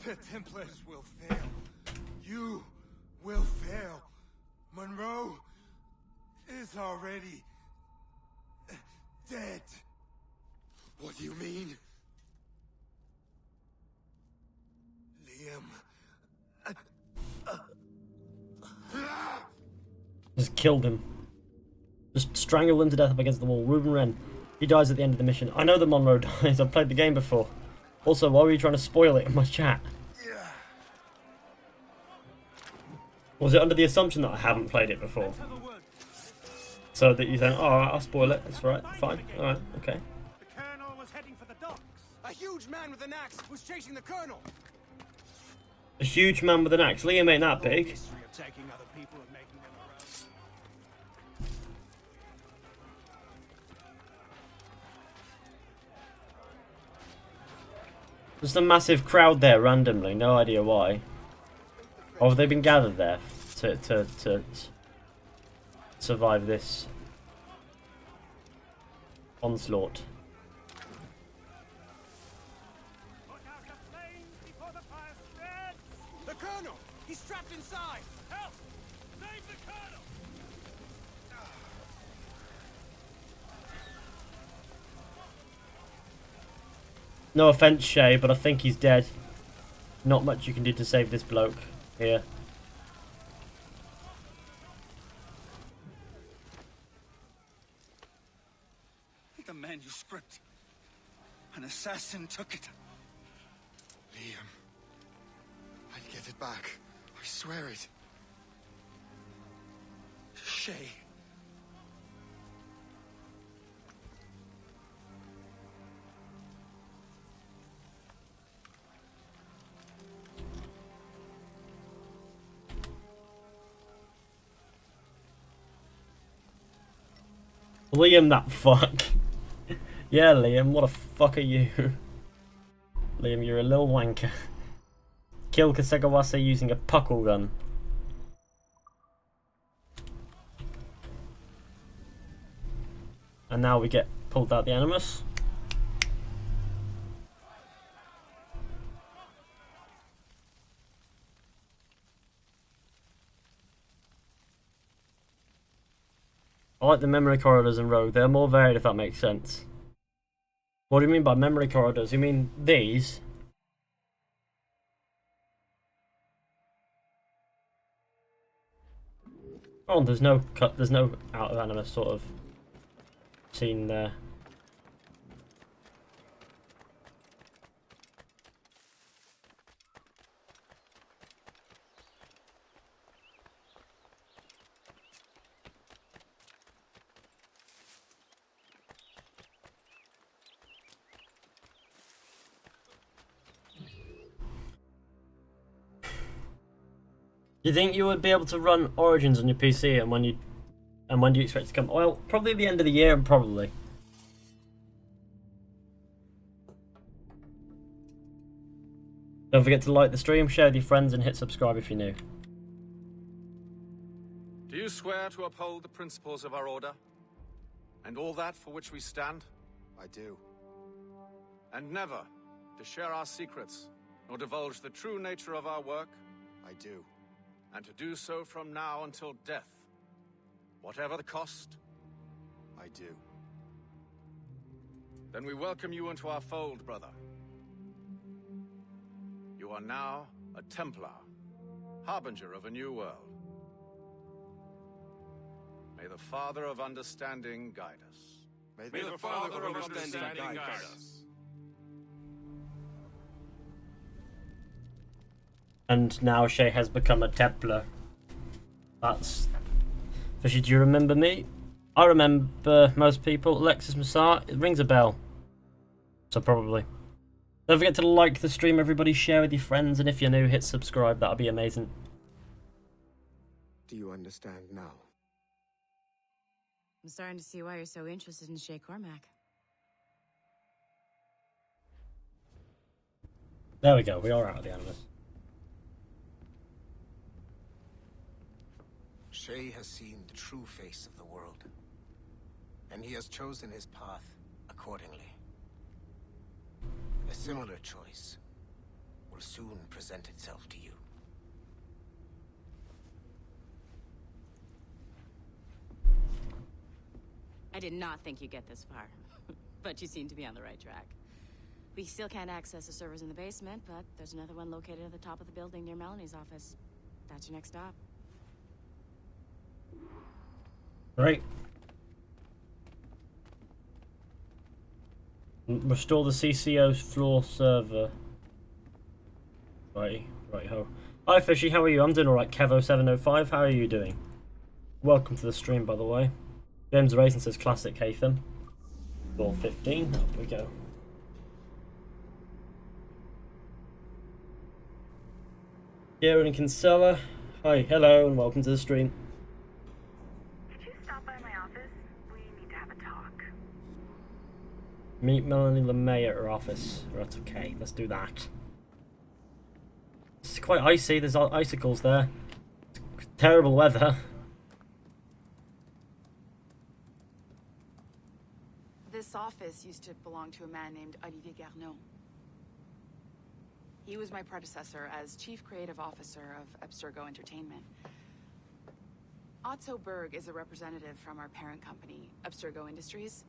The Templars will fail. You will fail. Monroe is already dead. What do you mean? Liam. Just killed him. Just strangled him to death up against the wall. Ruben Wren. He dies at the end of the mission. I know that Monroe dies. I've played the game before. Also, why were you trying to spoil it in my chat? Was it under the assumption that I haven't played it before? So that you think, oh, alright, I'll spoil it. That's right. Fine. Alright. Okay. The colonel was heading for the docks. A huge man with an axe was chasing the colonel. A huge man with an axe. Liam ain't that big. History of taking other people and making them around. Just a massive crowd there randomly. No idea why. Or have they been gathered there to survive this onslaught? The colonel! He's trapped inside! Help! Save the colonel! No offense, Shay, but I think he's dead. Not much you can do to save this bloke here. The manuscript. An assassin took it. Liam. I'll get it back. I swear it. Shay. Liam, that fuck. Yeah, Liam, what a fuck are you? Liam, you're a little wanker. Kill Kasegawase using a puckle gun. And now we get pulled out the Animus. I like the memory corridors in Rogue. They're more varied, if that makes sense. What do you mean by memory corridors? You mean these? Oh, there's no cut. There's no out of Animus sort of scene there. Do you think you would be able to run Origins on your PC, and when do you expect it to come? Well, probably at the end of the year, probably. Don't forget to like the stream, share with your friends, and hit subscribe if you're new. Do you swear to uphold the principles of our order? And all that for which we stand? I do. And never to share our secrets, nor divulge the true nature of our work? I do. And to do so from now until death, whatever the cost? I do. Then we welcome you into our fold, brother. You are now a Templar, harbinger of a new world. May the Father of Understanding guide us. May the Father of Understanding guide us. And now Shay has become a Templar. That's... Fizhy, do you remember me? I remember most people. Alexis Massar, it rings a bell. So probably. Don't forget to like the stream, everybody. Share with your friends. And if you're new, hit subscribe. That'll be amazing. Do you understand now? I'm starting to see why you're so interested in Shay Cormac. There we go. We are out of the animus. Shay has seen the true face of the world, and he has chosen his path accordingly. A similar choice will soon present itself to you. I did not think you'd get this far, but you seem to be on the right track. We still can't access the servers in the basement, but there's another one located at the top of the building near Melanie's office. That's your next stop. Right. Restore the CCO's floor server. Right ho. Hi Fishy, how are you? I'm doing alright, Kevo705, how are you doing? Welcome to the stream, by the way. James Raisin says classic Hathan. Ball 15, up we go. Kieran and Kinsella, hi, hello, and welcome to the stream. Could you stop by my office? We need to have a talk. Meet Melanie LeMay at her office. Right, okay, let's do that. It's quite icy, there's icicles there. It's terrible weather. This office used to belong to a man named Olivier Garneau. He was my predecessor as Chief Creative Officer of Abstergo Entertainment. Otto Berg is a representative from our parent company, Abstergo Industries.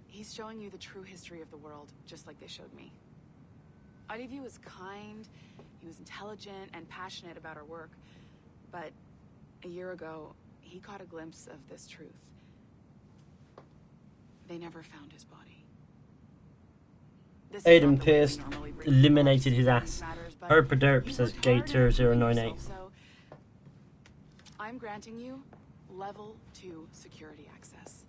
He's showing you the true history of the world, just like they showed me. Olivier was kind, he was intelligent and passionate about our work, but a year ago, he caught a glimpse of this truth. They never found his body. Aiden Pierce eliminated his ass. Herpaderp says Gator098. I'm granting you level 2 security access.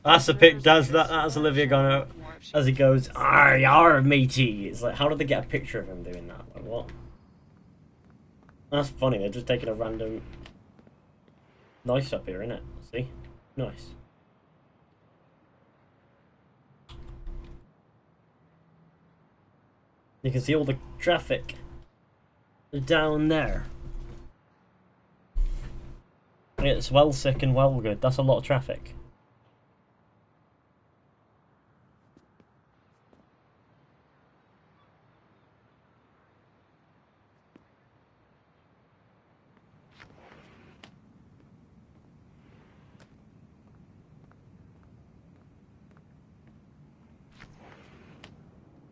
That's a pic. That's Olivia Garneau as he goes, "Arr, matey." It's like, how did they get a picture of him doing that? Like what? That's funny. They're just taking a random. Nice up here, innit? See, nice. You can see all the traffic down there. It's well sick and well good. That's a lot of traffic.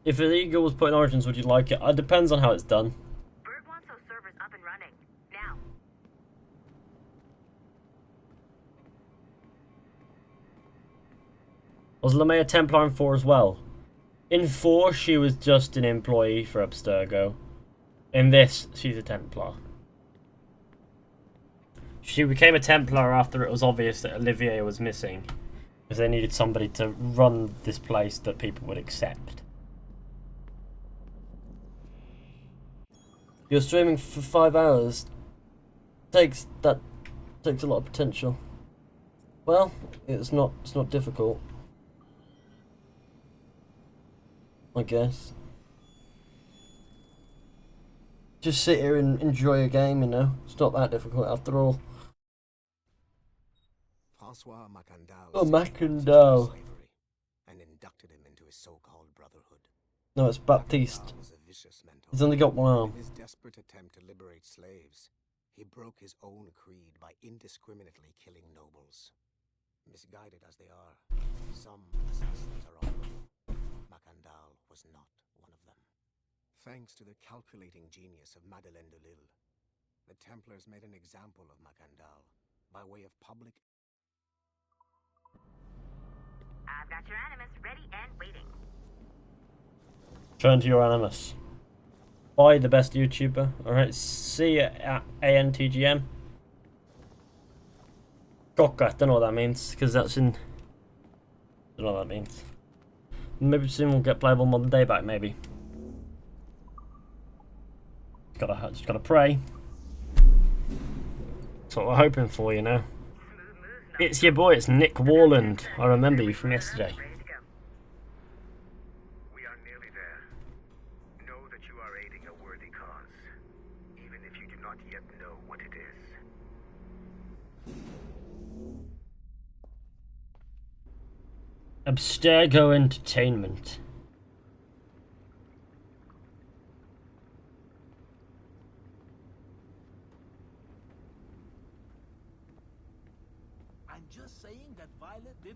If Illegal was put in Origins, would you like it? It depends on how it's done. Bird wants those servers up and running. Now. Was LeMay a Templar in 4 as well? In 4, she was just an employee for Abstergo. In this, she's a Templar. She became a Templar after it was obvious that Olivier was missing. Because they needed somebody to run this place that people would accept. You're streaming for 5 hours. Takes a lot of potential. Well, it's not difficult. I guess. Just sit here and enjoy a game, you know. It's not that difficult after all. Francois Macandal. Oh, Macandal. And inducted him into his so-called brotherhood. No, it's Baptiste. He's only got one arm. In his desperate attempt to liberate slaves, he broke his own creed by indiscriminately killing nobles. Misguided as they are, some assassins are honorable. Macandal was not one of them. Thanks to the calculating genius of Madeleine de Lille, the Templars made an example of Macandal by way of public... I've got your animus ready and waiting. Turn to your animus. Buy the best YouTuber. Alright, see you at ANTGM. Coca, don't know what that means, because that's in... don't know what that means. Maybe soon we'll get playable modern day back, maybe. Just gotta pray. That's what we're hoping for, you know. It's your boy, it's Nick Warland. I remember you from yesterday. We are nearly there. Know that you are aiding a worthy cause, even if you do not yet know what it is. Abstergo Entertainment.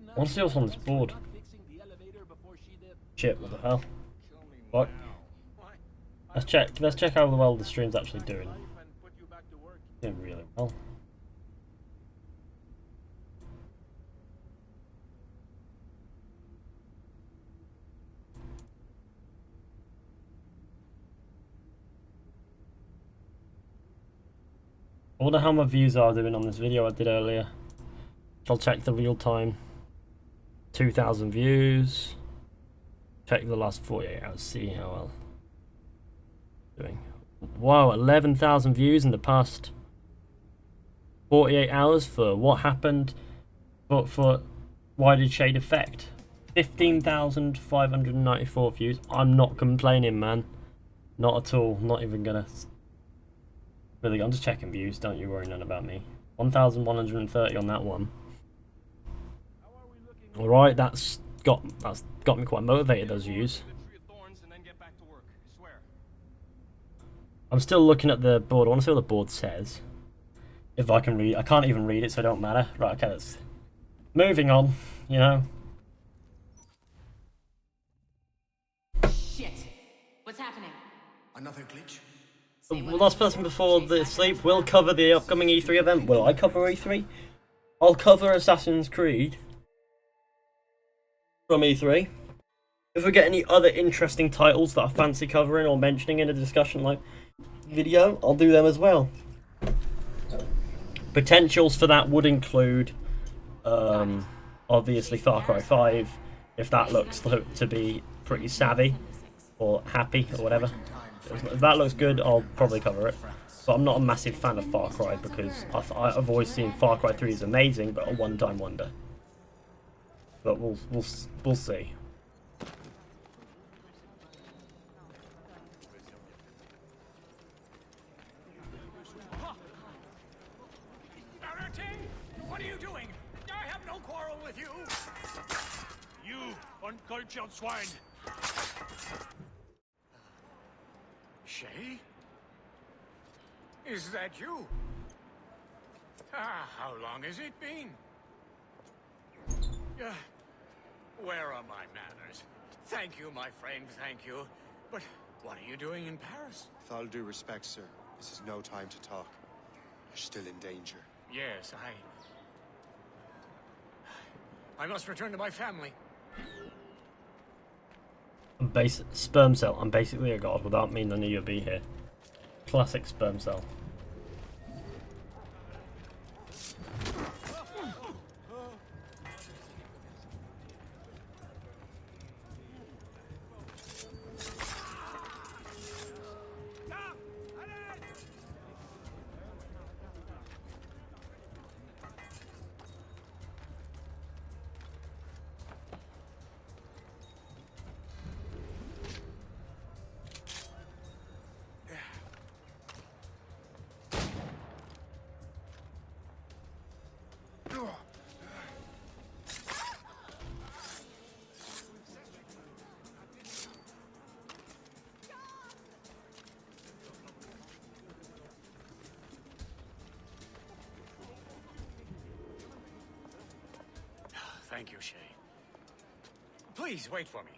I want to see what's on this board. Shit, what the hell? What? Let's check how well the stream's actually doing. Doing really well. I wonder how my views are doing on this video I did earlier. I'll check the real time. 2,000 views. Check the last 48 hours, see how well doing. Wow, 11,000 views in the past 48 hours for what happened, but for why did Shade affect? 15,594 views. I'm not complaining, man. Not at all. Not even gonna. Really, I'm just checking views. Don't you worry none about me. 1,130 on that one. All right, that's got me quite motivated. Those views. I'm still looking at the board. I want to see what the board says. If I can read, I can't even read it, so it don't matter. Right, okay, let's moving on. You know. Shit! What's happening? Another glitch? The last person before the sleep will cover the upcoming E3 event. Will I cover E3? I'll cover Assassin's Creed from E3. If we get any other interesting titles that I fancy covering or mentioning in a discussion like video, I'll do them as well. Potentials for that would include obviously Far Cry 5, if that looks to be pretty savvy or happy or whatever. If that looks good, I'll probably cover it. But I'm not a massive fan of Far Cry because I've always seen Far Cry 3 is amazing, but a one-time wonder. But we'll see. What are you doing? I have no quarrel with you. You uncultured swine. Shay? Is that you? How long has it been? Where are my manners? Thank you, my friend, thank you. But what are you doing in Paris? With all due respect, sir, this is no time to talk. You're still in danger. Yes, I must return to my family. Sperm cell. I'm basically a god without me none of you be here. Classic sperm cell. Thank you, Shay. Please, wait for me.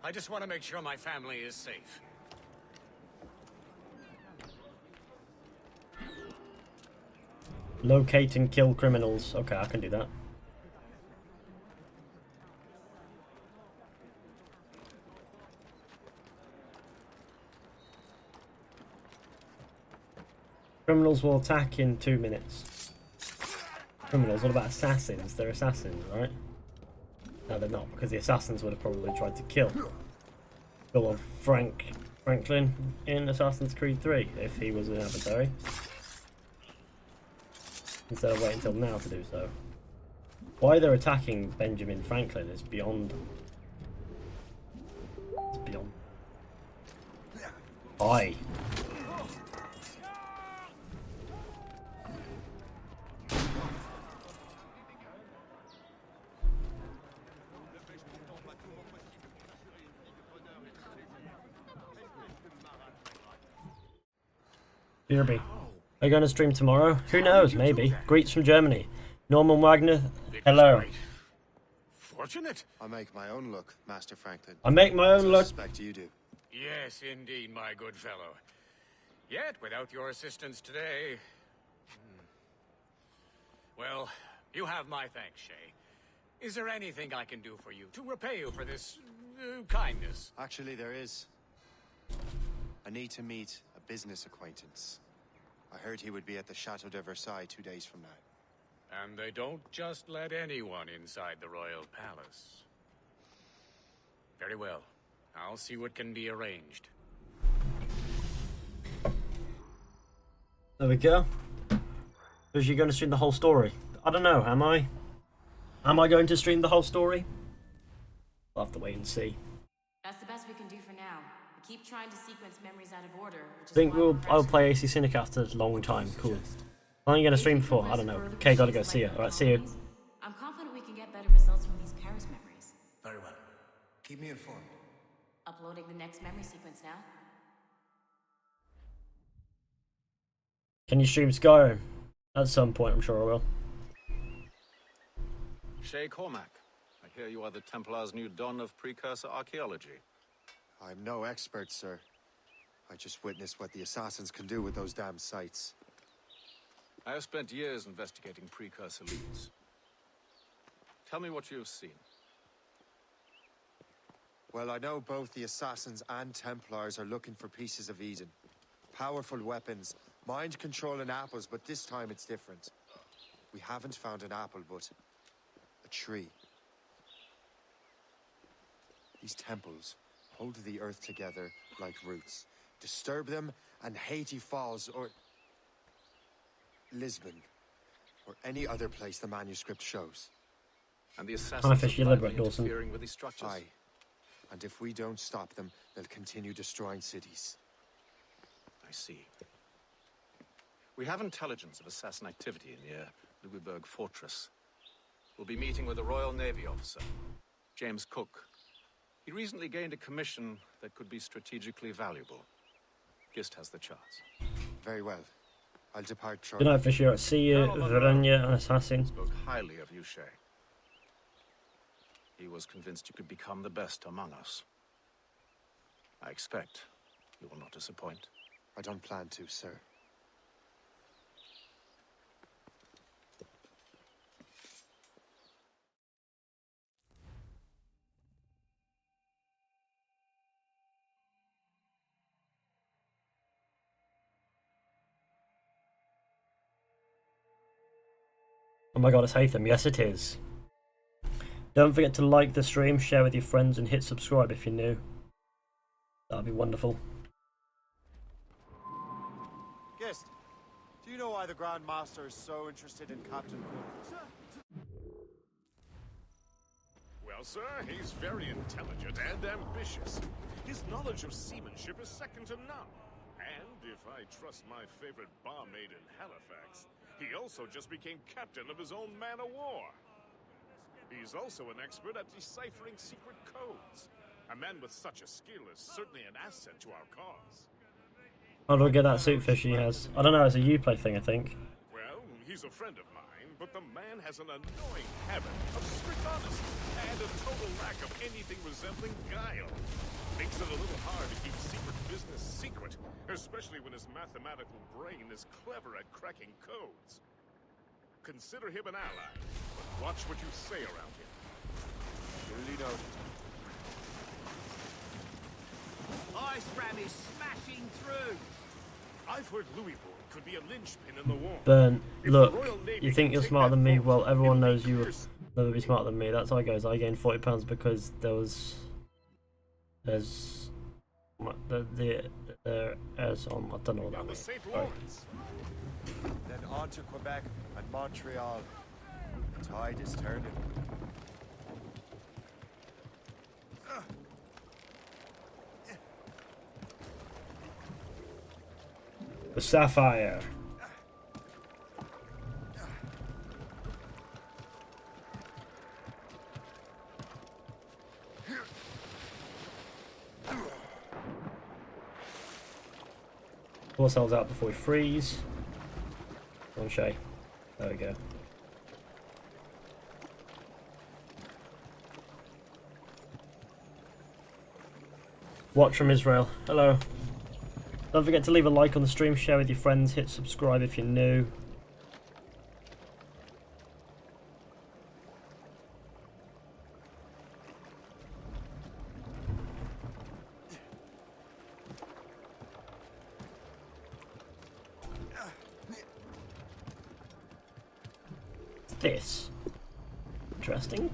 I just want to make sure my family is safe. Locate and kill criminals. Okay, I can do that. Criminals will attack in 2 minutes. Criminals? What about assassins? They're assassins, right? No, they're not, because the assassins would have probably tried to kill on Franklin in Assassin's Creed 3 if he was an adversary. Instead of waiting until now to do so. Why they're attacking Benjamin Franklin is beyond. It's beyond. Hi. Derby. Are you going to stream tomorrow? Who knows, maybe. Greets from Germany. Norman Wagner, hello. Fortunate. I make my own luck, Master Franklin. I make my own luck. I suspect you do. Yes, indeed, my good fellow. Yet, without your assistance today... Well, you have my thanks, Shay. Is there anything I can do for you to repay you for this kindness? Actually, there is. I need to meet a business acquaintance. I heard he would be at the Chateau de Versailles 2 days from now. And they don't just let anyone inside the royal palace. Very well. I'll see what can be arranged. There we go. Is you going to stream the whole story? I don't know, am I? Am I going to stream the whole story? I'll have to wait and see. That's the best we can do for now. We keep trying to sequence memories out of order, which I is think why I'll play AC Cynic after a long time. Cool. How long are you going to stream for? I don't know. Okay, gotta go. See you. Alright, see you. I'm confident we can get better results from these Paris memories. Very well. Keep me informed. Uploading the next memory sequence now. Can you stream Skyrim? At some point, I'm sure I will. Shay Cormac, I hear you are the Templars' new don of precursor archaeology. I'm no expert, sir. I just witnessed what the assassins can do with those damn sites. I have spent years investigating precursor leads. Tell me what you have seen. Well, I know both the assassins and Templars are looking for pieces of Eden. Powerful weapons, mind-controlling apples, but this time it's different. We haven't found an apple, but a tree. These temples hold the earth together like roots. Disturb them and Haiti falls, or Lisbon, or any other place the manuscript shows. And the assassins Fizhy, are liberate interfering with these structures. Aye. And if we don't stop them, they'll continue destroying cities. I see. We have intelligence of assassin activity near Louisburg Fortress. We'll be meeting with a Royal Navy officer, James Cook. He recently gained a commission that could be strategically valuable. Gist has the charts. Very well. I'll depart Good night, Fisher. See you, Verenya, an assassin. Spoke highly of you, Shay. He was convinced you could become the best among us. I expect you will not disappoint. I don't plan to, sir. Oh my god, it's Hatham. Yes, it is. Don't forget to like the stream, share with your friends, and hit subscribe if you're new. That'd be wonderful. Gist, do you know why the Grand Master is so interested in Captain Cook? Well, sir, he's very intelligent and ambitious. His knowledge of seamanship is second to none. And if I trust my favorite barmaid in Halifax, he also just became captain of his own man-of-war. He's also an expert at deciphering secret codes. A man with such a skill is certainly an asset to our cause. How do I get that suit fish he has? I don't know, it's a Uplay thing, I think. Well, he's a friend of mine, but the man has an annoying habit of strict honesty and a total lack of anything resembling guile. Makes it a little hard to keep secret business secret, especially when his mathematical brain is clever at cracking codes. Consider him an ally, but watch what you say around him. Duly noted. Ice ram is smashing through. I've heard Louisbourg could be a linchpin in the war. Burn. Look, you think you're smarter than me? Well, everyone knows you will never be smarter than me. That's how it goes. I gained 40 pounds because there's there's on. I don't know what that means. Sorry. Then on to Quebec and Montreal. The tide is turning. The Sapphire. Pull ourselves out before we freeze. Come on, Shay. There we go. Watch from Israel. Hello. Don't forget to leave a like on the stream, share with your friends, hit subscribe if you're new. This. Interesting.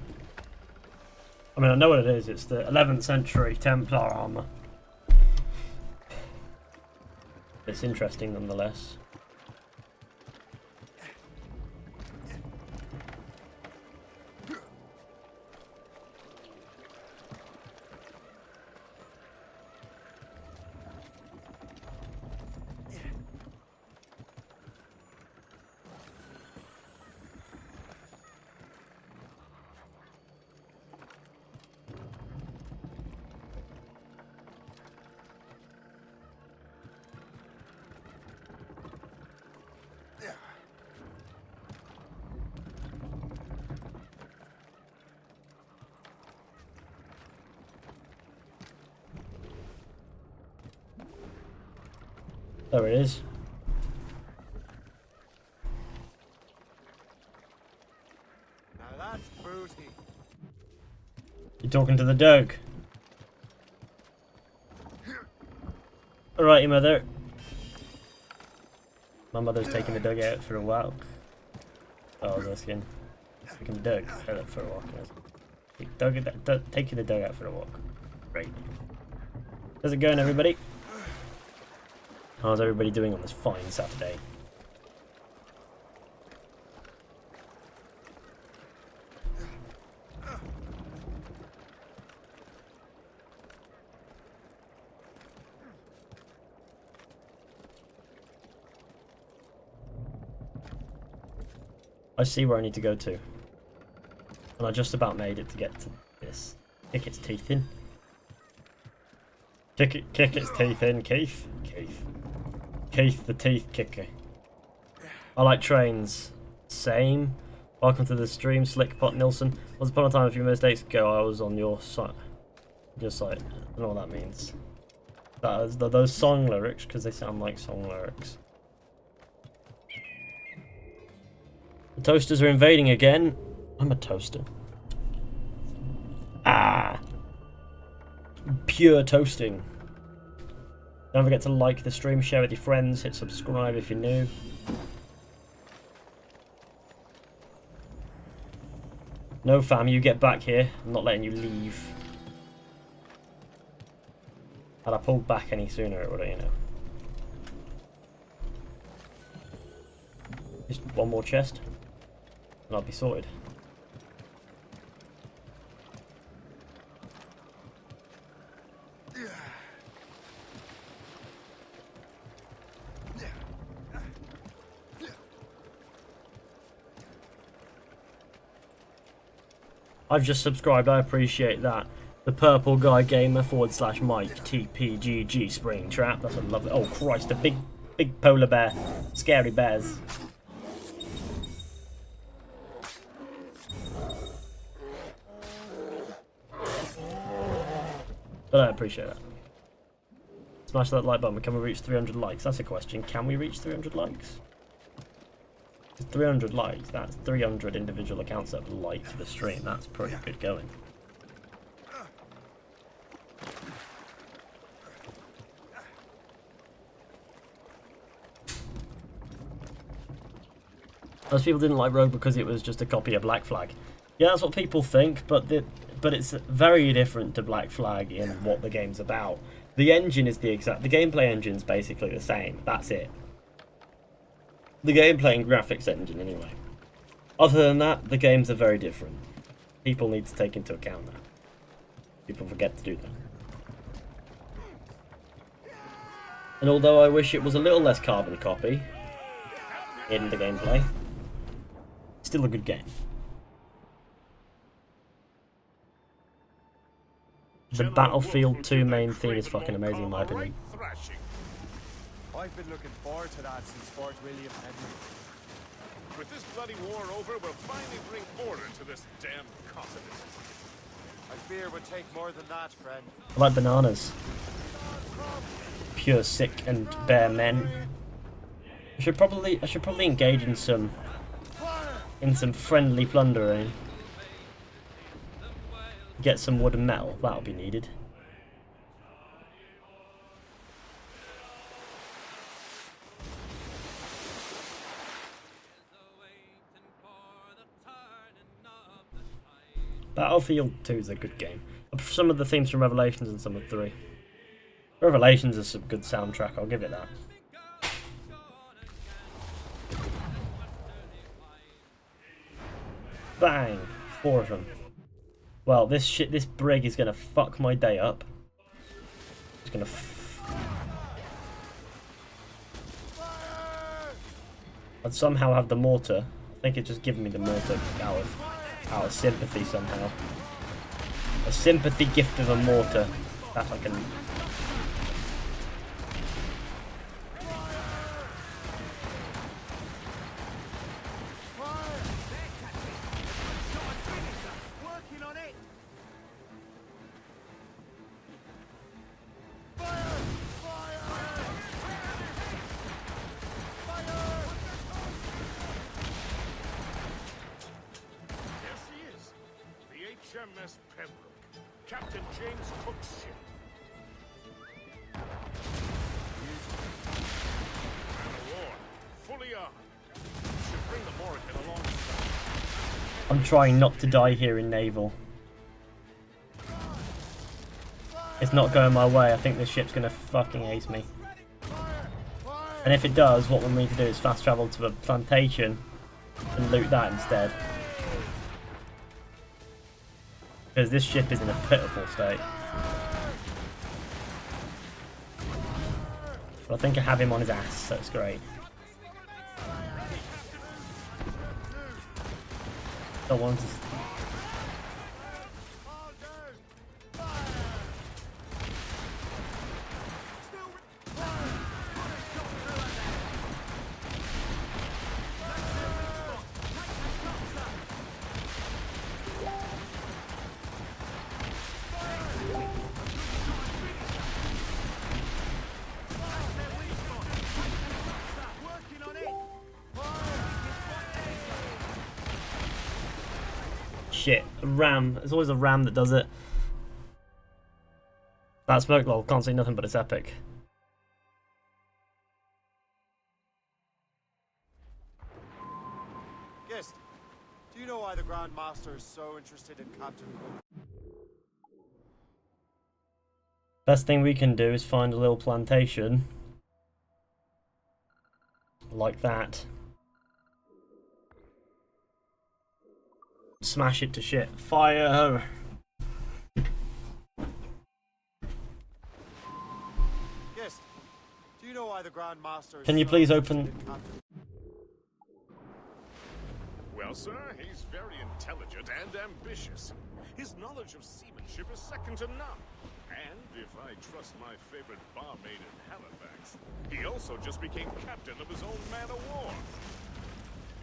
I mean, I know what it is. It's the 11th century Templar armor. It's interesting nonetheless. There it is. Now that's booty. You're talking to the dog. Alrighty, mother. My mother's taking the dog out for a walk. Oh, I was asking. Taking the dog out for a walk. Taking the dog out for a walk. Great. How's it going, everybody? How's everybody doing on this fine Saturday? I see where I need to go to. And I just about made it to get to this. Kick its teeth in. Kick its teeth in, Keith. Keith the teeth kicker. I like trains. Same. Welcome to the stream, Slickpot Nilsson. Once upon a time, a few mistakes ago, I was on your site. Your site. I don't know what that means. That is those song lyrics, because they sound like song lyrics. The toasters are invading again. I'm a toaster. Ah. Pure toasting. Don't forget to like the stream, share with your friends, hit subscribe if you're new. No fam, you get back here. I'm not letting you leave. Had I pulled back any sooner, it would have, you know. Just one more chest, and I'll be sorted. I've just subscribed, I appreciate that. The Purple Guy Gamer / Mike TPGG Springtrap. That's a lovely. Oh Christ, a big polar bear. Scary bears. But I appreciate that. Smash that like button. Can we reach 300 likes? That's a question. Can we reach 300 likes? 300 likes, that's 300 individual accounts that have liked the stream. That's pretty good going. Most people didn't like Rogue because it was just a copy of Black Flag. Yeah, that's what people think, but it's very different to Black Flag in what the game's about. The engine is the gameplay engine's basically the same. That's it. The gameplay and graphics engine, anyway. Other than that, the games are very different. People need to take into account that. People forget to do that. And although I wish it was a little less carbon copy in the gameplay, still a good game. The Battlefield 2 main theme is fucking amazing in my opinion. I've been looking forward to that since Fort William Henry. With this bloody war over, we'll finally bring order to this damn continent. I fear it would take more than that, friend. I like bananas. Pure sick and bare men. I should probably engage in some friendly plundering. Get some wood and metal. That'll be needed. Battlefield 2 is a good game. Some of the themes from Revelations and some of 3. Revelations is some good soundtrack, I'll give it that. Bang! 4 of them. Well, this brig is gonna fuck my day up. It's gonna I'd somehow have the mortar. I think it's just giving me the mortar out of sympathy somehow. A sympathy gift of a mortar. That I can. HMS Pembroke, Captain James Cook's ship. Man of war, fully armed. Should bring the Morrigan alongside. I'm trying not to die here in Naval. It's not going my way. I think this ship's gonna fucking ace me. And if it does, what we need to do is fast travel to a plantation and loot that instead. Because this ship is in a pitiful state. But I think I have him on his ass, so it's great. Don't want to... Shit, a ram. There's always a ram that does it. That smoke lol, can't see nothing but it's epic. Gist, do you know why the Grand Master is so interested in Captain Cook? Best thing we can do is find a little plantation. Like that. Smash it to shit. Fire! Gist, do you know why the Grand Master is Can you please open... Well, sir, he's very intelligent and ambitious. His knowledge of seamanship is second to none. And, if I trust my favorite barmaid in Halifax, he also just became captain of his own man of war.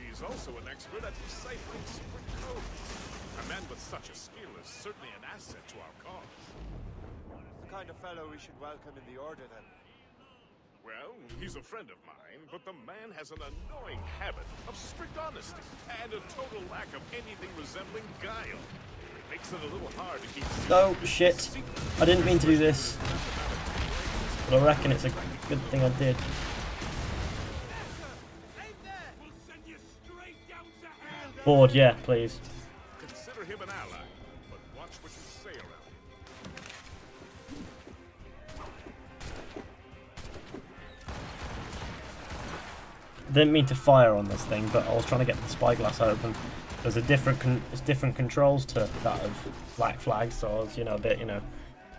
He's also an expert at deciphering secret codes. A man with such a skill is certainly an asset to our cause. kind of fellow we should welcome in the Order, then? Well, he's a friend of mine, but the man has an annoying habit of strict honesty and a total lack of anything resembling guile. It makes it a little hard to keep... Oh, shit. I didn't mean to do this. But I reckon it's a good thing I did. Board, yeah, please. Consider him an ally, but watch what you say around him. Didn't mean to fire on this thing, but I was trying to get the spyglass open. There's a different controls to that of Black Flag, so I was, a bit,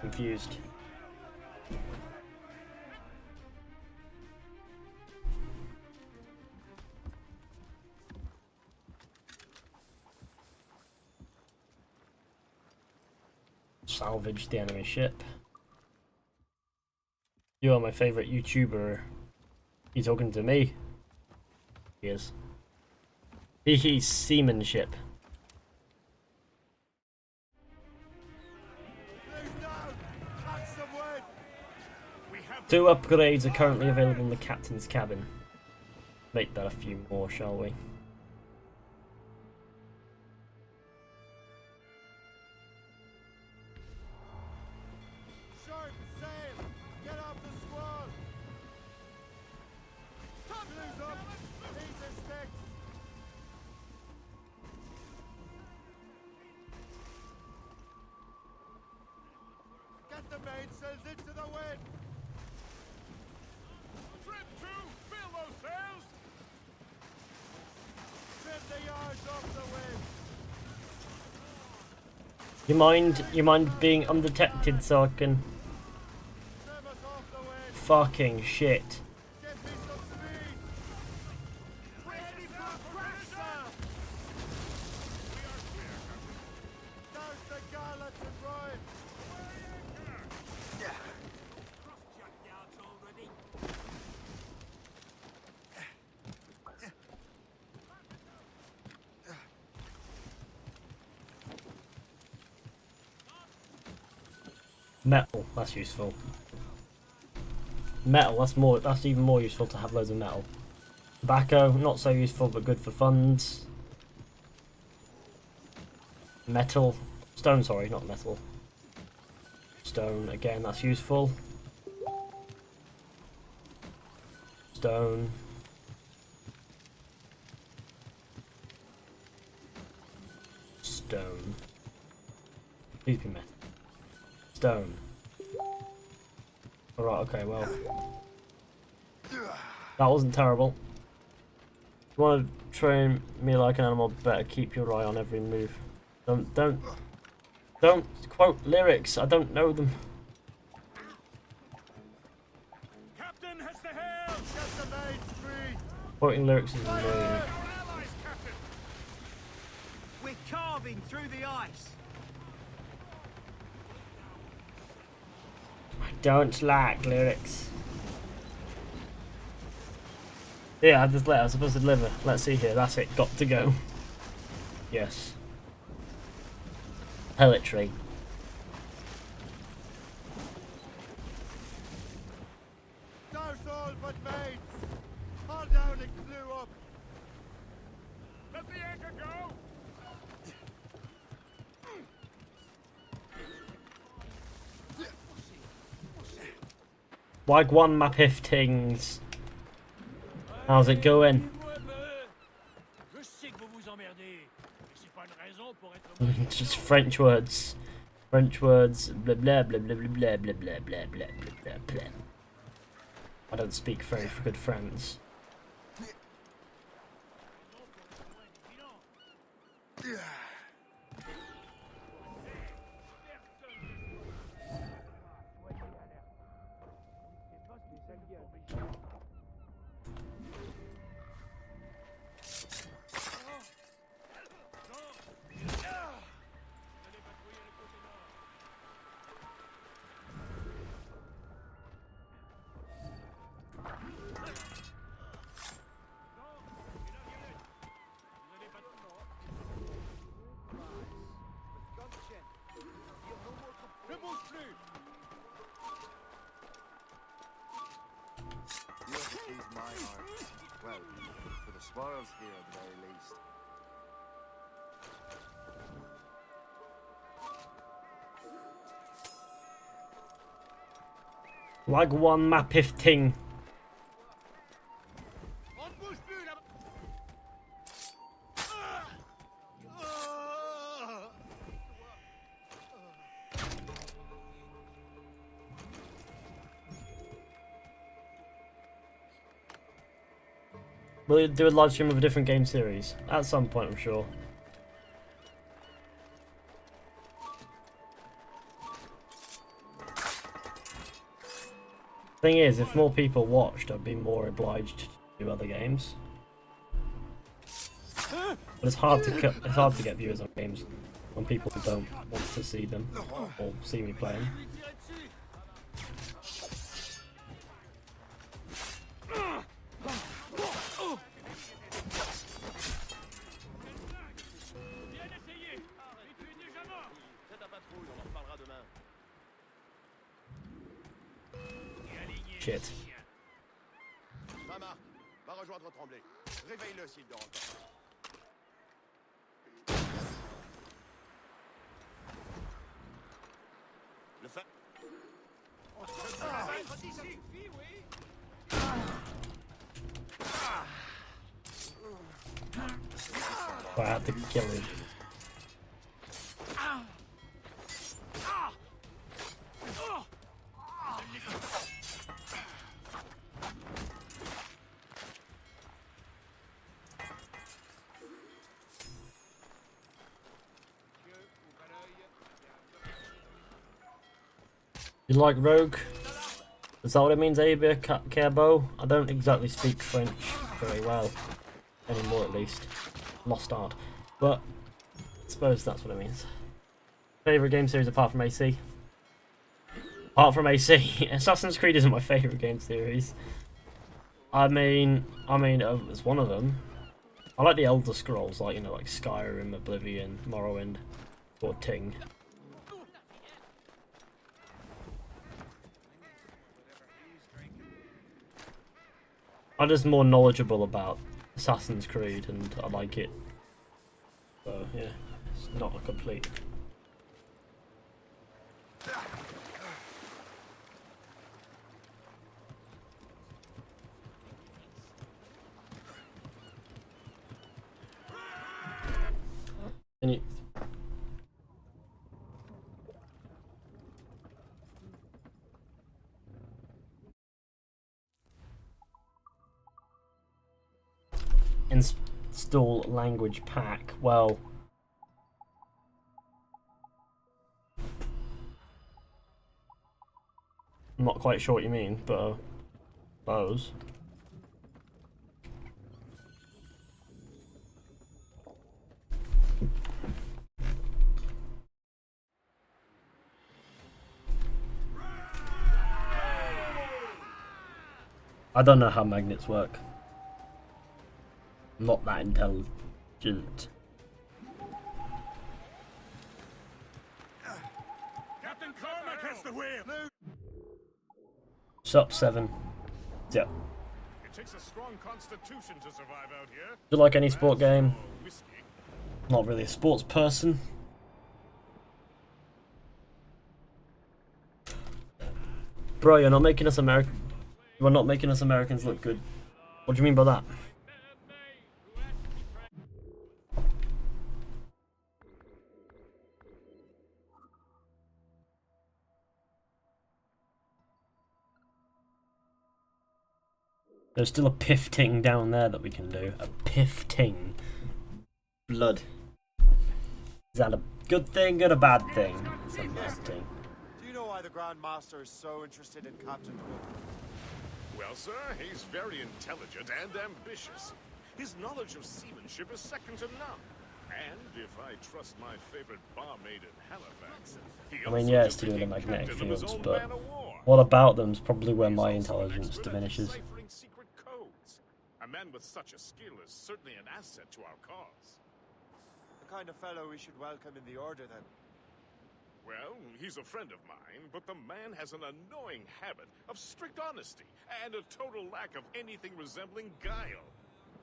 confused. Salvage the enemy ship. You are my favorite YouTuber. You talking to me? He is. He's seamanship. Two upgrades are currently available in the captain's cabin. Make that a few more, shall we? The mainsails into the wind! Trim to! Fill those sails! Trim the yards off the wind! You mind being undetected so I can... Trim us off the wind! Fucking shit. Give me some speed! Ready for a crash, sir! Douse the gallants and ride! Metal, that's useful. Metal, that's even more useful to have loads of metal. Tobacco, not so useful but good for funds. Metal, stone, sorry, not metal. Stone, again, that's useful. Stone. Stone. Please be metal. Stone. Alright, okay, well. That wasn't terrible. If you want to train me like an animal, better keep your eye on every move. Don't quote lyrics, I don't know them. Captain has the helm! Get the mates free! Quoting lyrics is annoying. We're carving through the ice. I don't like lyrics. Yeah, I had this letter, I was supposed to deliver. Let's see here, that's it, got to go. Yes. Poetry. Douse all but mates! Haul down and clew up! Let the anchor go! Wagwan map hiftings. How's it going? Just French words. French words. Blah blah blah blah blah blah blah blah blah blah blah blah. I don't speak very good French. my arms. Well, for the spoils here at the very least. Like one map if ting. We'll do a live stream of a different game series at some point, I'm sure. Thing is, if more people watched, I'd be more obliged to do other games. But it's hard to get viewers on games when people don't want to see them or see me playing. Shit. Va rejoindre Tremblay. Réveille-le s'il dort encore. Le fait. I have to kill him. You like Rogue? Is that what it means, Abia Kerbo? I don't exactly speak French very well. Anymore, at least. Lost art. But I suppose that's what it means. Favourite game series apart from AC? Apart from AC, Assassin's Creed isn't my favourite game series. I mean, it's one of them. I like the Elder Scrolls, like, you know, like Skyrim, Oblivion, Morrowind, or Ting. I'm just more knowledgeable about Assassin's Creed and I like it. So yeah, it's not a complete. And you... Install language pack. Well, I'm not quite sure what you mean, but suppose. I don't know how magnets work. I'm not that intelligent. Captain Cormac has the wheel. Sup 7. Yeah. It takes a strong constitution to survive out here. Do you like any sport game? Not really a sports person. Bro, you're not making us American. You are not making us Americans look good. What do you mean by that? There's still a piff-ting down there that we can do. A piff-ting. Blood. Is that a good thing or a bad thing? It's a bad thing. Do you know why the Grand Master is so interested in Captain Hook? Well, sir, he's very intelligent and ambitious. His knowledge of seamanship is second to none. And if I trust my favorite barmaid in Halifax, I mean, yeah, it's to do with the magnetic fields, but what about them's probably where my intelligence diminishes. secret codes. A man with such a skill is certainly an asset to our cause. The kind of fellow we should welcome in the Order, then. Well, he's a friend of mine, but the man has an annoying habit of strict honesty and a total lack of anything resembling guile.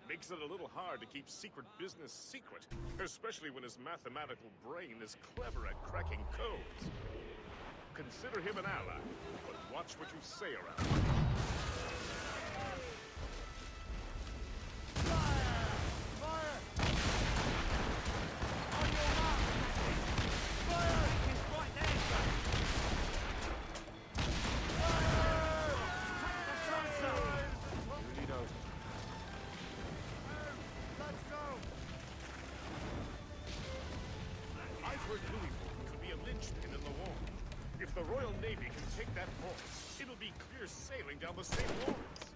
Makes it a little hard to keep secret business secret, especially when his mathematical brain is clever at cracking codes. Consider him an ally, but watch what you say around him. The Royal Navy can take that port. It'll be clear sailing down the St. Lawrence.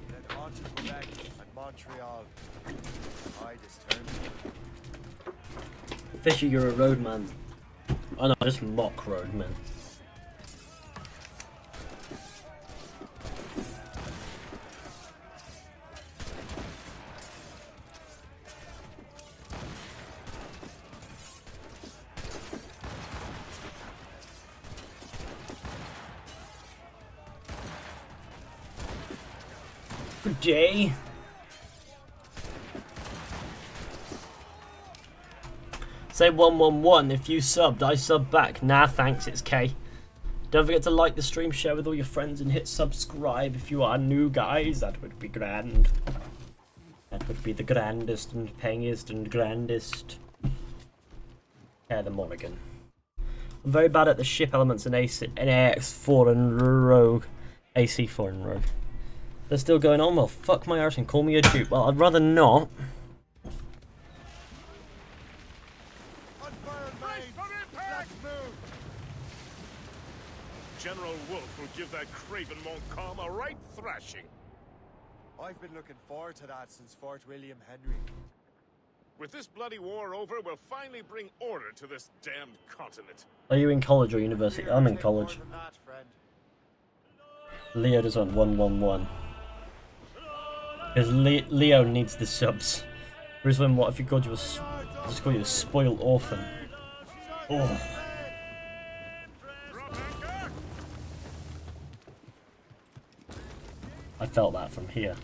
Then on to Quebec and Montreal. I determined. Fizhy, you're a roadman. Oh no, just mock roadman. Good day. Say 111 if you subbed. I sub back. Nah, thanks. It's K. Don't forget to like the stream, share with all your friends, and hit subscribe if you are new, guys. That would be grand. That would be the grandest and pangiest and grandest. Yeah, the Morrigan. I'm very bad at the ship elements in AX4 and Rogue. AC4 and Rogue. They're still going on. Well, fuck my arse and call me a dupe. Well, I'd rather not. General Wolfe will give that craven Montcalm a right thrashing. I've been looking forward to that since Fort William Henry. With this bloody war over, we'll finally bring order to this damned continent. Are you in college or university? I'm in college. Leo does want 111. Because Leo needs the subs. Rizlin, what if he called you a... just call you a spoiled orphan? Oh. I felt that from here.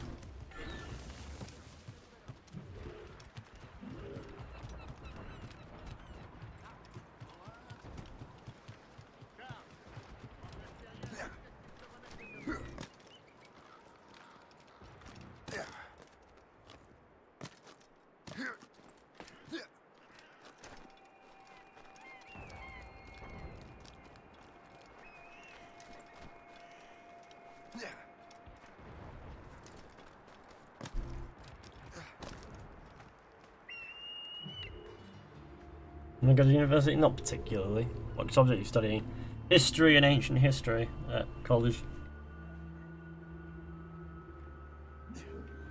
I'm gonna go to university? Not particularly. What subject are you studying? History and ancient history at college.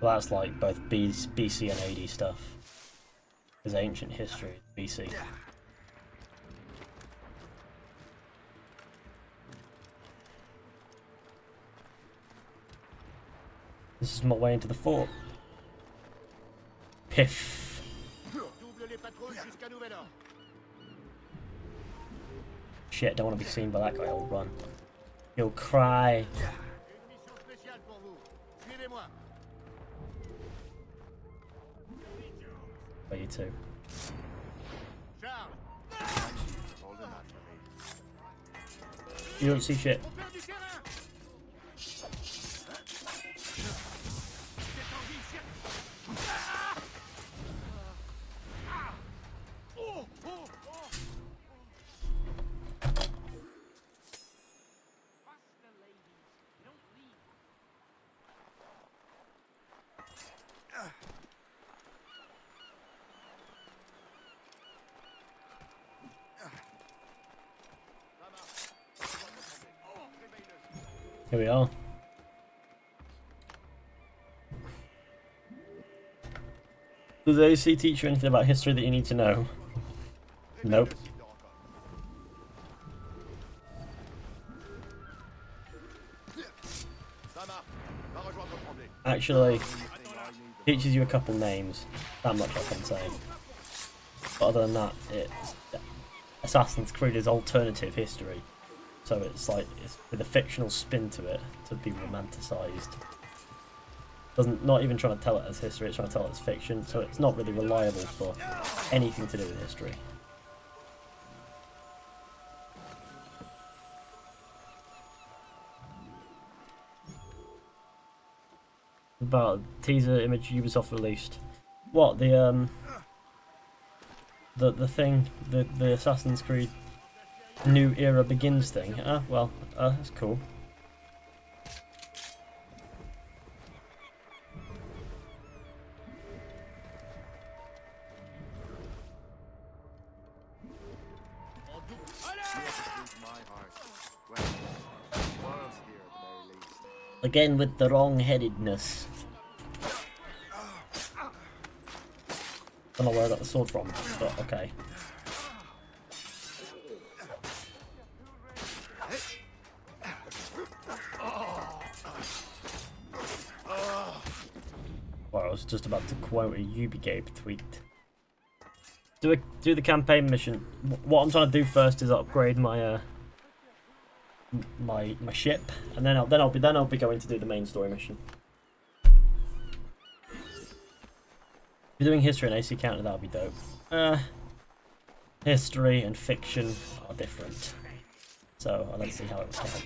Well, that's like both BC and AD stuff. Because ancient history is BC. This is my way into the fort. Piff. Shit, don't want to be seen by that guy. I'll run. He'll cry. Oh, you too. You don't see shit. Here we are. Does AC teach you anything about history that you need to know? Nope. Actually, teaches you a couple names. That much I can say. But other than that, it's Assassin's Creed is alternative history, so it's like it's with a fictional spin to it to be romanticized. Not even trying to tell it as history, it's trying to tell it as fiction, so it's not really reliable for anything to do with history. About teaser image Ubisoft released. What, the thing, the Assassin's Creed New Era Begins thing? Well, that's cool. Again with the wrong-headedness. Don't know where I got the sword from, but okay. Well, I was just about to quote a Ubigabe tweet. Do the campaign mission. What I'm trying to do first is upgrade my my ship, and then I'll be going to do the main story mission. If you're doing history and AC counter, that'll be dope. History and fiction are different, so let's see how it was count.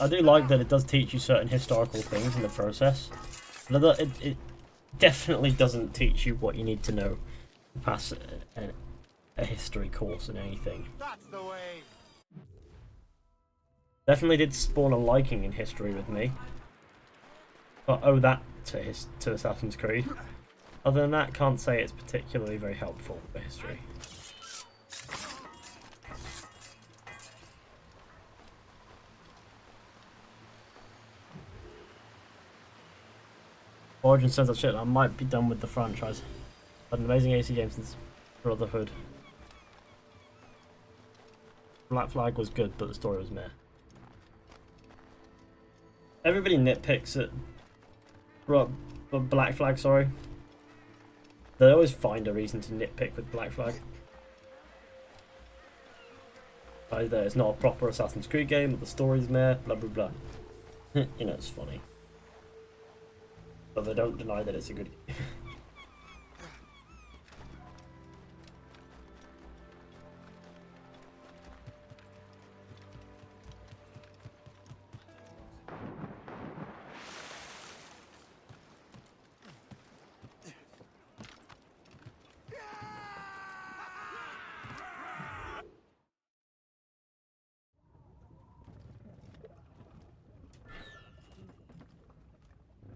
I do like that it does teach you certain historical things in the process, but it definitely doesn't teach you what you need to know to pass a history course in anything. That's the way. Definitely did spawn a liking in history with me. I owe that to Assassin's Creed. Other than that, can't say it's particularly very helpful for history. Origin says that shit, I might be done with the franchise. Had an amazing AC game since Brotherhood. Black Flag was good, but the story was meh. Everybody nitpicks at Black Flag, sorry. They always find a reason to nitpick with Black Flag. Either it's not a proper Assassin's Creed game, or the story's meh, blah blah blah. You know, it's funny. But they don't deny that it's a good game.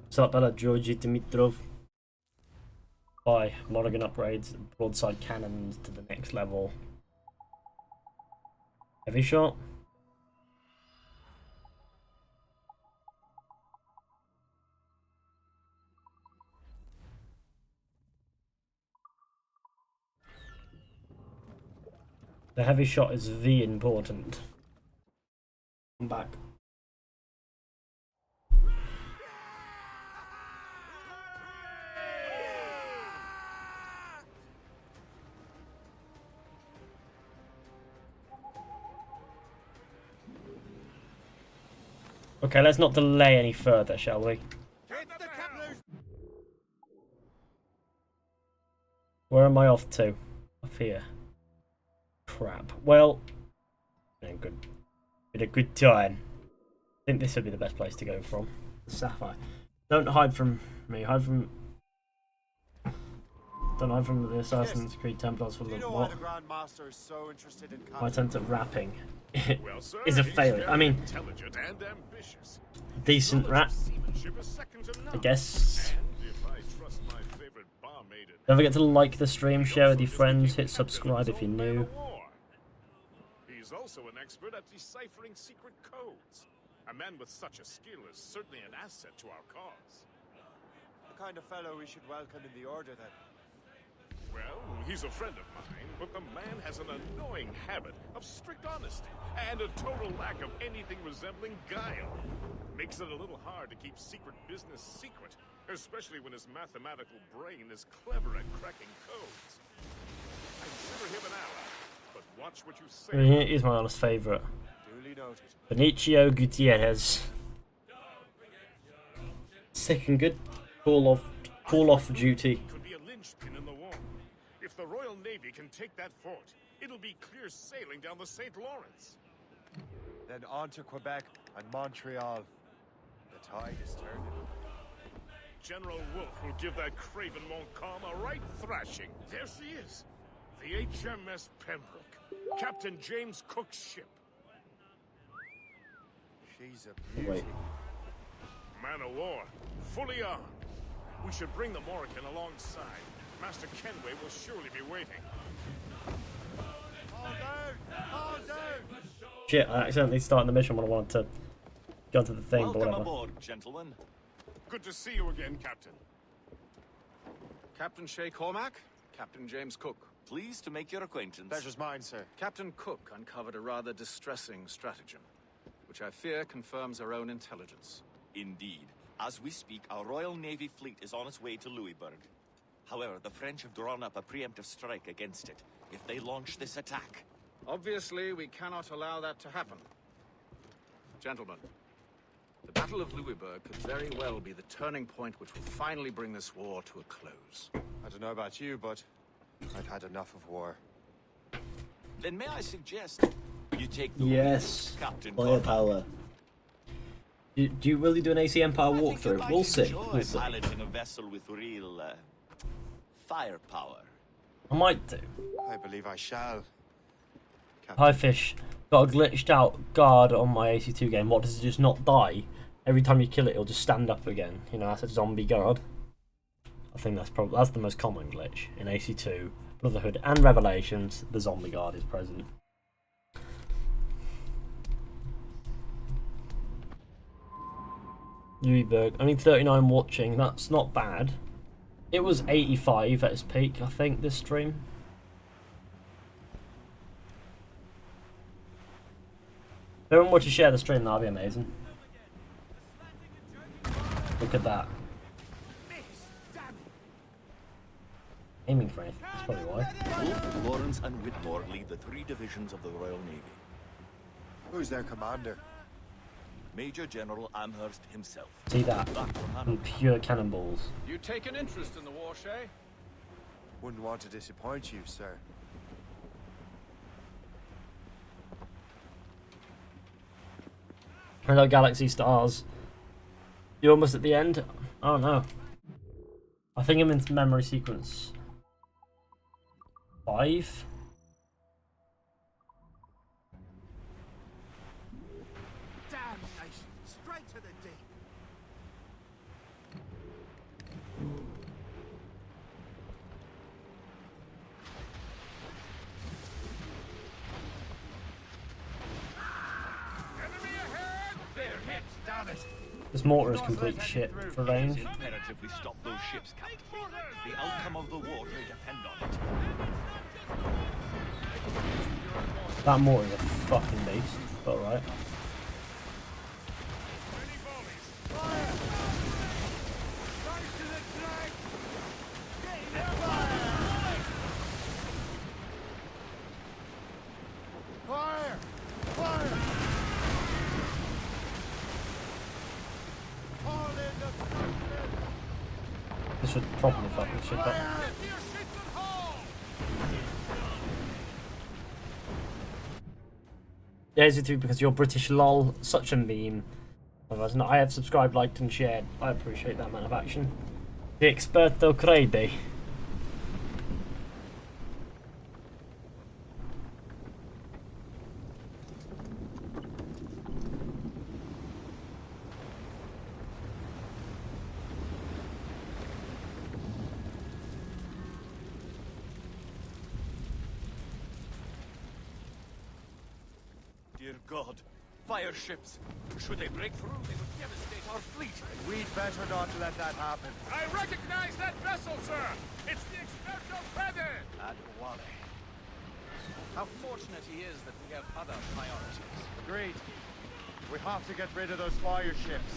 What's up, Bella Georgi Dimitrov? By Morrigan upgrades broadside cannons to the next level. Heavy shot. The heavy shot is the important. I'm back. Okay, let's not delay any further, shall we? Where am I off to? Off here. Crap. Well, been a good time. I think this would be the best place to go from. Sapphire. Don't hide from me. Don't hide from the Assassin's Creed Templars for the what? The Grandmaster is so interested in My attempt at rapping Well, sir, is a he's failure. very I mean, intelligent and ambitious. decent rap, I guess. And if I trust my favorite barmaid in Don't forget to like the stream, share with your friends, hit subscribe if you're new. He's also an expert at deciphering secret codes. A man with such a skill is certainly an asset to our cause. The kind of fellow we should welcome in the Order, then. Well, he's a friend of mine, but the man has an annoying habit of strict honesty and a total lack of anything resembling guile. Makes it a little hard to keep secret business secret, especially when his mathematical brain is clever at cracking codes. I consider him an ally, but watch what you say. I mean, he's my honest favourite. Duly noted. Benicio Gutierrez. Sick and good. Call off duty. Could be a linchpin in the war. If the Royal Navy can take that fort, it'll be clear sailing down the St. Lawrence. Then on to Quebec and Montreal. The tide is turning. General Wolfe will give that craven Montcalm a right thrashing. There she is. The HMS Pembroke. Captain James Cook's ship. She's a beauty. Wait. Man of war. Fully armed. We should bring the Morrigan alongside. Master Kenway will surely be waiting. Hold down! Hold down! Shit, I accidentally started the mission when I wanted to go to the thing, Welcome but whatever. aboard, gentlemen. Good to see you again, Captain. Captain Shay Cormac, Captain James Cook. Pleased to make your acquaintance. Pleasure's mine, sir. Captain Cook uncovered a rather distressing stratagem, which I fear confirms our own intelligence. Indeed. As we speak, our Royal Navy fleet is on its way to Louisburg. However, the French have drawn up a preemptive strike against it if they launch this attack. Obviously, we cannot allow that to happen. Gentlemen, the Battle of Louisburg could very well be the turning point which will finally bring this war to a close. I don't know about you, but I've had enough of war. Then may I suggest you take the Yes, lead, Captain firepower. Do you really do an AC Empire walkthrough? We'll see. We'll see. Piloting a vessel with real firepower. I might do. I believe I shall. Hi Fish. Got a glitched out guard on my AC2 game. What, does it just not die? Every time you kill it, it'll just stand up again. You know, that's a zombie guard. I think that's the most common glitch in AC2, Brotherhood, and Revelations. The zombie guard is present. Louisburg. I mean, 39 watching. That's not bad. It was 85 at its peak, I think, this stream. If everyone were to share the stream, that'd be amazing. Look at that. Aiming for anything, that's probably why. Wolfe, Lawrence, and Whitmore lead the 3 divisions of the Royal Navy. Who's their commander? Major General Amherst himself. See that? And pure cannonballs. You take an interest in the war, Shay? Wouldn't want to disappoint you, sir. Hello, Galaxy Stars. You almost at the end? I don't know. I think I'm in memory sequence 5. Damnation! Straight to the deep! This mortar is complete shit for range. It's imperative we stop those ships, Captain. The outcome of the war may depend on it. That mortar is a fucking beast, but alright. Fire! Fire! All in the structure! This should probably fuck this shit up. Yeah, is it too because you're British lol? Such a meme. Otherwise, no, I have subscribed, liked, and shared. I appreciate that amount of action. The experto crede. Dear God, fire ships. Should they break through, they would devastate our fleet. We'd better not let that happen. I recognize that vessel! vessel, sir! It's the Experto Fede! Adewale. How fortunate he is that we have other priorities. Agreed. We have to get rid of those fire ships.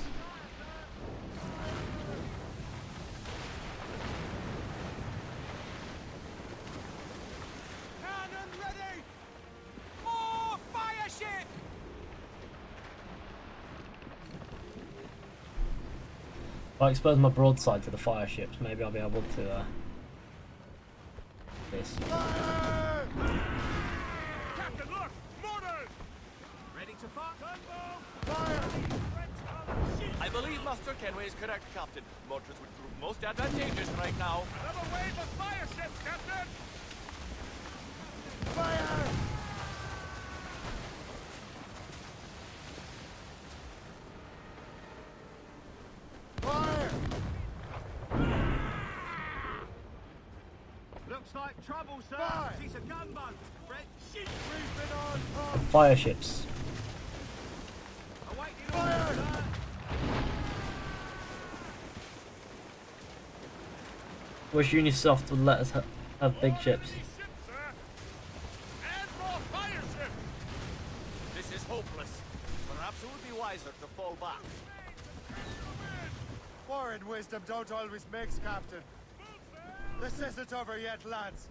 Cannon ready! More fire ship! If I expose my broadside to the fire ships, maybe I'll be able to this. Captain, look! Mortars! Ready to fire? I believe Master Kenway is correct, Captain. Mortars would prove most advantageous right now. Another wave of fire ships, Captain! Fire! Fire! Looks like trouble, sir. Fire! She's a gunboat. Red sheep. We've been on top! Fire ships. Awaiting Fire! orders, sir. Wish Unisoft would let us have big ships. Ships, sir! And more fire ships! This is hopeless. Perhaps it would be wiser to fall back. War and wisdom don't always mix, Captain. This isn't over yet, lads.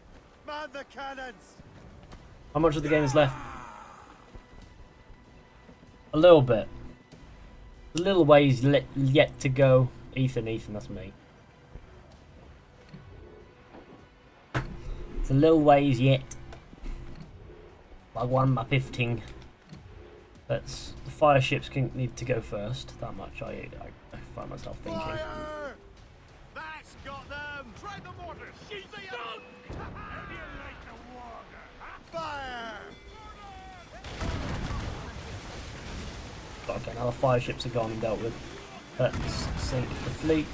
Man the cannons! How much of the game is left? A little bit. A little ways yet to go. Ethan, that's me. It's a little ways yet. I won my 15. The fire ships need to go first. That much I find myself thinking. Fire! That's got them. Try the mortars! She's the young! How do you like the water, huh? Fire! Okay, now the fire ships are gone and dealt with. Let's sink the fleet.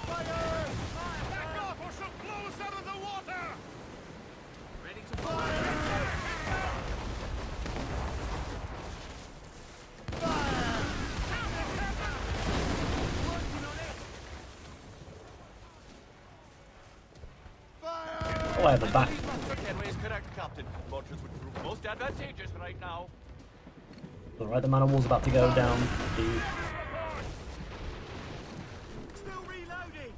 Fire! Back off or she'll blow us out of the water! Ready to fire. Oh, I have a back. Master Kenway is correct, Captain. Mortars would prove most advantageous right now. Alright, the man of war's about to go down the... Still reloading.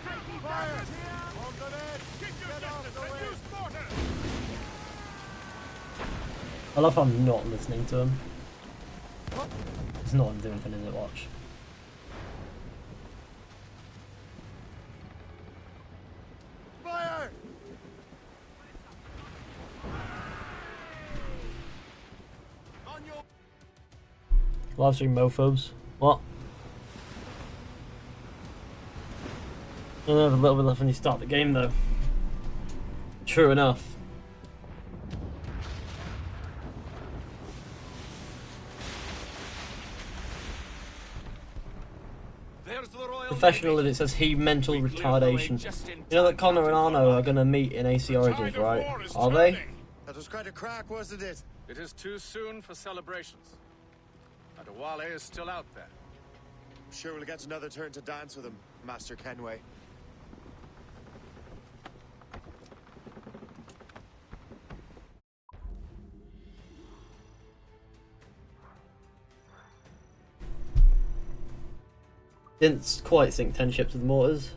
Taking fire! On the edge! Keep your Get off distance the and way! use mortars! I love how I'm not listening to him. It's not what I'm doing for Lizard Watch. Fire! On your Livestream mophobes. What? I have a little bit left when you start the game though. True enough. There's the Royal Professional Navy. and it says he mental We cleared the way retardation. just in You know that time, Connor and Captain Arno are Conrad. gonna meet in AC Origins, Tide of right? war is Are they? turning. That was quite a crack, wasn't it? It is too soon for celebrations. Adewale is still out there. I'm sure we'll get another turn to dance with him, Master Kenway. Didn't quite sink 10 ships with mortars.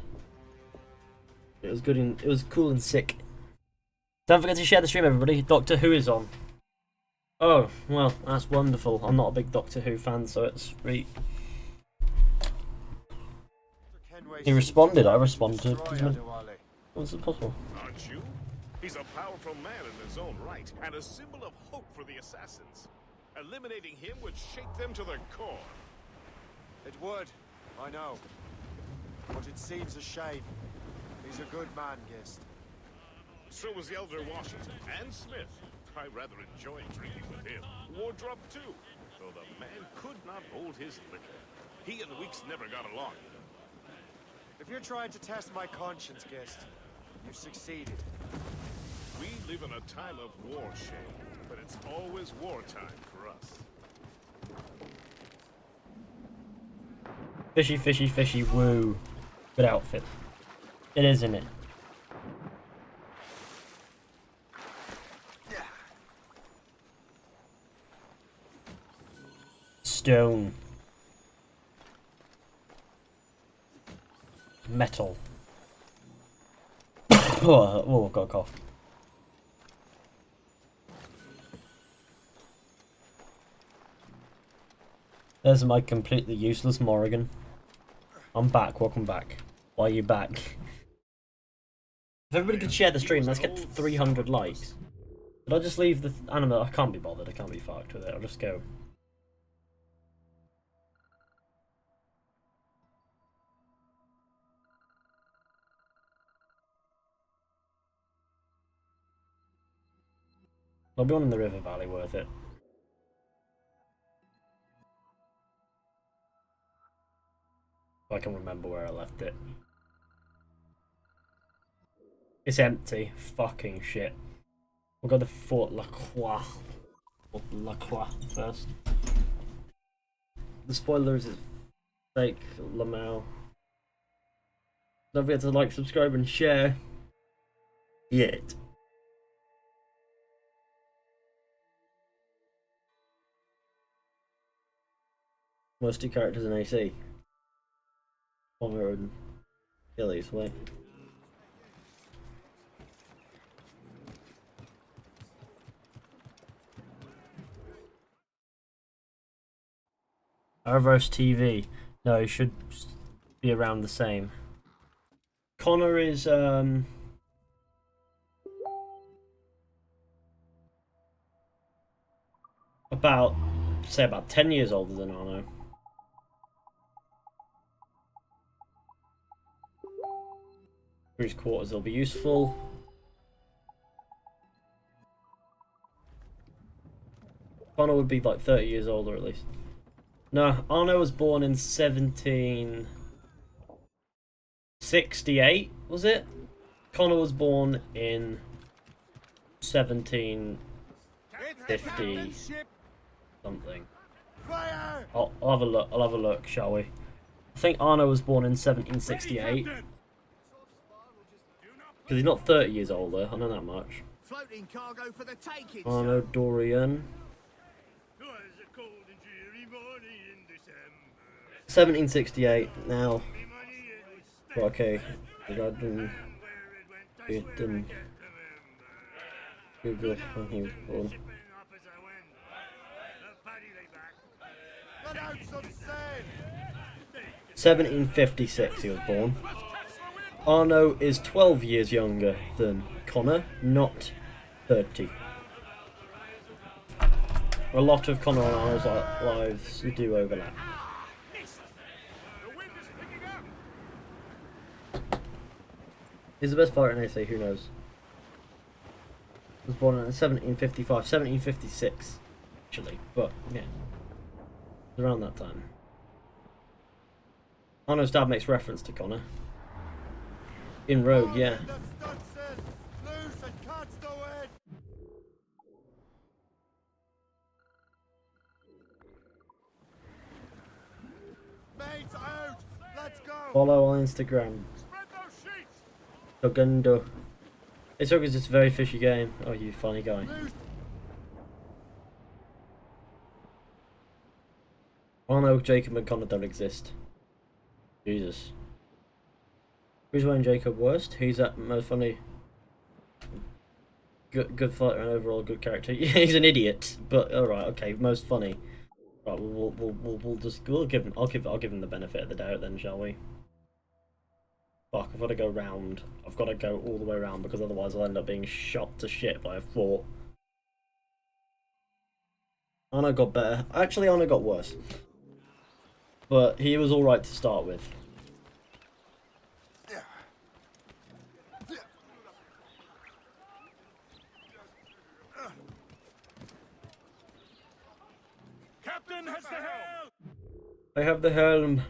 It was good and it was cool and sick. Don't forget to share the stream, everybody. Doctor Who is on. Oh, well, that's wonderful. I'm not a big Doctor Who fan, so it's really... He responded, I responded. Was it possible? Aren't you? He's a powerful man in his own right, and a symbol of hope for the assassins. Eliminating him would shake them to their core. It would, I know. But it seems a shame. He's a good man, Gist. So was the Elder Washington and Smith. I rather enjoyed drinking with him. Wardrop too, though the man could not hold his liquor. He and Weeks never got along. If you're trying to test my conscience, Gist, you've succeeded. We live in a time of war, Shay, but it's always wartime for us. Fishy, fishy, fishy, woo. Good outfit. It is, isn't it? Stone. Metal. Oh, I've got a cough. There's my completely useless Morrigan. I'm back, welcome back. Why are you back? If everybody could share the stream, let's get to 300 likes. Did I just leave the animal? I can't be bothered, I can't be fucked with it, I'll just go. I'll be one in the river valley, worth it. If I can remember where I left it. It's empty. Fucking shit. We'll go to Fort Lacroix. Fort Lacroix first. The spoilers is fake Naval. Don't forget to like, subscribe, and share. Yet. Most two characters in AC. Honor and Achilles, wait. Reverse TV. No, it should be around the same. Connor is about, say, about 10 years older than Arno. Crew's quarters will be useful. Connor would be like 30 years older at least. No, Arno was born in 1768, was it? Connor was born in 1750 something. I'll have a look. I'll have a look, shall we? I think Arno was born in 1768. Because he's not 30 years older. I know that much. Floating cargo for the taking. Arno Dorian. 1768 now. Okay. Google when he was born. 1756 he was born. Arno is 12 years younger than Connor, not 30. A lot of Connor and Arno's lives do overlap. He's the best fighter in AC, who knows? He was born in 1755, 1756, actually, but yeah. It was around that time. Arno's dad makes reference to Connor. In Rogue, yeah. Follow on Instagram. Dogundo. It's just a very fishy game. Oh, you funny guy. Oh no, Jacob and Connor don't exist. Jesus. Who's Wayne Jacob worst? He's at most funny. Good fighter and overall good character. Yeah, he's an idiot, but alright, okay, most funny. Right, we'll give him. I'll give him the benefit of the doubt then, shall we? Fuck, I've got to go round. I've got to go all the way around because otherwise I'll end up being shot to shit by a fort. Arno got better. Actually, Arno got worse. But he was alright to start with. Captain has the helm! I have the helm.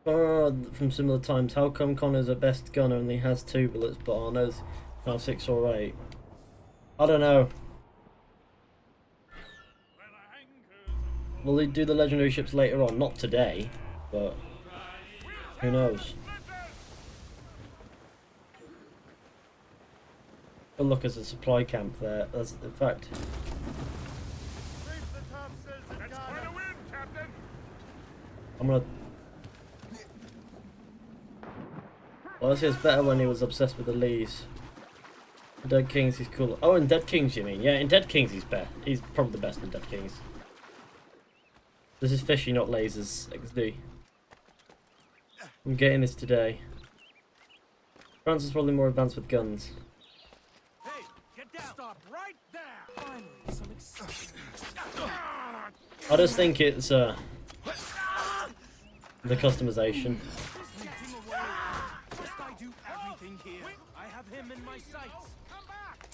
From similar times, how come Connor's best gun only has 2 bullets, but Arno's now 6 or 8? I don't know. Will they do the legendary ships later on? Not today, but who knows? Oh look, there's a supply camp there. That's in fact. I'm gonna. Well, I see it's better when he was obsessed with the Lees. In Dead Kings, he's cool. Oh, in Dead Kings, you mean? Yeah, in Dead Kings, he's best. He's probably the best in Dead Kings. This is Fishy, not lasers. XD. I'm getting this today. France is probably more advanced with guns. Hey, get down! Stop right there! Finally, some excitement. I just think it's the customization. Must I do everything here? I have him in my sights. Come back!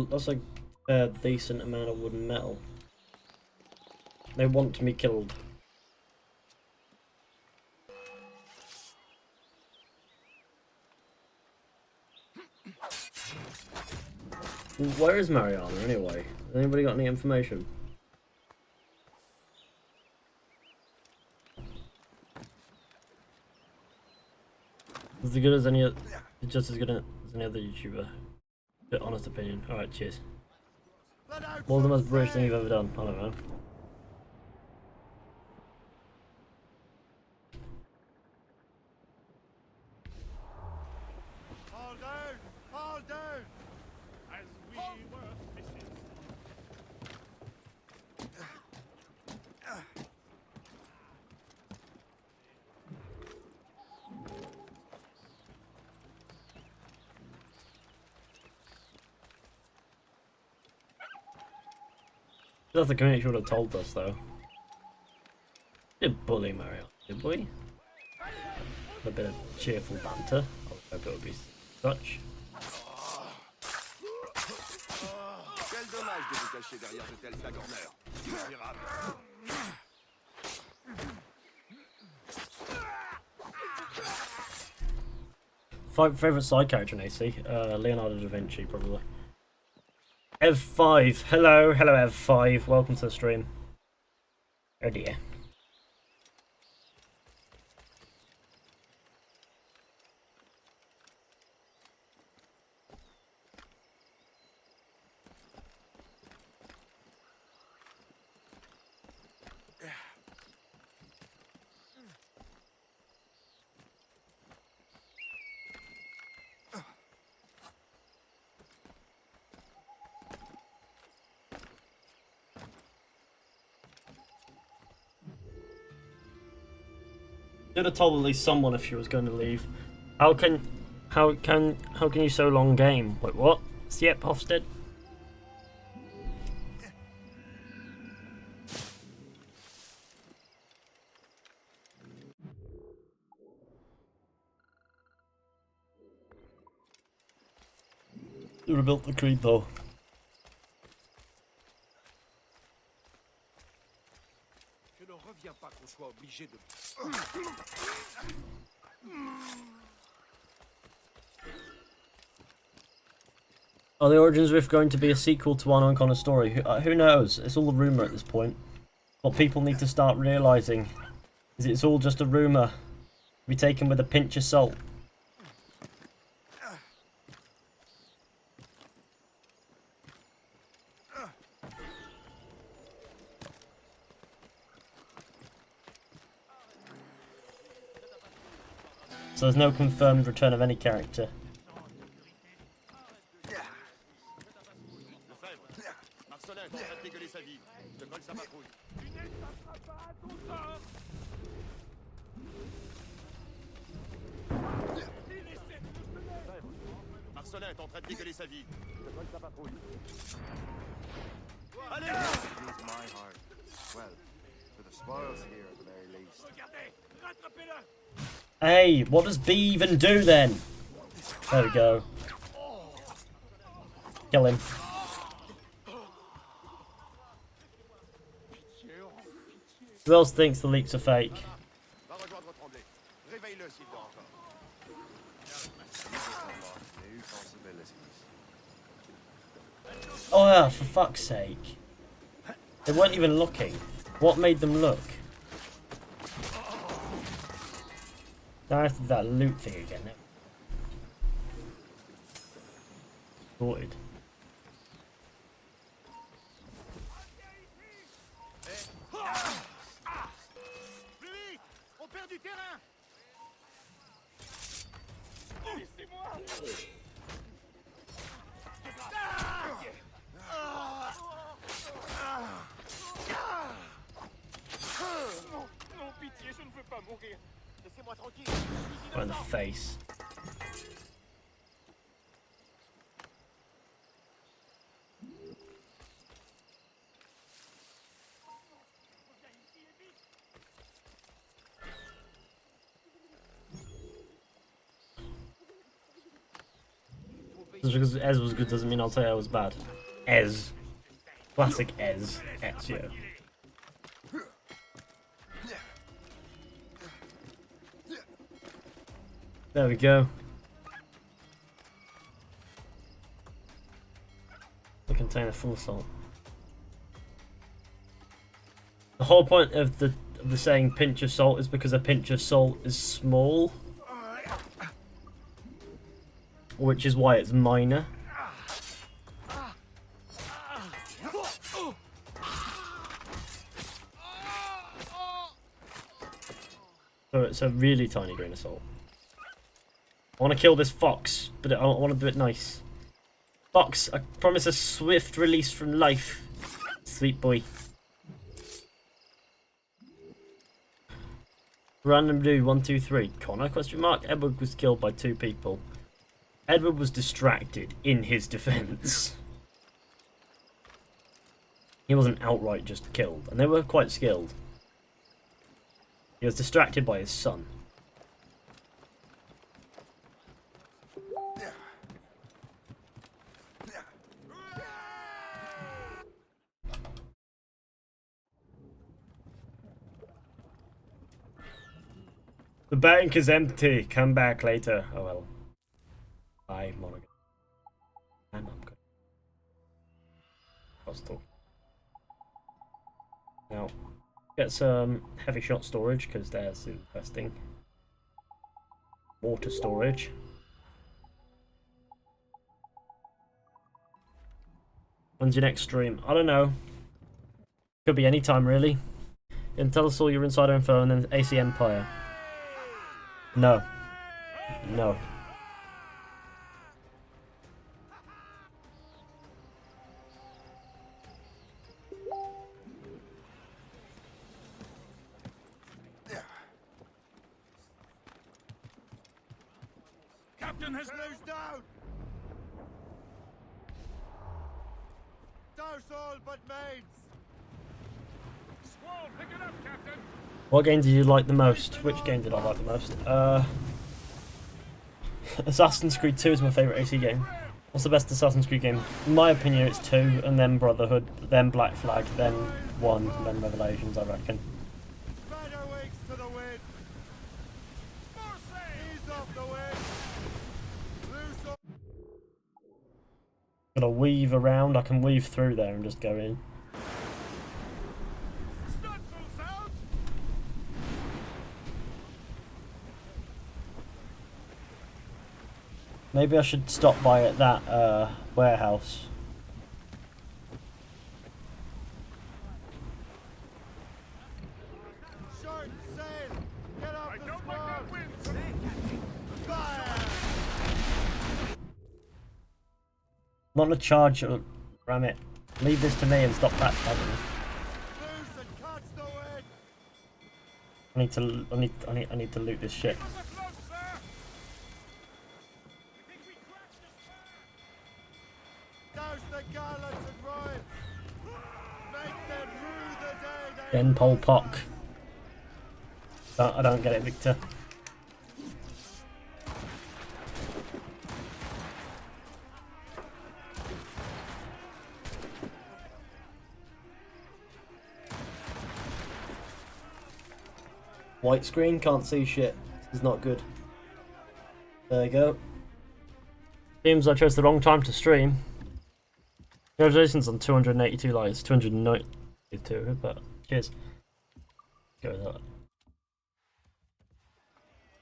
That's like a decent amount of wood and metal. They want me killed. Where is Mariana anyway? Has anybody got any information? As good as any, just as good as any other YouTuber. Bit honest opinion. Alright, cheers. More than the most British thing you've ever done. I don't know. All down! All down! As we were fishes. That's the community would have told us though. Did bully Mario, did we? A bit of cheerful banter. I hope it would be such. Quel dommage de vous cacher derrière de tels flagorneurs. Misérable. Favorite side character in AC? Leonardo da Vinci, probably. Ev5, hello Ev5, welcome to the stream. Oh dear. Should have told at least someone if she was going to leave. How can you so long game? Wait, what? Yep, Hofstede. You rebuilt the creed though. Je ne reviens pas qu'on soit obligé de... Are the Origins Rift going to be a sequel to One Connor story? Who knows? It's all a rumour at this point. What people need to start realising is it's all just a rumour. Be taken with a pinch of salt. So there's no confirmed return of any character. Marcelin est en train de dégueuler sa vie. Je vole sa patrouille. Allez! Use my heart. Well, for the spoils here at the very least. Regardez! Rattrapez-le! Hey, what does B even do then? There we go. Kill him. Who else thinks the leaks are fake? Va rejoindre Tremblay. Réveille-le s'il dort encore. New possibilities. Oh, yeah, for fuck's sake. They weren't even looking. What made them look? Now I have to do that loot thing again. Sorted. On perd du terrain! Laissez-moi! Non, pitié, je ne veux pas mourir. Laissez-moi tranquille. Right in the face. Just because Ez was good doesn't mean I'll tell you I was bad. Ez. Classic Ez. Ezio. There we go. The container full of salt. The whole point of the saying pinch of salt is because a pinch of salt is small. Which is why it's minor. So it's a really tiny grain of salt. I want to kill this fox, but I want to do it nice. Fox, I promise a swift release from life. Sweet boy. Random dude 1, 2, 3. Connor? Question mark. Edward was killed by 2 people. Edward was distracted in his defense. He wasn't outright just killed, and they were quite skilled. He was distracted by his son. The bank is empty. Come back later. Oh well. Bye, Monaghan. And I'm good. Hostile. Now, get some heavy shot storage because there's interesting. Water storage. When's your next stream? I don't know. Could be any time really. You can tell us all your insider info and then AC Empire. No. No. Captain has closed down! Douse all but mains! Squall, pick it up, Captain! What game did you like the most? Which game did I like the most? Assassin's Creed 2 is my favourite AC game. What's the best Assassin's Creed game? In my opinion it's 2, and then Brotherhood, then Black Flag, then 1, and then Revelations, I reckon. Banner wings to the wind! Ease off the wind! Loose off! Gotta weave around, I can weave through there and just go in. Maybe I should stop by at that warehouse. Short sail! Get off the squall! Fire! I'm not gonna charge or ram it. Leave this to me and stop backpedaling. Loose and catch the wind! I need to loot this shit. the gallants and royals. Make them rue the day they Ben Pol Pock. I don't get it, Victor. White screen, can't see shit. This is not good. There you go. Seems I chose the wrong time to stream. Congratulations on 282 likes, 292, but cheers. Go with that.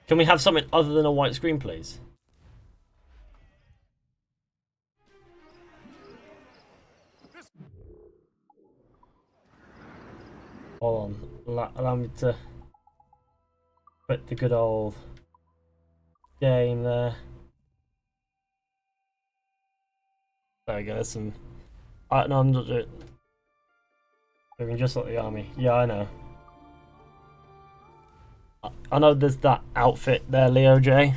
Can we have something other than a white screen, please? Hold on. Allow me to put the good old game there. There we go. There's some. No, I'm not doing. Looking just like the army. Yeah, I know. I know there's that outfit there, Leo J.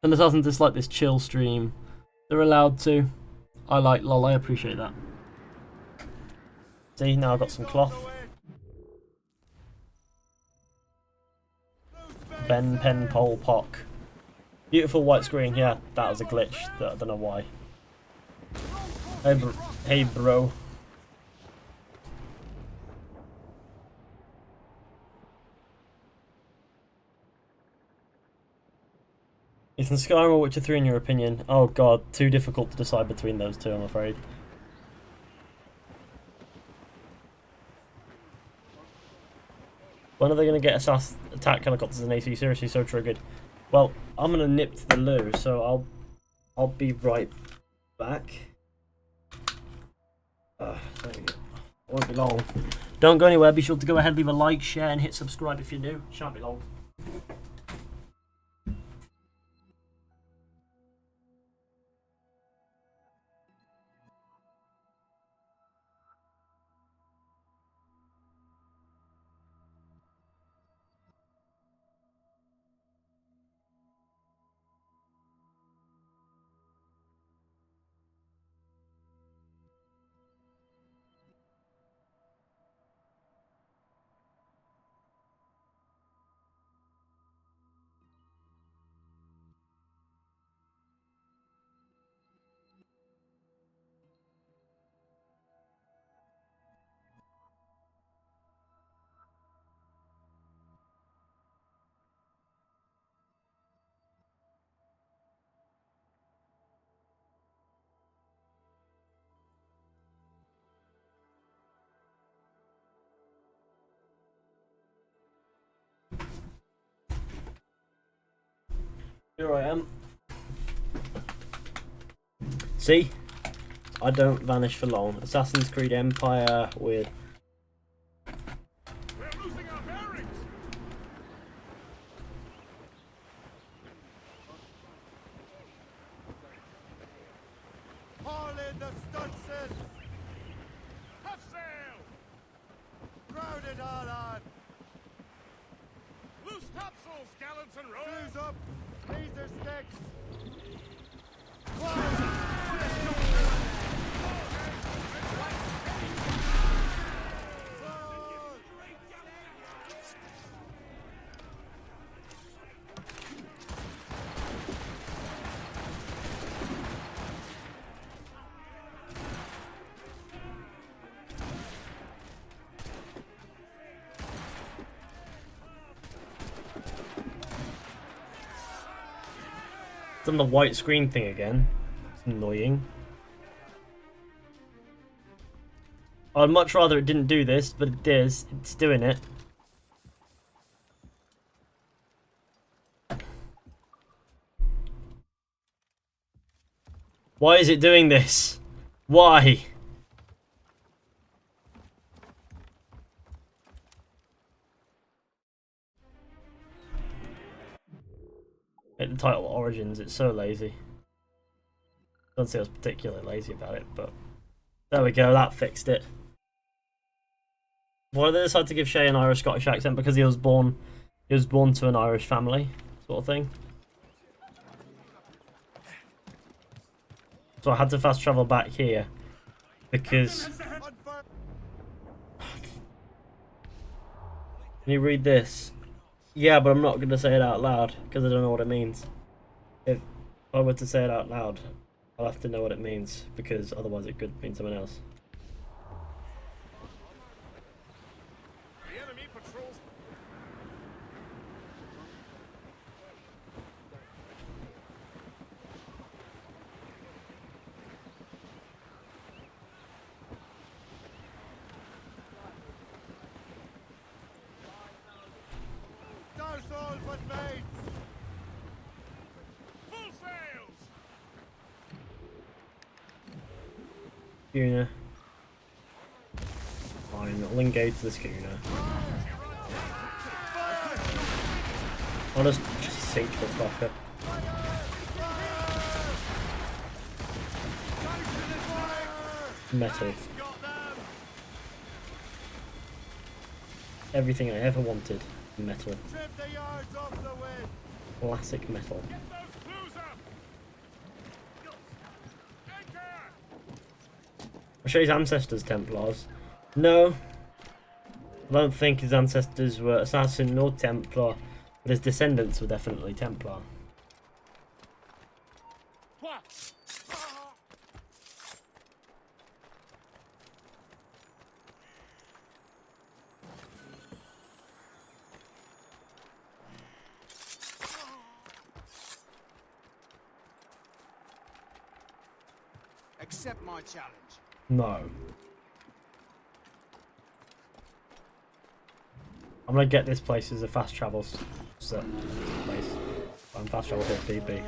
And it doesn't dislike this chill stream. They're allowed to. I like lol, I appreciate that. See, now I've got some cloth. Ben Pen Pol Pock. Beautiful white screen, yeah, that was a glitch. I don't know why. Hey bro. Ethan Skyrim or Witcher 3 in your opinion? Oh god, too difficult to decide between those two, I'm afraid. When are they going to get attack helicopters in AC? Seriously, so triggered. Well, I'm going to nip to the loo, so I'll be right back. There we go. Won't be long. Don't go anywhere. Be sure to go ahead, leave a like, share, and hit subscribe if you're new. Shan't be long. Here I am. See? I don't vanish for long. Assassin's Creed Empire, weird. We're losing our bearings! Haul in the stunsails! Have sail! Crowd it all on! Loose topsails, gallants and rowers! Crews up! These are sticks! Done the white screen thing again. It's annoying. I'd much rather it didn't do this, but it is. It's doing it. Why is it doing this? Why? At the title Origins, it's so lazy. Don't say I was particularly lazy about it, but there we go, that fixed it. Why did they decide to give Shay an Irish Scottish accent? Because he was born to an Irish family. sort of thing. So I had to fast travel back here because... Can you read this? Yeah, but I'm not going to say it out loud because I don't know what it means. If I were to say it out loud, I'll have to know what it means because otherwise it could mean something else. The enemy patrols. Douse all but mates! Full sails! Schooner. Fine, I'll engage the schooner. I'll just sink the fucker. Metal. Everything I ever wanted. Metal. Trim the yards off the wind! Classic metal. I'll show his ancestors, Templars. No. I don't think his ancestors were assassin nor Templar, but his descendants were definitely Templar. Accept my challenge. No. I'm gonna get this place as a fast travel place. I'm fast travel here, DB.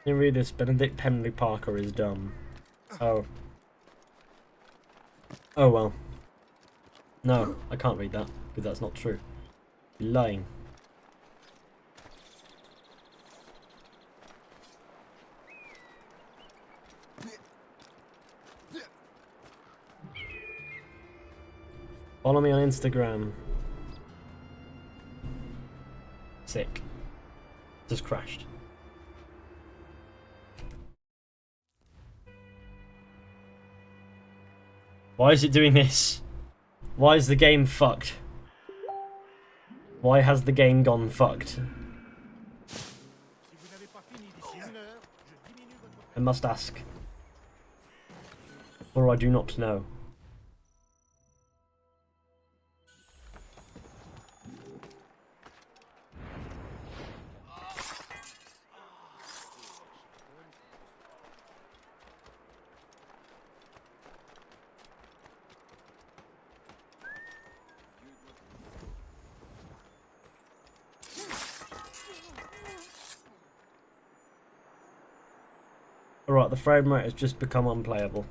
You read this, Benedict Henry Parker is dumb. Oh. Oh well. No, I can't read that, because that's not true. You're lying. Follow me on Instagram. Sick. Just crashed. Why is it doing this? Why is the game fucked? Why has the game gone fucked? I must ask. Or I do not know. Alright, the frame rate has just become unplayable.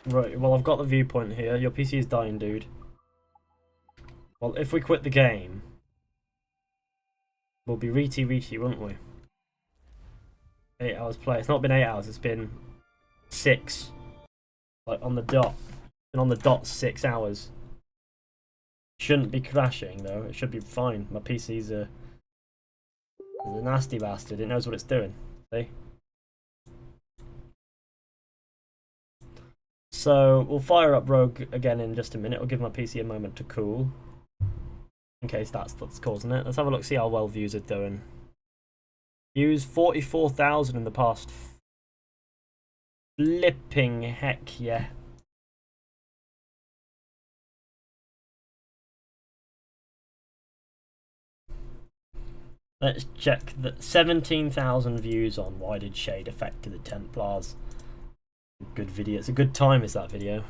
Right, well I've got the viewpoint here. Your PC is dying, dude. Well, if we quit the game, we'll be reety, won't we? 8 hours play. It's not been 8 hours, it's been 6. Like, on the dot. And on the dot, 6 hours. Shouldn't be crashing though, it should be fine. My PC's a nasty bastard, it knows what it's doing. See? So we'll fire up Rogue again in just a minute. We'll give my PC a moment to cool. In case that's what's causing it. Let's have a look, see how well views are doing. Views 44,000 in the past. Flipping heck yeah. Let's check that 17,000 views on Why Did Shade Defect to the Templars. Good video. It's a good time, is that video.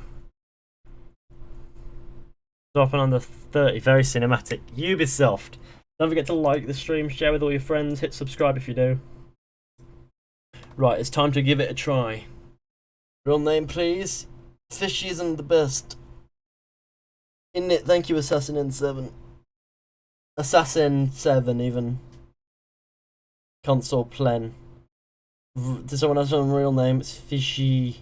Dropping under 30. Very cinematic. Ubisoft. Don't forget to like the stream, share with all your friends, hit subscribe if you do. Right, it's time to give it a try. Real name, please. Fizhy isn't the best. In it, thank you, Assassin N7. Assassin 7 even. Console Plen. Does someone have a real name? It's Fizhy.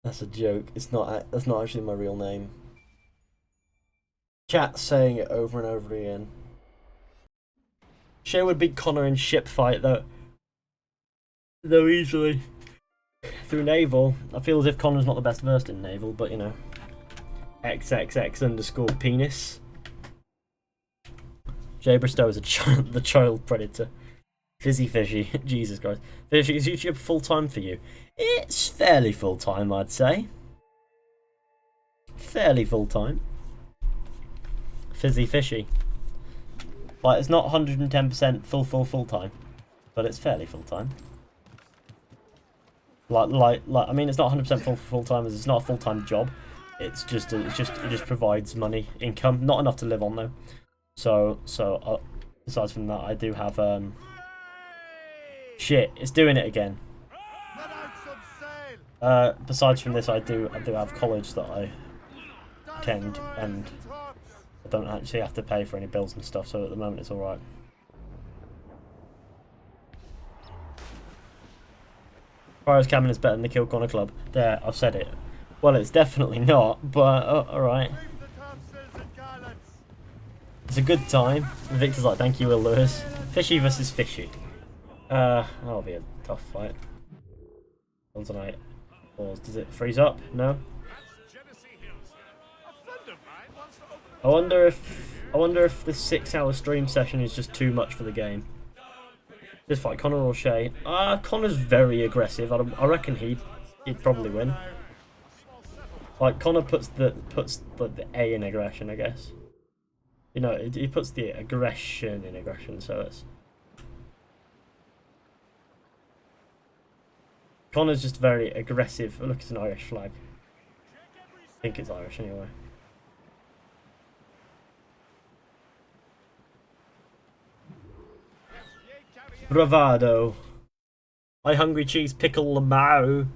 That's a joke. It's not. That's not actually my real name. Chat's saying it over and over again. Shay would beat Connor in ship fight though easily. Through Naval. I feel as if Connor's not the best versed in Naval, but you know. XXX_penis. Jay Bristow is the child predator. Fishy. Jesus Christ. Fishy, is YouTube full time for you? It's fairly full time, I'd say. Fairly full time. Fishy. Like, it's not 110% full time, but it's fairly full time. Like, I mean, it's not 100% full time as it's not a full time job. It just provides money, income, not enough to live on though. So besides from that, I do have shit, it's doing it again. Besides from this, I do have college that I attend, and I don't actually have to pay for any bills and stuff. So at the moment, it's all right. Pyro's cabin is better than the Kill Corner Club. There, I've said it. Well, it's definitely not, but alright. It's a good time. Victor's like, thank you, Will Lewis. Fishy versus Fishy. That'll be a tough fight. Tonight. Pause. Does it freeze up? No? I wonder if the 6-hour stream session is just too much for the game. This fight, Connor or Shay? Connor's very aggressive. I reckon he'd probably win. Like, Connor puts the A in aggression, I guess. You know, he puts the aggression in aggression, so it's... Connor's just very aggressive. Look, it's an Irish flag. I think it's Irish anyway. Bravado. I hungry cheese pickle lamau.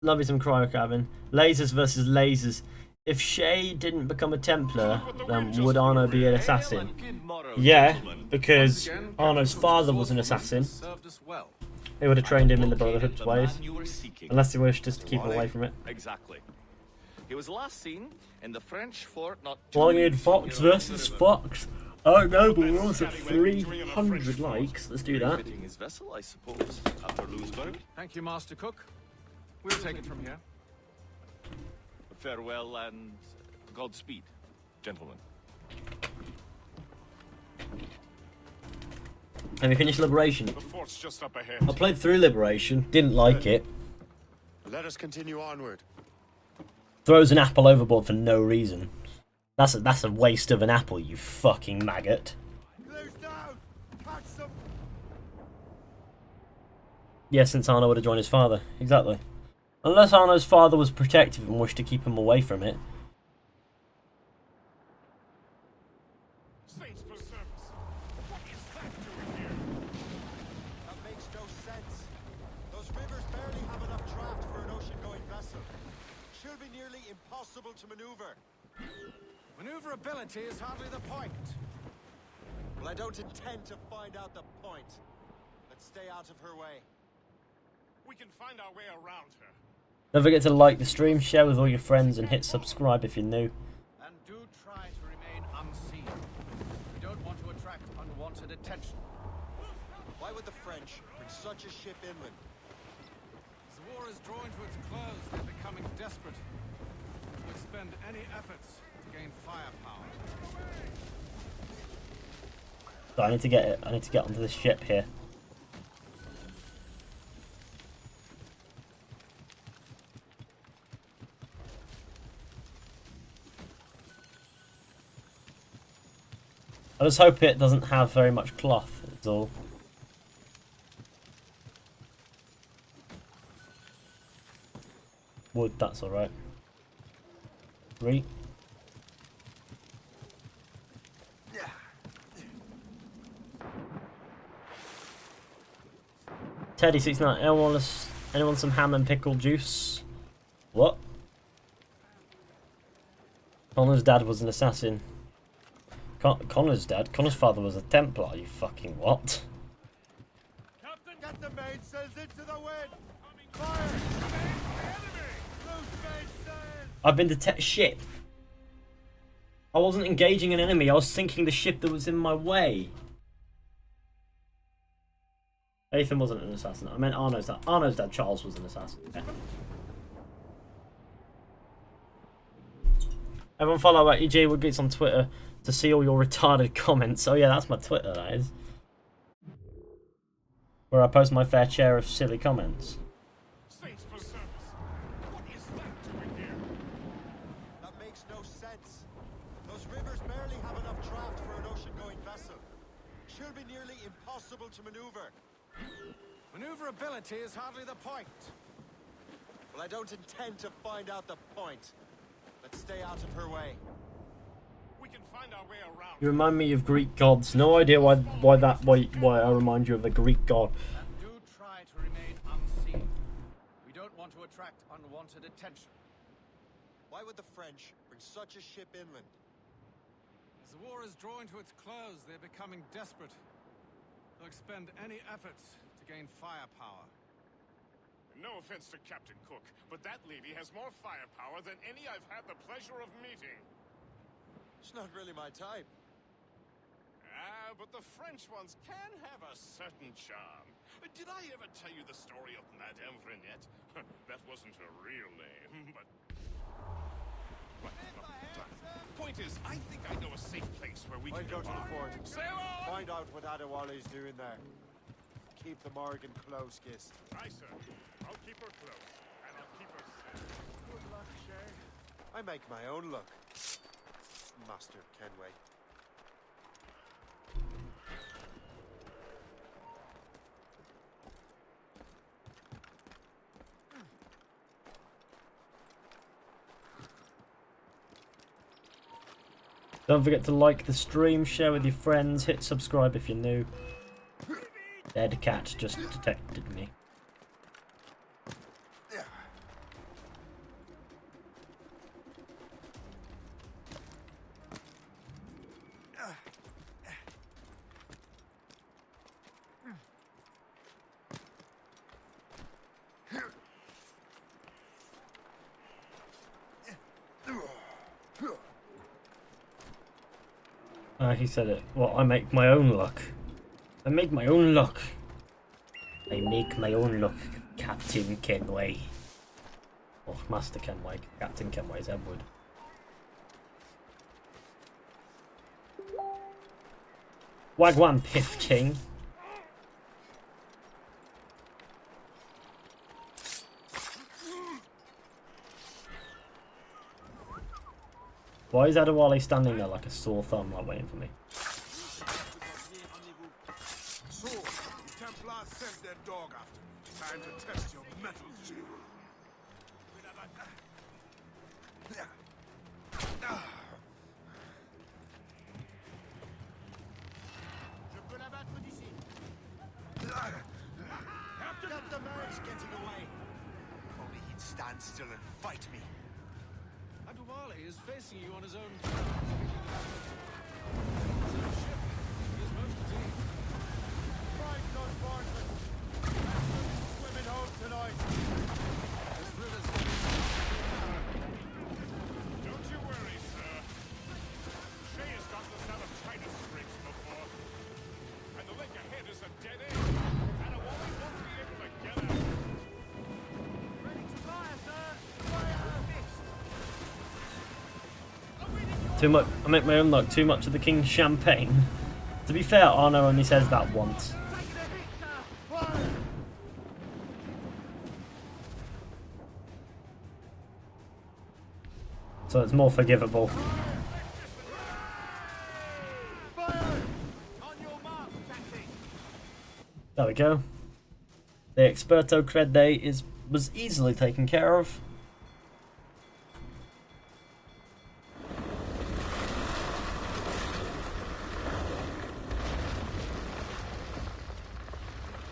Love you some cryo cabin. Lasers versus lasers. If Shay didn't become a Templar, then would Arno be an assassin? Yeah, because Arno's father was an assassin. They would have trained him in the Brotherhood's ways. Unless they wished just to keep him away from it. Exactly. He was last seen in the French fort not Long-eared Fox versus Fox. Oh no, but we're almost at 300 likes. Let's do that. His vessel, I suppose, after Louisburg. Thank you, Master Cook. We'll take it from here. Farewell and Godspeed, gentlemen. Have you finished Liberation? The fort's just up ahead. I played through Liberation, didn't like it. Let us continue onward. Throws an apple overboard for no reason. That's a waste of an apple, you fucking maggot. Yeah, since Arno would have joined his father. Exactly. Unless Arno's father was protective and wished to keep him away from it. Saints preserve us. What is that doing here? That makes no sense. Those rivers barely have enough draft for an ocean-going vessel. Should be nearly impossible to maneuver. Maneuverability is hardly the point. Well, I don't intend to find out the point. Let's stay out of her way. We can find our way around her. Don't forget to like the stream, share with all your friends, and hit subscribe if you're new. And do try to remain unseen. We don't want to attract unwanted attention. Why would the French bring such a ship inland? As the war is drawing to its close, they're becoming desperate. We'll spend any efforts to gain firepower. So I need to get it. I need to get onto this ship here. I just hope it doesn't have very much cloth, that's all. Wood, that's alright. 3. Teddy69, anyone some ham and pickle juice? What? Connor's dad was an assassin. Connor's dad? Connor's father was a Templar, you fucking what? Captain, get the mainsails into the wind! Fire! Enemy! Loose mainsails! I've been detected. Shit. I wasn't engaging an enemy, I was sinking the ship that was in my way. Ethan wasn't an assassin. I meant Arno's dad. Arno's dad, Charles, was an assassin. Yeah. Everyone follow EJ Woodgates on Twitter to see all your retarded comments. Oh yeah, that's my Twitter, that is. Where I post my fair share of silly comments. Saints for service! What is that doing here? That makes no sense. Those rivers barely have enough draft for an ocean-going vessel. Should be nearly impossible to maneuver. Maneuverability is hardly the point. Well, I don't intend to find out the point. Let's stay out of her way. We can find our way around. You remind me of Greek gods. No idea why I remind you of a Greek god. And do try to remain unseen. We don't want to attract unwanted attention. Why would the French bring such a ship inland? As the war is drawing to its close, they're becoming desperate. They'll expend any efforts to gain firepower. No offense to Captain Cook, but that lady has more firepower than any I've had the pleasure of meeting. She's not really my type. Ah, but the French ones can have a certain charm. Did I ever tell you the story of Madame Renette? That wasn't her real name, but... Point is, I think I know a safe place where we can go to the fort. Sail on! Find out what Adewale's doing there. Keep the Morgan close, Gist. Aye, sir. I'll keep her close, and I'll keep her safe. Good luck, Shay. I make my own luck, Master Kenway. Don't forget to like the stream, share with your friends, hit subscribe if you're new. Dead cat just detected me. He said it. Well, I make my own luck. I make my own luck. I make my own luck, Captain Kenway. Or Master Kenway. Captain Kenway's Edward. Wagwan Piff King. Why is Adewale standing there like a sore thumb, like waiting for me? So, the Templars sent their dog after me. Time to test your mettle, Jim. Get the man's getting away. Only he'd stand still and fight me. Adewale is facing you on his own ground. His own ship. He is most at ease. Fight those barges. Swimming home tonight. This river's Don't you worry, sir. Shay has gotten us out of China scrapes before. And the lake ahead is a dead end. Adewale won't be able to get out. Ready to fire, sir. Fire! Too much. I make my own luck. Too much of the King's champagne. To be fair, Arno only says that once. So it's more forgivable. There we go. The Experto Cred Day was easily taken care of.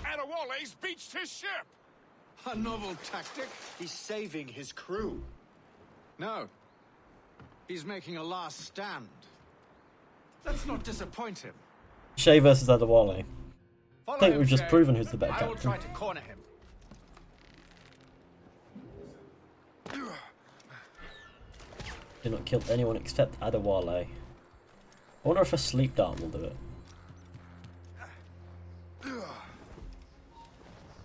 Adewale's beached his ship! a novel tactic. He's saving his crew. No. He's making a last stand. Let's not disappoint him. Shay versus Adewale. I Follow think him, we've just Shay. proven who's the better I will captain. try to corner him. Did not kill anyone except Adewale. I wonder if a sleep dart will do it.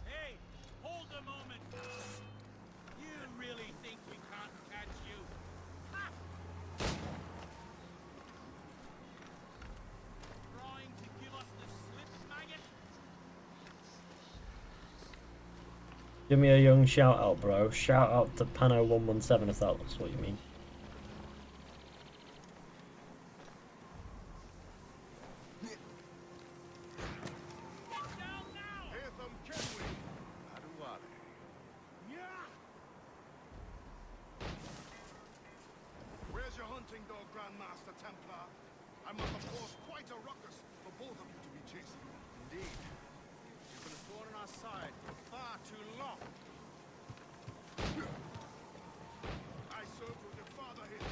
Hey, hold a moment. You really think we can't catch you? Ha! Trying to give us the slip, maggot? Give me a young shout out, bro. Shout out to Pano117 if that's what you mean. Where's your hunting dog, Grandmaster Templar? I must have caused quite a ruckus for both of you to be chasing. Indeed. You've been a thorn on our side for far too long. I served with your father here.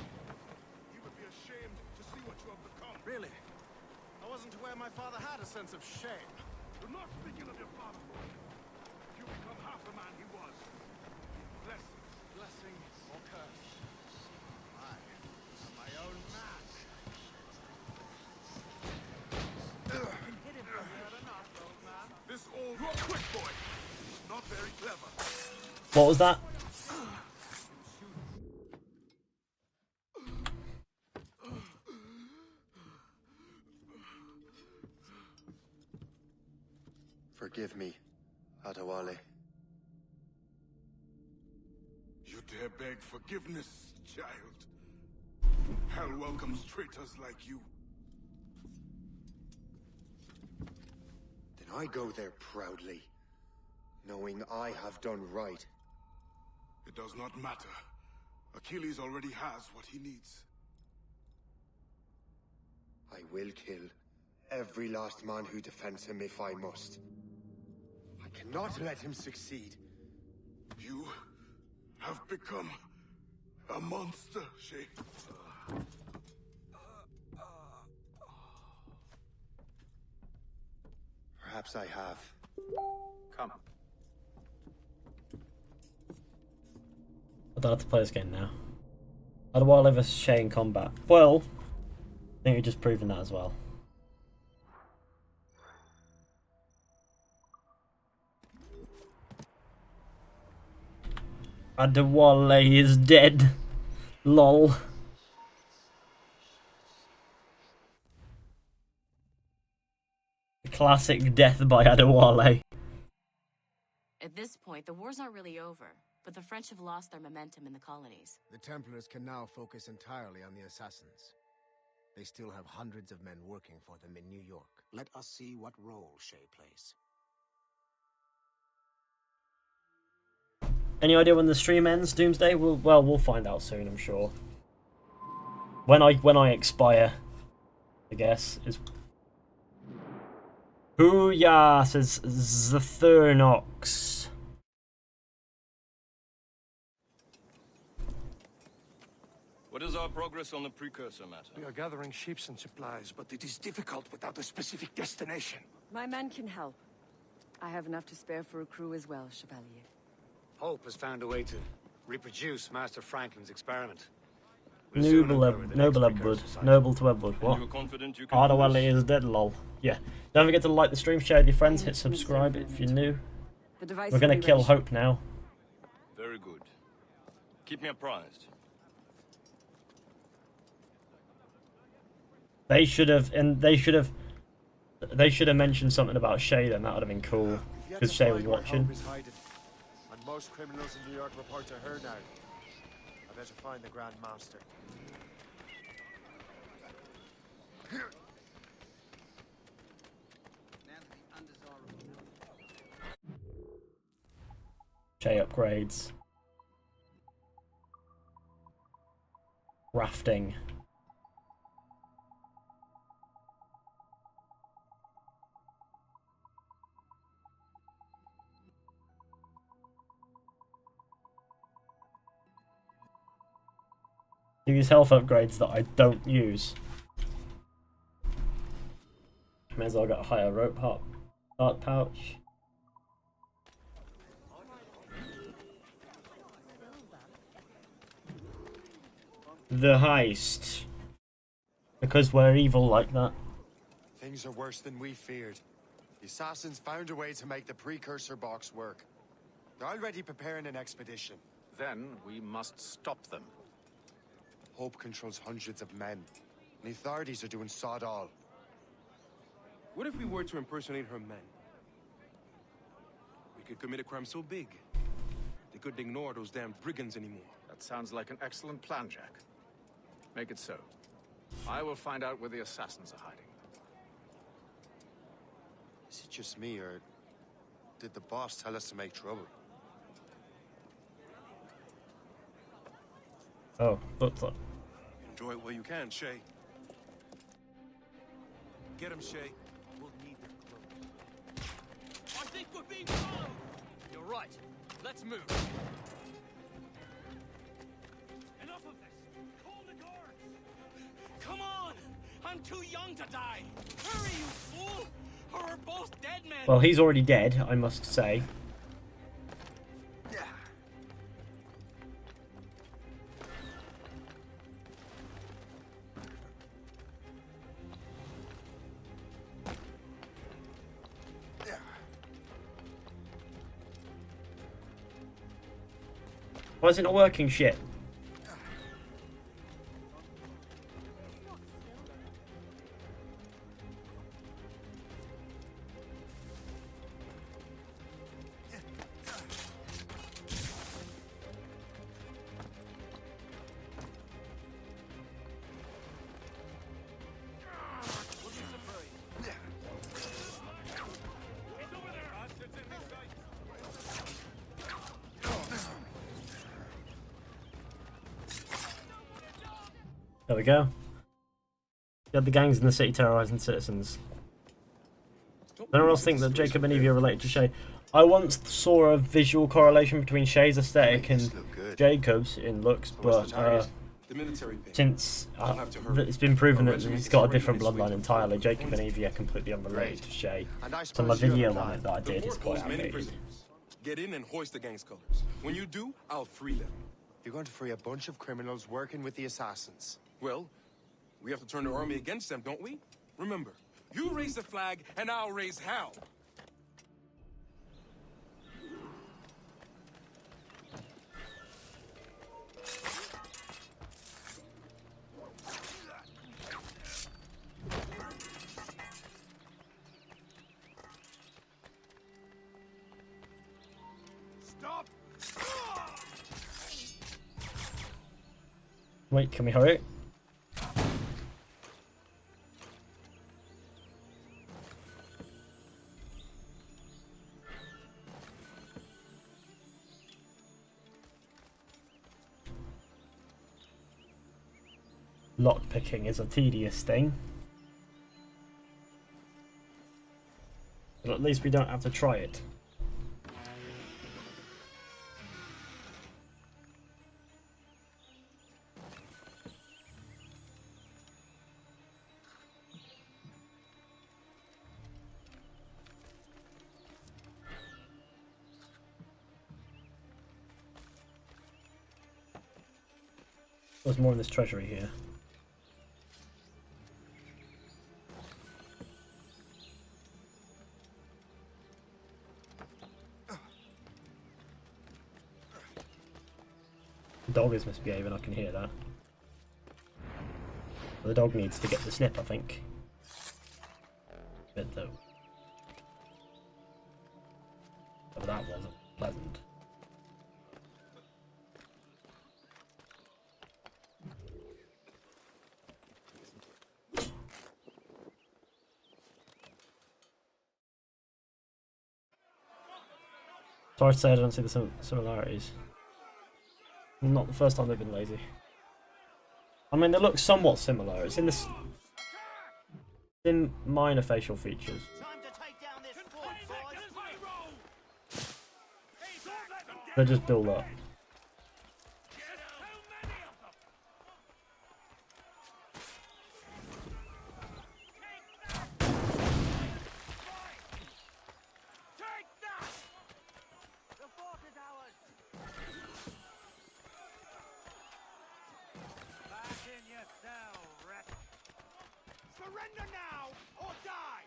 He would be ashamed to see what you have become. Really? I wasn't aware my father had a sense of shame. We're not speaking of your father, boy. You become half the man he was. Blessing or curse? I am my own man. Hit him from here enough, old man. This old quick boy. Not very clever. What was that? Forgive me, Adewale. You dare beg forgiveness, child? Hell welcomes traitors like you. Then I go there proudly, knowing I have done right. It does not matter. Achilles already has what he needs. I will kill every last man who defends him if I must. I cannot let him succeed. You have become a monster, Shay. Perhaps I have. Come. I don't have to play this game now. Adewale versus Shay in combat. Well, I think we've just proven that as well. Adewale is dead. Lol. Classic death by Adewale. At this point, the war's not really over, but the French have lost their momentum in the colonies. The Templars can now focus entirely on the assassins. They still have hundreds of men working for them in New York. Let us see what role Shay plays. Any idea when the stream ends, Doomsday? We'll find out soon, I'm sure. When I expire, I guess is. Booyah, says Zthernox. What is our progress on the precursor matter? We are gathering ships and supplies, but it is difficult without a specific destination. My men can help. I have enough to spare for a crew as well, Chevalier. Hope has found a way to reproduce Master Franklin's experiment. Noble Edward. Noble to Edward. What? Adewale is dead, lol. Yeah. Don't forget to like the stream, share with your friends, hit subscribe if you're new. We're gonna kill Hope now. Very good. Keep me apprised. They should have mentioned something about Shay then, that would have been cool. Because Shay was watching. And most criminals in New York report to her now. I better find the Grand Master. Shay upgrades. Rafting. Use health upgrades that I don't use. May as well get a higher rope heart pouch. The heist. Because we're evil like that. Things are worse than we feared. The assassins found a way to make the precursor box work. They're already preparing an expedition. Then we must stop them. Hope controls hundreds of men. And the authorities are doing sod all. What if we were to impersonate her men? We could commit a crime so big, they couldn't ignore those damn brigands anymore. That sounds like an excellent plan, Jack. Make it so. I will find out where the assassins are hiding. Is it just me, or did the boss tell us to make trouble? Oh, butler. Enjoy it while you can, Shay. Get him, Shay. We'll need their clothes. I think we're being followed! You're right. Let's move. Enough of this! Call the guards! Come on! I'm too young to die! Hurry, you fool! Or we're both dead men! Well, he's already dead, I must say. Why is it not working? Shit. There we go. You had the gangs in the city terrorizing citizens. Anyone else think that Jacob and Evie are related to Shay? I once saw a visual correlation between Shay's aesthetic and Jacob's in looks, but since it's been proven that he's got a different bloodline entirely, Jacob and Evie are completely unrelated to Shay. So my video on it that I did is quite outdated. Get in and hoist the gang's colors. When you do, I'll free them. You're going to free a bunch of criminals working with the assassins. Well, we have to turn the army against them, don't we? Remember, you raise the flag, and I'll raise hell. Stop! Wait, can we hurry? Lockpicking is a tedious thing. But at least we don't have to try it. There's more in this treasury here. The dog is misbehaving, I can hear that. The dog needs to get the snip, I think. Bit though. But that wasn't pleasant. Sorry to say I don't see the similarities. Not the first time they've been lazy. I mean, they look somewhat similar. It's in this, in minor facial features. They just build up. Surrender now or die!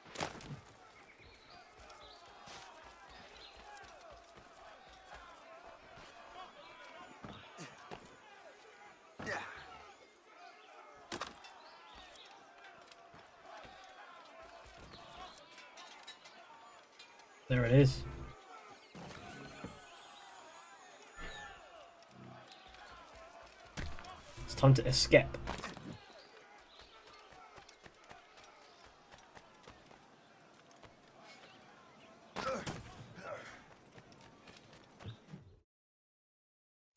There it is. It's time to escape.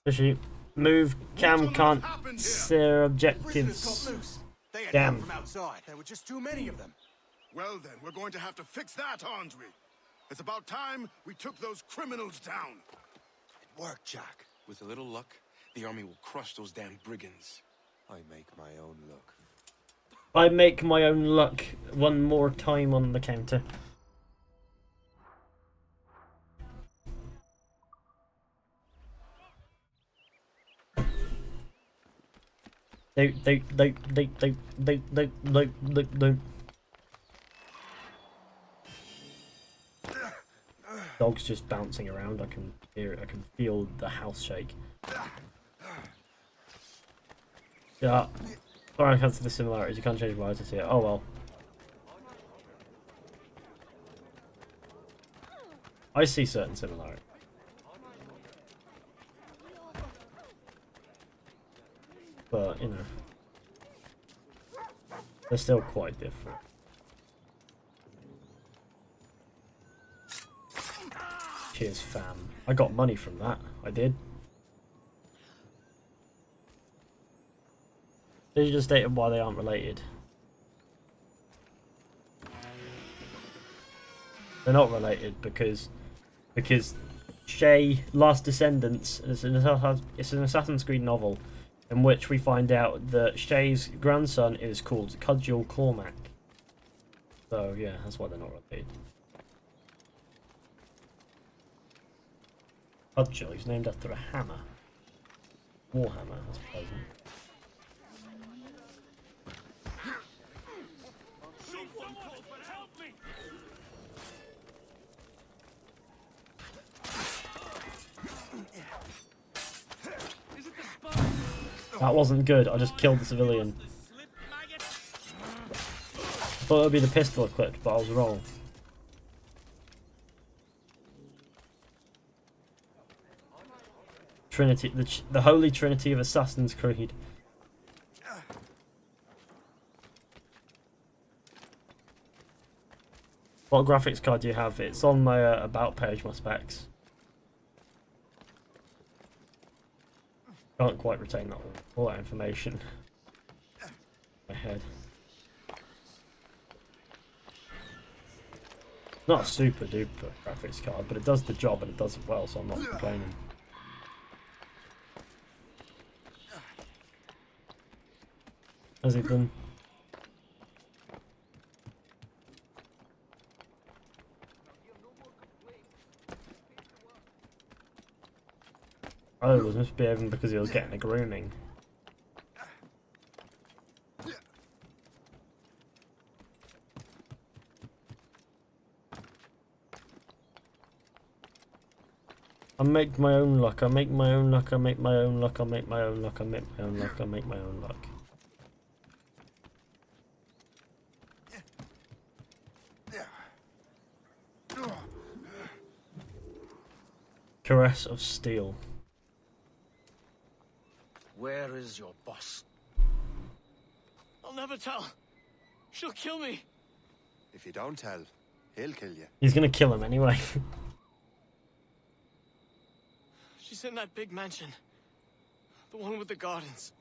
Fizhy, move. Cam can't see their objectives. They had Damn. help from outside. There were just too many of them. Well then, we're going to have to fix that, aren't we? It's about time we took those criminals down. It worked, Jack. With a little luck, the army will crush those damn brigands. I make my own luck. I make my own luck one more time on the counter. Dog's just bouncing around. I can hear it. I can feel the house shake. Yeah. Sorry, I can't see the similarities. You can't change words to see it. Oh well. I see certain similarities. But, you know, they're still quite different. Cheers, fam. I got money from that. I did. They just stated why they aren't related. They're not related because Shay, Last Descendants, it's an Assassin's Creed novel in which we find out that Shay's grandson is called Cudgel Cormac. So yeah, that's why they're not related. Cudgel, he's named after a hammer. Warhammer, that's pleasant. That wasn't good, I just killed the civilian. I thought it would be the pistol equipped, but I was wrong. Trinity, the Holy Trinity of Assassin's Creed. What graphics card do you have? It's on my about page, my specs. Can't quite retain that all that information in my head. Not a super duper graphics card, but it does the job and it does it well, so I'm not complaining. Has it done? Oh, he was misbehaving because he was getting a grooming. I make my own luck, I make my own luck, I make my own luck, I make my own luck, I make my own luck, I make my own luck. Caress of Steel. Where is your boss? I'll never tell. She'll kill me. If you don't tell, he'll kill you. He's gonna kill him anyway. She's in that big mansion. The one with the gardens.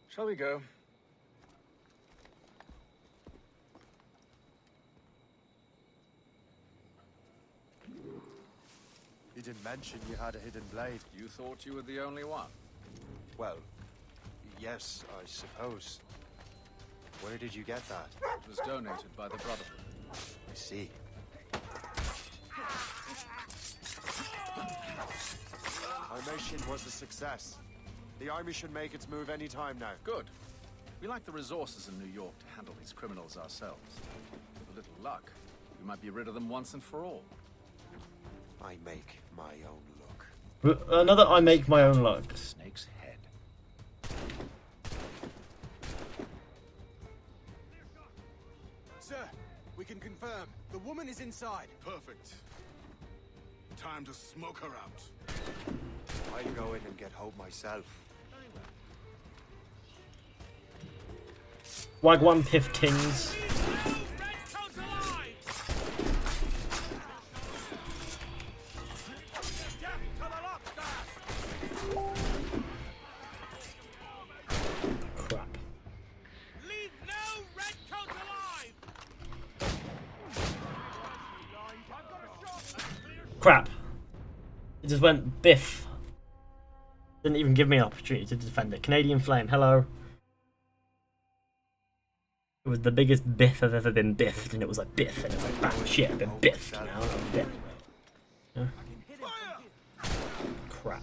Shall we go? You didn't mention you had a hidden blade. You thought you were the only one? Well, yes, I suppose. Where did you get that? It was donated by the Brotherhood. I see. I may mission was a success. The army should make its move any time now. Good. We lack the resources in New York to handle these criminals ourselves. With a little luck, we might be rid of them once and for all. I make my own luck. Another I make my own luck. Snake's head. Sir, we can confirm. The woman is inside. Perfect. Time to smoke her out. I'll go in and get Hope myself. Wagwan Piftings. Crap. Leave no redcoats alive! Crap. It just went biff. Didn't even give me an opportunity to defend it. Canadian Flame, hello. It was the biggest biff I've ever been biffed, and it was like biff, and it was like bam, shit, I've been biffed now. I'm biffed. Yeah. Crap.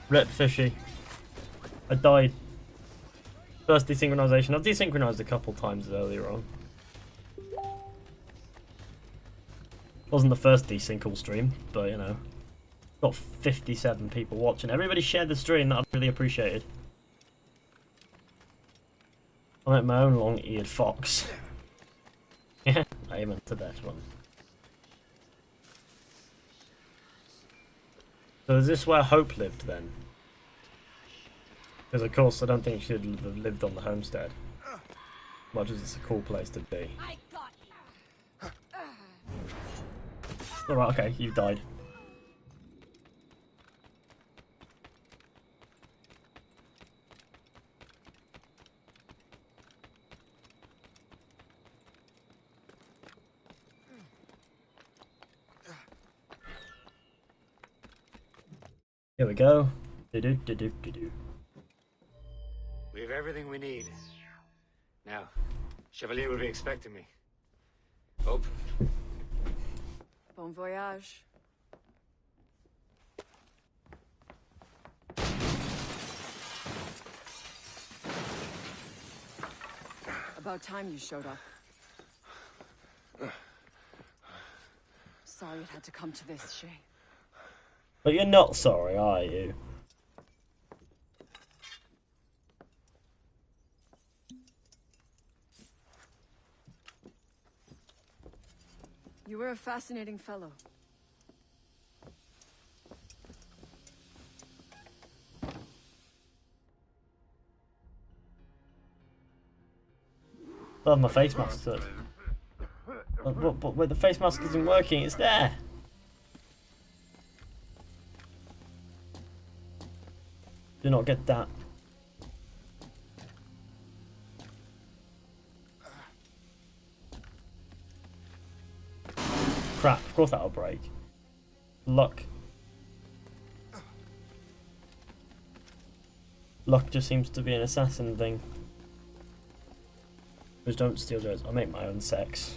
Rip Fizhy. I died. First desynchronization. I've desynchronized a couple times earlier on. Wasn't the first desync all stream, but you know. Got 57 people watching. Everybody shared the stream, that I'd really appreciated. I like my own long-eared fox. Yeah, amen to that one. So is this where Hope lived then? Because of course I don't think she'd have lived on the homestead. Much as it's a cool place to be. Alright, okay, you've died. Here we go. Do-do-do-do-do-do. We have everything we need. Now, Chevalier will be expecting me. Hope. Bon voyage. About time you showed up. Sorry it had to come to this, Shay. But you're not sorry, are you? You were a fascinating fellow. Oh, my face mask. But wait, the face mask isn't working. It's there. Do not get that. Crap, of course that'll break. Luck. Luck just seems to be an assassin thing. Just don't steal yours. I make my own sex.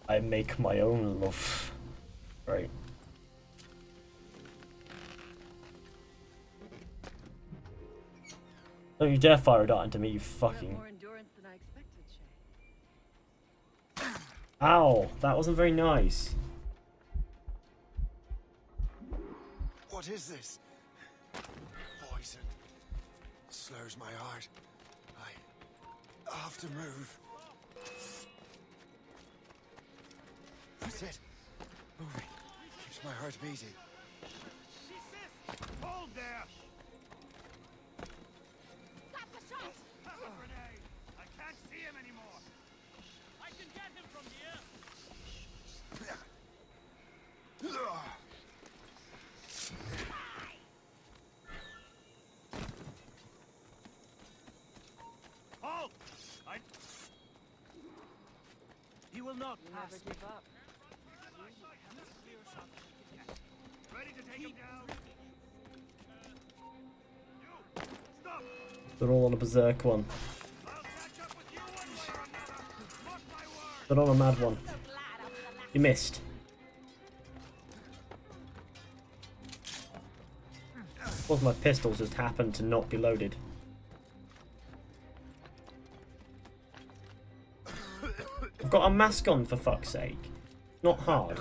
I make my own love. Right. Don't you dare fire a dart into me, you fucking... Ow! That wasn't very nice. What is this? Poison. Slurs my heart. I have to move. That's it. Moving. Keeps my heart beating. Hold there! Stop the shot! Grenade! I can't see him anymore! I can get him from here! He will not pass. Never give up. Ready to take him down? You! Stop! They're all on a berserk one. They're on a mad one. You missed. Of course, my pistols just happened to not be loaded. I've got a mask on, for fuck's sake. Not hard.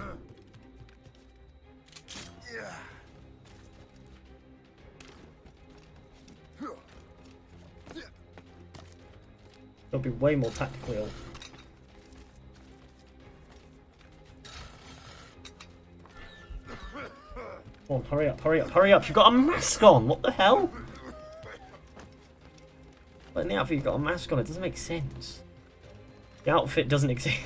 It'll be way more tactical. Come on, hurry up, hurry up, hurry up! You've got a mask on! What the hell? But in the outfit you've got a mask on, it doesn't make sense. The outfit doesn't exist.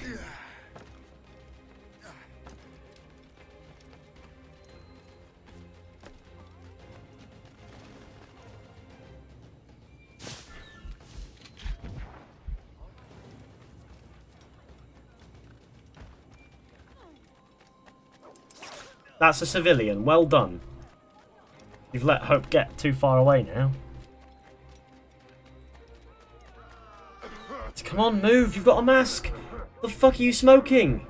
That's a civilian. Well done. You've let Hope get too far away now. Come on, move. You've got a mask. The fuck are you smoking?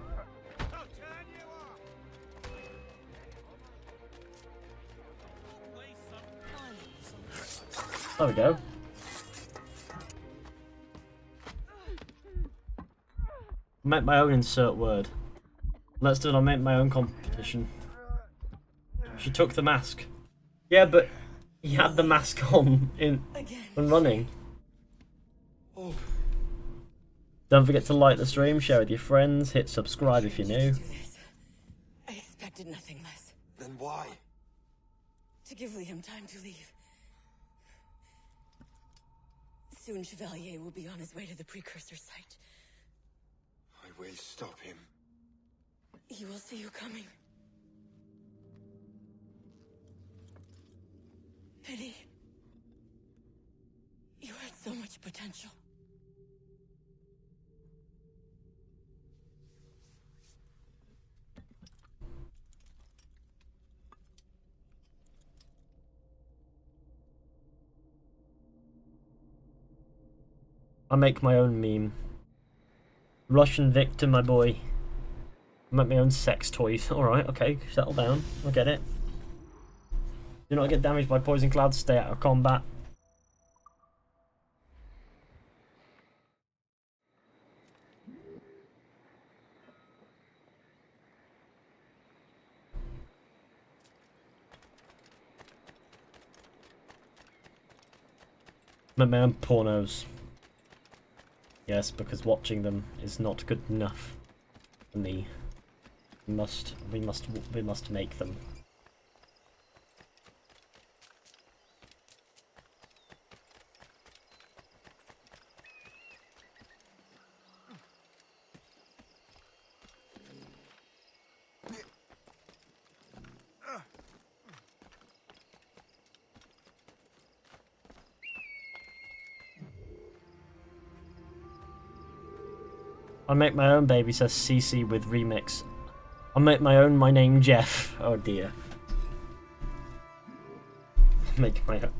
There we go. I meant my own insert word. Let's do it. I meant my own competition. She took the mask. Yeah, but he had the mask on when running. Don't forget to like the stream, share with your friends, hit subscribe if you're new. I expected nothing less. Then why? To give Liam time to leave. Soon Chevalier will be on his way to the precursor site. I will stop him. He will see you coming. Pity. You had so much potential. I make my own meme. Russian victim, my boy. I make my own sex toys. Alright, okay, settle down. I get it. Do not get damaged by poison clouds, stay out of combat. Make my own pornos. Yes, because watching them is not good enough for me. We must make them. I make my own baby, says CC with remix. I make my own my name Jeff. Oh dear. Make my own.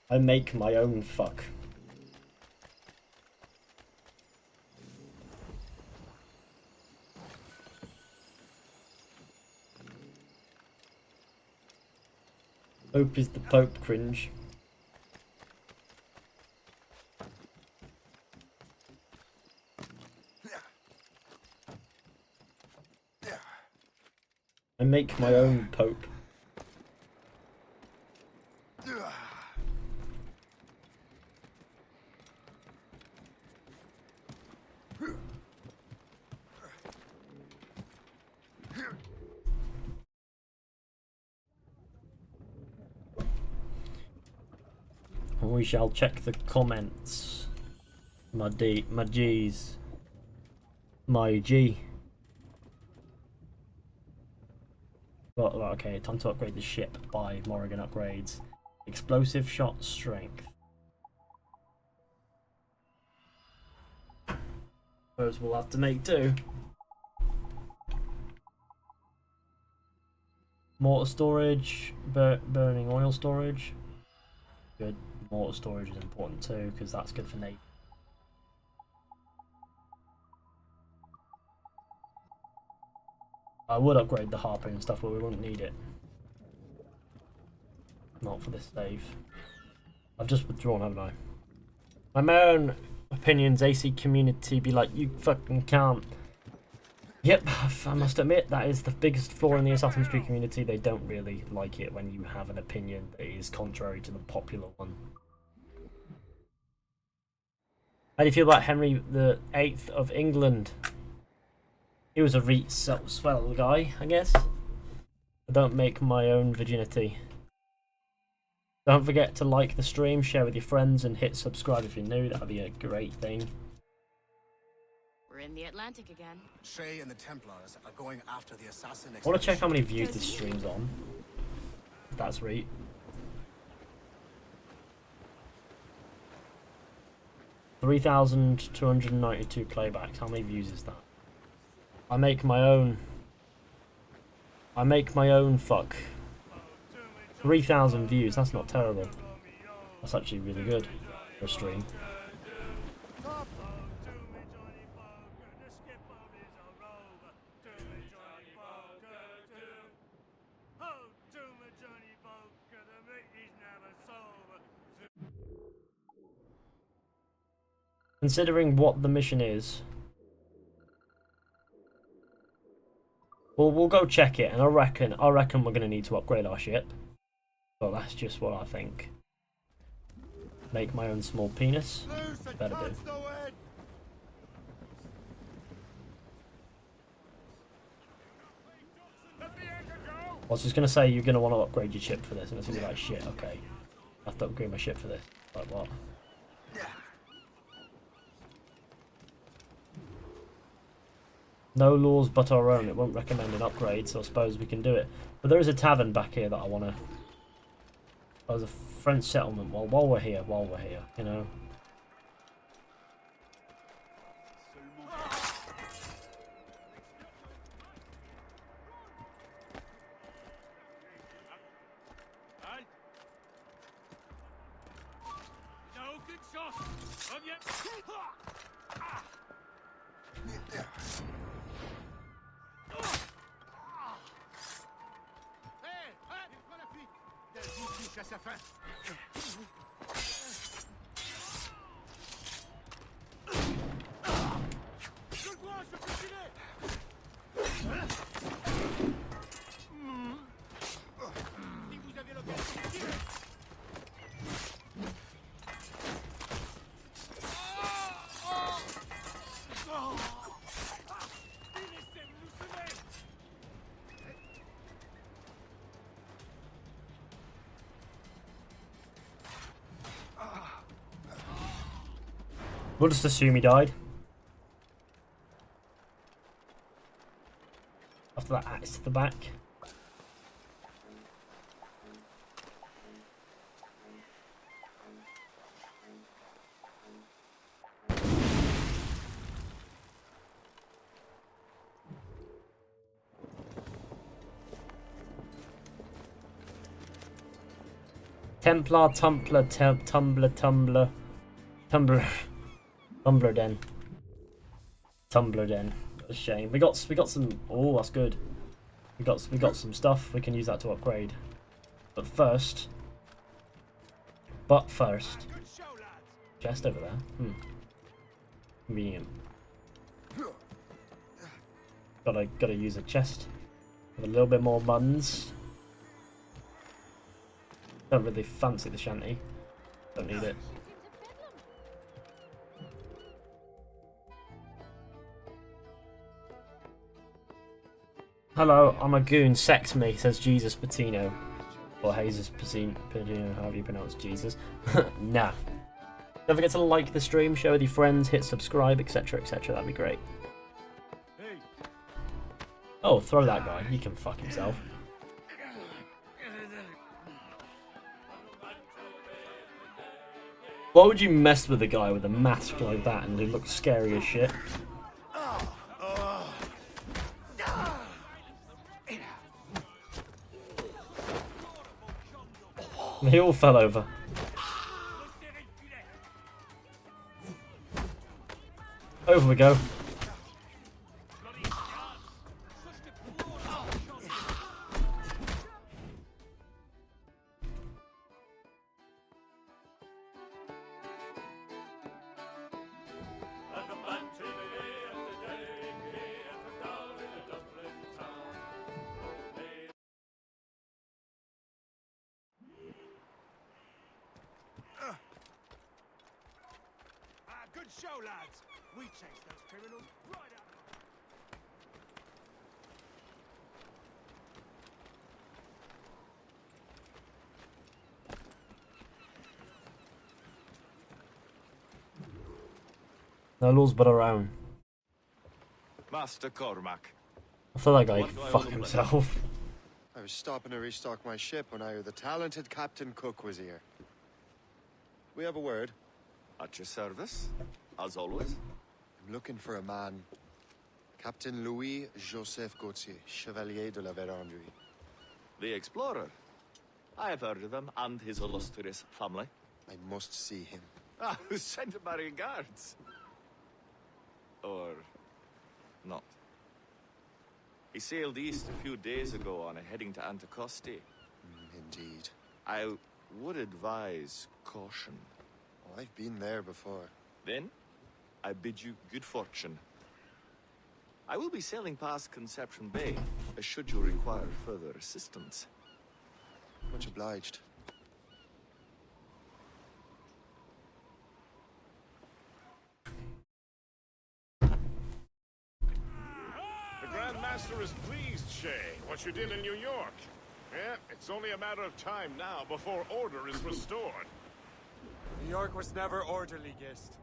I make my own fuck. Hope is the Pope cringe. I make my own Pope. We shall check the comments. My G's. My G. Well, okay, time to upgrade the ship by Morrigan upgrades. Explosive shot strength. Suppose we'll have to make do. Mortar storage, burning oil storage. Good. Mortar storage is important too, because that's good for Navy. I would upgrade the harpoon and stuff, but we wouldn't need it. Not for this save. I've just withdrawn, haven't I? My own opinions, AC community be like, you fucking can't. Yep, I must admit, that is the biggest flaw in the Assassin's Creed community. They don't really like it when you have an opinion that is contrary to the popular one. How do you feel about Henry VIII of England? He was a swell guy, I guess. I don't make my own virginity. Don't forget to like the stream, share with your friends, and hit subscribe if you're new. That'd be a great thing. We're in the Atlantic again. Shay and the Templars are going after the assassin. I want to check how many views this stream's on. If that's right. $3,292 playbacks. How many views is that? I make my own. Fuck. 3,000 views. That's not terrible. That's actually really good for a stream. Considering what the mission is, well, we'll go check it, and I reckon we're gonna need to upgrade our ship. Well, that's just what I think. Make my own small penis. Better do. I was just gonna say you're gonna want to upgrade your ship for this, and it's gonna be like shit. Okay, I have to upgrade my ship for this. Like what? No laws but our own. It won't recommend an upgrade, so I suppose we can do it. But there is a tavern back here that I want to... There's a French settlement. Well, while we're here, you know. We'll just assume he died. After that axe to the back. Templar, Tumbler. Tumbler den. Tumbler den. What a shame. We got some. Oh, that's good. We got some stuff. We can use that to upgrade. But first. Chest over there. Convenient. Gotta use a chest with a little bit more buns. Don't really fancy the shanty. Don't need it. Hello, I'm a goon. Sex me, says Jesus Patino. Or Jesus Patino, however you pronounce Jesus. Nah. Don't forget to like the stream, share with your friends, hit subscribe, etc, etc. That'd be great. Oh, throw that guy. He can fuck himself. Why would you mess with a guy with a mask like that and he looks scary as shit? They all fell over. Over we go. Good show, lads. We chased those criminals right out. No laws but our own. Master Cormac. I thought that guy What do I fuck owe the himself. I was stopping to restock my ship when I heard the talented Captain Cook was here. We have a word. At your service, as always. I'm looking for a man. Captain Louis-Joseph Gauthier, Chevalier de la Vérendrye. The explorer. I have heard of him and his illustrious family. I must see him. Ah, send my regards. Or not. He sailed east a few days ago on a heading to Anticosti. Indeed. I would advise caution. Oh, I've been there before. Then, I bid you good fortune. I will be sailing past Conception Bay, should you require further assistance. Much obliged. The Grand Master is pleased, Shay, what you did in New York. Yeah, it's only a matter of time now before order is restored. New York was never orderly, Gist.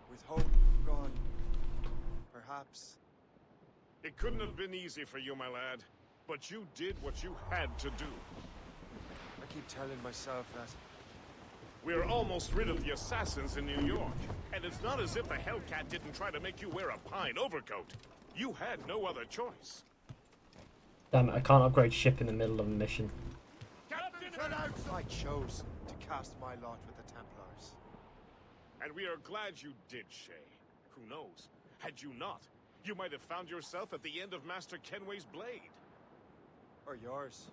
With hope gone, perhaps. It couldn't have been easy for you, my lad. But you did what you had to do. I keep telling myself that. We're almost rid of the assassins in New York. And it's not as if the Hellcat didn't try to make you wear a pine overcoat. You had no other choice. Damn it, I can't upgrade ship in the middle of a mission. I chose to cast my lot with the Templars. And we are glad you did, Shay. Who knows? Had you not, you might have found yourself at the end of Master Kenway's blade. Or yours.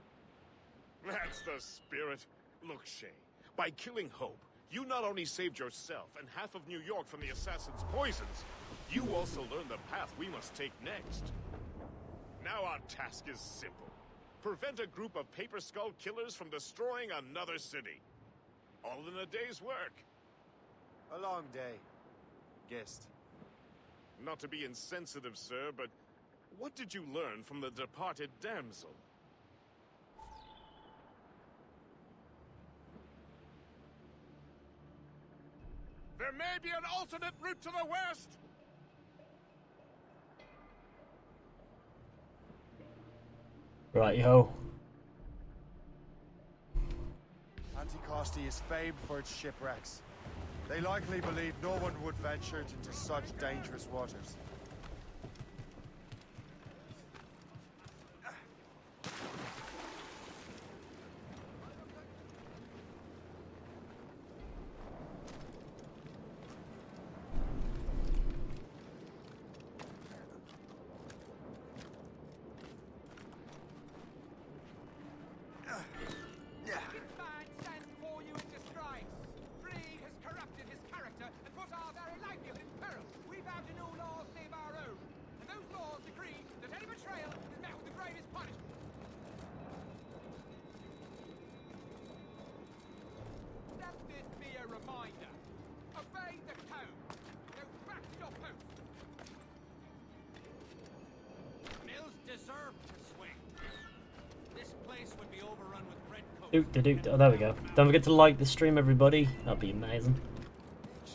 That's the spirit. Look, Shay, by killing Hope, you not only saved yourself and half of New York from the assassin's poisons, you also learned the path we must take next. Now our task is simple. Prevent a group of Paper Skull killers from destroying another city. All in a day's work. A long day. Gist. Not to be insensitive, sir, but what did you learn from the departed damsel? There may be an alternate route to the west! Right, yo. Anticosti is famed for its shipwrecks. They likely believe no one would venture into such dangerous waters. Oh, there we go. Don't forget to like the stream, everybody. That'd be amazing.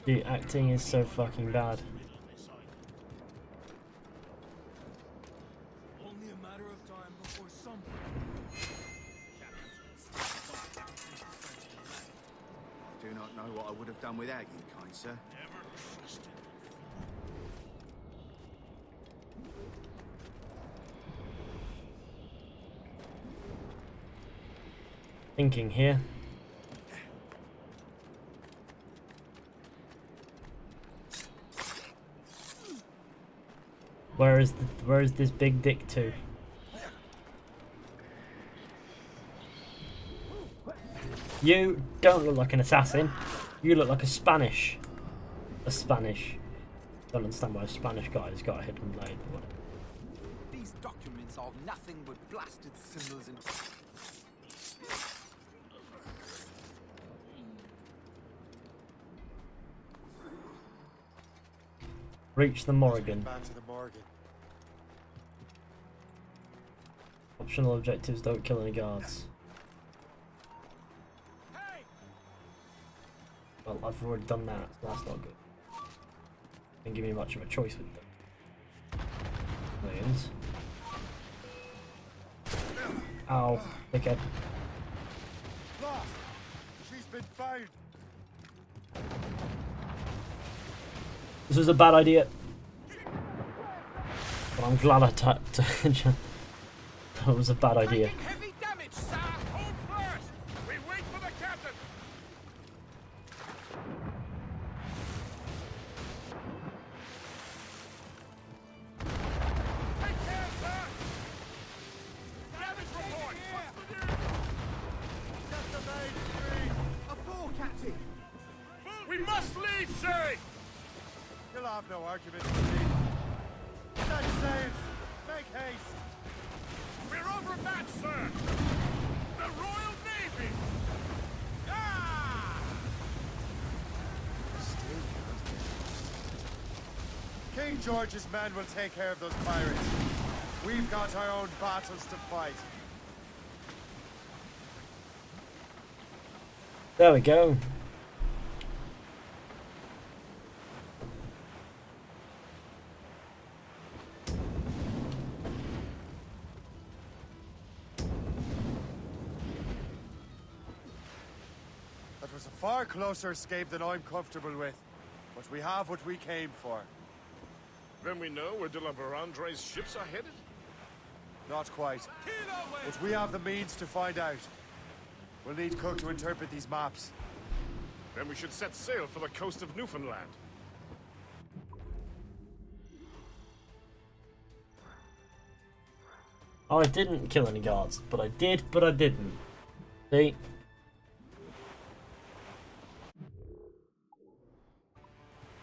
Dude, acting is so fucking bad. Only a matter of time before someone. do not know what I would have done without you, kind sir. Never trusted. Thinking here. Where is this big dick to? You don't look like an assassin. You look like a Spanish. Don't understand why a Spanish guy's got a hidden blade. These documents are nothing but blasted symbols and... Reach the Morrigan. Back to the Morgan. Optional objectives: don't kill any guards. Well, I've already done that, so that's not good. Didn't give me much of a choice with them. Millions. Ow, dickhead. Lost! She's been found! This was a bad idea. But I'm glad I tapped. That was a bad idea. Heavy damage, sir! Hold first! We wait for the captain! Take care, sir! Damage report! What's the news? Get the main screen! A ball, captain! We must leave, Shay! You'll have no argument with me. Set sails! Make haste! We're overmatched, sir! The Royal Navy! Ah! King George's men will take care of those pirates. We've got our own battles to fight. There we go. That was a far closer escape than I'm comfortable with. But we have what we came for. Then we know where de la Vérandre's ships are headed? Not quite. But we have the means to find out. We'll need Cook to interpret these maps. Then we should set sail for the coast of Newfoundland. Oh, I didn't kill any guards, but I did, but I didn't. See?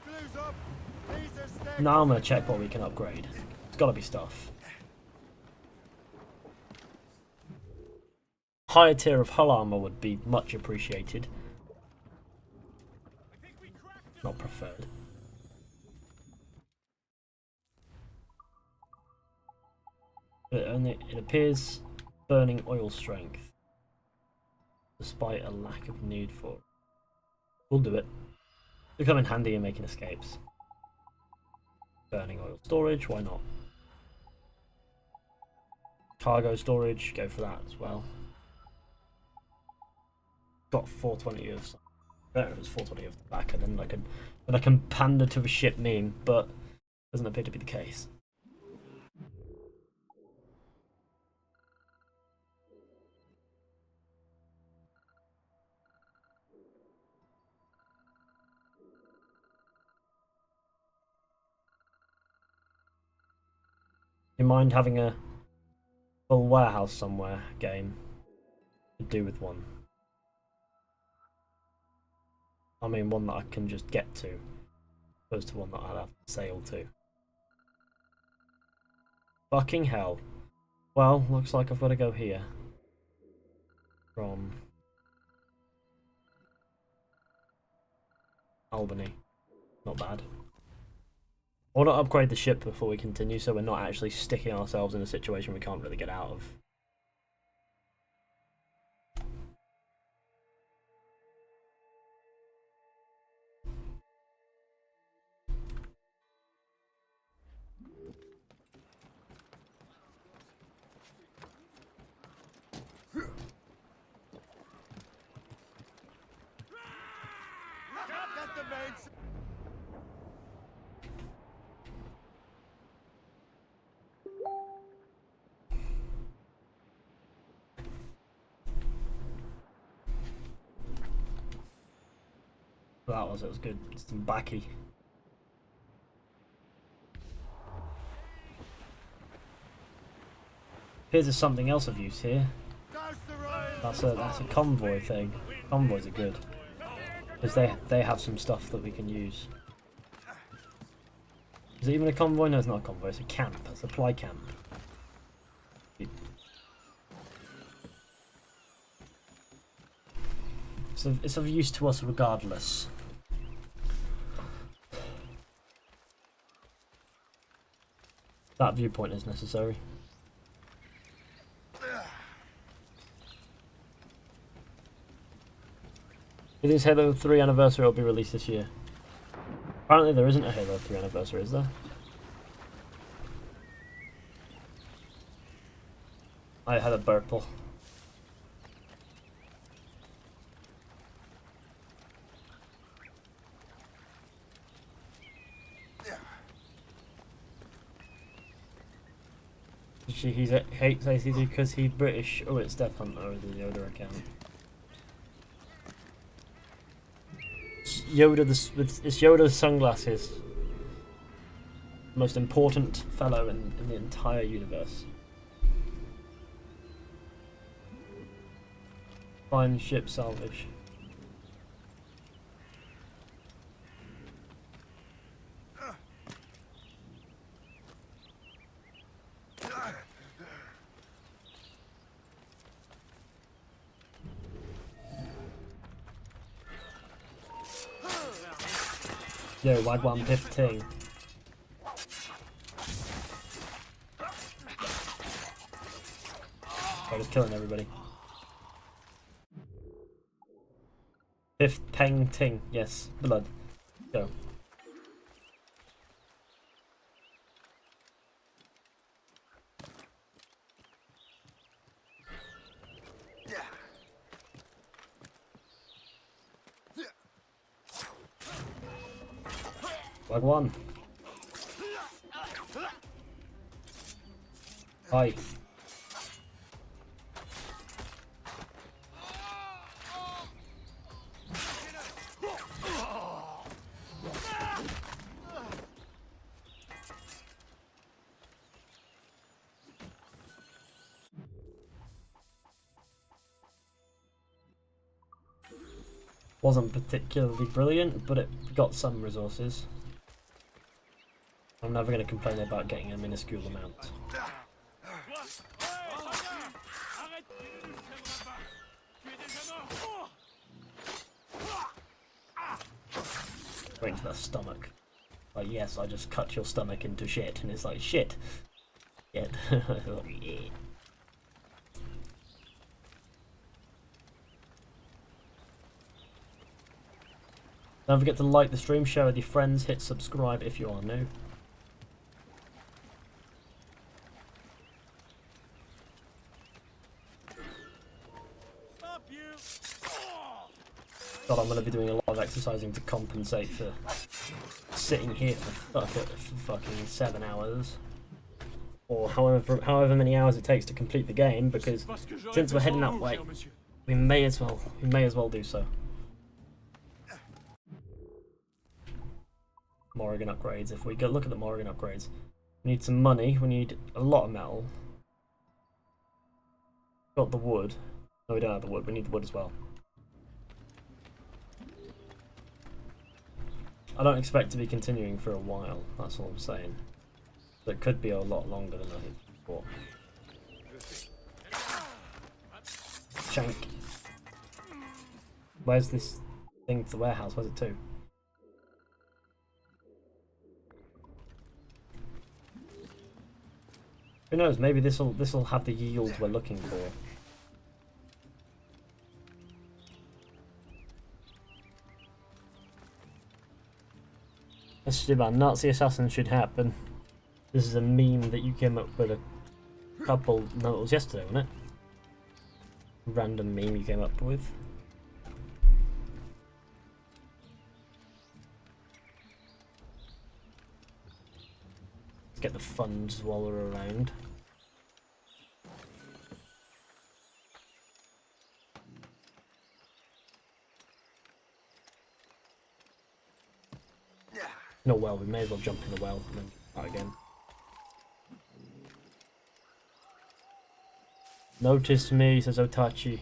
Blues up. These are stakes. Now I'm gonna check what we can upgrade. It's gotta be stuff. Higher tier of hull armor would be much appreciated. Not preferred. It appears burning oil strength, despite a lack of need for it. We'll do it. It'll come in handy in making escapes. Burning oil storage, why not? Cargo storage, go for that as well. Got 420 of. I don't know if it's 420 of the back, and then I can pander to a ship meme, but doesn't appear to be the case. You mind having a full warehouse somewhere, game? Could do with one. I mean, one that I can just get to, opposed to one that I'd have to sail to. Fucking hell. Well, looks like I've got to go here. From Albany. Not bad. I want to upgrade the ship before we continue, so we're not actually sticking ourselves in a situation we can't really get out of. That was, it was good. Some backy. Here's something else of use here. That's a convoy thing. Convoys are good. Because they have some stuff that we can use. Is it even a convoy? No, it's not a convoy, it's a camp, a supply camp. So it's of use to us regardless. That viewpoint is necessary. It is Halo 3 anniversary will be released this year. Apparently there isn't a Halo 3 anniversary, is there? I had a burple. He hates ACD because he's British. Oh, it's Death Hunter or the Yoda account. It's Yoda, it's Yoda's sunglasses. Most important fellow in the entire universe. Find ship salvage. Yo, Wagwan Piff Ting. I was killing everybody. Piff Peng Ting, yes, blood. Go. Wagwan. Hi. Wasn't particularly brilliant, but it got some resources. I'm never going to complain about getting a minuscule amount. Straight to the stomach. Like, yes, I just cut your stomach into shit, and it's like, shit. Shit. Yeah. Don't forget to like the stream, share with your friends, hit subscribe if you are new. God, I'm going to be doing a lot of exercising to compensate for sitting here for fucking 7 hours. Or however many hours it takes to complete the game, because since we're heading that way, we may as well do so. Morrigan upgrades. If we go look at the Morrigan upgrades, we need some money, we need a lot of metal. Got the wood. No, we don't have the wood, we need the wood as well. I don't expect to be continuing for a while, that's all I'm saying. But it could be a lot longer than I thought. Shank. Where's this thing to the warehouse? Where's it to? Who knows, maybe this'll have the yield we're looking for. Let's do that. Nazi assassin should happen. This is a meme that you came up with a couple... No, it was yesterday, wasn't it? Random meme you came up with. Let's get the funds while we're around. In a well, we may as well jump in the well and then start again. Notice me, says Otachi.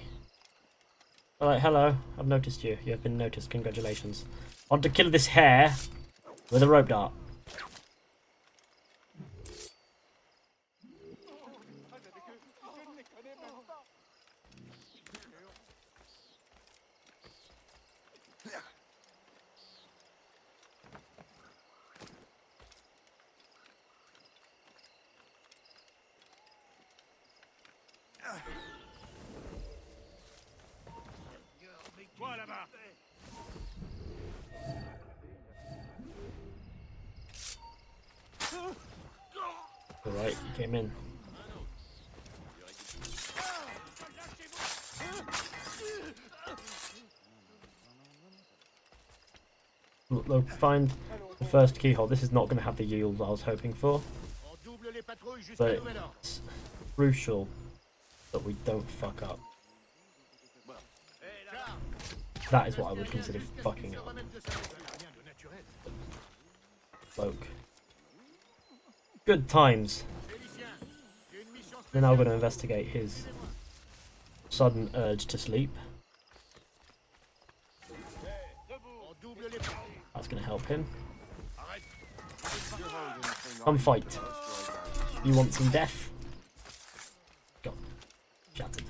Alright, hello. I've noticed you. You have been noticed. Congratulations. I want to kill this hare with a rope dart. Alright, you came in. Look, find the first keyhole. This is not going to have the yield I was hoping for. But it's crucial that we don't fuck up. That is what I would consider fucking up. Bloke. Good times. We're now going to investigate his sudden urge to sleep. That's going to help him. Come fight. You want some death? Got shattered.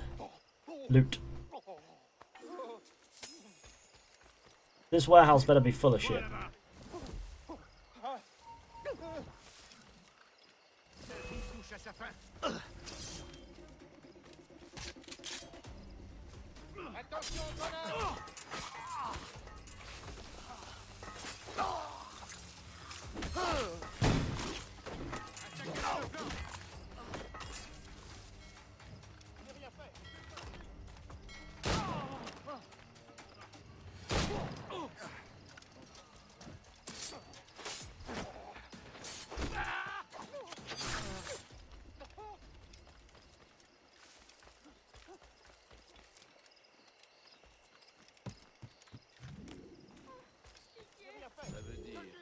Loot. This warehouse better be full of shit.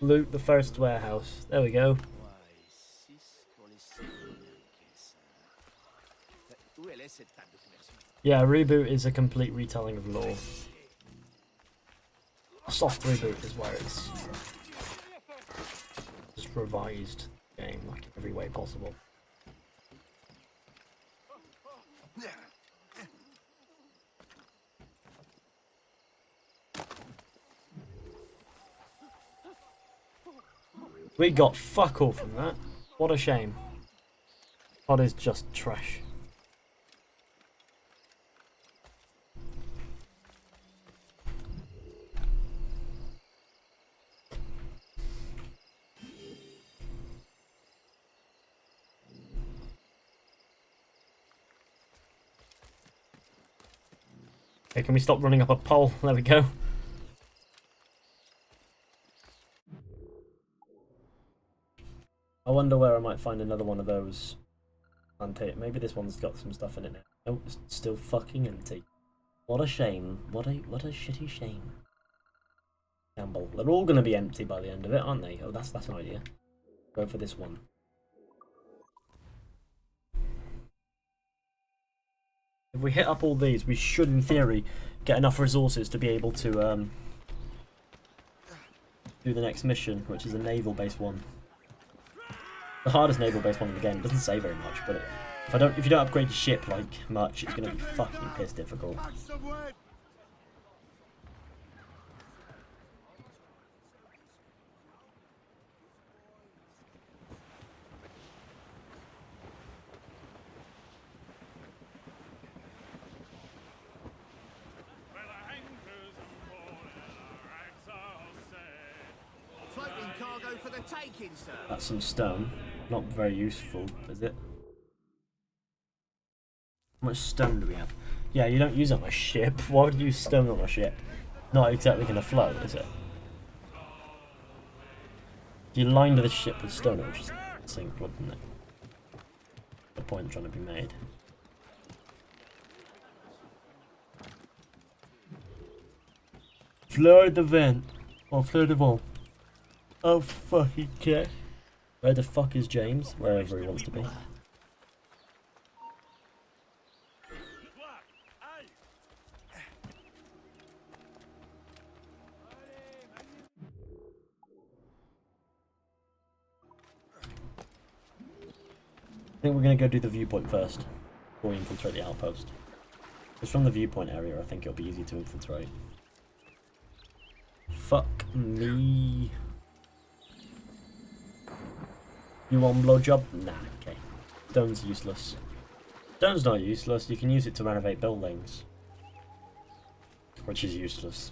Loot the first warehouse. There we go. Yeah, reboot is a complete retelling of lore. A soft reboot is where it's just revised game, like in every way possible. We got fuck all from that. What a shame. That is just trash. Okay, can we stop running up a pole? There we go. I wonder where I might find another one of those. Maybe this one's got some stuff in it now. Oh, it's still fucking empty. What a shame. What a shitty shame. Campbell. They're all gonna be empty by the end of it, aren't they? Oh, that's an idea. Go for this one. If we hit up all these, we should, in theory, get enough resources to be able to do the next mission, which is a naval-based one. The hardest naval-based one in the game. It doesn't say very much, but if you don't upgrade your ship like much, it's gonna be fucking piss difficult. That's some stone. Not very useful, is it? How much stone do we have? Yeah, you don't use it on a ship. Why would you use stone on a ship? Not exactly going to float, is it? If you lined the ship with stone, it would just sink, wouldn't it? The point trying to be made. Flood the vent. Or flood the wall. Oh fucking care. Where the fuck is James? Wherever he wants to be. I think we're gonna go do the viewpoint first, before we infiltrate the outpost. Because from the viewpoint area, I think it'll be easy to infiltrate. Fuck me. You want blowjob? Nah, okay. Stone's useless. Stone's not useless, you can use it to renovate buildings. Which is useless.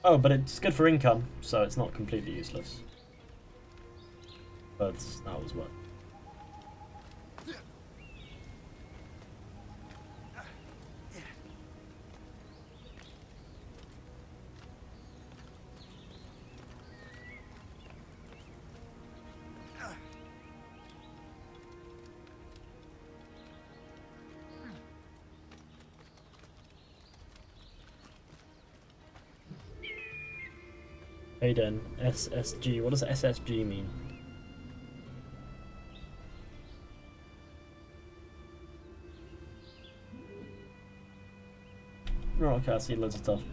Oh, but it's good for income, so it's not completely useless. But that was what. Aiden, SSG. What does SSG mean? Oh, okay, I see loads of stuff.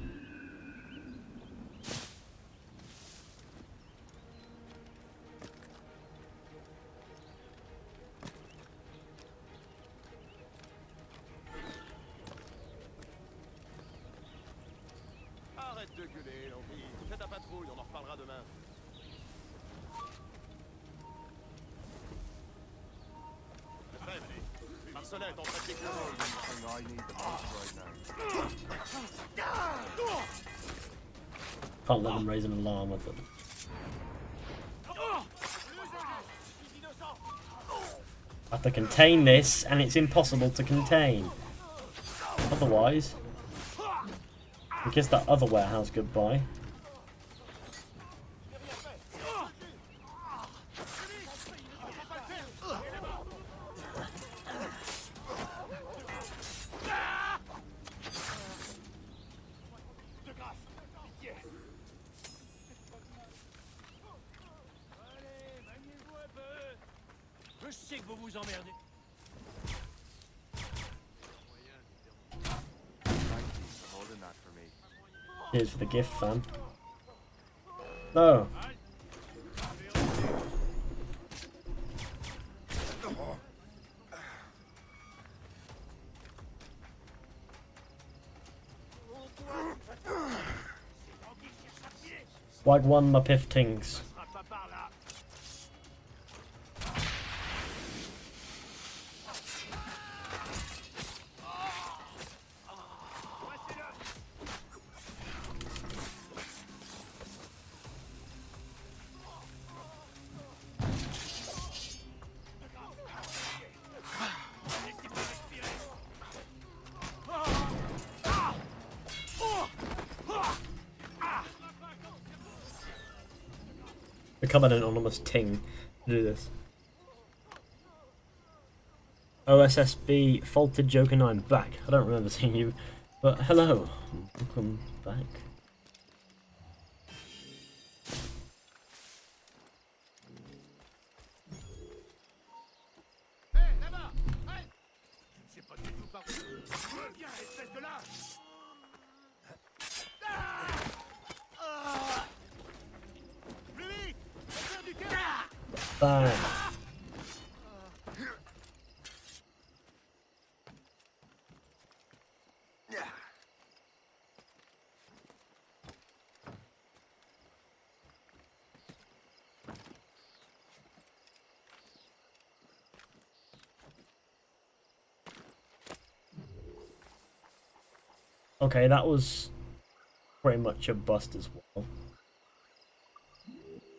Arrête de gueuler, Henri. Fais ta patrouille, on en reparlera demain. Marcelin est en train de Can't let them raise an alarm with them. I have to contain this, and it's impossible to contain. Otherwise, we kiss that other warehouse goodbye. Je sais que vous vous emmerdez. Here's for the gift, fam. No. Swag one, my piff tings. Become an anonymous ting to do this. OSSB, faulted Joker 9 back. I don't remember seeing you, but hello. Welcome back. Bang. Okay, that was pretty much a bust as well.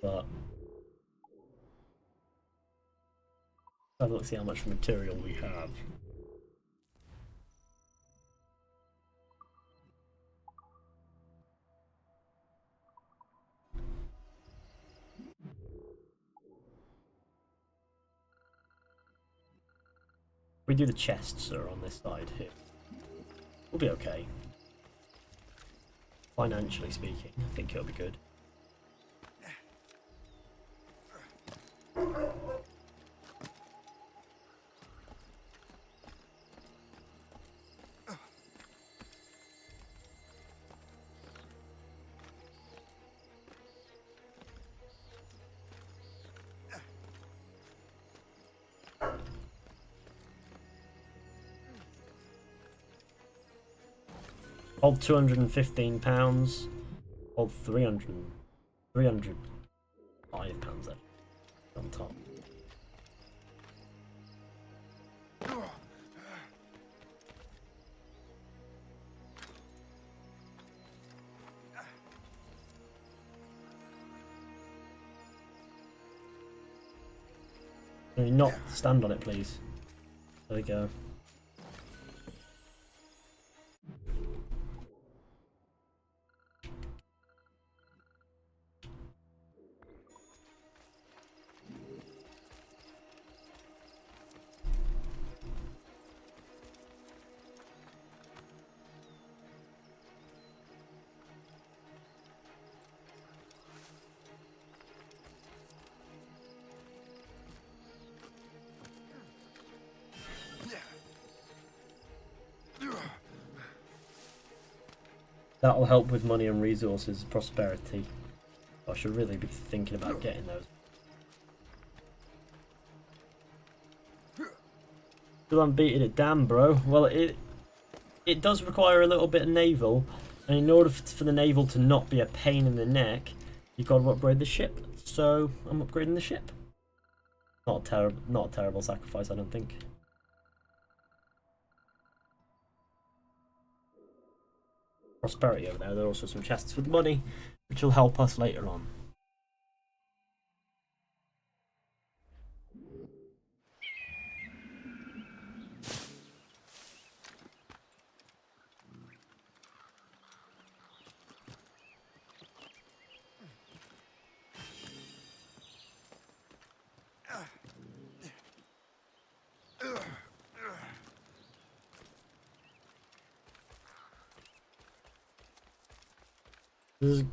But have a look, see how much material we have. We do the chests are on this side here. We'll be okay. Financially speaking, I think it'll be good. Hold £215. Hold 305 pounds there on top. Can you not stand on it, please? There we go. That'll help with money and resources, prosperity. I should really be thinking about getting those. Still haven't beaten it down, bro. Well, it does require a little bit of naval, and in order for the naval to not be a pain in the neck, you've got to upgrade the ship. So I'm upgrading the ship. Not a terrible sacrifice, I don't think. Prosperity over there. There are also some chests with money, which will help us later on. This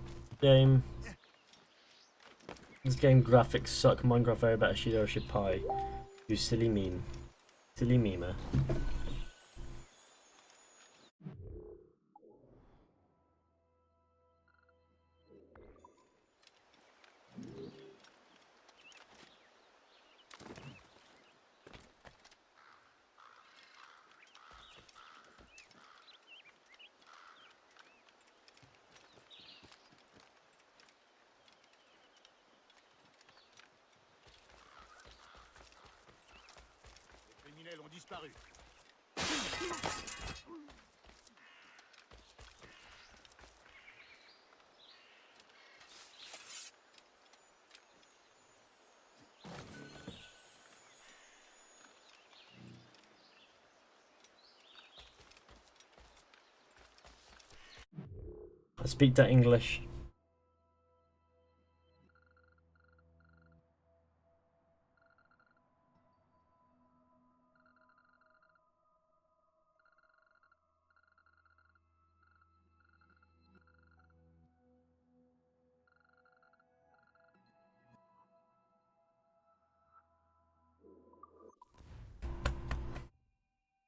game graphics suck. Minecraft very better. Shido ship pie. You silly meme. Silly memer. Les criminels ont disparu. I speak that English.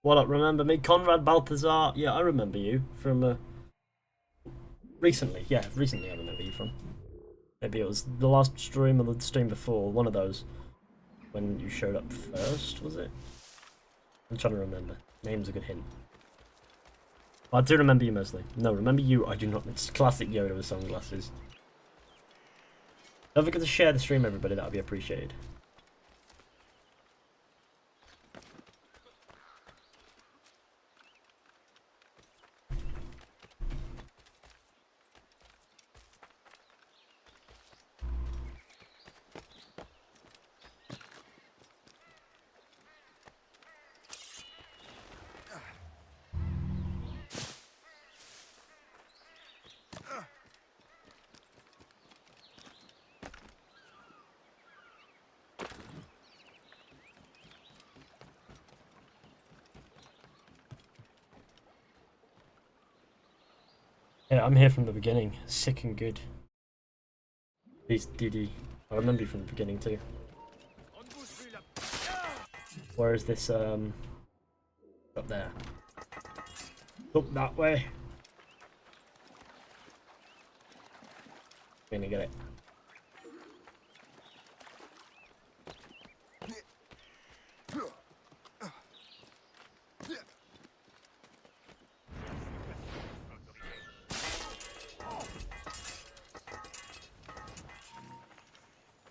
What up, remember me? Conrad Balthazar. Yeah, I remember you from recently. Yeah, recently I remember you from. Maybe it was the last stream or the stream before, one of those. When you showed up first, was it? I'm trying to remember. Name's a good hint. I do remember you mostly. No, remember you, I do not. It's classic Yoda with sunglasses. Don't forget to share the stream, everybody. That would be appreciated. Yeah, I'm here from the beginning. Sick and good. Peace, DD. I remember you from the beginning too. Where is this, up there? Up that way. Gonna get it.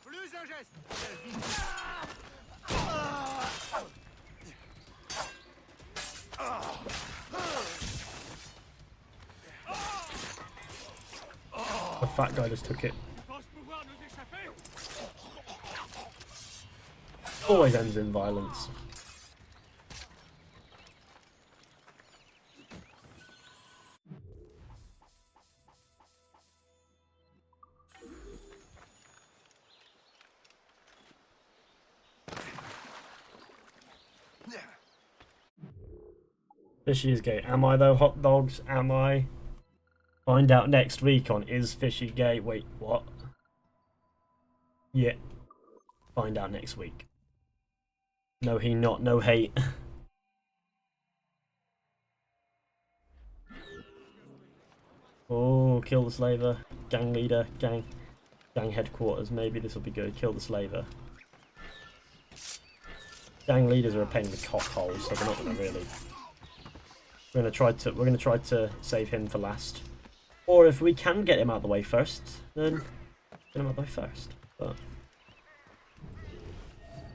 Plus un geste. The fat guy just took it. Always ends in violence. Fishy is gay. Am I though, hot dogs? Am I? Find out next week on Is Fishy Gay? Wait, what? Yeah. Find out next week. No, he not. No hate. Oh, kill the slaver. Gang leader. Gang headquarters. Maybe this will be good. Kill the slaver. Gang leaders are a pain in the cockholes, so they're not gonna really. We're gonna try to save him for last. Or if we can get him out of the way first, then get him out of the way first. But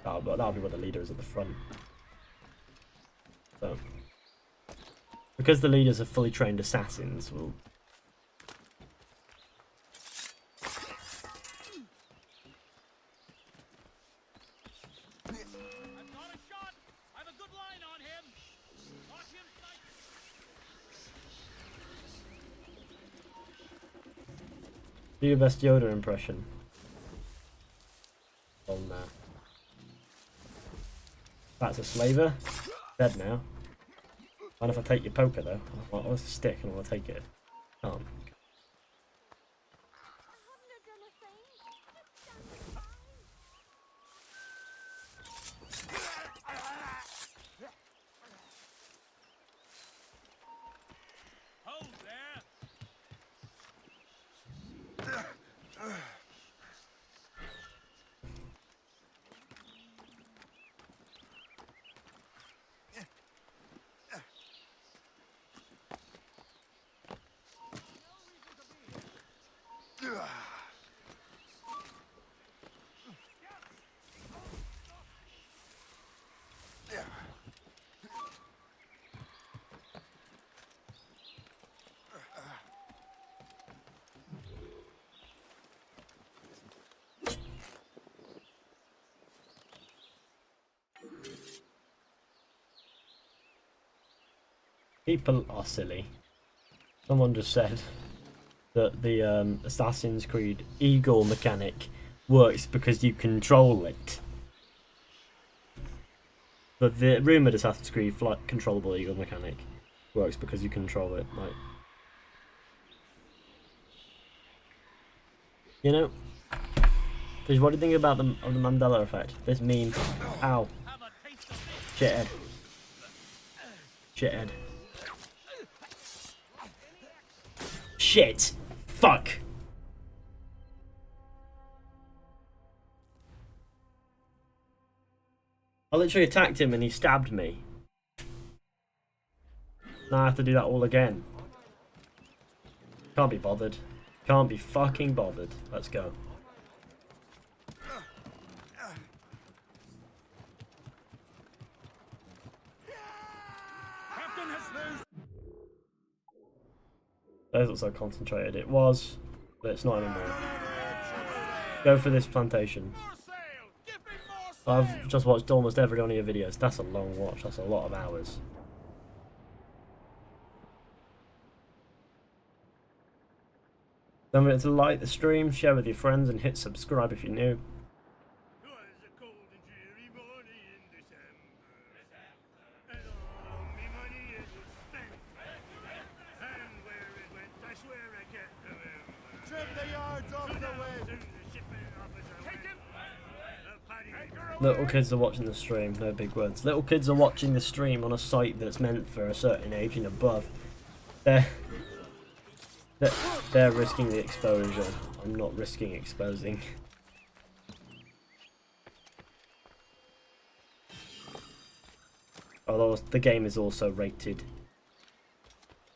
that'll be where the leader is at the front. So because the leaders are fully trained assassins, we'll do your best Yoda impression. Oh no. That's a slaver. Dead now. Mind if I take your poker though? Oh, it's a stick and I want to take it. Can't. People are silly. Someone just said that the Assassin's Creed Eagle mechanic works because you control it. But the rumoured Assassin's Creed flight controllable Eagle mechanic works because you control it. Like, you know, because what do you think about the Mandela effect? This meme. Ow. Shithead. Shithead. Shit! Fuck! I literally attacked him and he stabbed me. Now I have to do that all again. Can't be bothered. Can't be fucking bothered. Let's go. Those look so concentrated. It was, but it's not anymore. Go for this plantation. I've just watched almost every one of your videos. That's a long watch. That's a lot of hours. Don't forget to like the stream, share with your friends, and hit subscribe if you're new. Trim the yards off the wind. Anchor Little kids are watching the stream, no big words. Little kids are watching the stream on a site that's meant for a certain age and above. They're risking the exposure. I'm not risking exposing. Although the game is also rated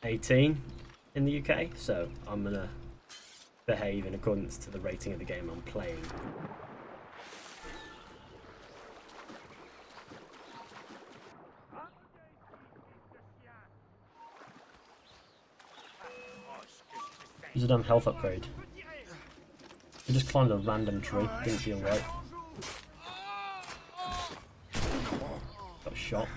18 in the UK, so I'm gonna behave in accordance to the rating of the game I'm playing. Use a damn health upgrade. I just climbed a random tree, didn't feel right. Got shot.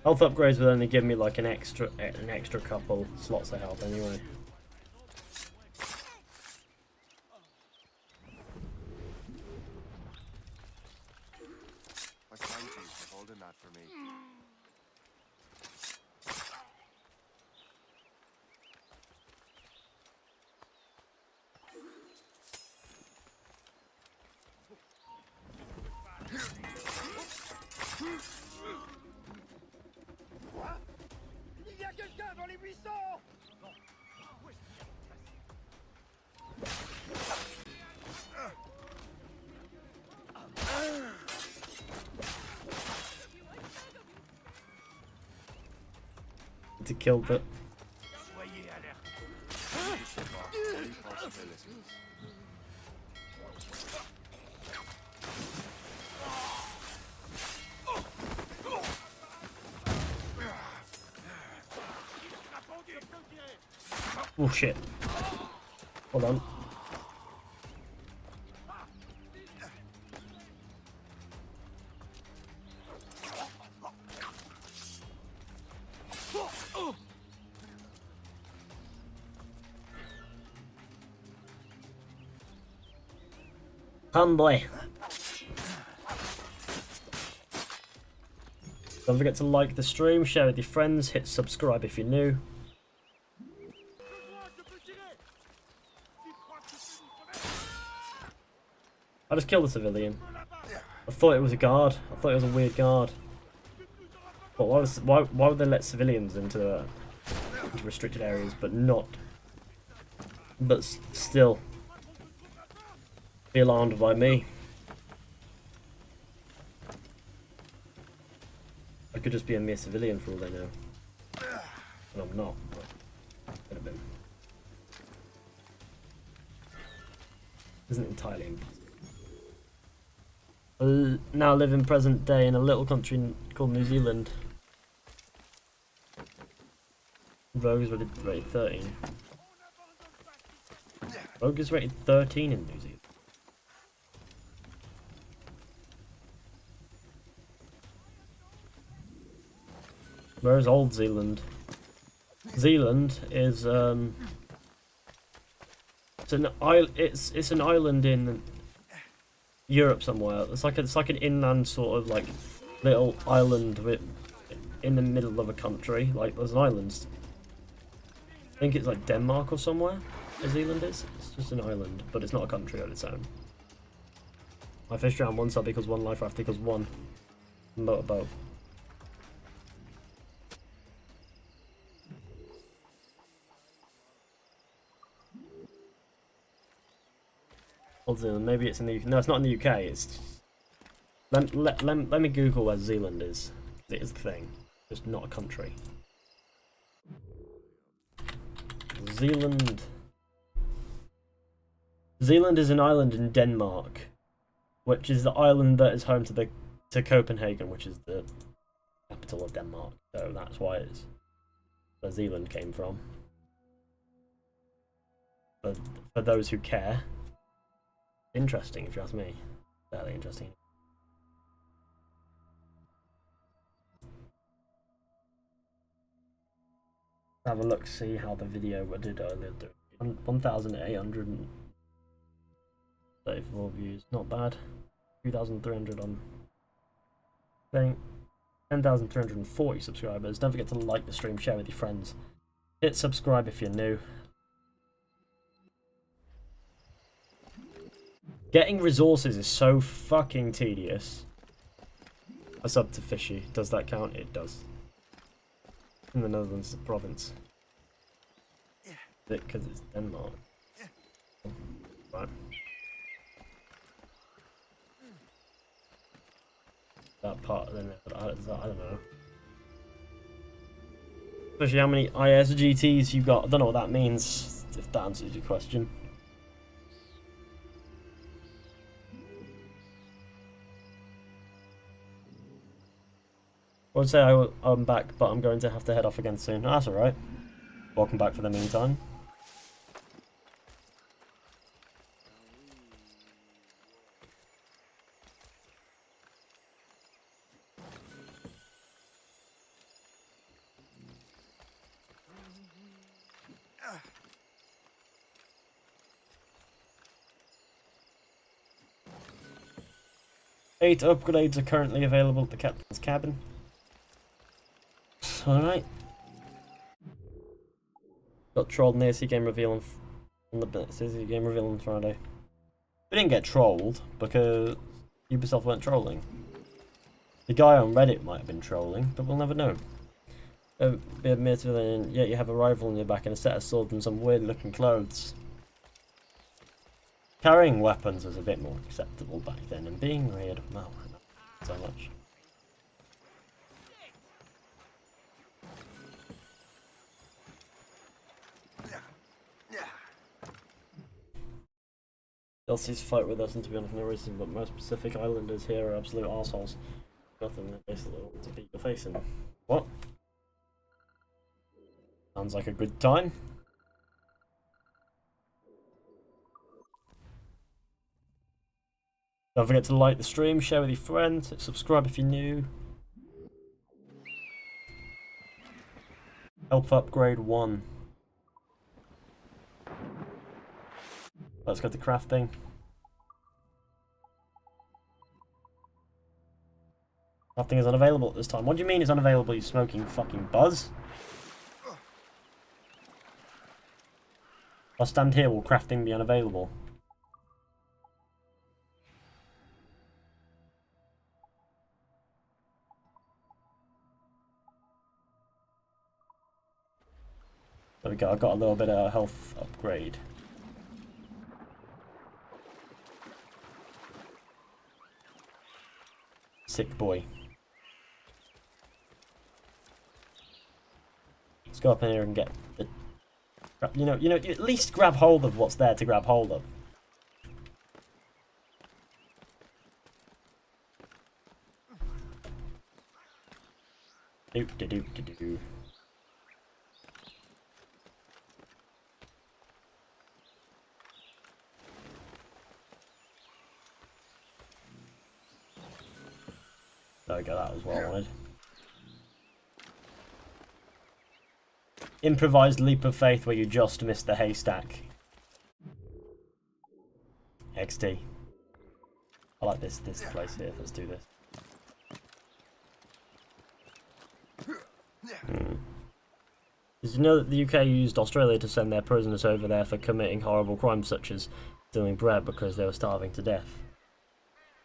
Health upgrades would only give me like an extra couple slots of health anyway. Thank you for holding that for me. Il y a quelqu'un dans les buissons! To kill the... Oh shit. Hold on. Boy. Don't forget to like the stream, share with your friends, hit subscribe if you're new. I just killed a civilian. I thought it was a guard. I thought it was a weird guard. But why would they let civilians into restricted areas, but not? But still be alarmed by me. I could just be a mere civilian for all they know. And I'm not, but could have been. Isn't entirely impossible. I now live in present day in a little country called New Zealand. Rogue is rated 13. Rogue is rated 13 in New Zealand. Where's Old Zealand? Zealand is it's an island in Europe somewhere. It's like an inland sort of like little island in the middle of a country. Like there's an island. I think it's like Denmark or somewhere. New Zealand is. It's just an island, but it's not a country on its own. I fished around one sub equals one, life raft equals one. Motorboat. Old Zealand, maybe it's in the UK. No, it's not in the UK. It's let me Google where Zealand is. It is the thing, just not a country. Zealand. Zealand is an island in Denmark, which is the island that is home to Copenhagen, which is the capital of Denmark. So that's why it's where Zealand came from. For those who care. Interesting, if you ask me. Fairly interesting. Have a look, see how the video did earlier. 1,834 views, not bad. 2,300 on thing. 10,340 subscribers. Don't forget to like the stream, share with your friends. Hit subscribe if you're new. Getting resources is so fucking tedious. A sub to Fizhy. Does that count? It does. In the Netherlands, the province. Because it's Denmark. Right. That part of the I don't know. Especially how many ISGTs you got. I don't know what that means, if that answers your question. I would say I'm back, but I'm going to have to head off again soon. Oh, that's alright. Welcome back for the meantime. Eight upgrades are currently available at the captain's cabin. Alright. Got trolled in the AC game reveal on the AC game reveal on Friday. We didn't get trolled because Ubisoft weren't trolling. The guy on Reddit might have been trolling, but we'll never know. Be admitted civilian, yet you have a rifle on your back and a set of swords and some weird looking clothes. Carrying weapons was a bit more acceptable back then, and being weird, well, not so much. Elsie's fight with us, and to be honest, no reason, but most Pacific Islanders here are absolute arseholes. Nothing, they basically want to beat your face in. What? Sounds like a good time. Don't forget to like the stream, share with your friends, subscribe if you're new. Help upgrade 1. Let's go to crafting. Crafting is unavailable at this time. What do you mean it's unavailable, you smoking fucking buzz? I'll stand here, will crafting be unavailable? There we go, I got a little bit of a health upgrade. Sick boy. Let's go up in here and get the... You know, you at least grab hold of what's there to grab hold of. Do. There we go, that was what I wanted. Improvised leap of faith where you just missed the haystack. XD. I like this place here. Let's do this. Did you know that the UK used Australia to send their prisoners over there for committing horrible crimes such as stealing bread because they were starving to death?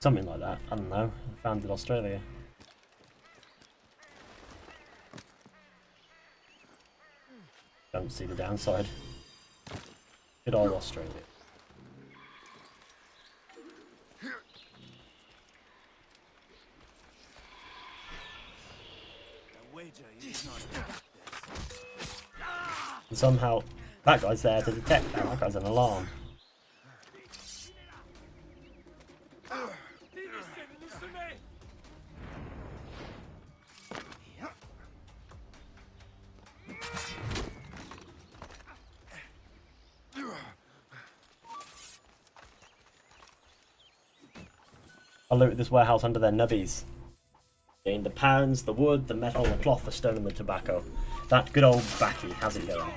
Something like that. I don't know. Founded Australia. Don't see the downside. Good old Australia. And somehow, that guy's there to detect that. That guy's an alarm. I looted this warehouse under their nubbies. Gained the pounds, the wood, the metal, the cloth, the stone, and the tobacco. That good old Backy, how's it going?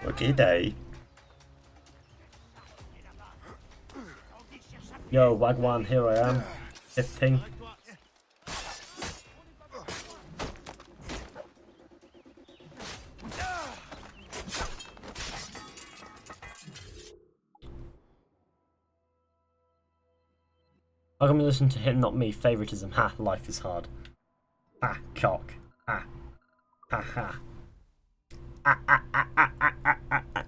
Okay, day. Yo, Wagwan, here I am. 5th ping. How come you listen to him, not me? Favoritism. Ha, life is hard. Ha, cock. Ha. Ha ha. Ah, ah, ah, ah, ah, ah, ah, ah.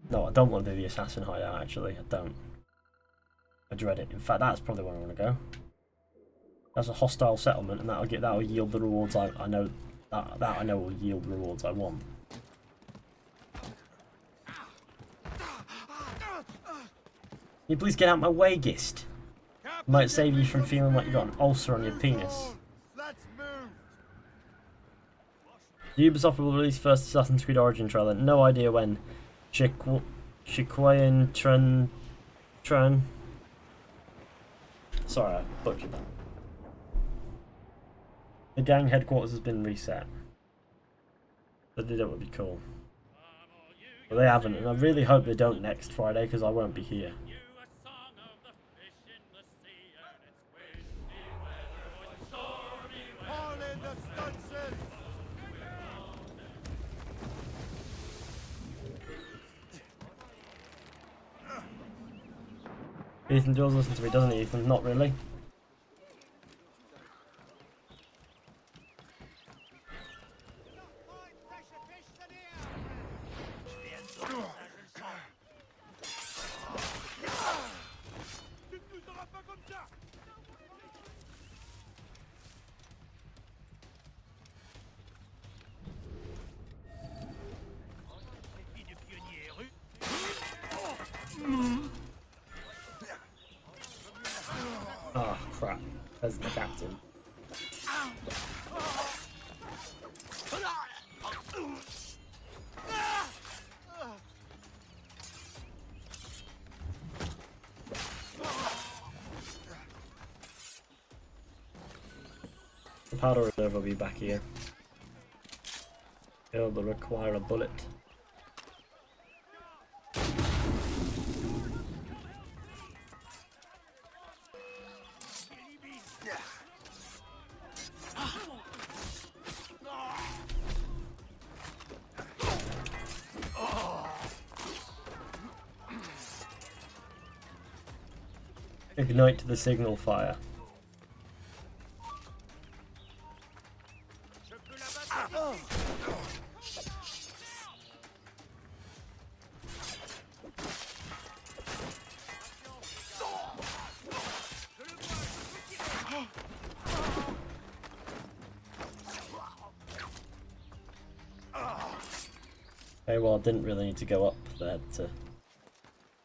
No, I don't want to do the assassin hideout, actually. I don't. I dread it. In fact, that's probably where I want to go. That's a hostile settlement, and that'll yield the rewards I know that I know will yield the rewards I want. Can you please get out my way, Gist? It might save you from feeling like you got an ulcer on your penis. Ubisoft will release first Assassin's Creed Origin trailer. No idea when. Chiquayan Tran. Sorry, I butchered that. The gang headquarters has been reset. But they don't would be cool. But they haven't, and I really hope they don't next Friday because I won't be here. Ethan does listen to me, doesn't he, Ethan? Not really. Oh crap, there's the captain. The powder reserve will be back here. It will require a bullet. Ignite the signal fire. Okay, well I didn't really need to go up there to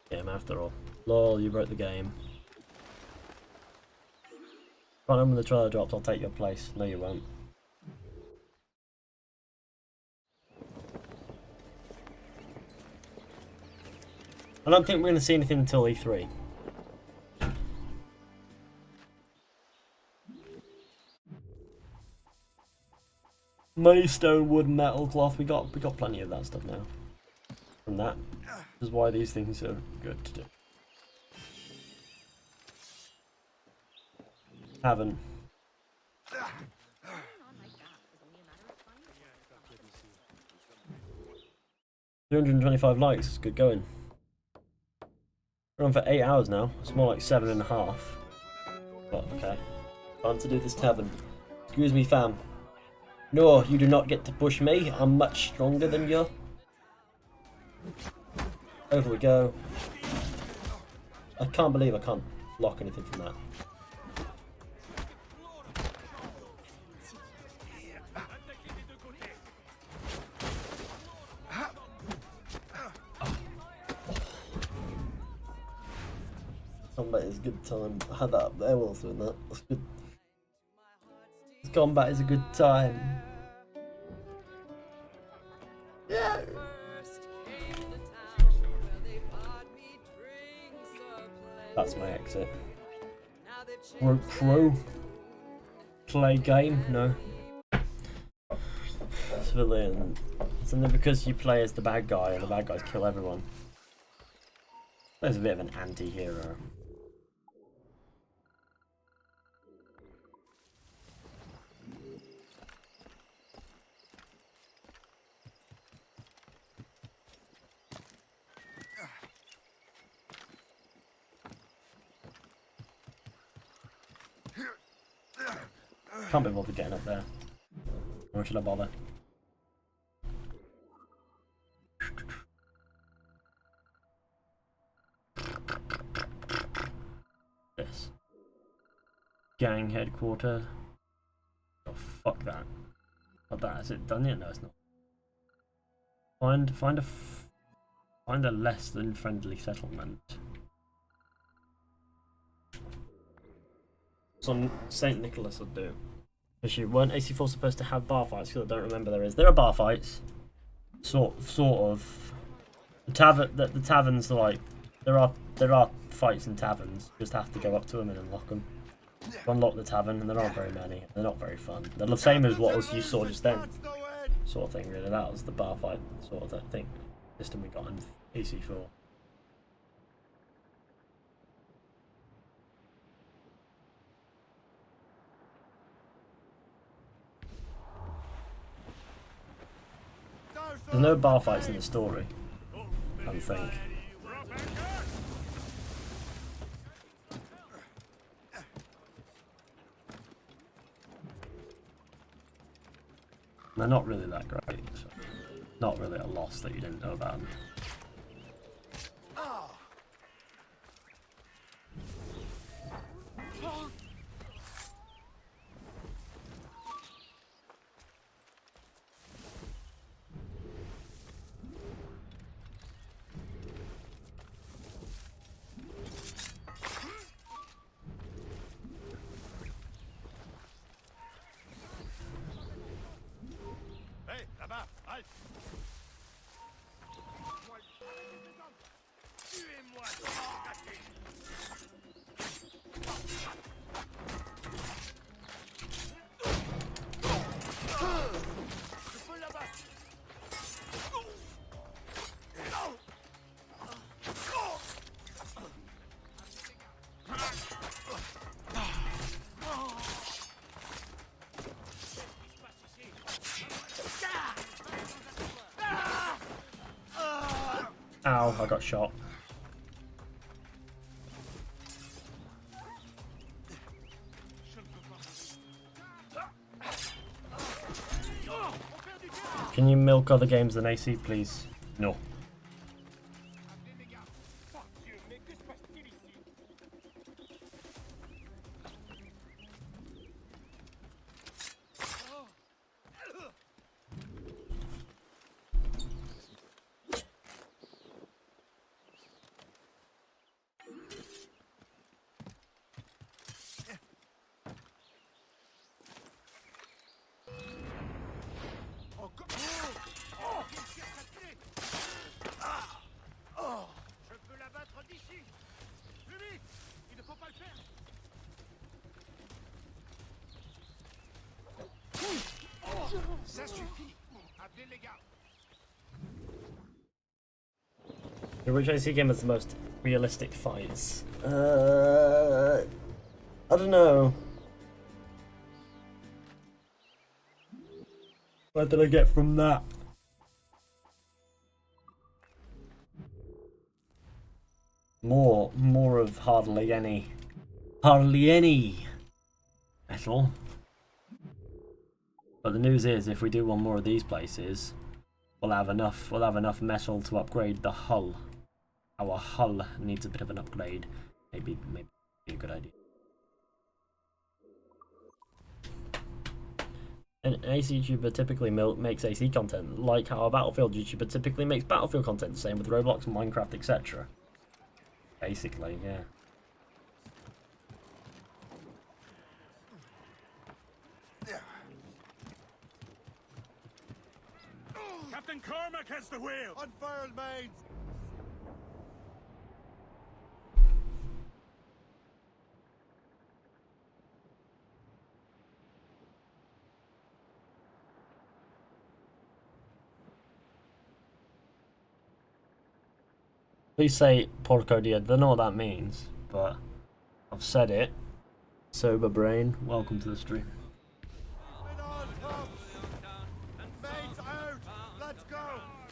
get him after all. Lol, you broke the game. Can't remember when the trailer drops, I'll take your place. No, you won't. I don't think we're going to see anything until E3. Money, stone, wood, metal, cloth. We got plenty of that stuff now. From that, this is why these things are good to do. Haven't. 225 likes. It's good going. We're on for 8 hours now. It's more like 7.5. But okay. Time to do this tavern. Excuse me, fam. No, you do not get to push me. I'm much stronger than you. Over we go. I can't believe I can't block anything from that. Combat is a good time. I had that up there whilst doing that. That's good. Combat is a good time. Yeah. That's my exit. Pro. Play game? No. Civilian. It's only because you play as the bad guy and the bad guys kill everyone. There's a bit of an anti-hero. Can't be bothered getting up there. Or should I bother? This. Gang headquarters. Oh, fuck that. Not that. Is it done yet? No, it's not. Find a less than friendly settlement. So St. Nicholas would do. Issue. Weren't AC4 supposed to have bar fights? Because I don't remember there is. There are bar fights. Sort of. The taverns are like there are fights in taverns. You just have to go up to them and unlock them. You unlock the tavern, and there aren't very many. They're not very fun. They're the same as what you saw just then, sort of thing. Really, that was the bar fight sort of thing system we got in AC4. There's no bar fights in the story, I don't think. They're not really that great, so not really a loss that you didn't know about them. Ow, I got shot. Can you milk other games than AC, please? No. Ça suffit. Appelez les gars. Which AC game has the most realistic fights? I don't know. What did I get from that? More of hardly any metal. But the news is, if we do one more of these places, we'll have enough metal to upgrade the hull. Our hull needs a bit of an upgrade. Maybe be a good idea. An AC YouTuber typically makes AC content, like how a Battlefield YouTuber typically makes Battlefield content, the same with Roblox, Minecraft, etc. Basically, yeah. Captain Cormac has the wheel! Unfurled mains! Please say Porco Dia. I don't know what that means, but I've said it. Sober brain, welcome to the stream. Mains out! Let's go!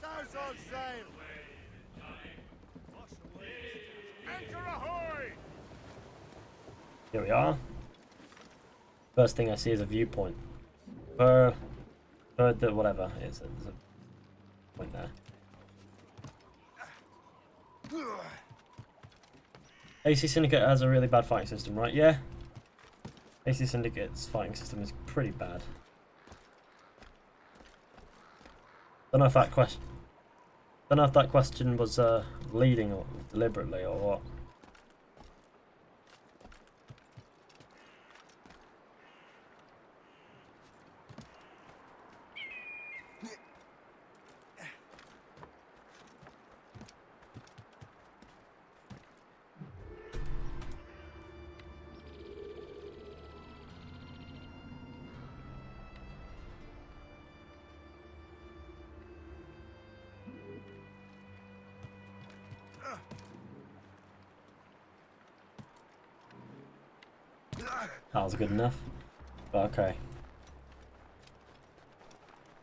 Now's all sail! Anchor ahoy! Here we are. First thing I see is a viewpoint. The whatever. There's a point there. AC Syndicate has a really bad fighting system, right? Yeah. AC Syndicate's fighting system is pretty bad. Don't know if that question was leading or deliberately or what. That was good enough. But okay.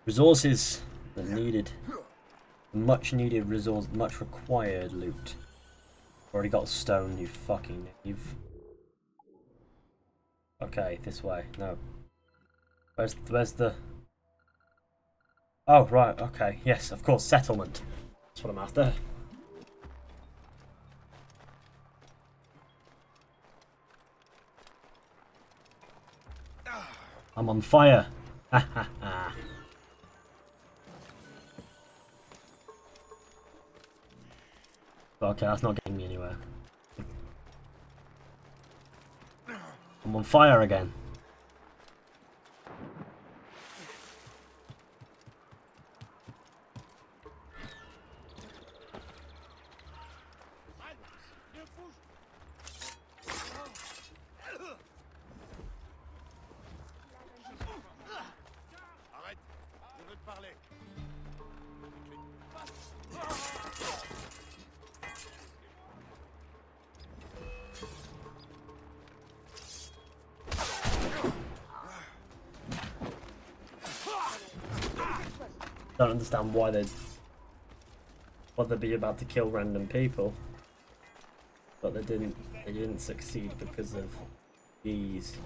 Resources that needed. Much needed resource, much required loot. Already got stone, you fucking knave. Okay, this way. No. Where's the... Oh, right, okay. Yes, of course, settlement. That's what I'm after. I'm on fire. Ha ha ha. Okay, that's not getting me anywhere. I'm on fire again. Don't understand why they'd be about to kill random people, but they didn't succeed because of these.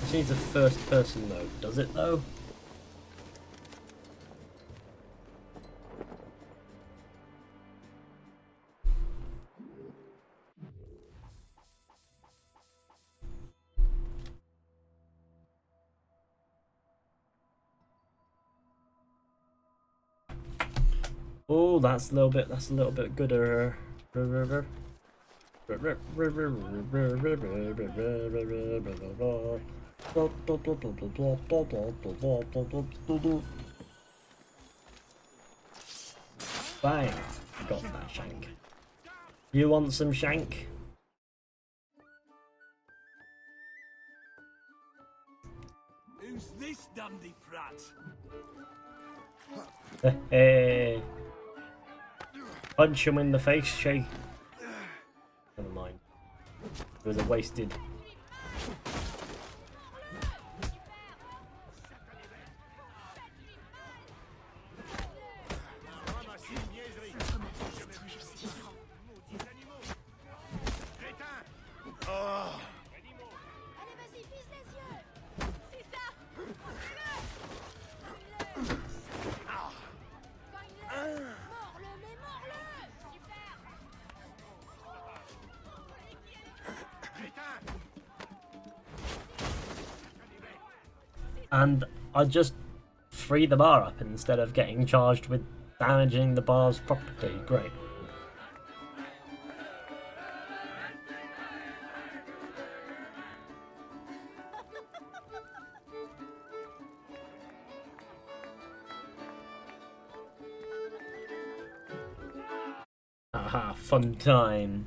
It needs a first person mode, does it though? Oh, that's a little bit gooder. Bang! Got that shank. You want some shank? Who's this dandy prat? Hey! Punch him in the face, Shay. Never mind. It was a wasted. And I just free the bar up instead of getting charged with damaging the bar's property. Great. Aha, fun time.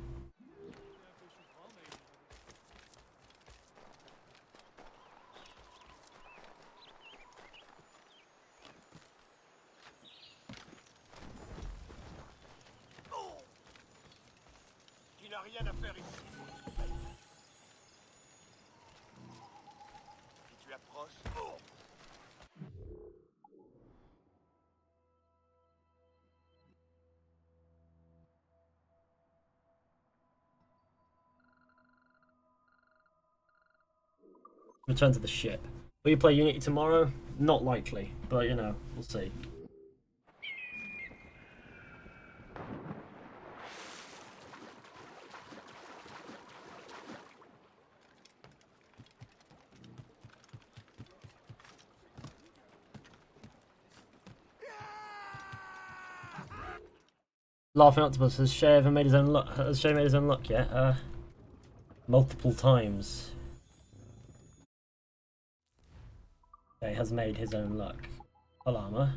rien à faire ici. Si tu approches... Oh. Return to the ship. Will you play Unity tomorrow? Not likely, but you know, we'll see. Laughing Octopus, has Shay ever made his own luck? Has Shay made his own luck yet? Multiple times. Shay has made his own luck. Hull armor.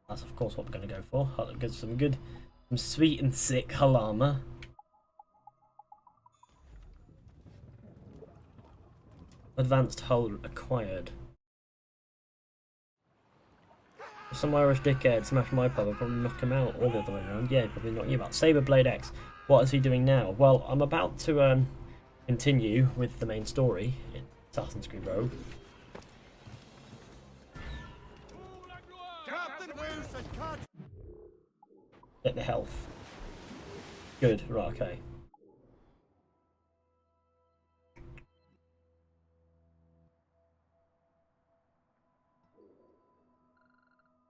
That's of course what we're going to go for. Some sweet and sick hull armor. Advanced hull acquired. If some Irish dickhead smashed my pub, I'd probably knock him out, or the other way around. Yeah, probably knock you about. Saberblade X. What is he doing now? Well, I'm about to continue with the main story in Assassin's Creed Rogue. Get the health. Good, right, okay.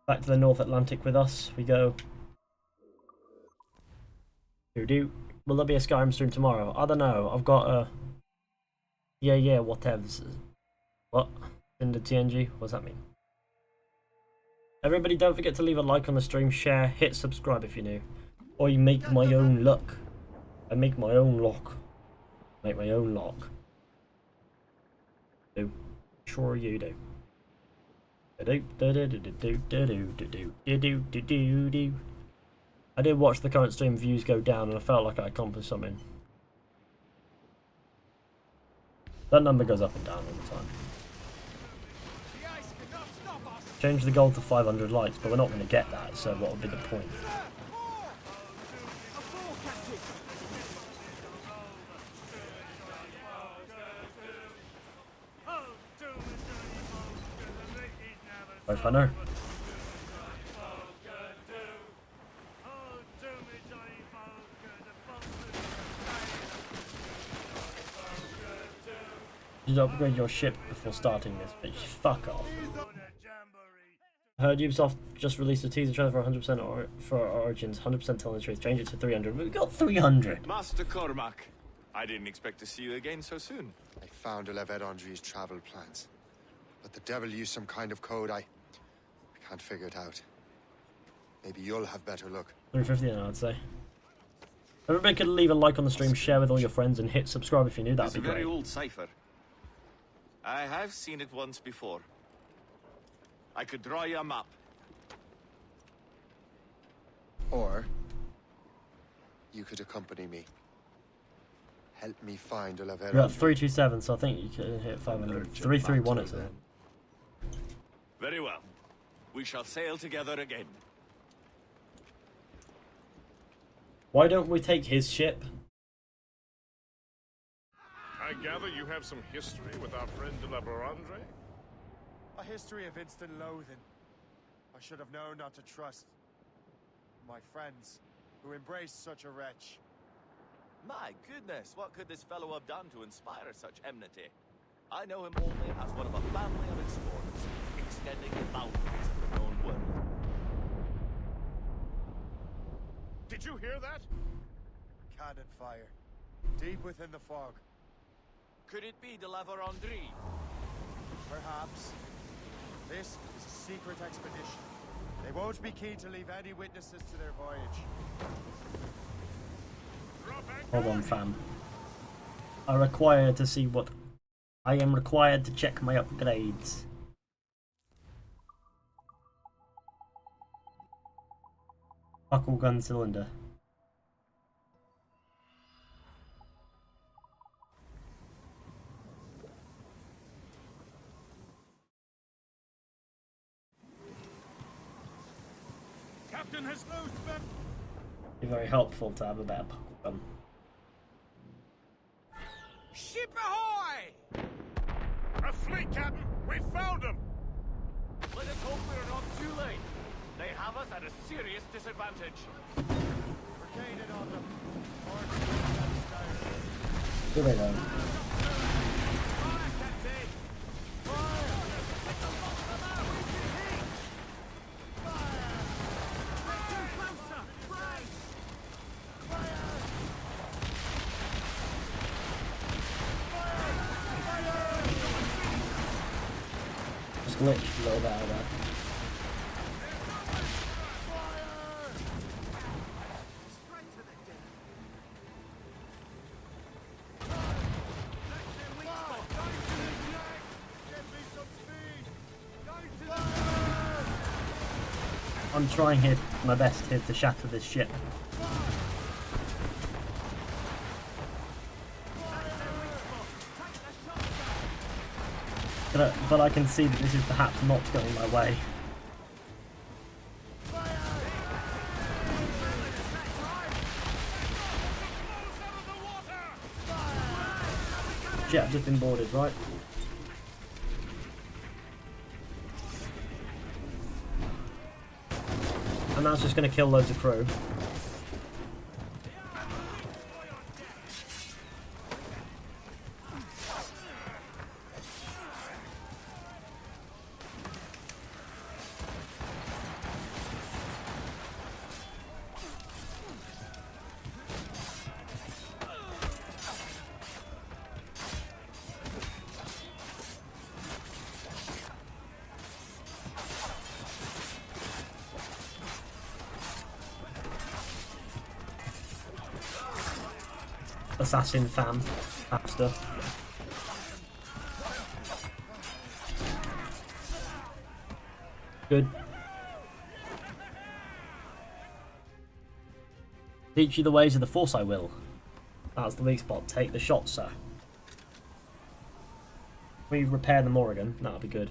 Back to the North Atlantic with us, we go. Do. Will there be a Skyrim stream tomorrow? I don't know, I've got a... Yeah, whatevs. What? In the TNG? What does that mean? Everybody don't forget to leave a like on the stream, share, hit subscribe if you're new. I make my own luck. I make my own lock. Make my own lock. Do. Sure you do. I did watch the current stream views go down and I felt like I accomplished something. That number goes up and down all the time. Change the goal to 500 likes, but we're not going to get that, so what would be the point? Both I know. You should upgrade your ship before starting this, but fuck off. I heard Ubisoft just released a teaser trailer for 100% for Origins, 100% telling the truth. Change it to 300. We've got 300. Master Cormac, I didn't expect to see you again so soon. I found Levet Andre's travel plans, but the devil used some kind of code. I can't figure it out. Maybe you'll have better luck. 350 then, I'd say. Everybody could leave a like on the stream, share with all your friends, and hit subscribe if you're new. That'd be great. It's a very old cipher. I have seen it once before. I could draw you a map. Or you could accompany me. Help me find Levet. You're at 327, so I think you can hit 500. 331 is it? Very well. We shall sail together again. Why don't we take his ship? I gather you have some history with our friend de la Vérandre? A history of instant loathing. I should have known not to trust my friends who embraced such a wretch. My goodness, what could this fellow have done to inspire such enmity? I know him only as one of a family of explorers, extending the boundaries of the known world. Did you hear that? Cannon fire. Deep within the fog. Could it be de la Vérandre? Perhaps. This is a secret expedition. They won't be keen to leave any witnesses to their voyage. Hold on, fam. I require to see what... I am required to check my upgrades. Buckle gun cylinder. Captain has loosed them. Be very helpful to have a better buckle. Ship ahoy! A fleet, Captain! We found them! Let us hope we're not too late. They have us at a serious disadvantage. We're gaining on them. Here they go. Just glitched a little bit out of that. I'm trying here my best here to shatter this ship. But I can see that this is perhaps not going my way. Shit, I've just been boarded, right? And that's just going to kill loads of crew. Assassin fam, after. Good. Teach you the ways of the Force, I will. That's the weak spot. Take the shot, sir. We repair the Morrigan. That'll be good.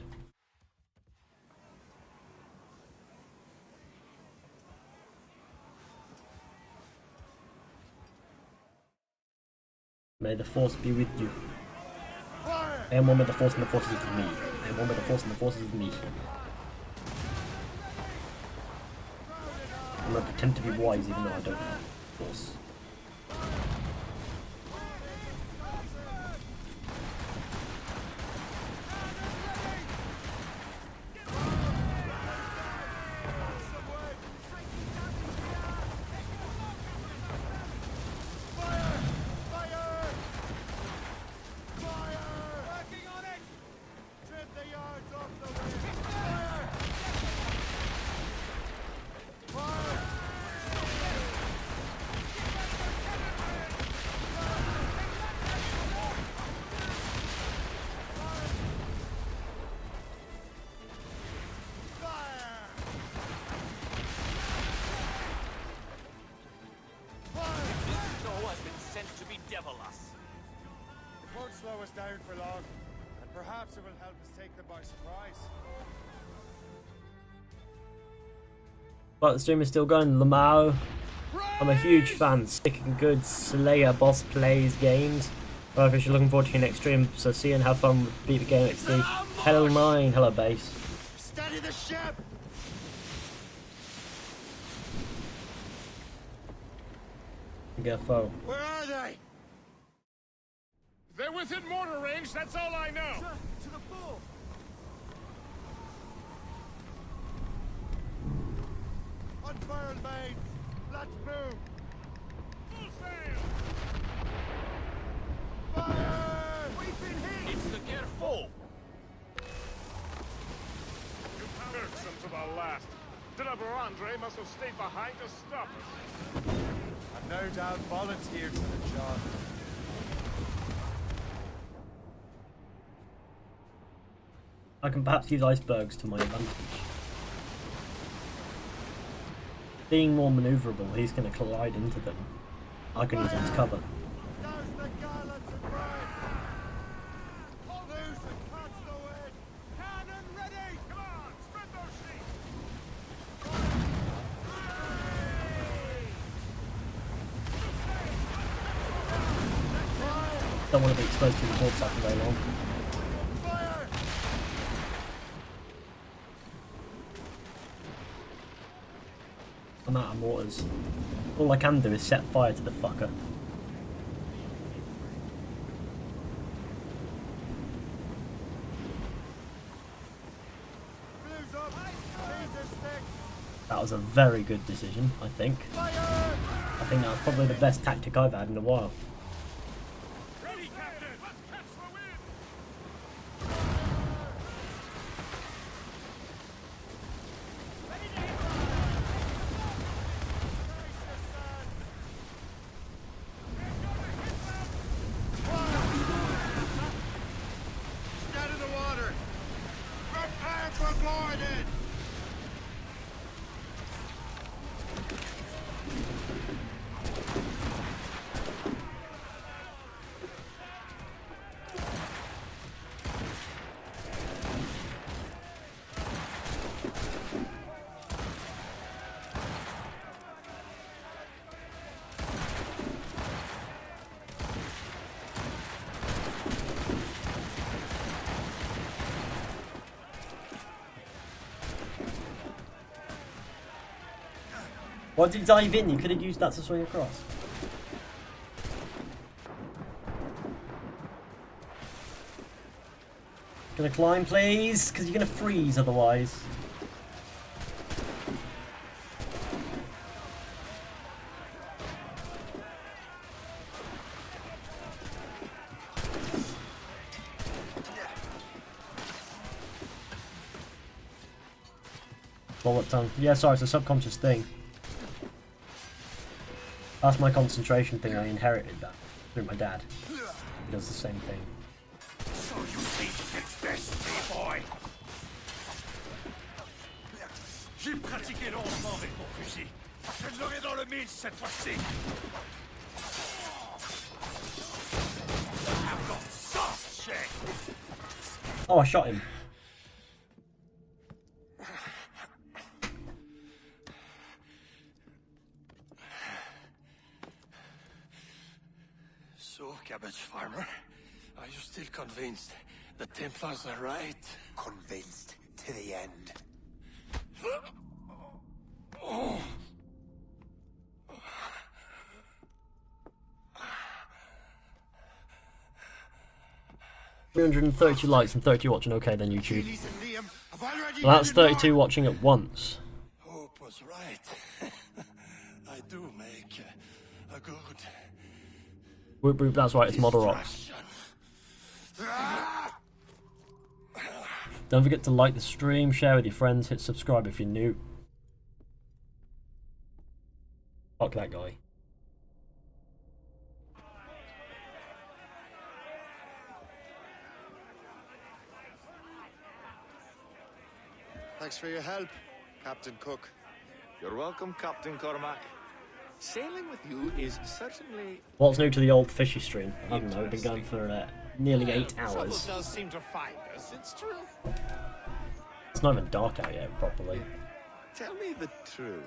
May the Force be with you. I am one with the Force and the Force is with me. I am one with the Force and the Force is with me. I'm going to pretend to be wise even though I don't have Force. Slow us down for long, and perhaps it will help us take them by surprise. But the stream is still going. Lamau. I'm a huge fan. Sticking good Slayer boss plays games. However, if you're looking forward to your next stream, so see and have fun with Beat the Game XD. Hello mine, hello base. Steady the ship! Get foe. Where are they? They're within mortar range, that's all I know! Sir, to the fore! Unfurled mains! Let's move! Full sail! Fire! We've been hit! It's the gear full! You jerks them to the last. Deliver Andre must have stayed behind to stop us. I've no doubt volunteered for the job. I can perhaps use icebergs to my advantage. Being more maneuverable, he's going to collide into them. I can use him as cover. There's the gallants and bread! Loose and catch the wind! Cannon ready! Come on, spread those sheets! Don't want to be exposed to the corpse after very long. I'm out of mortars. All I can do is set fire to the fucker. That was a very good decision, I think. I think that was probably the best tactic I've had in a while. Why did you dive in? You could have used that to swing across. Gonna climb, please? Because you're gonna freeze otherwise. Bullet tongue. Yeah, sorry, it's a subconscious thing. That's my concentration thing. I inherited that through my dad. He does the same thing. So you think it's best, me boy? J'ai pratiqué longuement avec mon fusil. Je l'aurai dans le mille cette fois-ci. I've got soft check. Oh, I shot him. So, cabbage farmer, are you still convinced the Templars are right? Convinced to the end. Oh. 330 likes and 30 watching. Okay, then YouTube. Well, that's 32 watching at once. Hope was right. I do make a good. Whoop, whoop, that's right, it's Model Rocks. Don't forget to like the stream, share with your friends, hit subscribe if you're new. Fuck that guy. Thanks for your help, Captain Cook. You're welcome, Captain Cormac. Sailing with you is certainly... What's new to the old Fizhy stream? I don't know, we've been going for nearly 8 Trouble hours. does seem to find us, it's true. It's not even dark out yet, properly. Tell me the truth.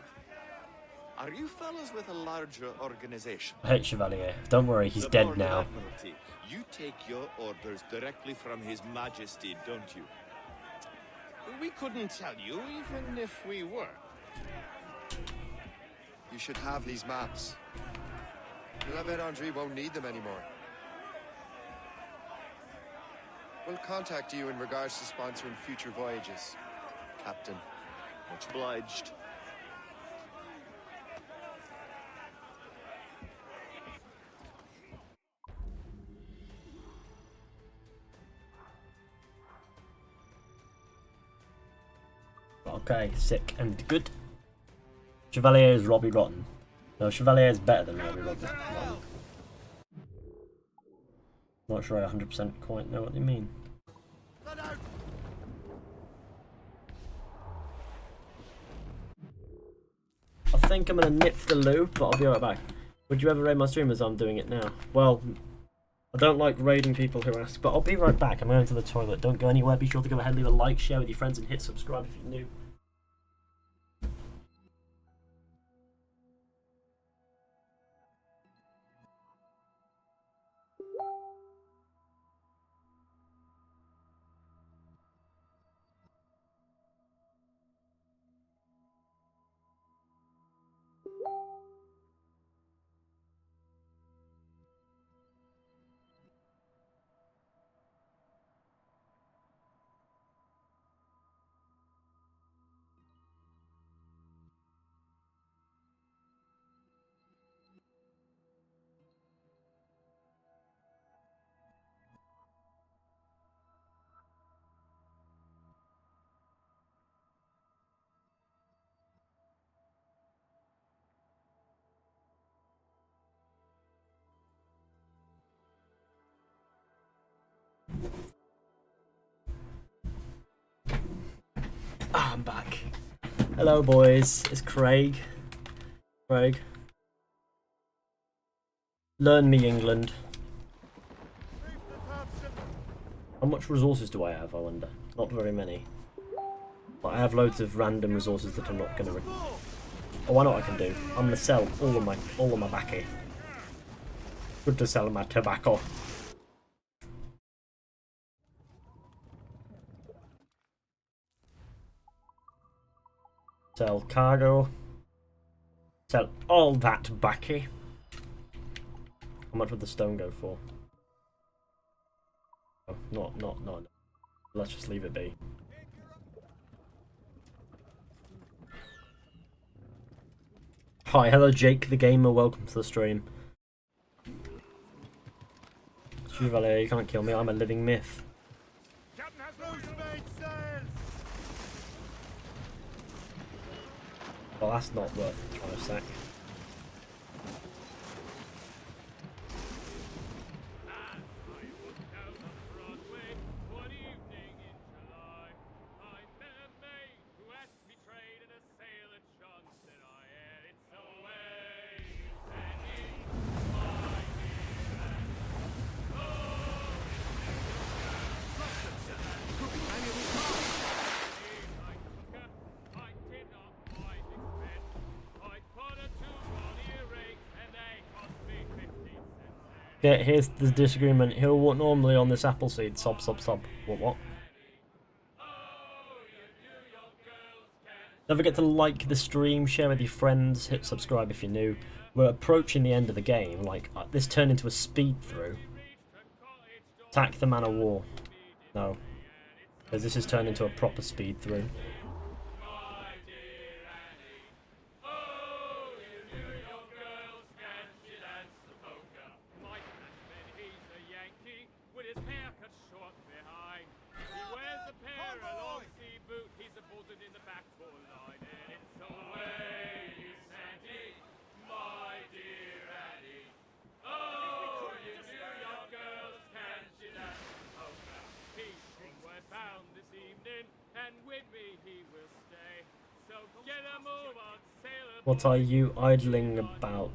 Are you fellas with a larger organization? I hate Chevalier. Don't worry, he's dead now. Admiralty. You take your orders directly from His Majesty, don't you? We couldn't tell you, even if we were. You should have these maps. I bet Andre won't need them anymore. We'll contact you in regards to sponsoring future voyages, Captain. Much obliged. Okay, sick and good. Chevalier is Robbie Rotten. No, Chevalier is better than Robbie Rotten. Not sure I 100% quite know what they mean. I think I'm gonna nip the loo, but I'll be right back. Would you ever raid my stream as I'm doing it now? Well, I don't like raiding people who ask, but I'll be right back. I'm going to the toilet. Don't go anywhere. Be sure to go ahead, leave a like, share with your friends, and hit subscribe if you're new. Ah, I'm back. Hello, boys. It's Craig. Craig. Learn me, England. How much resources do I have, I wonder? Not very many. But I have loads of random resources that I'm not going to... Oh, I know what I can do. I'm going to sell all of my baccy. Good to sell my tobacco. Sell cargo. Sell all that baccy. How much would the stone go for? Oh, not. Let's just leave it be. Hi, hello Jake the Gamer, welcome to the stream. Chevalier, you can't kill me, I'm a living myth. Well, that's not worth trying to sack. Yeah, here's the disagreement. He'll walk normally on this apple seed. Sob. What? Don't forget to like the stream, share with your friends, hit subscribe if you're new. We're approaching the end of the game. Like, this turned into a speed through. Attack the man of war. No. Because this has turned into a proper speed through. What are you idling about?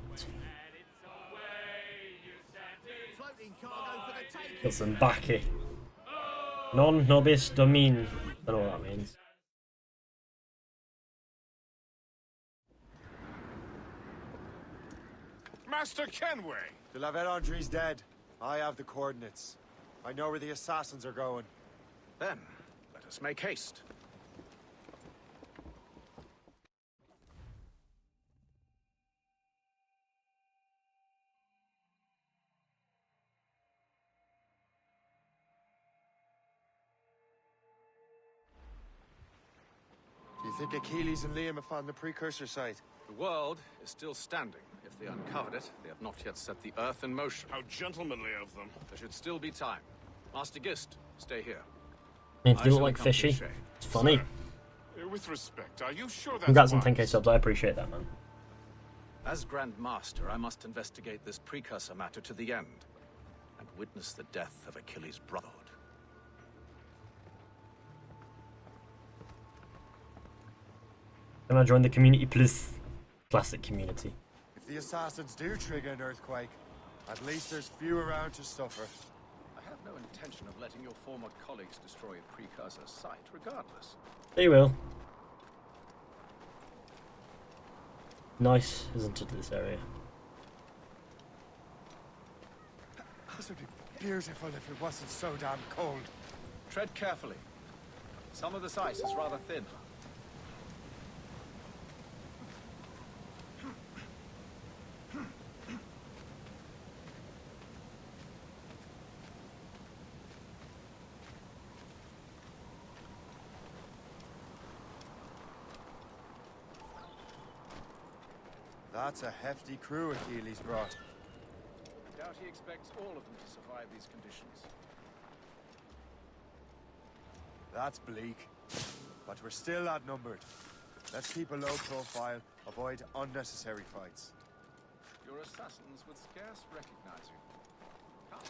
Got some baccy. Non nobis domin. Don't know what that means. Master Kenway! De la Vérendrye's dead. I have the coordinates. I know where the assassins are going. Then, let us make haste. Do you think Achilles and Liam have found the precursor site? The world is still standing. If they uncovered it, they have not yet set the Earth in motion. How gentlemanly of them. There should still be time. Master Gist, stay here. Means you look like Fizhy. It's funny. Sir, with respect, are you sure that's Congrats on wise? 10k subs, I appreciate that, man. As Grand Master, I must investigate this precursor matter to the end, and witness the death of Achilles' brotherhood. Can I join the community, please? Classic community. If the assassins do trigger an earthquake, at least there's few around to suffer. I have no intention of letting your former colleagues destroy a precursor site, regardless. They will. Nice, isn't it, this area? This would be beautiful if it wasn't so damn cold. Tread carefully. Some of this ice is rather thin. That's a hefty crew Achilles brought. I doubt he expects all of them to survive these conditions. That's bleak. But we're still outnumbered. Let's keep a low profile, avoid unnecessary fights. Your assassins would scarce recognize you. Come.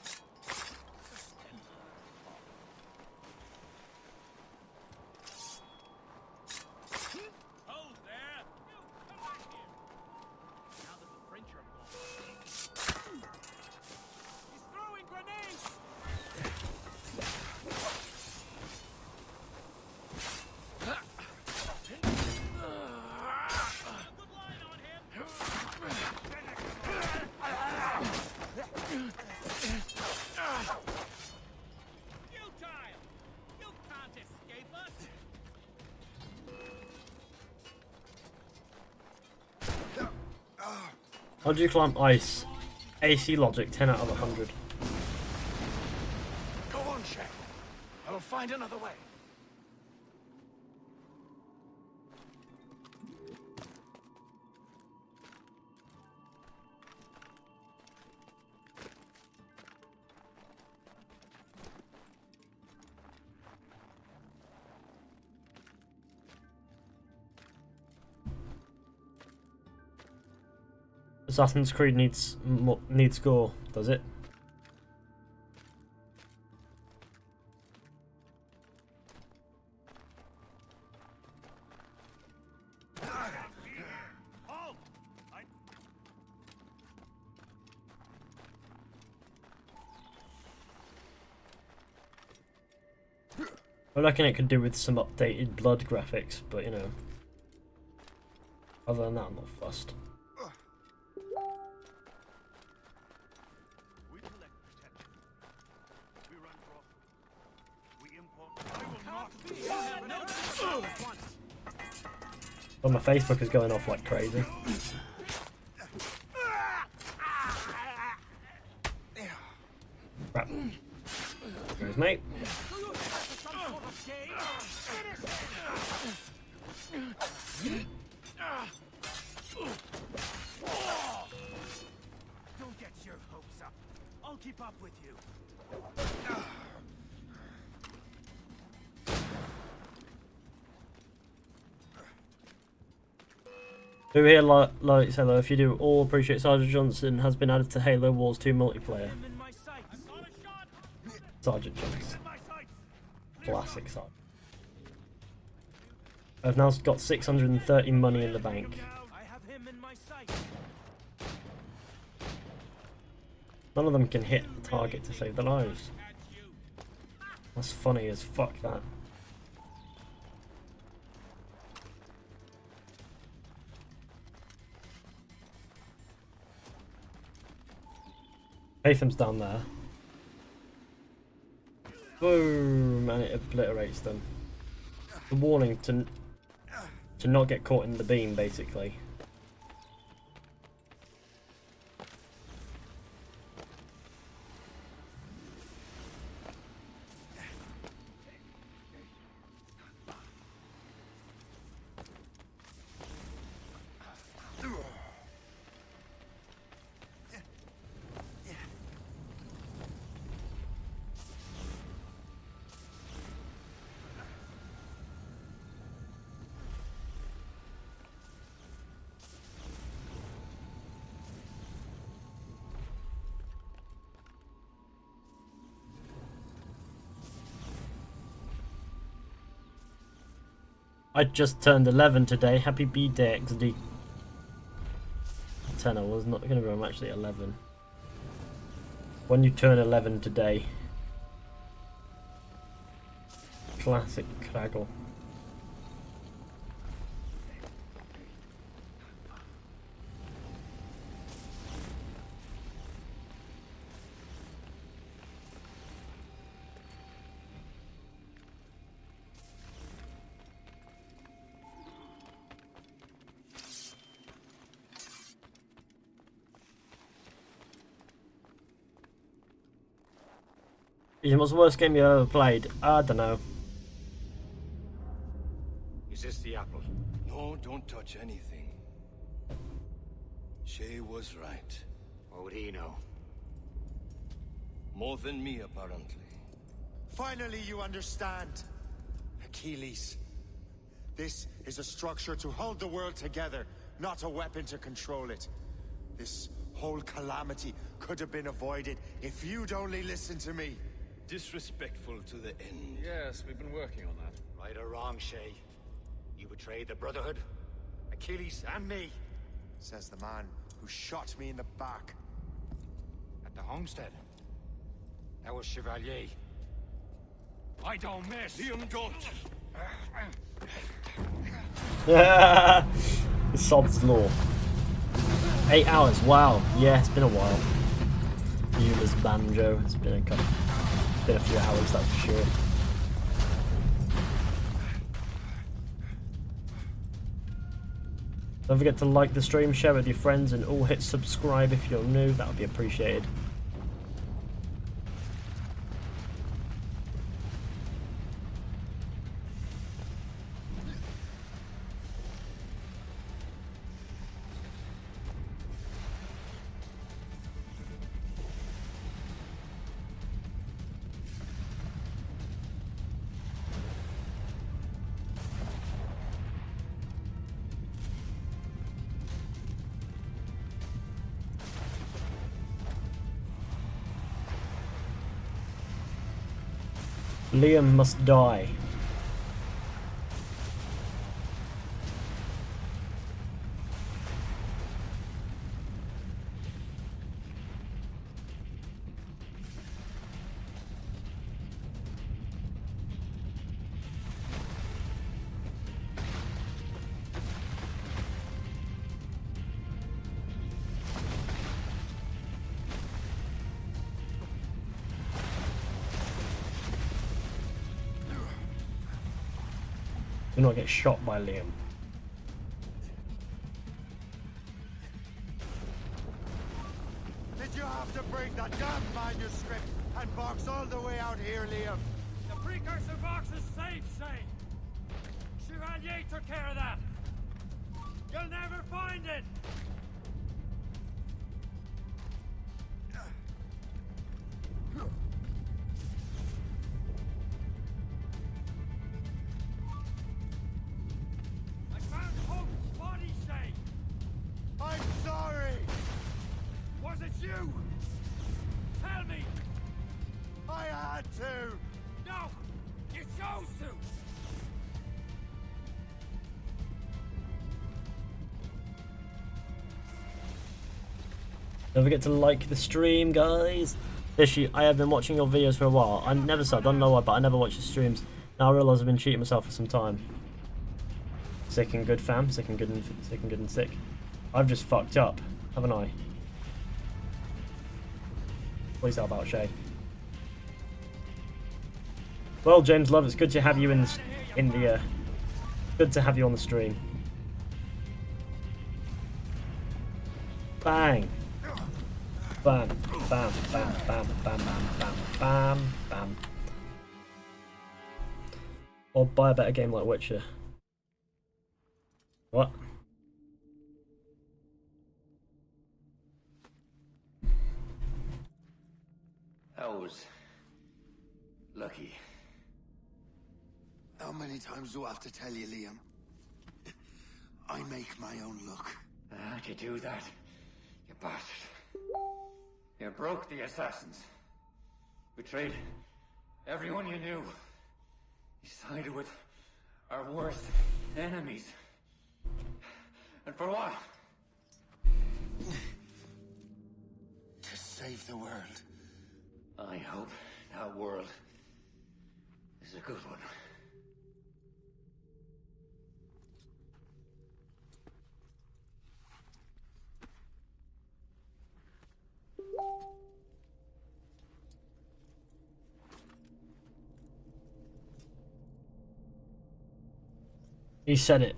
How do you climb ice? AC logic, 10 out of 100. Go on, Shay. I will find another way. Assassin's Creed needs gore, does it? I reckon it could do with some updated blood graphics, but you know. Other than that, I'm not fussed. We collect protection. We run profit. We import. But my Facebook is going off like crazy. Crap. There's mate. Don't get your hopes up. I'll keep up with you. Who here likes Halo? If you do, all appreciate Sergeant Johnson has been added to Halo Wars 2 multiplayer. Sergeant Johnson. Classic Sergeant. I've now got 630 money in the bank. None of them can hit the target to save their lives. That's funny as fuck, that. Hatham's down there. Boom! And it obliterates them. The warning to not get caught in the beam, basically. I just turned 11 today. Happy B-Day XD. 10, I was not going to be. I'm actually 11. When you turn 11 today. Classic Craggle. What's the worst game you ever played? I don't know. Is this the apple? No, don't touch anything. Shay was right. What would he know? More than me, apparently. Finally you understand. Achilles. This is a structure to hold the world together, not a weapon to control it. This whole calamity could have been avoided if you'd only listened to me. Disrespectful to the end. Yes, we've been working on that. Right or wrong, Shay? You betrayed the Brotherhood, Achilles, and me. Says the man who shot me in the back. At the homestead. That was Chevalier. I don't miss. Liam don't. Sob's law. 8 hours, wow. Yeah, it's been a while. Eula's banjo. It's been a few hours, that's for sure. Don't forget to like the stream, share with your friends, and all hit subscribe if you're new. That would be appreciated. Liam must die. Do not get shot by Liam. Did you have to bring that damn manuscript and box all the way out here, Liam? The precursor box is safe, Shane. Chevalier took care of that. You'll never find it. I found Hope's body, Shane. I'm sorry. Was it you? Tell me. I had to. No, you chose to. Don't forget to like the stream, guys. Fizhy, I have been watching your videos for a while. I never said, I don't know why, but I never watch your streams. Now I realise I've been cheating myself for some time. Sick and good, fam. Sick and good and sick. I've just fucked up, haven't I? Please help out, Shay. Well, James Love, it's good to have you good to have you on the stream. Bang. Bam, bam, bam, bam, bam, bam, bam, bam, bam. Or buy a better game like Witcher. What? I was lucky. How many times do I have to tell you, Liam? I make my own luck. How'd you do that, you bastard? You broke the assassins. Betrayed everyone you knew. You sided with our worst enemies. And for what? To save the world. I hope that world is a good one. He said it.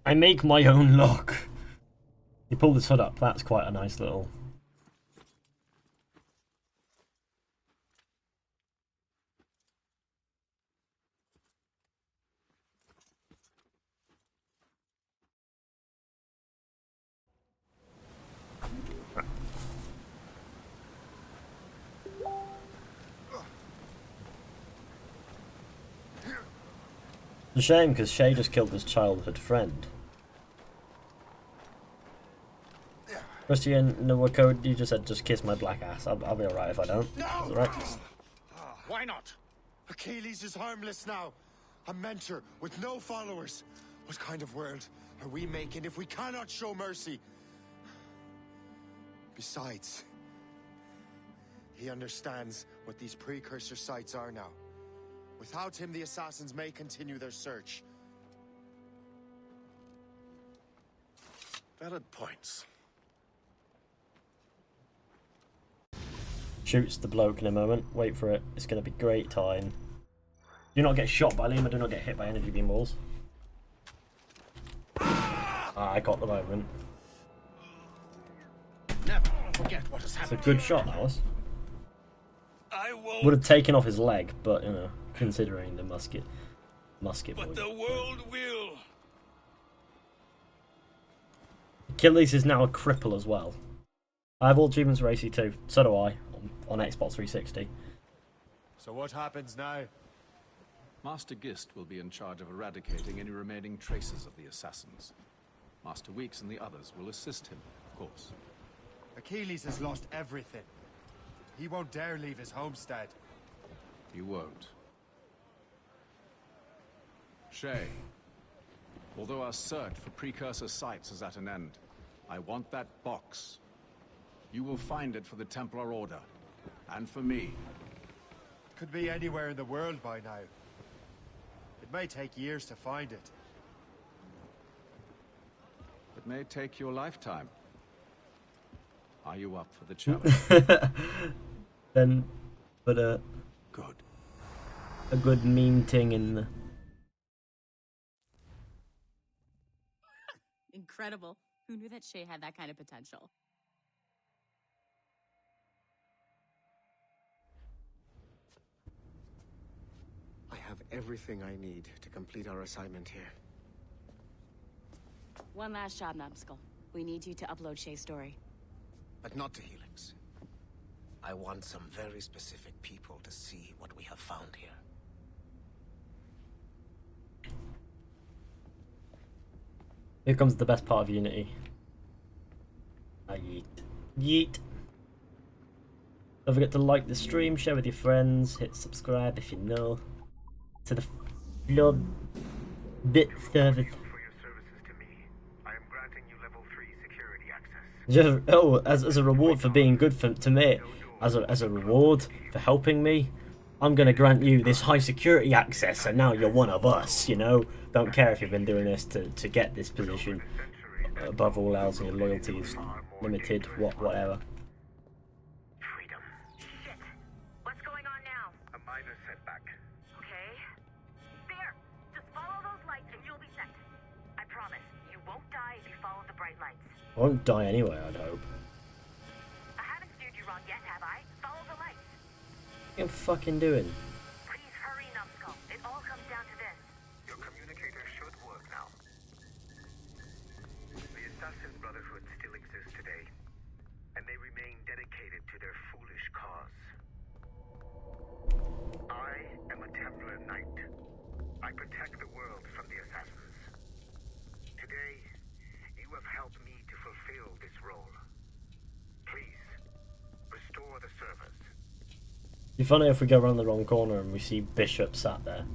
I make my own luck. He pulled his hood up. That's quite a nice little... It's a shame because Shay just killed his childhood friend. Christian Nwako, you just said just kiss my black ass. I'll be alright if I don't. No! Alright. Why not? Achilles is harmless now. A mentor with no followers. What kind of world are we making if we cannot show mercy? Besides, he understands what these precursor sites are now. Without him, the assassins may continue their search. Valid points. Shoots the bloke in a moment. Wait for it. It's going to be great time. Do not get shot by Liam. Do not get hit by energy beam balls. I got the moment. Never forget what has It's a happened. good shot, that was. I won't. Would have taken off his leg, but you know, considering the musket But boy. the world will. Achilles is now a cripple as well. I have all achievements for AC too. So do I on Xbox 360. So what happens now? Master Gist will be in charge of eradicating any remaining traces of the assassins. Master Weeks and the others will assist him, of course. Achilles has lost everything. He won't dare leave his homestead. He won't. Shay, although our search for precursor sites is at an end, I want that box. You will find it for the Templar Order, and for me. Could be anywhere in the world by now. It may take years to find it. It may take your lifetime. Are you up for the challenge? Then put a good meme thing in the... Incredible. Who knew that Shay had that kind of potential? I have everything I need to complete our assignment here. One last job, Numbskull. We need you to upload Shay's story. But not to Helix. I want some very specific people to see what we have found here. Here comes the best part of Unity. Yeet. Yeet. Don't forget to like the stream, share with your friends, hit subscribe if you know. To the Flood Bit Service. Just, oh, as a reward for being good to me, as a reward for helping me, I'm gonna grant you this high security access, and now you're one of us. You know, don't care if you've been doing this to get this position. Above all else, and your loyalty is limited. Whatever. Freedom. Shit. What's going on now? A minor setback. Okay. There. Just follow those lights and you'll be set. I promise, you won't die if you follow the bright lights. I won't die anyway, I'd hope. I haven't steered you wrong yet, have I? Follow the lights. What are you fucking doing? Please hurry, Numbskull. It all comes down to this. Your communicator should work now. The Assassin Brotherhood still exists today, and they remain dedicated to their foolish cause. I am a Templar Knight. I protect the world from the Assassins. Today, you have helped me to fulfill this role. Please, restore the servers. It'd be funny if we go around the wrong corner and we see Bishop sat there.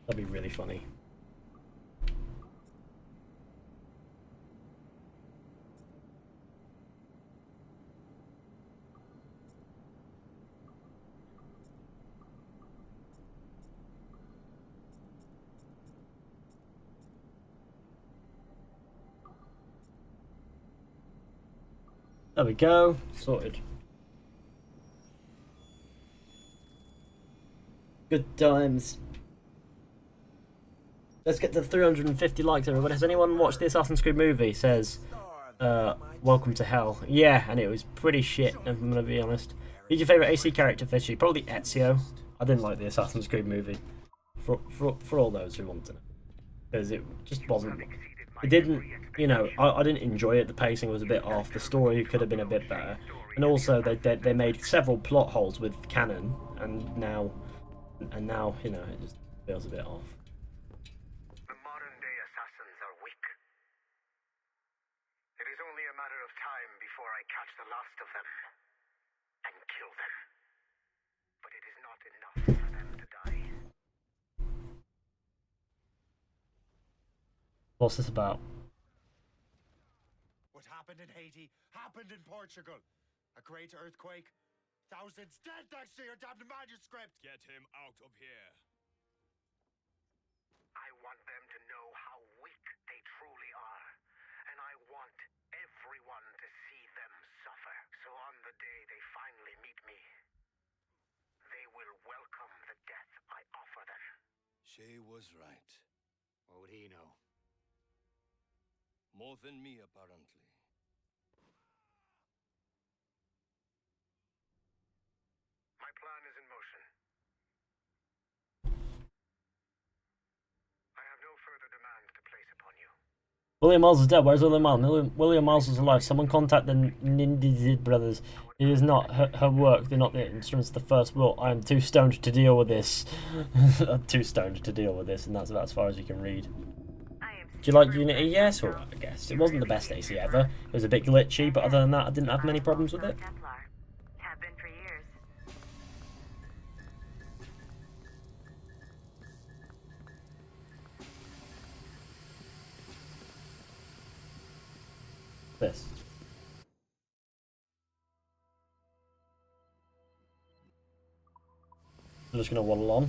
That'd be really funny. There we go, sorted. Good times. Let's get to 350 likes, everybody. Has anyone watched the Assassin's Creed movie? It says, Welcome to Hell. Yeah, and it was pretty shit, if I'm gonna be honest. Who's your favourite AC character, Fizhy? Probably Ezio. I didn't like the Assassin's Creed movie. For all those who want to know. Because it just wasn't... It didn't... You know, I didn't enjoy it. The pacing was a bit off. The story could have been a bit better. And also, they made several plot holes with canon. And now, you know, it just feels a bit off. The modern-day assassins are weak. It is only a matter of time before I catch the last of them and kill them. But it is not enough for them to die. What's this about? What happened in Haiti happened in Portugal. A great earthquake. Thousands dead thanks to your damned manuscript. Get him out of here. I want them to know how weak they truly are. And I want everyone to see them suffer. So on the day they finally meet me, they will welcome the death I offer them. Shay was right. would he know? More than me, apparently. My plan is in motion. I have no further demands to place upon you. William Miles is dead. Where's William Miles? William Miles is alive. Someone contact the Nindizid brothers. It is not her work. They're not the instruments of the first will. I am too stoned to deal with this. I'm too stoned to deal with this, and that's about as far as you can read. Do you like Unity? Yes, alright, I guess. It wasn't the best AC ever. It was a bit glitchy, but other than that, I didn't have many problems with it. Templar. Have been for years. This. I'm just gonna waddle on.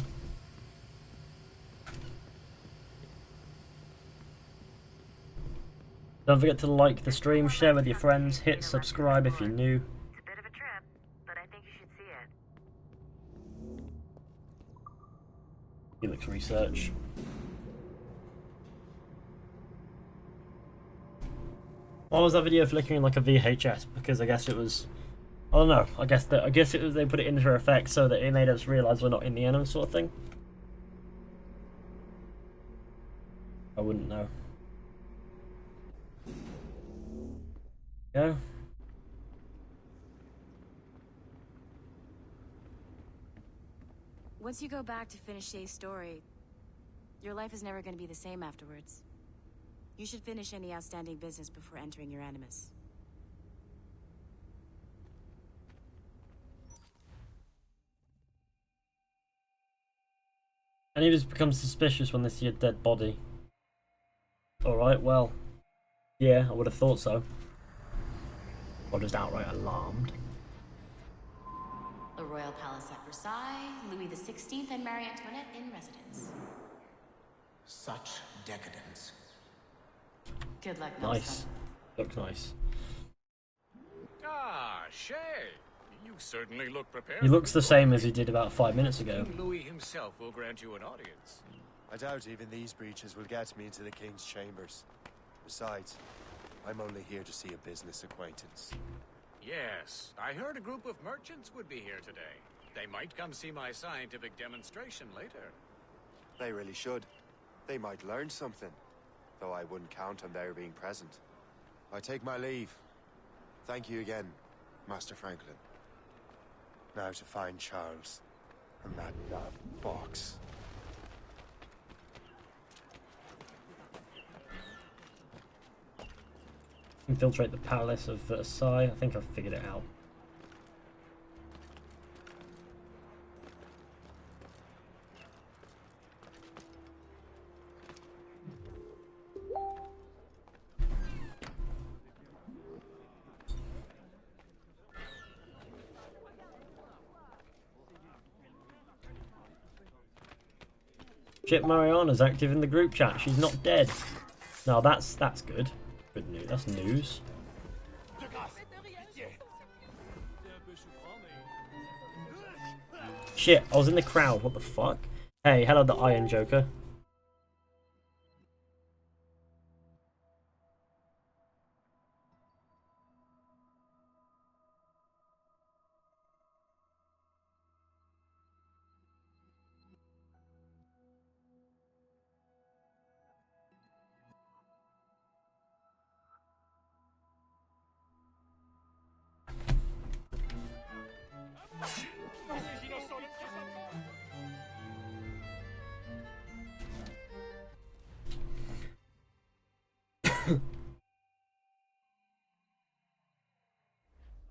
Don't forget to like the stream, share with your friends, hit subscribe if you're new. It's a bit of a trip, but I think you should see it. Helix research. Why was that video flickering like a VHS? Because I guess it was, I don't know. I guess it was they put it into effect so that it made us realise we're not in the enemy sort of thing. I wouldn't know. Yeah. Once you go back to finish Shay's story, your life is never going to be the same afterwards. You should finish any outstanding business before entering your animus. And he just becomes suspicious when they see a dead body. Alright, well, yeah, I would have thought so. Or just outright alarmed. The Royal Palace at Versailles, Louis XVI and Marie Antoinette in residence. Such decadence. Good luck, Nice. Looks nice. Ah, Shay. You certainly look prepared. He looks the same as he did about 5 minutes ago. King Louis himself will grant you an audience. I doubt even these breaches will get me into the king's chambers. Besides, I'm only here to see a business acquaintance. Yes, I heard a group of merchants would be here today. They might come see my scientific demonstration later. They really should. They might learn something, though I wouldn't count on their being present. I take my leave. Thank you again, Master Franklin. Now to find Charles and that box. Infiltrate the palace of Versailles. I think I've figured it out. Shit, Mariana's active in the group chat. She's not dead. No, that's good. Good news. That's news. Shit, I was in the crowd. What the fuck? Hey, hello, the Iron Joker.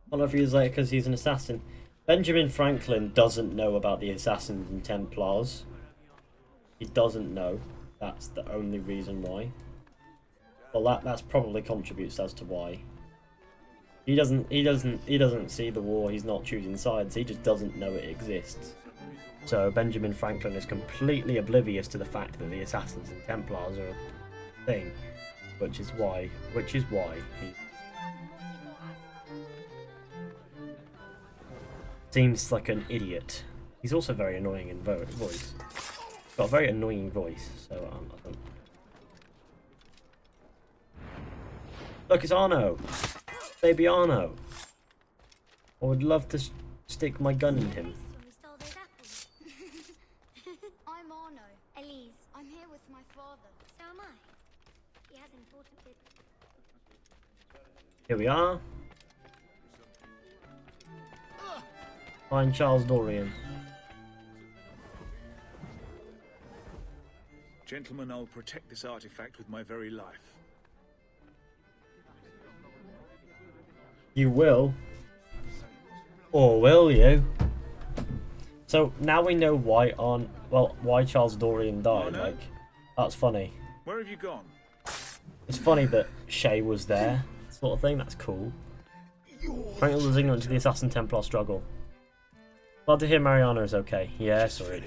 I don't know if he's like because he's an assassin. Benjamin Franklin doesn't know about the assassins and Templars. He doesn't know. That's the only reason why. Well, that's probably contributes as to why. He doesn't see the war. He's not choosing sides. He just doesn't know it exists. So Benjamin Franklin is completely oblivious to the fact that the assassins and Templars are a thing, which is why he seems like an idiot. He's also very annoying in voice. Got a very annoying voice, so I don't. Look, it's Arno. Baby Arno. I would love to stick my gun in him. I'm Arno. Elise. I'm here with my father. So am I. He has important business. Here we are. Find Charles Dorian. Gentlemen, I'll protect this artifact with my very life. You will? Or will you? So now we know why Charles Dorian died. Like, that's funny. Where have you gone? It's funny that Shay was there, sort of thing. That's cool. Franklin was ignorant to the Assassin Templar struggle. Glad to hear Mariana is okay. Yeah, sorry.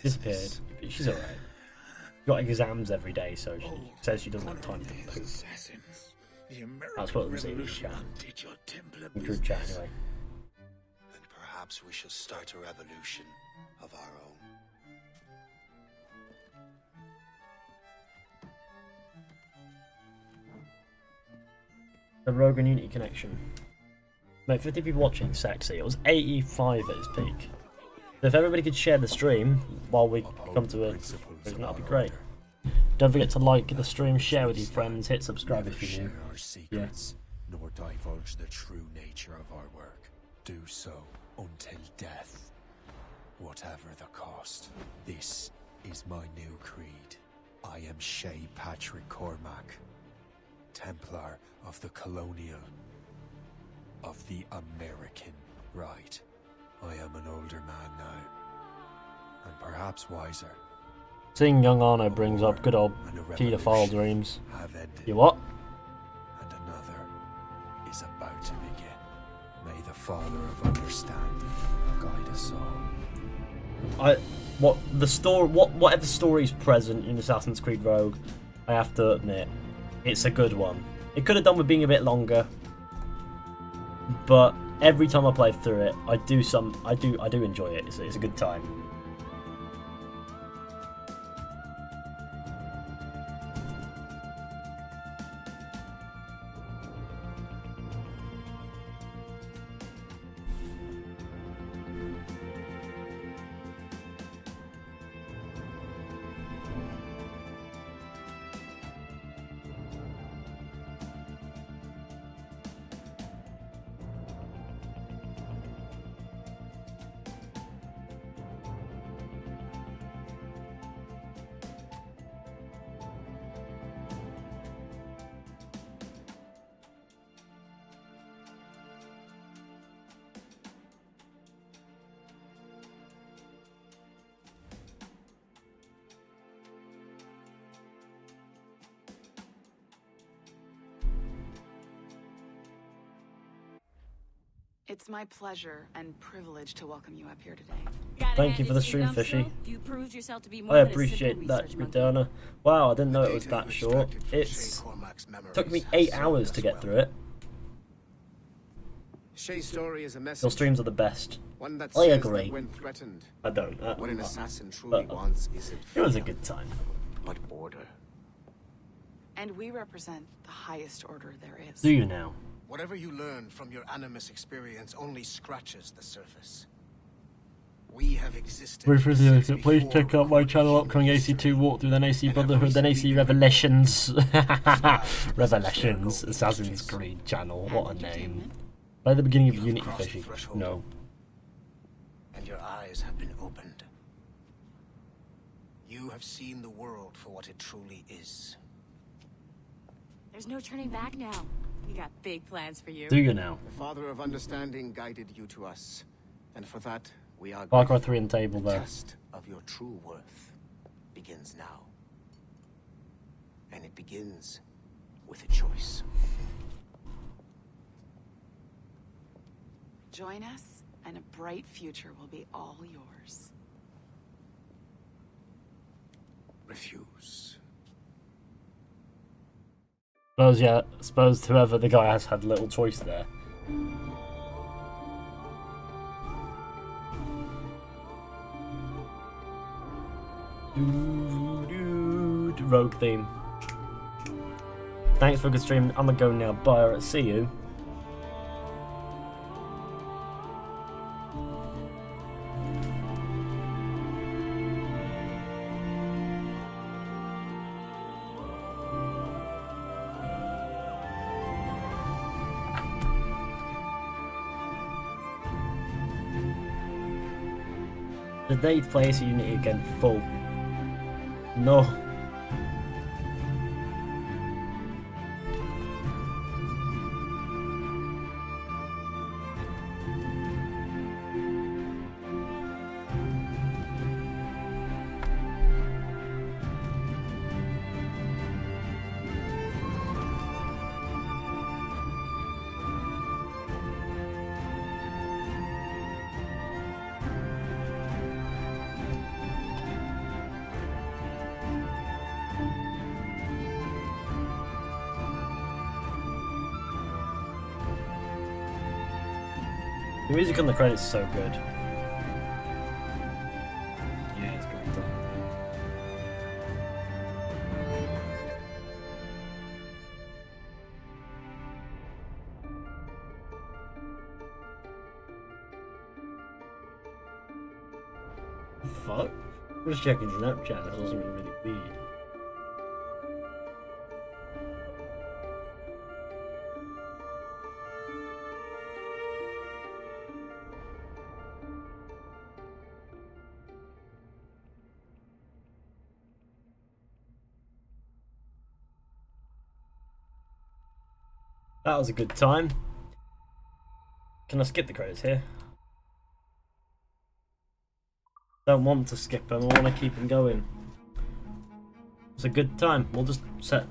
Disappeared. She's alright. Got exams every day, so she says she doesn't have time for poop. That's what I'm saying in chat. In group chat, anyway. Then perhaps we shall start a revolution of our own. The Rogue and Unity connection. Mate, 50 people watching, sexy. It was 85 at its peak. So if everybody could share the stream while we come to a conclusion, that'd be great. Don't forget to like the stream, share with your friends, hit subscribe if you're new. Our secrets, nor divulge the true nature of our work. Do so until death, whatever the cost. This is my new creed. I am Shay Patrick Cormac, Templar of the Colonial, of the American right. I am an older man now, and perhaps wiser. Seeing young Arno brings up good old paedophile dreams. You what? And another is about to begin. May the Father of Understanding guide us all. Whatever story's present in Assassin's Creed Rogue, I have to admit, it's a good one. It could have done with being a bit longer, but every time I play through it, I do enjoy it. It's a good time. It's my pleasure and privilege to welcome you up here today. Thank you for the stream, Fishy. You proved yourself to be more I than a appreciate simple that, research monkey. Madonna. Wow, I didn't know it was that short. Took me 8 hours to get through it. Shay's story is a message. Your streams are the best. One that I says agree. that when threatened, I don't. what an assassin truly wants is it was a good time. But order. And we represent the highest order there is. Do you now? Whatever you learn from your Animus experience only scratches the surface. We have existed. Please check out my channel, upcoming AC2 walkthrough, then AC Brotherhood, then AC Revelations. Revelations, Assassin's Creed channel, what a name. By the beginning of Unity, Fishy. No. And your eyes have been opened. You have seen the world for what it truly is. There's no turning back now. We got big plans for you. Do you now? The Father of Understanding guided you to us, and for that we are Far Cry grateful. 3 and table The there. test of your true worth begins now. And it begins with a choice. Join us, and a bright future will be all yours. Refuse. Suppose whoever the guy has had little choice there. Rogue theme. Thanks for a good stream. I'm gonna go now. Bye. Alright, see you. The day plays Unity again full. No. The music on the credits is so good. Yeah, it's great. Fuck? I'm just checking Snapchat. That wasn't really weird. That was a good time. Can I skip the credits here? Don't want to skip them. I want to keep them going. It's a good time. We'll just sit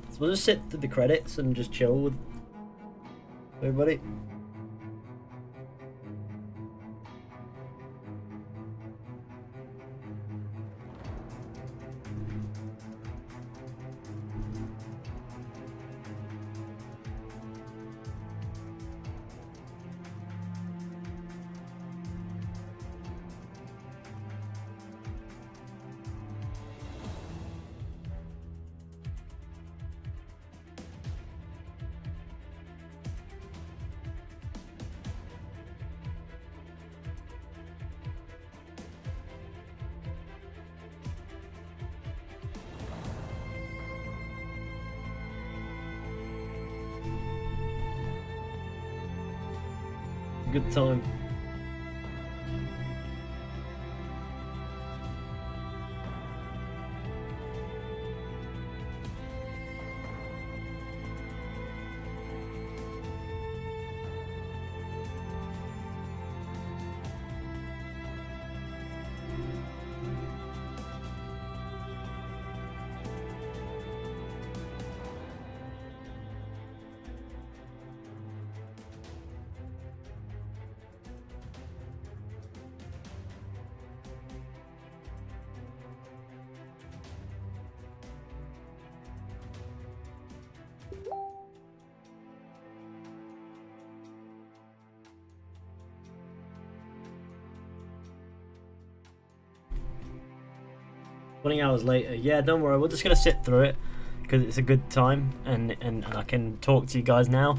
through the credits and just chill with everybody. Good time. Hours later. Yeah, don't worry. We're just gonna sit through it because it's a good time, and I can talk to you guys now.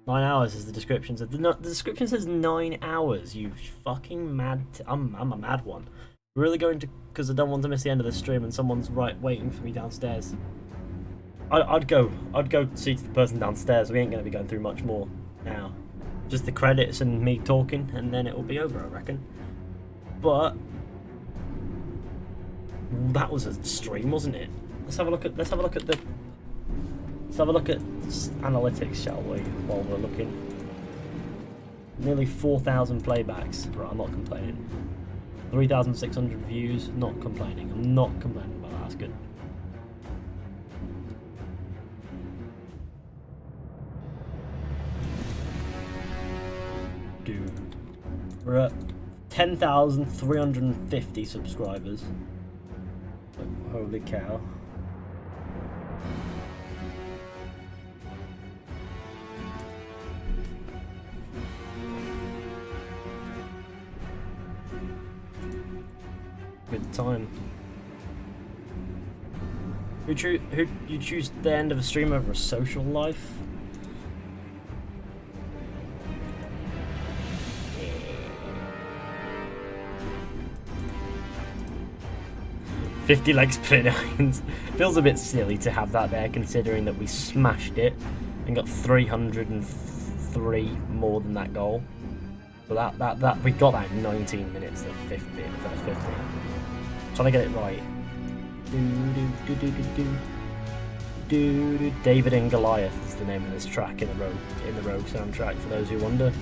9 hours is the description. So the description says 9 hours. You fucking mad. I'm a mad one. Really going to, because I don't want to miss the end of the stream and someone's waiting for me downstairs. I'd go see to the person downstairs. We ain't gonna be going through much more now. Just the credits and me talking, and then it will be over, I reckon. But that was a stream, wasn't it? Let's have a look at the analytics, shall we? While we're looking, nearly 4,000 playbacks. Right, I'm not complaining. 3,600 views. Not complaining. I'm not complaining about that. That's good. Dude, we're at 10,350 subscribers. Holy cow. Good time. Who you choose the end of a stream over a social life? 50 legs per 9s. Feels a bit silly to have that there, considering that we smashed it and got 303 more than that goal. So that we got that in 19 minutes. The 50, the first 50. Trying to get it right. David and Goliath is the name of this track in the Rogue soundtrack. For those who wonder.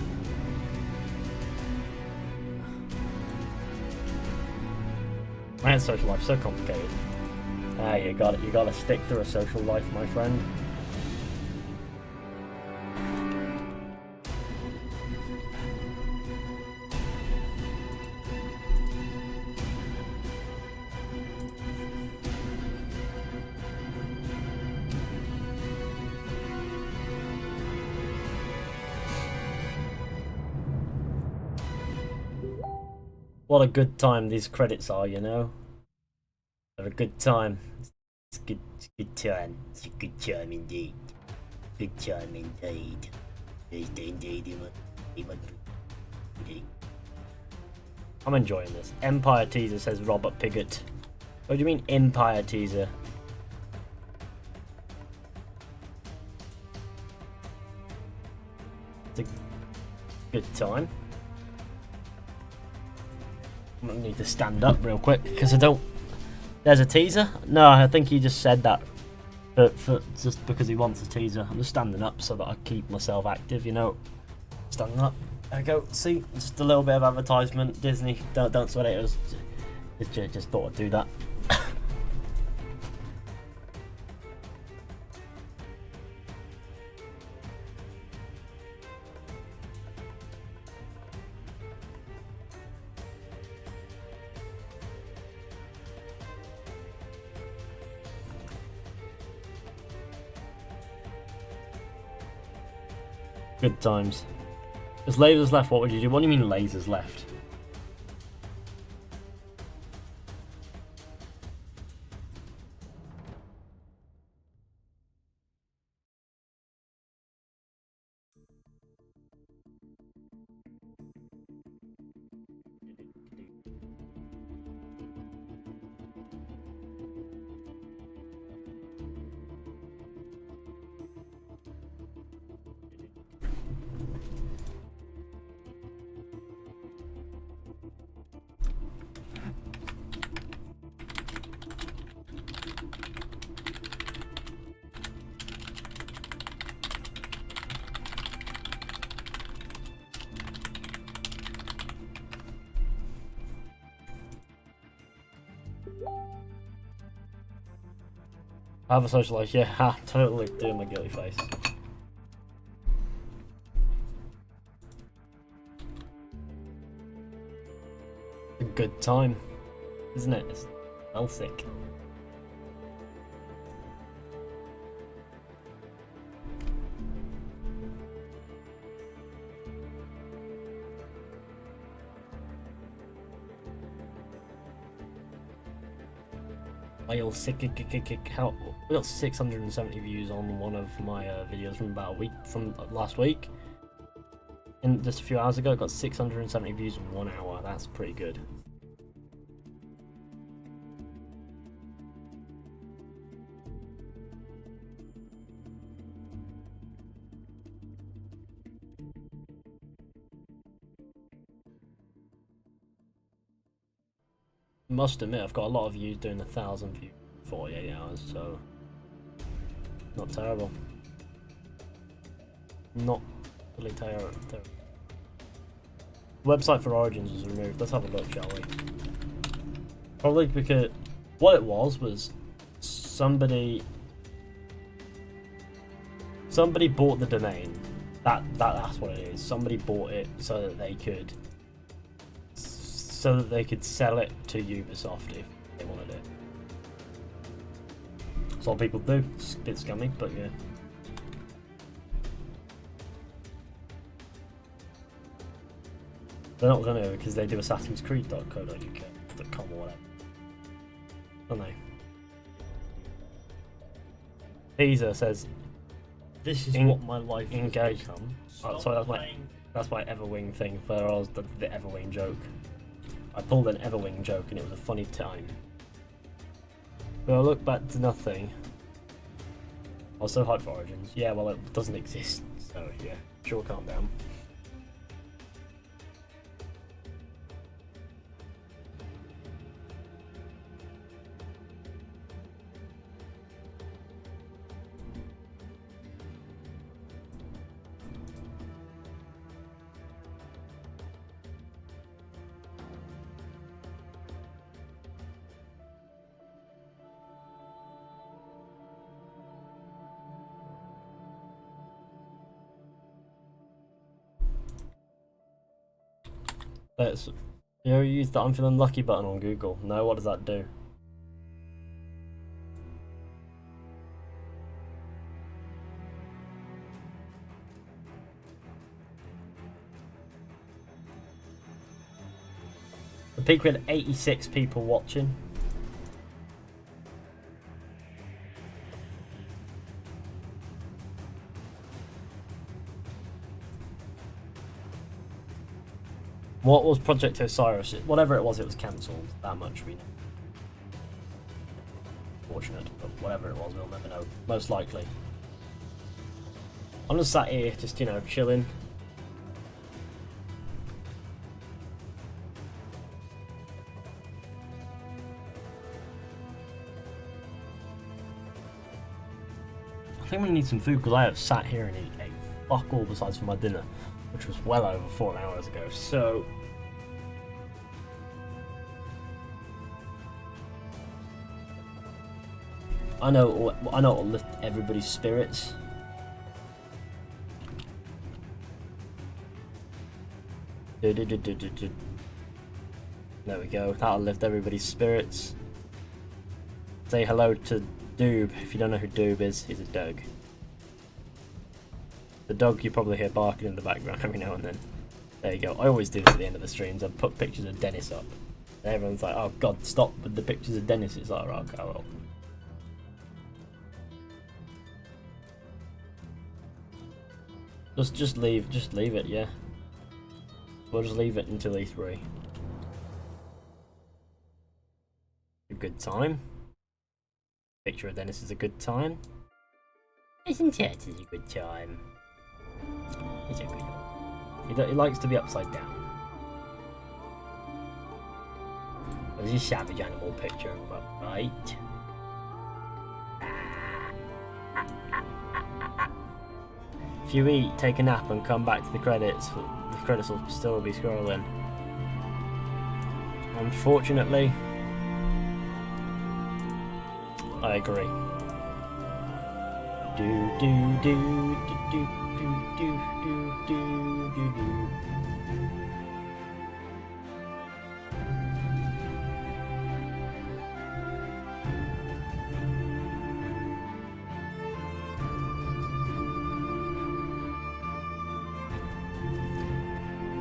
Man, social life so complicated. You gotta stick through a social life, my friend. What a good time these credits are, you know. Have a good time. It's a good time. It's a good time indeed. Good time indeed. I'm enjoying this. Empire teaser, says Robert Piggott. What do you mean Empire teaser? It's a good time. I'm gonna need to stand up real quick because I don't. There's a teaser? No, I think he just said that for just because he wants a teaser. I'm just standing up so that I keep myself active, you know. Standing up. There we go. See, just a little bit of advertisement. Disney, don't sweat it. Just thought I'd do that. Good times. There's lasers left, what would you do? What do you mean lasers left? I have a social life, yeah, ha, totally doing my guilty face. A good time, isn't it? It's sick. How we got 670 views on one of my videos from last week. And just a few hours ago, I got 670 views in 1 hour. That's pretty good. Must admit, I've got a lot of views doing 1,000 views in 48 hours, so not terrible. Not really terrible. Website for Origins was removed. Let's have a look, shall we? Probably because what it was somebody bought the domain. That's what it is. Somebody bought it so that they could sell it to Ubisoft if they wanted it. That's what people do. It's a bit scummy, but yeah. They're not gonna because they do Assassin's Creed.co.uk.com or whatever. Don't they? Pisa says, This is what my life has engaged. become. Oh, sorry, that's my Everwing thing. Where I was the Everwing joke. I pulled an Everwing joke and it was a funny time. But I look back to nothing. I was so hyped for Origins. Yeah, well, it doesn't exist. So yeah, sure, calm down. Let's. You ever use the I'm feeling lucky button on Google? No, what does that do? The peak we had 86 people watching. What was Project Osiris? Whatever it was cancelled. That much we know. Fortunate, but whatever it was, we'll never know. Most likely. I'm just sat here, just, you know, chilling. I think we need some food because I have sat here and ate fuck all besides for my dinner, which was well over 4 hours ago. So I know it'll lift everybody's spirits. There we go. That'll lift everybody's spirits. Say hello to Doob. If you don't know who Doob is, he's a dog. The dog you probably hear barking in the background every now and then. There you go. I always do this at the end of the streams. I put pictures of Dennis up. And everyone's like, oh god, stop with the pictures of Dennis. It's like, right, okay, well. Just leave it, yeah. We'll just leave it until E3. A good time. Picture of Dennis is a good time. Isn't it? It's a good time. It's a good one. He likes to be upside down. There's a savage animal picture of him upright. If you eat, take a nap and come back to the credits will still be scrolling. Unfortunately, I agree. Do do do do do do do do do do.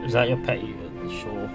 Is that your pet? Sure.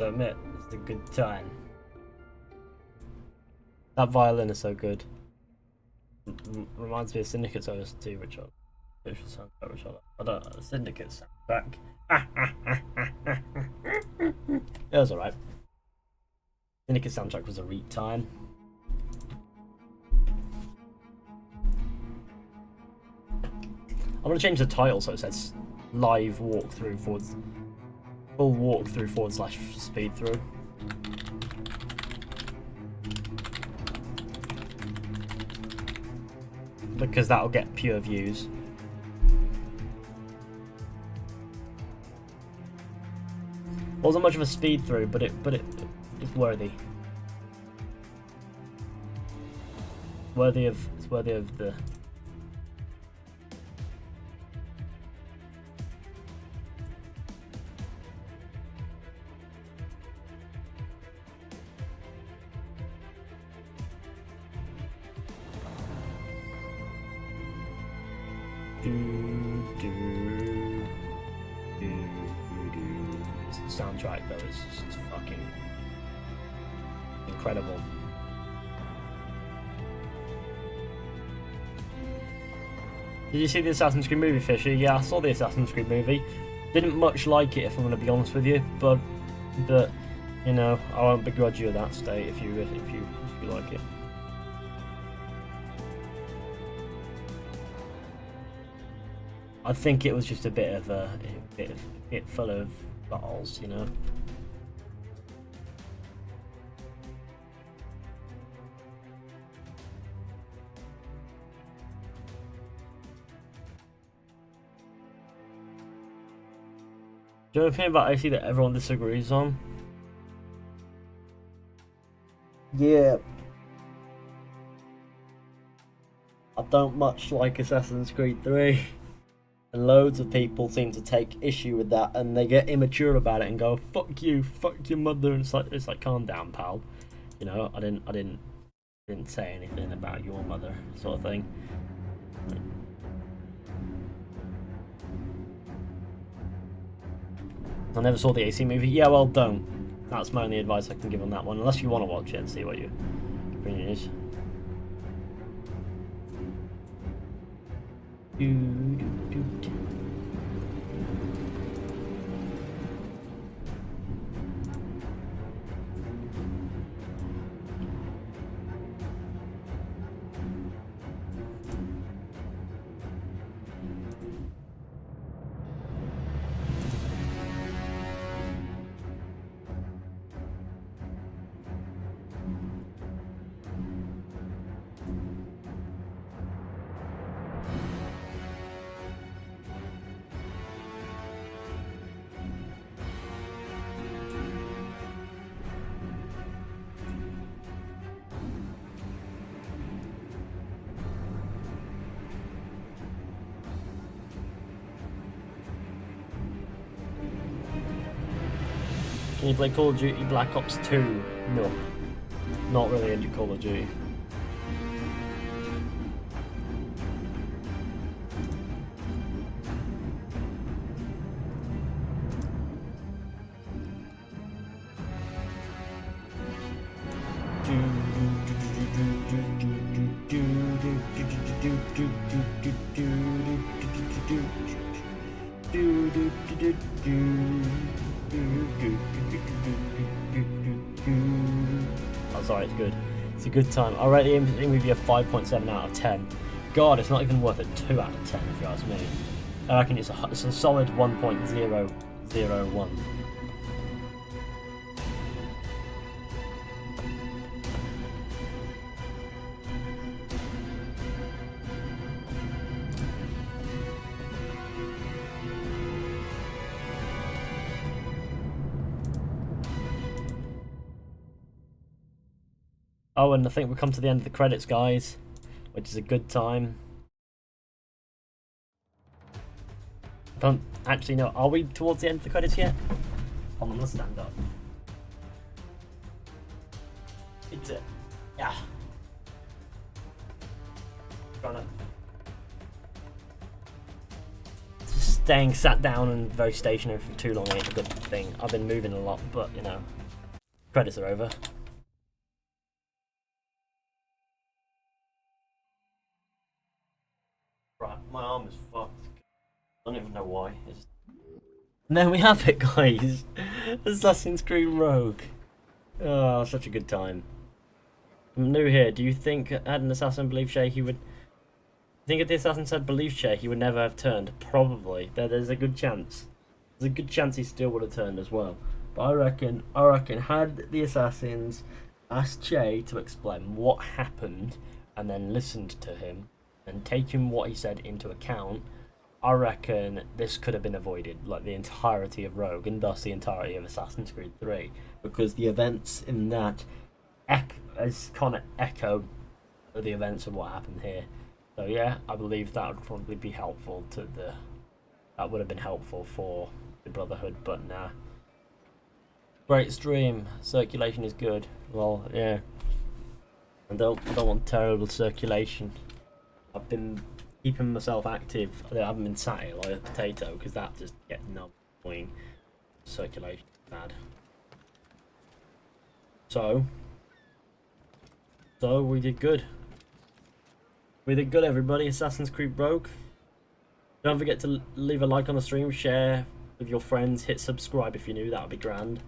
I admit, it's a good time. That violin is so good. Reminds me of Syndicate's OST, which I don't know, Syndicate's soundtrack. It was alright. Syndicate's soundtrack was a read time. I'm gonna change the title so it says live walkthrough full walkthrough / speed through. Because that'll get pure views. Wasn't much of a speed through, but it's worthy. It's worthy of the. The soundtrack though is just fucking incredible. Did you see the Assassin's Creed movie, Fizhy? Yeah, I saw the Assassin's Creed movie. Didn't much like it, if I'm going to be honest with you, but you know, I won't begrudge you at that state if you like it. I think it was just a bit full of balls, you know. Do you have an opinion about AC that everyone disagrees on? Yeah. I don't much like Assassin's Creed 3. And loads of people seem to take issue with that, and they get immature about it and go, "Fuck you, fuck your mother," and it's like, calm down, pal. You know, I didn't say anything about your mother, sort of thing. I never saw the AC movie. Yeah, well, don't. That's my only advice I can give on that one, unless you want to watch it and see what your opinion is. Can you play Call of Duty Black Ops 2? No. Not really into Call of Duty. Oh, sorry, it's good. It's a good time. I rate the movie a 5.7 out of 10. God, it's not even worth a 2 out of 10 if you ask me. I reckon it's a solid 1.001. Oh, and I think we've come to the end of the credits, guys, which is a good time. I don't actually know. Are we towards the end of the credits yet? Hold on, let's stand up. It's it. Yeah. Staying sat down and very stationary for too long ain't a good thing. I've been moving a lot, but you know, credits are over. Right, my arm is fucked. I don't even know why. And there we have it, guys. Assassin's Creed Rogue. Oh, such a good time. I'm new here. Do you think had an assassin believe Shaky would think if the assassin said belief chair, he would never have turned. Probably. There's a good chance. There's a good chance he still would have turned as well. But I reckon, had the assassins asked Che to explain what happened and then listened to him and taken what he said into account, I reckon this could have been avoided, like the entirety of Rogue and thus the entirety of Assassin's Creed 3, because the events in that is kind of echo of the events of what happened here. So yeah, I believe that would probably be helpful to that would have been helpful for the Brotherhood, but nah. Great stream, circulation is good. Well, yeah. I don't want terrible circulation. I've been keeping myself active. I haven't been sat here like a potato because that just gets annoying. Circulation is bad. So we did good. We did good, everybody. Assassin's Creed Rogue. Don't forget to leave a like on the stream, share with your friends, hit subscribe if you're new. That would be grand.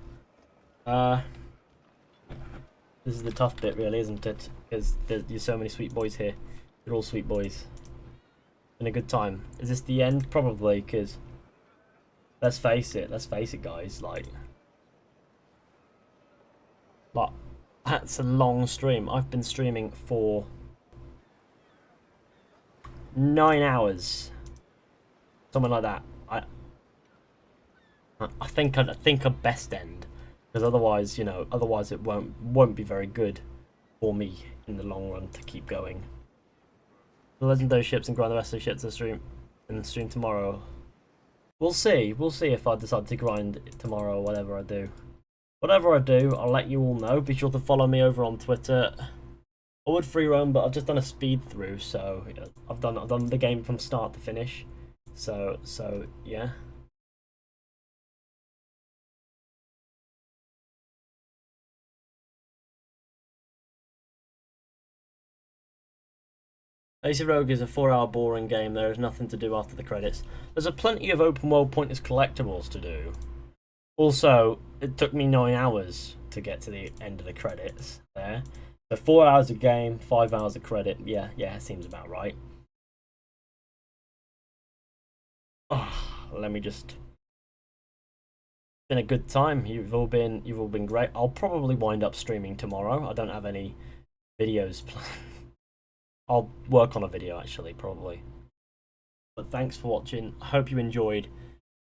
This is the tough bit, really, isn't it? Because there's so many sweet boys here. They're all sweet boys. Been a good time. Is this the end? Probably, because let's face it, guys. Like that's a long stream. I've been streaming for 9 hours, something like that. I think I'd best end, because otherwise, you know, it won't be very good for me in the long run to keep going. The legendary ships and grind the rest of the ships in the stream tomorrow. We'll see if I decide to grind tomorrow or whatever I do. Whatever I do, I'll let you all know. Be sure to follow me over on Twitter. I would free roam, but I've just done a speed through, so I've done the game from start to finish. So yeah. AC Rogue is a 4-hour boring game. There is nothing to do after the credits. There's a plenty of open world pointless collectibles to do. Also, it took me 9 hours to get to the end of the credits there. So 4 hours of game, 5 hours of credit. Yeah, it seems about right. Oh, let me just. It's been a good time. You've all been great. I'll probably wind up streaming tomorrow. I don't have any videos planned. I'll work on a video actually, probably. But thanks for watching. I hope you enjoyed.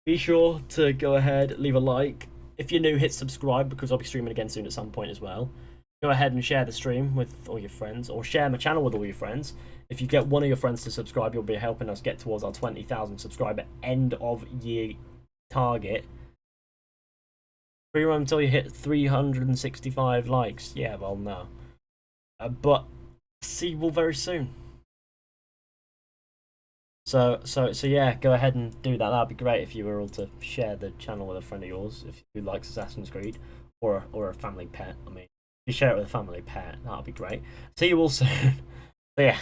Be sure to go ahead, leave a like. If you're new, hit subscribe because I'll be streaming again soon at some point as well. Go ahead and share the stream with all your friends, or share my channel with all your friends. If you get one of your friends to subscribe, you'll be helping us get towards our 20,000 subscriber end of year target. Free roam until you hit 365 likes. Yeah, well, no. But see you all very soon. So yeah, go ahead and do that. That'd be great if you were all to share the channel with a friend of yours if you likes Assassin's Creed, or a family pet. I mean, if you share it with a family pet, that'd be great. See you all soon. So yeah,